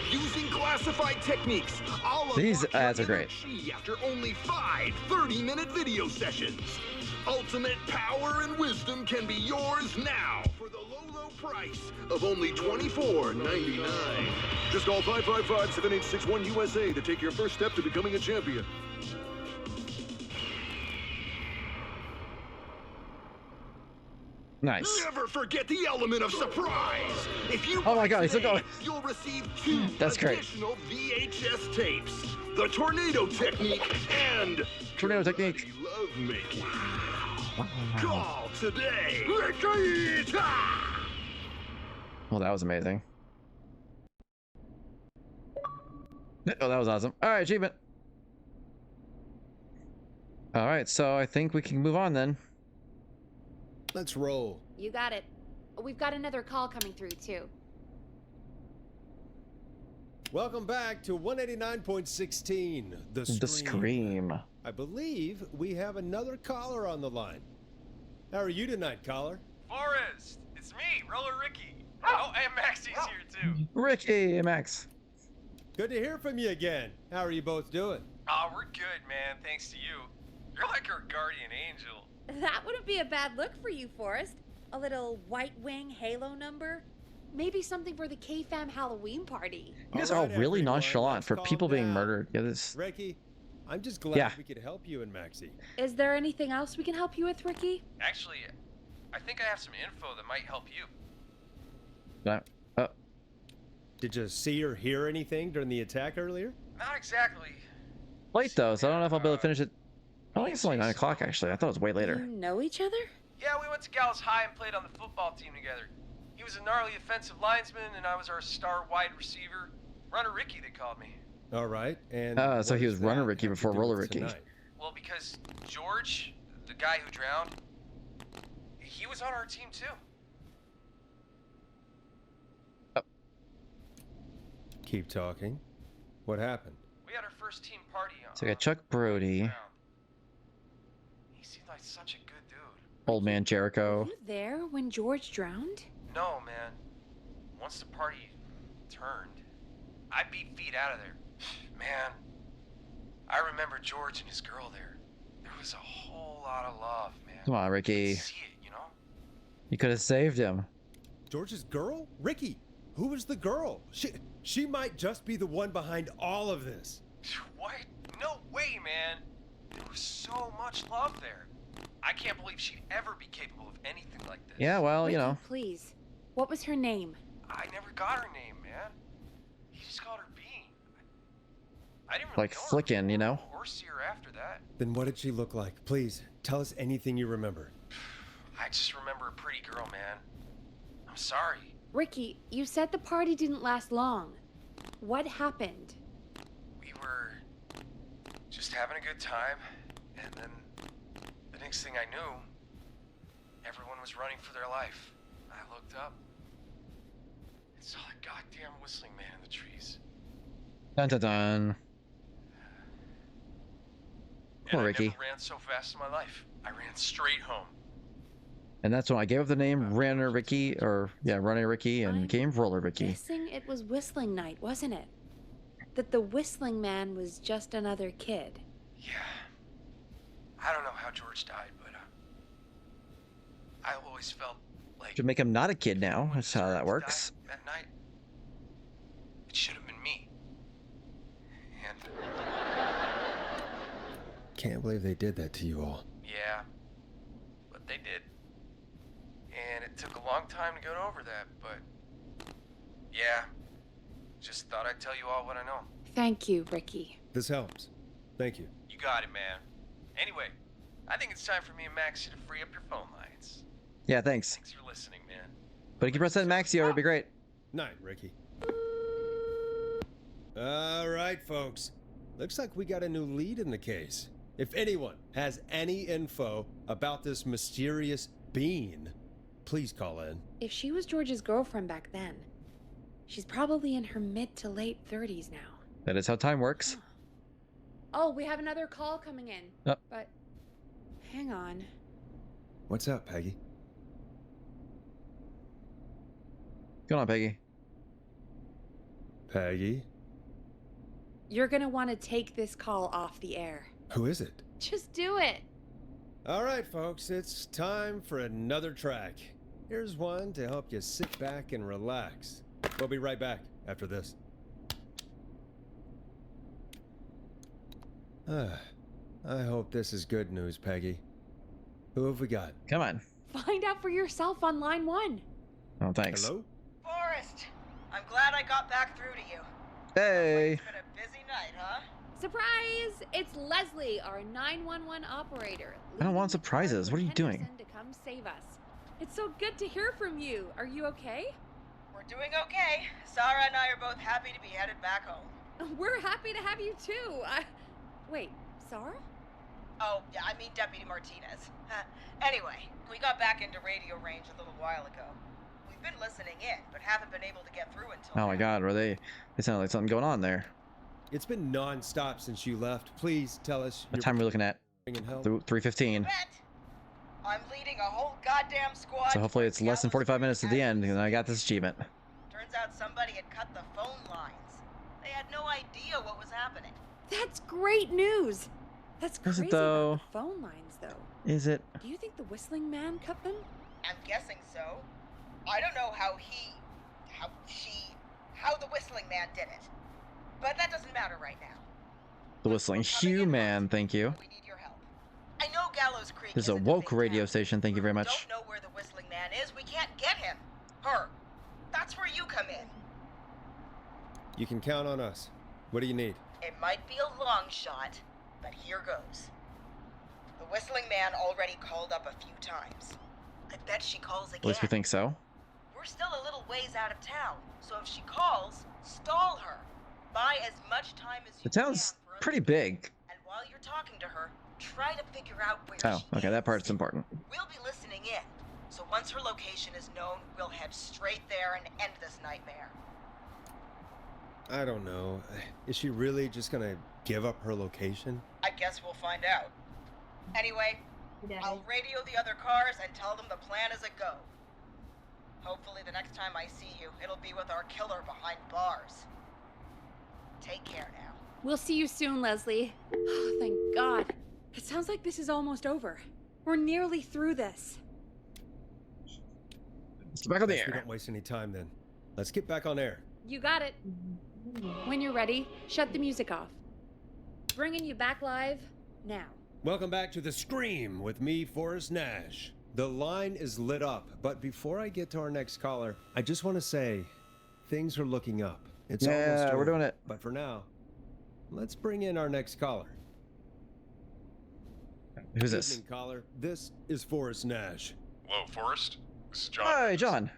Speaker 7: Using classified techniques, all
Speaker 1: these ads are great.
Speaker 7: After only 5 30-minute video sessions. Ultimate power and wisdom can be yours now for the low price of only $24.99. Just call 555-7861 USA to take your first step to becoming a champion.
Speaker 1: Nice.
Speaker 7: Never forget the element of surprise. If you
Speaker 1: oh my god, he's still going.
Speaker 7: You'll receive 2
Speaker 1: That's great.
Speaker 7: additional VHS tapes. The tornado technique and
Speaker 1: Tornado technique.
Speaker 7: Love making. Call today.
Speaker 1: Well, that was amazing. Oh, that was awesome. All right, achievement. All right, so I think we can move on then.
Speaker 2: Let's roll.
Speaker 3: You got it. We've got another call coming through, too.
Speaker 2: Welcome back to 189.16, The Scream.
Speaker 1: The Scream.
Speaker 2: I believe we have another caller on the line. How are you tonight, caller?
Speaker 22: Forrest, it's me, Roller Ricky. Oh, and Maxie's here too.
Speaker 1: Ricky and Max.
Speaker 2: Good to hear from you again. How are you both doing?
Speaker 22: Oh, we're good, man, thanks to you. You're like our guardian angel.
Speaker 3: That wouldn't be a bad look for you, Forrest. A little White Wing Halo number? Maybe something for the K-Fam Halloween party.
Speaker 1: You guys are all really nonchalant for people being murdered. Yeah, this.
Speaker 2: Ricky, I'm just glad we could help you and Maxie.
Speaker 3: Is there anything else we can help you with, Ricky?
Speaker 17: Actually, I think I have some info that might help you.
Speaker 2: Did you see or hear anything during the attack earlier?
Speaker 17: Not exactly.
Speaker 1: Late though, so I don't know if I'll be able to finish it. I think it's only 9 o'clock actually. I thought it was way later.
Speaker 3: You know each other?
Speaker 17: Yeah, we went to Gallows High and played on the football team together. He was a gnarly offensive linesman, and I was our star wide receiver. Runner Ricky, they called me.
Speaker 2: All right, and
Speaker 1: so he was Runner Ricky before Roller Ricky.
Speaker 17: Well, because George, the guy who drowned, he was on our team too.
Speaker 2: Keep talking. What happened?
Speaker 17: We had our first team party on.
Speaker 1: So we got Chuck Brody.
Speaker 17: He seemed like such a good dude.
Speaker 1: Old Man Jericho.
Speaker 3: Were you there when George drowned?
Speaker 17: No, man. Once the party turned, I beat feet out of there. Man, I remember George and his girl there. There was a whole lot of love, man.
Speaker 1: Come on, Ricky.
Speaker 17: See it, you know?
Speaker 1: You could have saved him.
Speaker 2: George's girl? Ricky, who was the girl? She might just be the one behind all of this.
Speaker 17: What? No way, man. There was so much love there. I can't believe she'd ever be capable of anything like this.
Speaker 1: Yeah, well,
Speaker 3: Ricky,
Speaker 1: you know.
Speaker 3: Please. What was her name?
Speaker 17: I never got her name, man. He just called her Bean. I didn't really
Speaker 1: Like
Speaker 17: know her
Speaker 1: flicking, you know?
Speaker 17: or see her after that.
Speaker 2: Then what did she look like? Please, tell us anything you remember.
Speaker 17: I just remember a pretty girl, man. I'm sorry.
Speaker 3: Ricky, you said the party didn't last long. What happened?
Speaker 17: We were just having a good time, and then the next thing I knew, everyone was running for their life. I looked up and saw a goddamn whistling man in the trees.
Speaker 1: Dun dun dun. Poor Ricky.
Speaker 17: I never ran so fast in my life. I ran straight home.
Speaker 1: And that's when I gave up the name Runner Ricky, Runner Ricky, and became Roller Ricky.
Speaker 3: Guessing it was Whistling Night, wasn't it? That the Whistling Man was just another kid.
Speaker 17: Yeah. I don't know how George died, but I always felt like...
Speaker 1: Should make him not a kid now. That's how that works.
Speaker 17: That night, it should have been me. And...
Speaker 2: Can't believe they did that to you all.
Speaker 17: Yeah, but they did. And it took a long time to get over that, but yeah, just thought I'd tell you all what I know.
Speaker 3: Thank you, Ricky.
Speaker 2: This helps. Thank you.
Speaker 17: You got it, man. Anyway, I think it's time for me and Maxie to free up your phone lines.
Speaker 1: Yeah, thanks.
Speaker 17: Thanks for listening, man.
Speaker 1: But if you press that Maxi, it would be great.
Speaker 2: Night, Ricky. All right, folks. Looks like we got a new lead in the case. If anyone has any info about this mysterious being, please call in.
Speaker 3: If she was George's girlfriend back then, she's probably in her mid to late 30s now.
Speaker 1: That is how time works.
Speaker 3: Oh, we have another call coming in.
Speaker 1: Oh.
Speaker 3: But hang on.
Speaker 2: What's up, Peggy?
Speaker 1: Go on, Peggy.
Speaker 2: Peggy?
Speaker 3: You're gonna want to take this call off the air.
Speaker 2: Who is it?
Speaker 3: Just do it.
Speaker 2: All right, folks, it's time for another track. Here's one to help you sit back and relax. We'll be right back after this. I hope this is good news, Peggy. Who have we got?
Speaker 1: Come on.
Speaker 3: Find out for yourself on line 1.
Speaker 1: Oh, thanks.
Speaker 2: Hello?
Speaker 5: Forrest, I'm glad I got back through to you.
Speaker 1: Hey.
Speaker 5: It's been a busy night, huh?
Speaker 3: Surprise! It's Leslie, our 911 operator.
Speaker 1: I don't want surprises. What are you doing?
Speaker 3: Henderson to come save us. It's so good to hear from you. Are you okay?
Speaker 5: We're doing okay. Sarah and I are both happy to be headed back home.
Speaker 3: We're happy to have you too. Wait, Sarah?
Speaker 5: Oh, yeah, I mean Deputy Martinez. Anyway, we got back into radio range a little while ago. We've been listening in, but haven't been able to get through until
Speaker 1: Oh my God, were they sound like something going on there.
Speaker 2: It's been non-stop since you left. Please tell us
Speaker 1: What time are we looking at? 3:15.
Speaker 5: I'm leading a whole goddamn squad.
Speaker 1: So hopefully it's less than 45 minutes to the end, and I got this achievement.
Speaker 5: Turns out somebody had cut the phone lines. They had no idea what was happening.
Speaker 3: That's great news. That's
Speaker 1: Is
Speaker 3: crazy
Speaker 1: it though?
Speaker 3: about the phone lines, though.
Speaker 1: Is it?
Speaker 3: Do you think the whistling man cut them?
Speaker 5: I'm guessing so. I don't know how the whistling man did it. But that doesn't matter right now.
Speaker 1: The Whistling Hugh Man, thank you.
Speaker 5: We need your help. I know Gallows Creek
Speaker 1: This is a
Speaker 5: isn't
Speaker 1: woke
Speaker 5: big
Speaker 1: radio
Speaker 5: town.
Speaker 1: station, thank you very much.
Speaker 5: Don't know where the whistling man is. We can't get him. Her. That's where you come in.
Speaker 2: You can count on us. What do you need?
Speaker 5: It might be a long shot, but here goes. The whistling man already called up a few times. I bet she calls again.
Speaker 1: At least we think so.
Speaker 5: We're still a little ways out of town, so if she calls, stall her. Buy as much time as you
Speaker 1: The town's pretty big.
Speaker 5: And while you're talking to her, try to figure out where
Speaker 1: Oh,
Speaker 5: she
Speaker 1: okay,
Speaker 5: is.
Speaker 1: that part's important.
Speaker 5: We'll be listening in, so once her location is known, we'll head straight there and end this nightmare.
Speaker 2: I don't know. Is she really just gonna give up her location?
Speaker 5: I guess we'll find out. Anyway, I'll radio the other cars and tell them the plan is a go. Hopefully the next time I see you, it'll be with our killer behind bars. Take care now.
Speaker 3: We'll see you soon, Leslie. Oh, thank God. It sounds like this is almost over. We're nearly through this.
Speaker 1: Let's get back on the
Speaker 2: We
Speaker 1: air.
Speaker 2: don't waste any time then. Let's get back on air.
Speaker 3: You got it. When you're ready, shut the music off. Bringing you back live now.
Speaker 2: Welcome back to The Scream with me, Forrest Nash. The line is lit up, but before I get to our next caller, I just want to say things are looking up. It's almost
Speaker 1: Yeah, we're
Speaker 2: over,
Speaker 1: doing it.
Speaker 2: But for now, let's bring in our next caller.
Speaker 1: Who's this?
Speaker 2: Evening, caller. This is Forrest Nash.
Speaker 8: Hello, Forrest. This is John.
Speaker 1: Hi, John.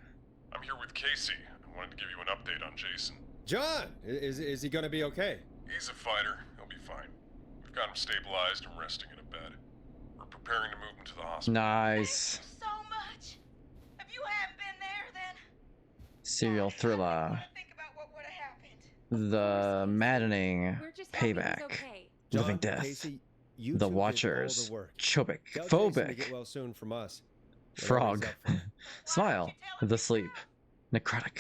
Speaker 8: I'm here with Casey. I wanted to give you an update on Jason.
Speaker 2: John, is he going to be okay?
Speaker 8: He's a fighter. He'll be fine. We've got him stabilized and resting in a bed. We're preparing to move him to the hospital.
Speaker 1: Nice.
Speaker 5: So much. If you hadn't been there, then
Speaker 1: Serial thriller.
Speaker 5: think about what would have happened.
Speaker 1: The maddening
Speaker 3: We're just happy he's
Speaker 1: payback.
Speaker 3: okay.
Speaker 1: Living
Speaker 2: John,
Speaker 1: death.
Speaker 2: Casey, you
Speaker 1: The
Speaker 2: two did all
Speaker 1: Watchers.
Speaker 2: the work.
Speaker 1: Chobik.
Speaker 2: Tell Jason to
Speaker 1: Phobic.
Speaker 2: get well soon from us.
Speaker 1: Frog. Smile. The sleep. Necrotic.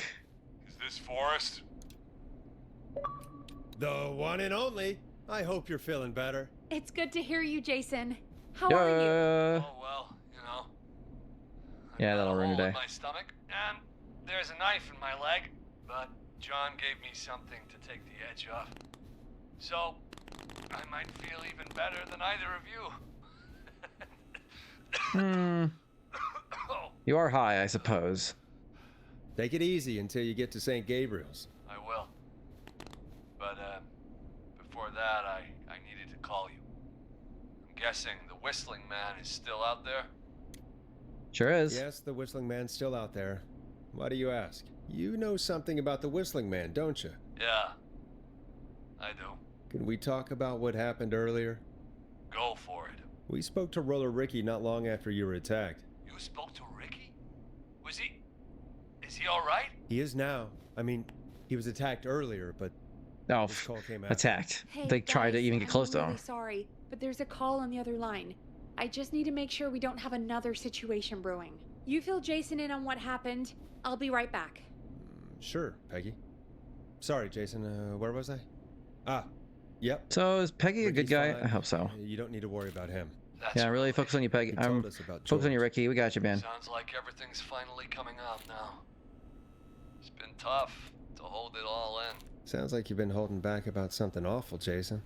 Speaker 8: Is this Forrest?
Speaker 2: The one and only. I hope you're feeling better.
Speaker 3: It's good to hear you, Jason. How are you?
Speaker 22: Oh, well, you know.
Speaker 1: Yeah, that'll ruin
Speaker 22: hole
Speaker 1: your
Speaker 22: in
Speaker 1: day.
Speaker 22: my stomach, and there's a knife in my leg, but John gave me something to take the edge off. So, I might feel even better than either of you.
Speaker 1: You are high, I suppose.
Speaker 2: Take it easy until you get to St. Gabriel's.
Speaker 22: I will. But, before that, I needed to call you. I'm guessing the Whistling Man is still out there?
Speaker 1: Sure is.
Speaker 2: Yes, the Whistling Man's still out there. Why do you ask? You know something about the Whistling Man, don't you?
Speaker 22: Yeah, I do.
Speaker 2: Can we talk about what happened earlier?
Speaker 22: Go for it.
Speaker 2: We spoke to Roller Ricky not long after you were attacked.
Speaker 22: You spoke to Ricky? Is he alright?
Speaker 2: He is now. I mean, he was attacked earlier, but
Speaker 1: Oh,
Speaker 2: this call came after.
Speaker 1: attacked.
Speaker 3: Hey,
Speaker 1: They tried to
Speaker 3: guys,
Speaker 1: even get close to
Speaker 3: I'm really
Speaker 1: him.
Speaker 3: sorry, but there's a call on the other line. I just need to make sure we don't have another situation brewing. You fill Jason in on what happened. I'll be right back.
Speaker 2: Sure, Peggy. Sorry, Jason. Where was I? Ah, yep.
Speaker 1: So is Peggy a good
Speaker 2: Ricky's
Speaker 1: guy?
Speaker 2: fine.
Speaker 1: I hope so.
Speaker 2: You don't need to worry about him.
Speaker 1: Yeah, really focus on you, Peggy.
Speaker 2: He
Speaker 1: I'm
Speaker 2: told us about
Speaker 1: focus on you,
Speaker 2: George.
Speaker 1: Ricky. We got you, man.
Speaker 22: Sounds like everything's finally coming out now. It's been tough to hold it all in.
Speaker 2: Sounds like you've been holding back about something awful, Jason.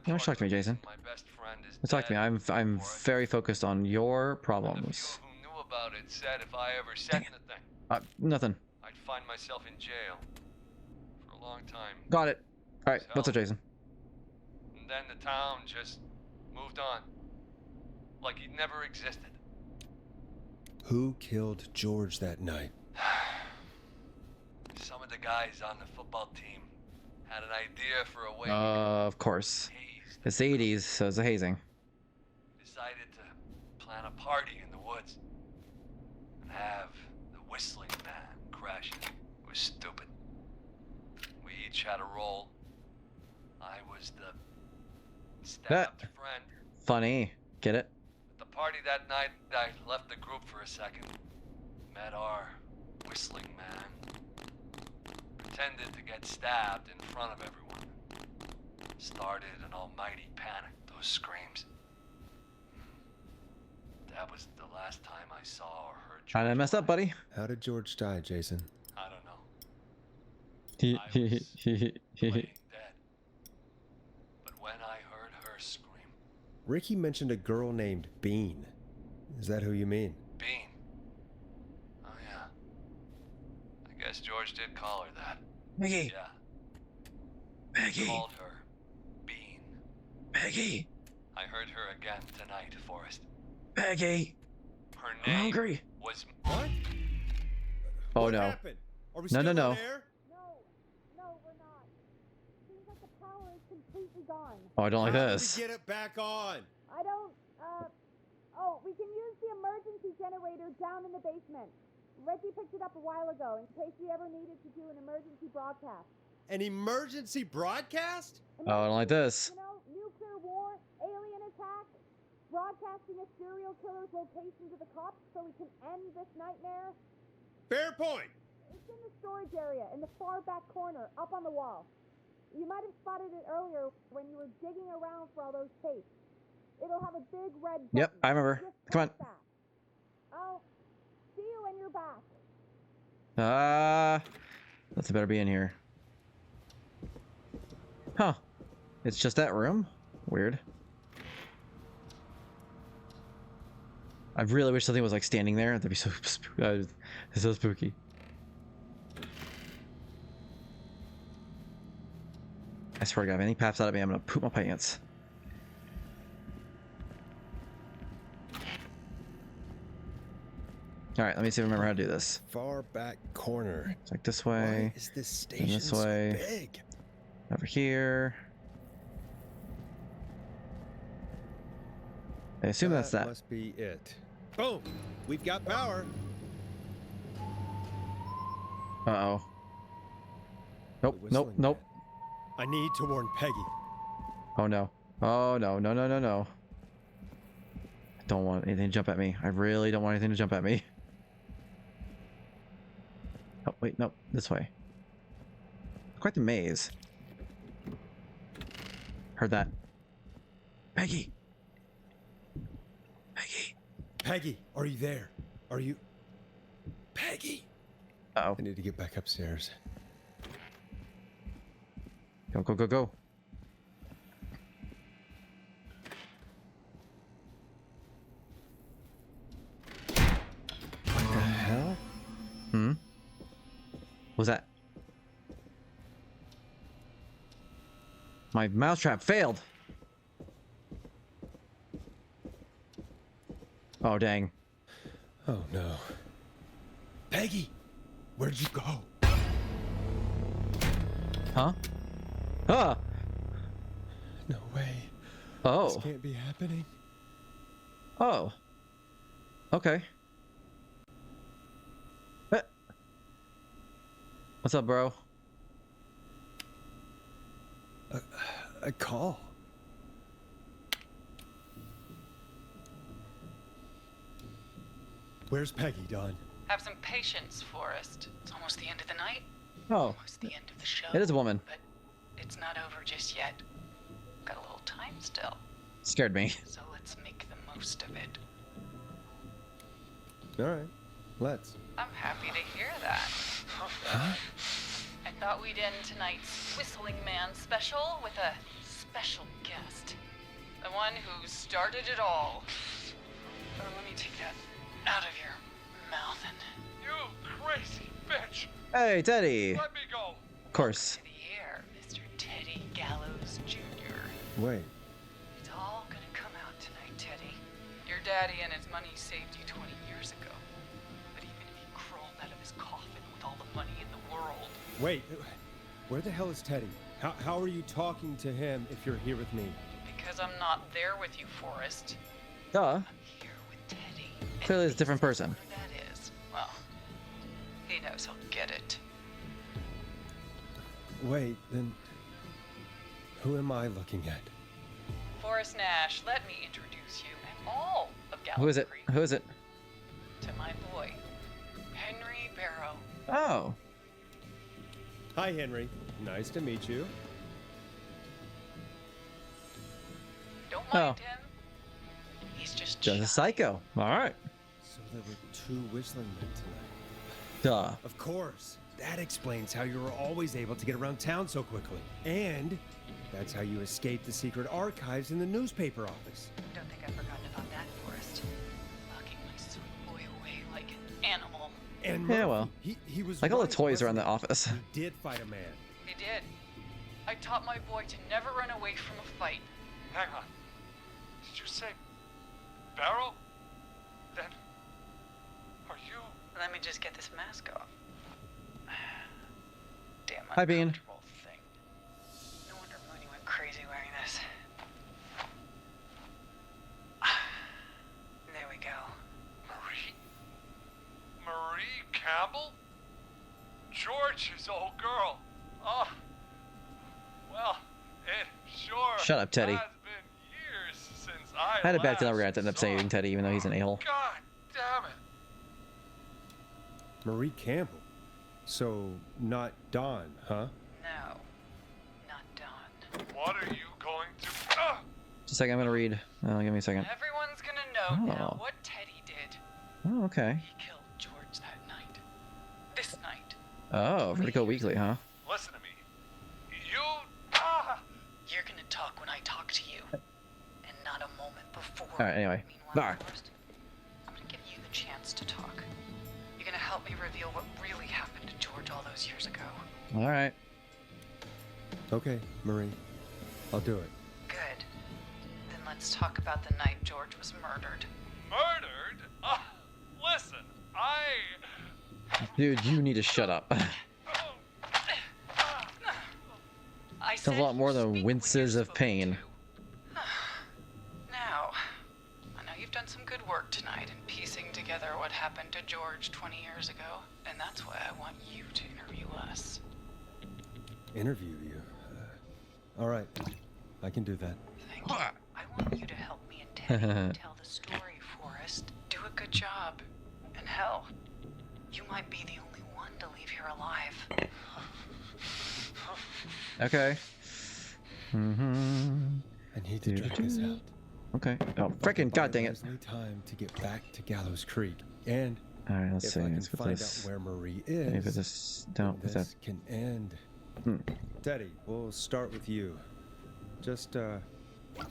Speaker 1: Don't talk to me, Jason.
Speaker 22: My best friend is
Speaker 1: Don't talk to me. I'm very focused on your
Speaker 22: The
Speaker 1: problems.
Speaker 22: few who knew about it said if I ever said anything,
Speaker 1: Nothing.
Speaker 22: I'd find myself in jail for a long time.
Speaker 1: Got it. All right. What's up, Jason?
Speaker 22: And then the town just moved on. Like he'd never existed.
Speaker 2: Who killed George that night?
Speaker 22: Some of the guys on the football team had an idea for a way
Speaker 1: Of course. It's the 80s, so it's a hazing.
Speaker 22: decided to plan a party in the woods and have the Whistling Man crash it. It was stupid. We each had a role. I was the stabbed friend.
Speaker 1: Funny. Get it?
Speaker 22: At the party that night, I left the group for a second. Met our Whistling Man. Pretended to get stabbed in front of everyone. Started an almighty panic, those screams. That was the last time I saw or heard George.
Speaker 1: Kinda messed up, buddy.
Speaker 2: How did George die, Jason?
Speaker 22: I don't know. But when I heard her scream,
Speaker 2: Ricky mentioned a girl named Bean. Is that who you mean?
Speaker 22: Bean. Oh yeah. I guess George did call her that.
Speaker 1: Peggy.
Speaker 22: Yeah.
Speaker 1: Peggy.
Speaker 22: Called her Bean.
Speaker 1: Peggy.
Speaker 22: I heard her again tonight, Forrest.
Speaker 1: Peggy.
Speaker 22: Her
Speaker 1: I'm
Speaker 22: name
Speaker 1: hungry.
Speaker 22: was
Speaker 2: What?
Speaker 1: Oh
Speaker 2: What
Speaker 1: no.
Speaker 2: happened? Are we
Speaker 1: No,
Speaker 2: still
Speaker 1: no,
Speaker 2: on
Speaker 1: no.
Speaker 2: air?
Speaker 3: No, we're not. Seems like the power is completely gone.
Speaker 1: Oh, I don't like
Speaker 2: How did
Speaker 1: this.
Speaker 2: we get it back on?
Speaker 3: I don't, oh, we can use the emergency generator down in the basement. Ricky picked it up a while ago in case we ever needed to do an emergency broadcast.
Speaker 2: An emergency broadcast?
Speaker 1: Oh, I don't like this.
Speaker 3: You know, nuclear war, alien attack, broadcasting a serial killer's location to the cops so we can end this nightmare.
Speaker 2: Fair point.
Speaker 3: It's in the storage area in the far back corner, up on the wall. You might have spotted it earlier when you were digging around for all those tapes. It'll have a big red button.
Speaker 1: Yep, I remember.
Speaker 3: Just
Speaker 1: Come on.
Speaker 3: press that. I'll see you when you're back.
Speaker 1: That's better be in here. Huh. It's just that room? Weird. I really wish something was like standing there. That'd be so it's so spooky. I swear to God, if anything pops out at me, I'm gonna poop my pants. Alright, let me see if I remember how to do this.
Speaker 2: Far back corner.
Speaker 1: It's like this way.
Speaker 2: Why is this
Speaker 1: and
Speaker 2: station
Speaker 1: this
Speaker 2: so
Speaker 1: way.
Speaker 2: big?
Speaker 1: Over here. I assume that's that.
Speaker 2: Must be it. Boom! We've got power.
Speaker 1: Uh-oh. Nope, nope, nope.
Speaker 2: I need to warn Peggy.
Speaker 1: Oh no. Oh no, no, no, no, no. I don't want anything to jump at me. I really don't want anything to jump at me. Oh, wait, no. This way. Quite the maze. Heard that. Peggy! Peggy!
Speaker 2: Peggy, are you there? Are you... Peggy!
Speaker 1: Uh-oh.
Speaker 2: I need to get back upstairs.
Speaker 1: Go, go, go, go. Was that? My mousetrap failed. Oh, dang.
Speaker 2: Oh, no. Peggy! Where'd you go?
Speaker 1: Huh? Huh?
Speaker 2: No way.
Speaker 1: Oh.
Speaker 2: This can't be happening.
Speaker 1: Oh. Okay. What's up, bro?
Speaker 2: A call. Where's Peggy, Don?
Speaker 18: Have some patience, Forrest. It's almost the end of the night.
Speaker 1: Oh.
Speaker 18: Almost the end of the show.
Speaker 1: It is a woman.
Speaker 18: But it's not over just yet. Got a little time still.
Speaker 1: Scared me.
Speaker 18: So let's make the most of it.
Speaker 2: All right. Let's.
Speaker 18: I'm happy to hear that.
Speaker 2: Huh?
Speaker 18: I thought we'd end tonight's Whistling Man special with a special guest. The one who started it all. Oh, let me take that out of your mouth and...
Speaker 6: You crazy bitch!
Speaker 1: Hey, Teddy!
Speaker 6: Let me go!
Speaker 1: Of course.
Speaker 18: To the air, Mr. Teddy Gallows Jr.
Speaker 2: Wait.
Speaker 18: It's all gonna come out tonight, Teddy. Your daddy and his money saved you 20 years ago. But even if he crawled out of his coffin with all the money in the world...
Speaker 2: Wait. Where the hell is Teddy? How are you talking to him if you're here with me?
Speaker 18: Because I'm not there with you, Forrest.
Speaker 1: Duh.
Speaker 18: I'm here with Teddy.
Speaker 1: Clearly, it's a different person.
Speaker 18: Whatever that is, well, he knows he'll get it.
Speaker 2: Wait, then... Who am I looking at?
Speaker 18: Forrest Nash, let me introduce you and all of Gallup
Speaker 1: Who is it?
Speaker 18: Creek
Speaker 1: Who is it?
Speaker 18: to my boy, Henry Barrow.
Speaker 1: Oh.
Speaker 2: Hi, Henry. Nice to meet you.
Speaker 18: Don't mind him. He's just
Speaker 1: a psycho. All right.
Speaker 2: So there were two whistling men tonight.
Speaker 1: Duh.
Speaker 2: Of course. That explains how you were always able to get around town so quickly. And that's how you escaped the secret archives in the newspaper office.
Speaker 18: Don't think I've forgotten about that, Forrest. Locking my sweet boy away like an animal.
Speaker 2: And
Speaker 1: Yeah,
Speaker 2: Murphy,
Speaker 1: well.
Speaker 2: he was
Speaker 1: Like all the
Speaker 2: right,
Speaker 1: toys around
Speaker 2: wasn't
Speaker 1: the office.
Speaker 2: He did fight a man.
Speaker 18: He did. I taught my boy to never run away from a fight.
Speaker 6: Hang on. Did you say Barrow? Then are you?
Speaker 18: Let me just get this mask off. Damn,
Speaker 1: Hi, Bean.
Speaker 18: uncomfortable thing. No wonder Mooney went crazy wearing this. There we go.
Speaker 6: Marie Campbell? George's old girl. Oh. Well, it sure
Speaker 1: Shut up, Teddy.
Speaker 6: has been years since I
Speaker 1: I had a bad feeling
Speaker 6: last
Speaker 1: we're gonna have to end up
Speaker 6: saw-
Speaker 1: saving Teddy, even though he's an a-hole.
Speaker 6: God damn it.
Speaker 2: Marie Campbell. So, not Don, huh?
Speaker 18: No, not Don.
Speaker 6: What are you going to...
Speaker 1: Just a second, I'm gonna read. Give me a second.
Speaker 18: Everyone's gonna know now
Speaker 1: Oh.
Speaker 18: what Teddy did.
Speaker 1: Oh, okay.
Speaker 18: He killed George that night. This night.
Speaker 1: Oh, Vertigo Weekly, huh?
Speaker 6: Listen to me. You...
Speaker 18: You're gonna talk when I talk to you. And not a moment before.
Speaker 1: All right, anyway.
Speaker 18: Meanwhile, Forrest, I'm gonna give you the chance to talk. You're gonna help me reveal what really happened to George all those years ago.
Speaker 1: All right.
Speaker 2: Okay, Marie. I'll do it.
Speaker 18: Good. Then let's talk about the night George was murdered.
Speaker 6: Murdered? Listen,
Speaker 1: Dude, you need to shut up.
Speaker 18: I
Speaker 1: Sounds a lot more than winces of pain.
Speaker 18: Now, I know you've done some good work tonight in piecing together what happened to George 20 years ago, and that's why I want you to interview us.
Speaker 2: Interview you. All right. I can do that.
Speaker 18: Thank you. I want you to help me and Teddy tell the story, Forrest. Do a good job. And hell, you might be the only one to leave here alive.
Speaker 1: Okay. Mm-hmm.
Speaker 2: I need to check this out.
Speaker 1: Okay. Oh, frickin' god dang it.
Speaker 2: Leslie time to get back to Gallows Creek. And
Speaker 1: All right, let's
Speaker 2: if
Speaker 1: see.
Speaker 2: I can
Speaker 1: Let's put
Speaker 2: find
Speaker 1: this.
Speaker 2: out where Marie
Speaker 1: Let me put
Speaker 2: is,
Speaker 1: this down. What's that?
Speaker 2: this can end.
Speaker 1: Hmm.
Speaker 2: Teddy, we'll start with you. Just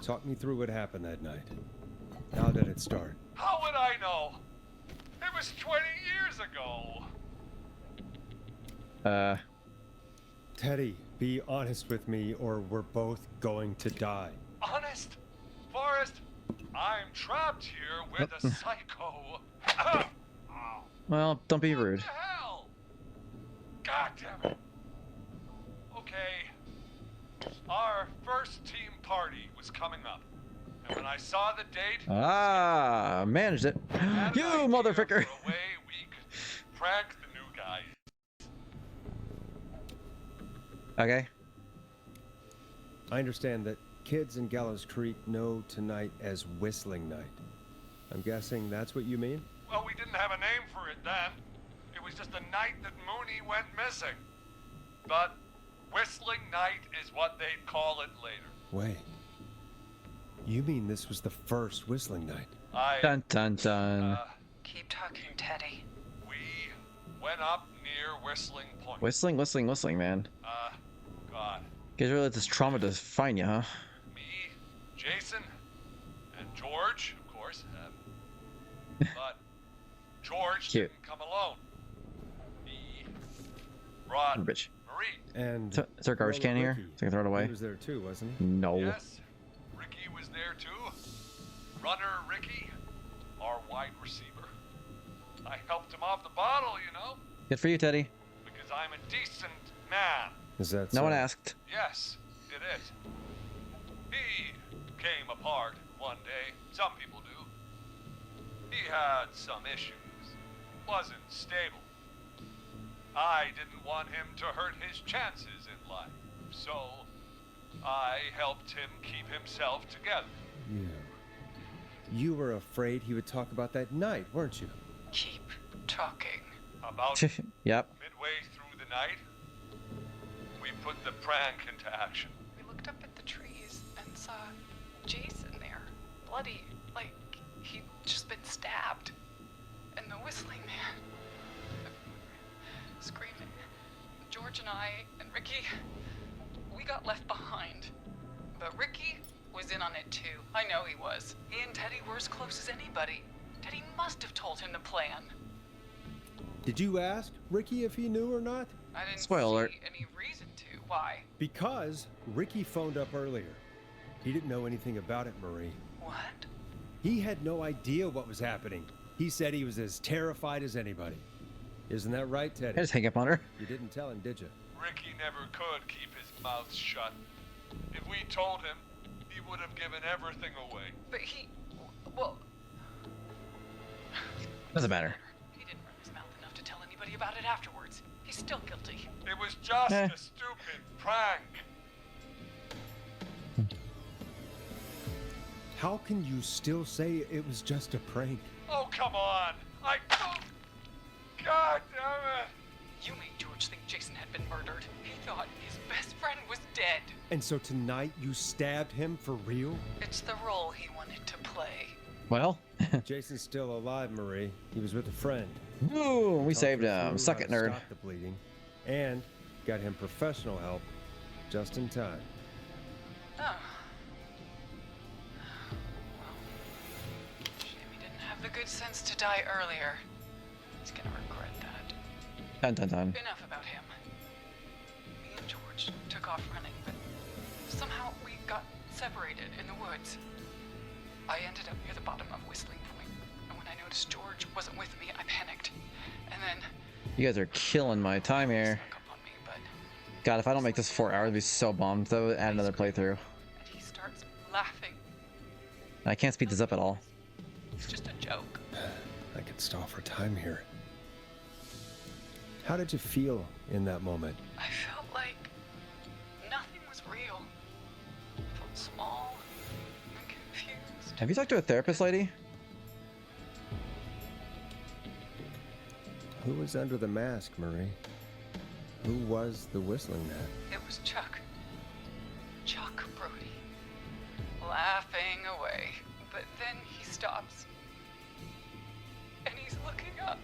Speaker 2: talk me through what happened that night. How did it start?
Speaker 6: How would I know? It was 20 years ago.
Speaker 2: Teddy, be honest with me or we're both going to die.
Speaker 6: Honest? Forrest, I'm trapped here with a psycho.
Speaker 1: Well, don't be rude.
Speaker 6: What the hell? God damn it. Okay. Our first team party was coming up. And when I saw the date,
Speaker 1: Ah, managed it. You motherfucker.
Speaker 6: a way we could prank the new guy.
Speaker 1: Okay.
Speaker 2: I understand that kids in Gallows Creek know tonight as Whistling Night. I'm guessing that's what you mean?
Speaker 6: Well, we didn't have a name for it then. It was just the night that Mooney went missing. But Whistling Night is what they'd call it later.
Speaker 2: Wait. You mean this was the first Whistling Night?
Speaker 1: Dun dun dun.
Speaker 18: Keep talking, Teddy.
Speaker 6: We went up near Whistling Point.
Speaker 1: Whistling, whistling, whistling, man.
Speaker 6: God.
Speaker 1: Guys really let this trauma define you, huh?
Speaker 6: Me, Jason, and George, of course. But George
Speaker 1: Cute.
Speaker 6: didn't come alone. He brought
Speaker 1: Bitch.
Speaker 6: Marie.
Speaker 2: And
Speaker 1: Is there a garbage can here? So I can throw it away?
Speaker 2: He was there too, wasn't he?
Speaker 1: No.
Speaker 6: Yes, Ricky was there too. Runner Ricky, our wide receiver. I helped him off the bottle, you know,
Speaker 1: Good for you, Teddy.
Speaker 6: because I'm a decent man.
Speaker 2: Is that
Speaker 1: No
Speaker 2: so?
Speaker 1: one asked.
Speaker 6: Yes, it is. He came apart one day. Some people do. He had some issues. Wasn't stable. I didn't want him to hurt his chances in life. So, I helped him keep himself together.
Speaker 2: You were afraid he would talk about that night, weren't you?
Speaker 18: Keep talking.
Speaker 6: About
Speaker 1: Yep.
Speaker 6: midway through the night, we put the prank into action.
Speaker 18: We looked up at the trees and saw Jason there, bloody, like he'd just been stabbed. And the whistling man, screaming. George and I and Ricky, we got left behind. But Ricky was in on it too. I know he was. He and Teddy were as close as anybody. Teddy must have told him the plan.
Speaker 2: Did you ask Ricky if he knew or not?
Speaker 18: I didn't
Speaker 1: Spoiler alert.
Speaker 18: see any reason to. Why?
Speaker 2: Because Ricky phoned up earlier. He didn't know anything about it, Marie.
Speaker 18: What?
Speaker 2: He had no idea what was happening. He said he was as terrified as anybody. Isn't that right, Teddy?
Speaker 1: I just hang up on her.
Speaker 2: You didn't tell him, did you?
Speaker 6: Ricky never could keep his mouth shut. If we told him, he would have given everything away.
Speaker 18: But he, well,
Speaker 1: Doesn't matter.
Speaker 18: he didn't run his mouth enough to tell anybody about it afterwards. He's still guilty.
Speaker 6: It was just
Speaker 1: Eh.
Speaker 6: a stupid prank.
Speaker 2: How can you still say it was just a prank?
Speaker 6: Oh, come on. Oh, God damn it.
Speaker 18: You made George think Jason had been murdered. He thought his best friend was dead.
Speaker 2: And so tonight you stabbed him for real?
Speaker 18: It's the role he wanted to play.
Speaker 1: Well.
Speaker 2: Jason's still alive, Marie. He was with a friend.
Speaker 1: Ooh, we
Speaker 2: Talked
Speaker 1: saved
Speaker 2: her
Speaker 1: him.
Speaker 2: through
Speaker 1: Suck
Speaker 2: how
Speaker 1: it,
Speaker 2: to
Speaker 1: nerd.
Speaker 2: Stop the bleeding, and got him professional help just in time.
Speaker 18: Oh. Well, shame he didn't have the good sense to die earlier. He's gonna regret that.
Speaker 1: Dun dun dun.
Speaker 18: Enough about him. Me and George took off running, but somehow we got separated in the woods. I ended up near the bottom of Whistling Point, and when I noticed George wasn't with me, I panicked. And then
Speaker 1: You guys are killing my time here. God, if I don't make this 4 hours, I'd be so bummed. So add another playthrough.
Speaker 18: and he starts laughing.
Speaker 1: And I can't speed this up at all.
Speaker 18: It's just a joke.
Speaker 2: I could stall for time here. How did you feel in that moment?
Speaker 18: I felt like nothing was real. I felt small and confused.
Speaker 1: Have you talked to a therapist, lady?
Speaker 2: Who was under the mask, Marie? Who was the Whistling Man?
Speaker 18: It was Chuck. Chuck Brody. Laughing away. But then he stops. And he's looking up.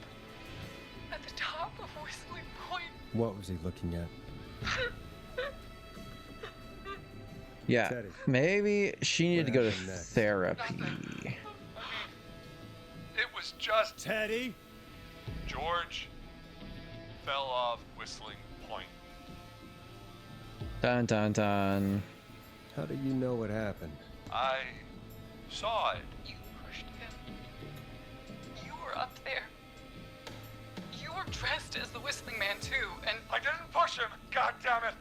Speaker 18: At the top of Whistling Point.
Speaker 2: What was he looking at?
Speaker 1: Yeah.
Speaker 2: Teddy.
Speaker 1: Maybe she needed to go to
Speaker 2: happened next?
Speaker 1: therapy.
Speaker 6: It was just
Speaker 9: Teddy?
Speaker 6: George fell off Whistling Point.
Speaker 1: Dun dun dun.
Speaker 2: How do you know what happened?
Speaker 6: I saw it.
Speaker 18: You pushed him. You were up there. You were dressed as the Whistling Man too, and
Speaker 6: I didn't push him, god damn it!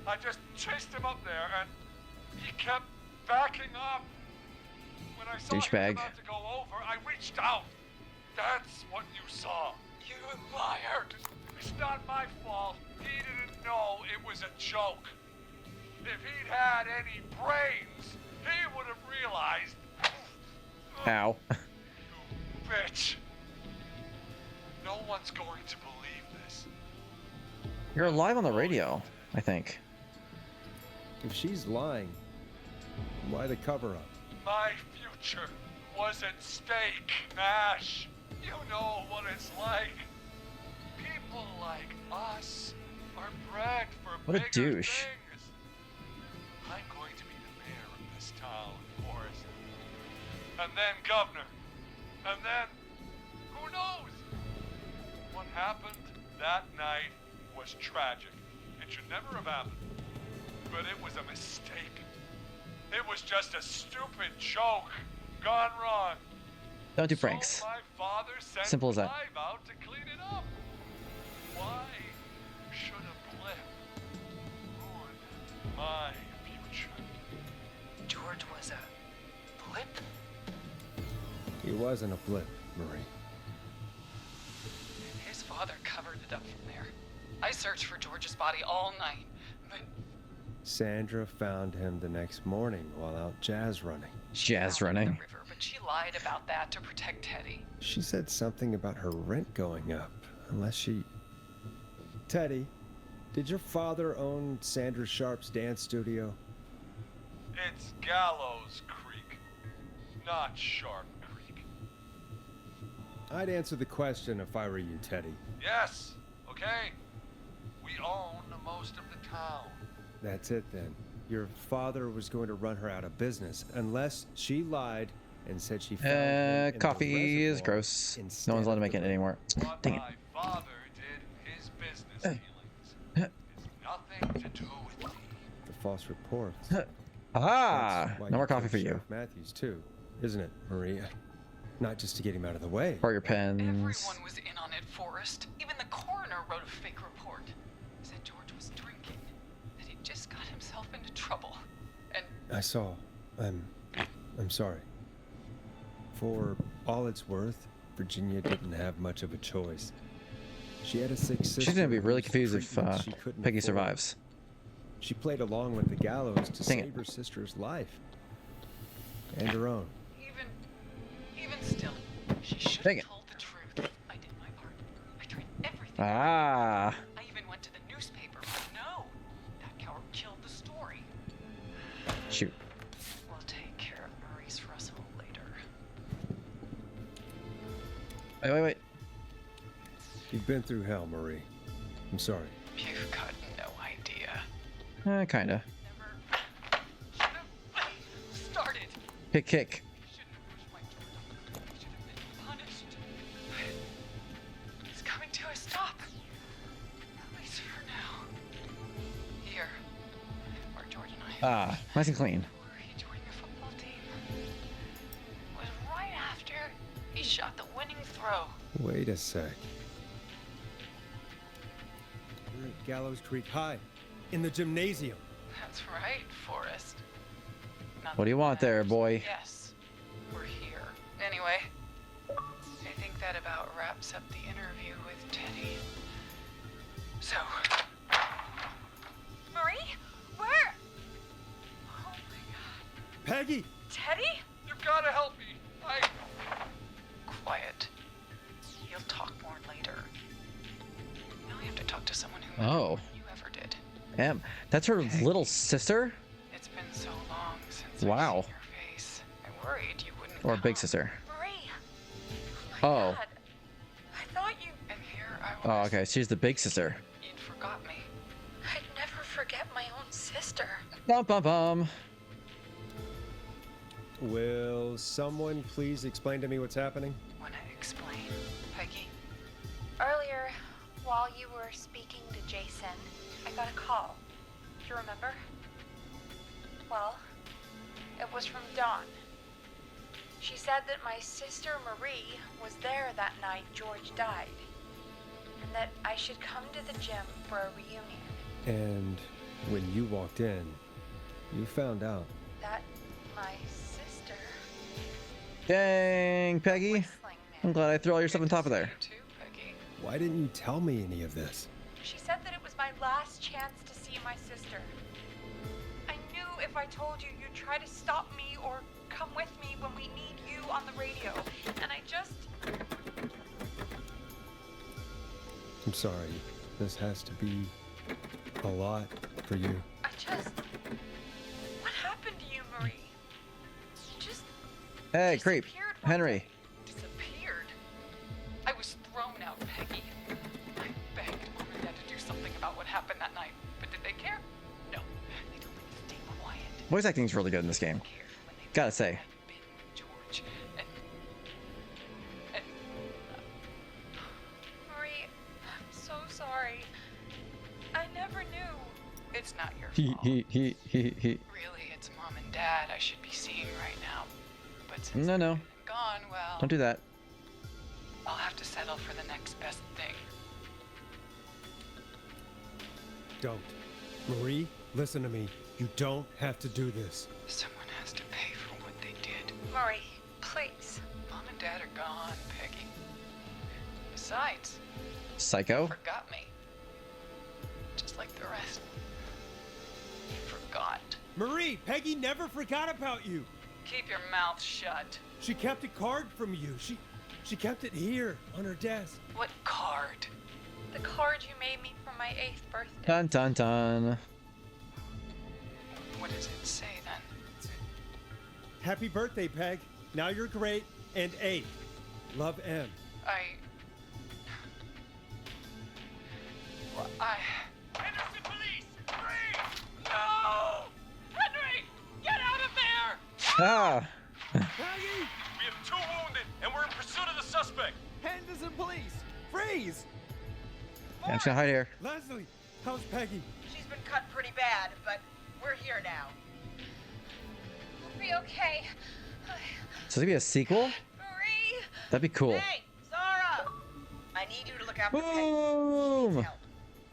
Speaker 6: I just chased him up there and he kept backing up. When I saw he was
Speaker 1: Douchebag.
Speaker 6: about to go over, I reached out. That's what you saw.
Speaker 18: you liar.
Speaker 6: It's not my fault. He didn't know it was a joke. If he'd had any brains, he would have realized.
Speaker 1: Ow.
Speaker 6: Bitch. No one's going to believe this.
Speaker 1: You're live on the radio, I think.
Speaker 2: If she's lying, why the cover up?
Speaker 6: My future was at stake, Ash. You know what it's like. People like us are bred for
Speaker 1: What a
Speaker 6: bigger
Speaker 1: douche.
Speaker 6: things. I'm going to be the mayor of this town, Forrest. And then governor. And then, who knows? What happened that night was tragic. It should never have happened. But it was a mistake. It was just a stupid joke gone wrong.
Speaker 1: Don't do pranks.
Speaker 6: So my father sent
Speaker 1: Simple as that.
Speaker 6: Clive out to clean it up. Why should a blip ruin my future?
Speaker 18: George was a blip?
Speaker 2: He wasn't a blip, Marie.
Speaker 18: His father covered it up from there. I searched for George's body all night, but
Speaker 2: Sandra found him the next morning while out jazz running.
Speaker 1: Jazz running.
Speaker 18: river, but she lied about that to protect Teddy.
Speaker 2: She said something about her rent going up, unless she... Teddy, did your father own Sandra Sharp's dance studio?
Speaker 6: It's Gallows Creek, not Sharp Creek.
Speaker 2: I'd answer the question if I were you, Teddy.
Speaker 6: Yes, okay. We own most of the town.
Speaker 2: That's it then. Your father was going to run her out of business unless she lied and said she found him in the
Speaker 1: Coffee is
Speaker 2: reservoir
Speaker 1: gross.
Speaker 2: instead
Speaker 1: No one's allowed to
Speaker 2: of
Speaker 1: make
Speaker 2: the
Speaker 1: it
Speaker 2: river.
Speaker 1: anymore.
Speaker 6: What
Speaker 1: Dang it.
Speaker 6: my father did, his business dealings, is nothing to do with me.
Speaker 2: The false reports.
Speaker 1: Ah,
Speaker 2: That's why
Speaker 1: no more
Speaker 2: killed
Speaker 1: coffee for you.
Speaker 2: Sheriff Matthews too, isn't it, Maria? Not just to get him out of the way.
Speaker 1: Or your pens.
Speaker 18: Everyone was in on it, Forrest. Even the coroner wrote a fake report. Said George was drinking, that he just got himself into trouble. And
Speaker 2: I saw. I'm sorry. For all it's worth, Virginia didn't have much of a choice. She had a sick sister.
Speaker 1: She's gonna be really
Speaker 2: whose
Speaker 1: confused if
Speaker 2: treatment she couldn't
Speaker 1: Peggy
Speaker 2: afford.
Speaker 1: survives.
Speaker 2: She played along with the gallows to
Speaker 1: Dang it.
Speaker 2: save her sister's life. And her own.
Speaker 18: even still, she should
Speaker 1: Dang
Speaker 18: have
Speaker 1: it.
Speaker 18: told the truth. I did my part. I tried everything.
Speaker 1: Ah.
Speaker 18: I even went to the newspaper, but no. That coward killed the story.
Speaker 1: Shoot.
Speaker 18: We'll take care of Maurice Russell later.
Speaker 1: Wait.
Speaker 2: You've been through hell, Marie. I'm sorry.
Speaker 18: You've got no idea.
Speaker 1: Kinda.
Speaker 18: Started.
Speaker 1: Kick.
Speaker 18: Punished. It's coming to a stop. At least for now. Here, where George and I
Speaker 1: Ah, nice and clean.
Speaker 18: he joined the football team. It was right after he shot the winning throw.
Speaker 2: Wait a sec. We're at Gallows Creek High, in the gymnasium.
Speaker 18: That's right, Forrest.
Speaker 1: What do you want there, boy?
Speaker 18: Yes, we're here. Anyway, I think that about wraps up the interview with Teddy. So, Marie, where? Oh my God,
Speaker 2: Peggy!
Speaker 18: Teddy?
Speaker 6: You gotta help me.
Speaker 18: Quiet. You'll talk more later. Now I have to talk to someone who
Speaker 1: Oh.
Speaker 18: you ever did.
Speaker 1: Damn. That's her little sister?
Speaker 18: It's been so long since
Speaker 1: Wow.
Speaker 18: I've seen your face. I worried you wouldn't.
Speaker 1: Or big sister.
Speaker 18: Marie.
Speaker 1: Oh.
Speaker 18: God. I thought you. And here I was.
Speaker 1: Oh, okay. She's the big sister.
Speaker 18: You'd forgot me. I'd never forget my own sister.
Speaker 1: Bum.
Speaker 2: Will someone please explain to me what's happening?
Speaker 18: Wanna explain, Peggy?
Speaker 3: Earlier, while you were speaking to Jason, I got a call. Do you remember? Well, it was from Dawn. She said that my sister Marie was there that night George died, and that I should come to the gym for a reunion.
Speaker 2: And when you walked in, you found out.
Speaker 3: That my sister...
Speaker 1: Dang, Peggy. I'm glad I threw all your stuff on top of there.
Speaker 2: Why didn't you tell me any of this?
Speaker 3: She said that it was my last chance to see my sister. I knew if I told you, you'd try to stop me or come with me when we need you on the radio. And I just...
Speaker 2: I'm sorry. This has to be a lot for you.
Speaker 3: I just... What happened to you, Marie? You just
Speaker 1: Hey, creep. Henry.
Speaker 18: disappeared. I was thrown out, Peggy. I begged Mom and Dad to do something about what happened that night, but did they care? No. They told me to stay quiet.
Speaker 1: Voice acting's really good in this game. Gotta say.
Speaker 18: George,
Speaker 3: Marie, I'm so sorry. I never knew.
Speaker 18: It's not your fault.
Speaker 1: He.
Speaker 18: Really, it's Mom and Dad I should be seeing right now. But since
Speaker 1: No.
Speaker 18: they're gone, well,
Speaker 1: Don't do that.
Speaker 18: I'll have to settle for the next best thing.
Speaker 2: Don't. Marie, listen to me. You don't have to do this.
Speaker 18: Someone has to pay for what they did.
Speaker 3: Marie, please.
Speaker 18: Mom and Dad are gone, Peggy. Besides,
Speaker 1: Psycho.
Speaker 18: they forgot me. Just like the rest. They forgot.
Speaker 9: Marie, Peggy never forgot about you.
Speaker 18: Keep your mouth shut.
Speaker 9: She kept a card from you. She kept it here on her desk.
Speaker 18: What card?
Speaker 3: The card you made me for my 8th birthday.
Speaker 1: Dun dun dun.
Speaker 18: What does it say then?
Speaker 9: Happy birthday, Peg. Now you're great and 8. Love, M.
Speaker 21: Henderson police! Freeze!
Speaker 18: No! Henry! Get out of there!
Speaker 1: Ah.
Speaker 21: We have 2 wounded, and we're in pursuit of the suspect.
Speaker 9: Henderson police! Freeze!
Speaker 1: Yeah, I'm just gonna hide here.
Speaker 9: Leslie, how's Peggy?
Speaker 5: She's been cut pretty bad, but we're here now.
Speaker 3: I'll be okay.
Speaker 1: So there's gonna be a sequel?
Speaker 3: Marie!
Speaker 1: That'd be cool.
Speaker 5: Hey, Zara! I need you to look after Peggy.
Speaker 1: Boom!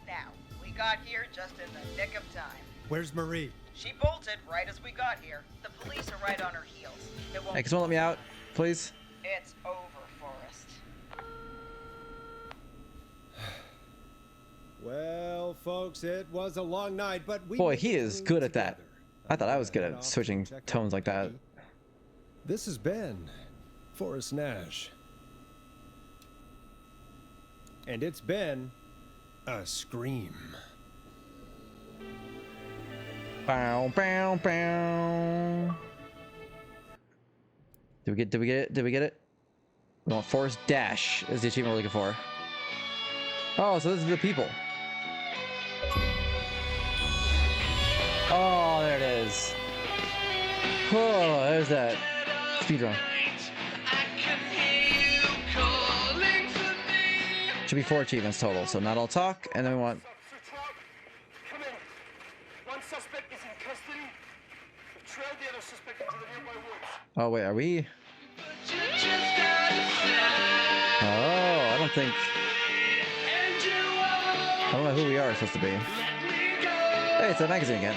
Speaker 5: Now, we got here just in the nick of time.
Speaker 9: Where's Marie?
Speaker 5: She bolted right as we got here. The police are right on her heels. It won't
Speaker 1: Hey, can someone let me out, please?
Speaker 5: It's over, Forrest.
Speaker 2: Well, folks, it was a long night, but we...
Speaker 1: Boy, he is good at that. I thought I was good at switching tones like that.
Speaker 2: This has been Forrest Nash. And it's been a scream.
Speaker 1: Bow, bow, bow. Did we get it? Did we get it? We want Forrest Dash is the achievement we're looking for. Oh, so this is the people. Oh, there it is. Oh, there's that speedrun. Should be 4 achievements total, so not all talk, and then we want...
Speaker 21: Come in. One suspect is in custody. We've trailed the other suspect into the nearby woods.
Speaker 1: Oh, wait, are we... Oh, I don't think... I don't know who we are supposed to be. Hey, it's a magazine again.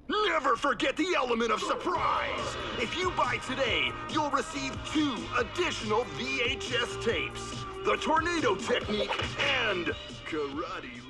Speaker 7: Never forget the element of surprise! If you buy today, you'll receive 2 additional VHS tapes. The Tornado Technique and Karate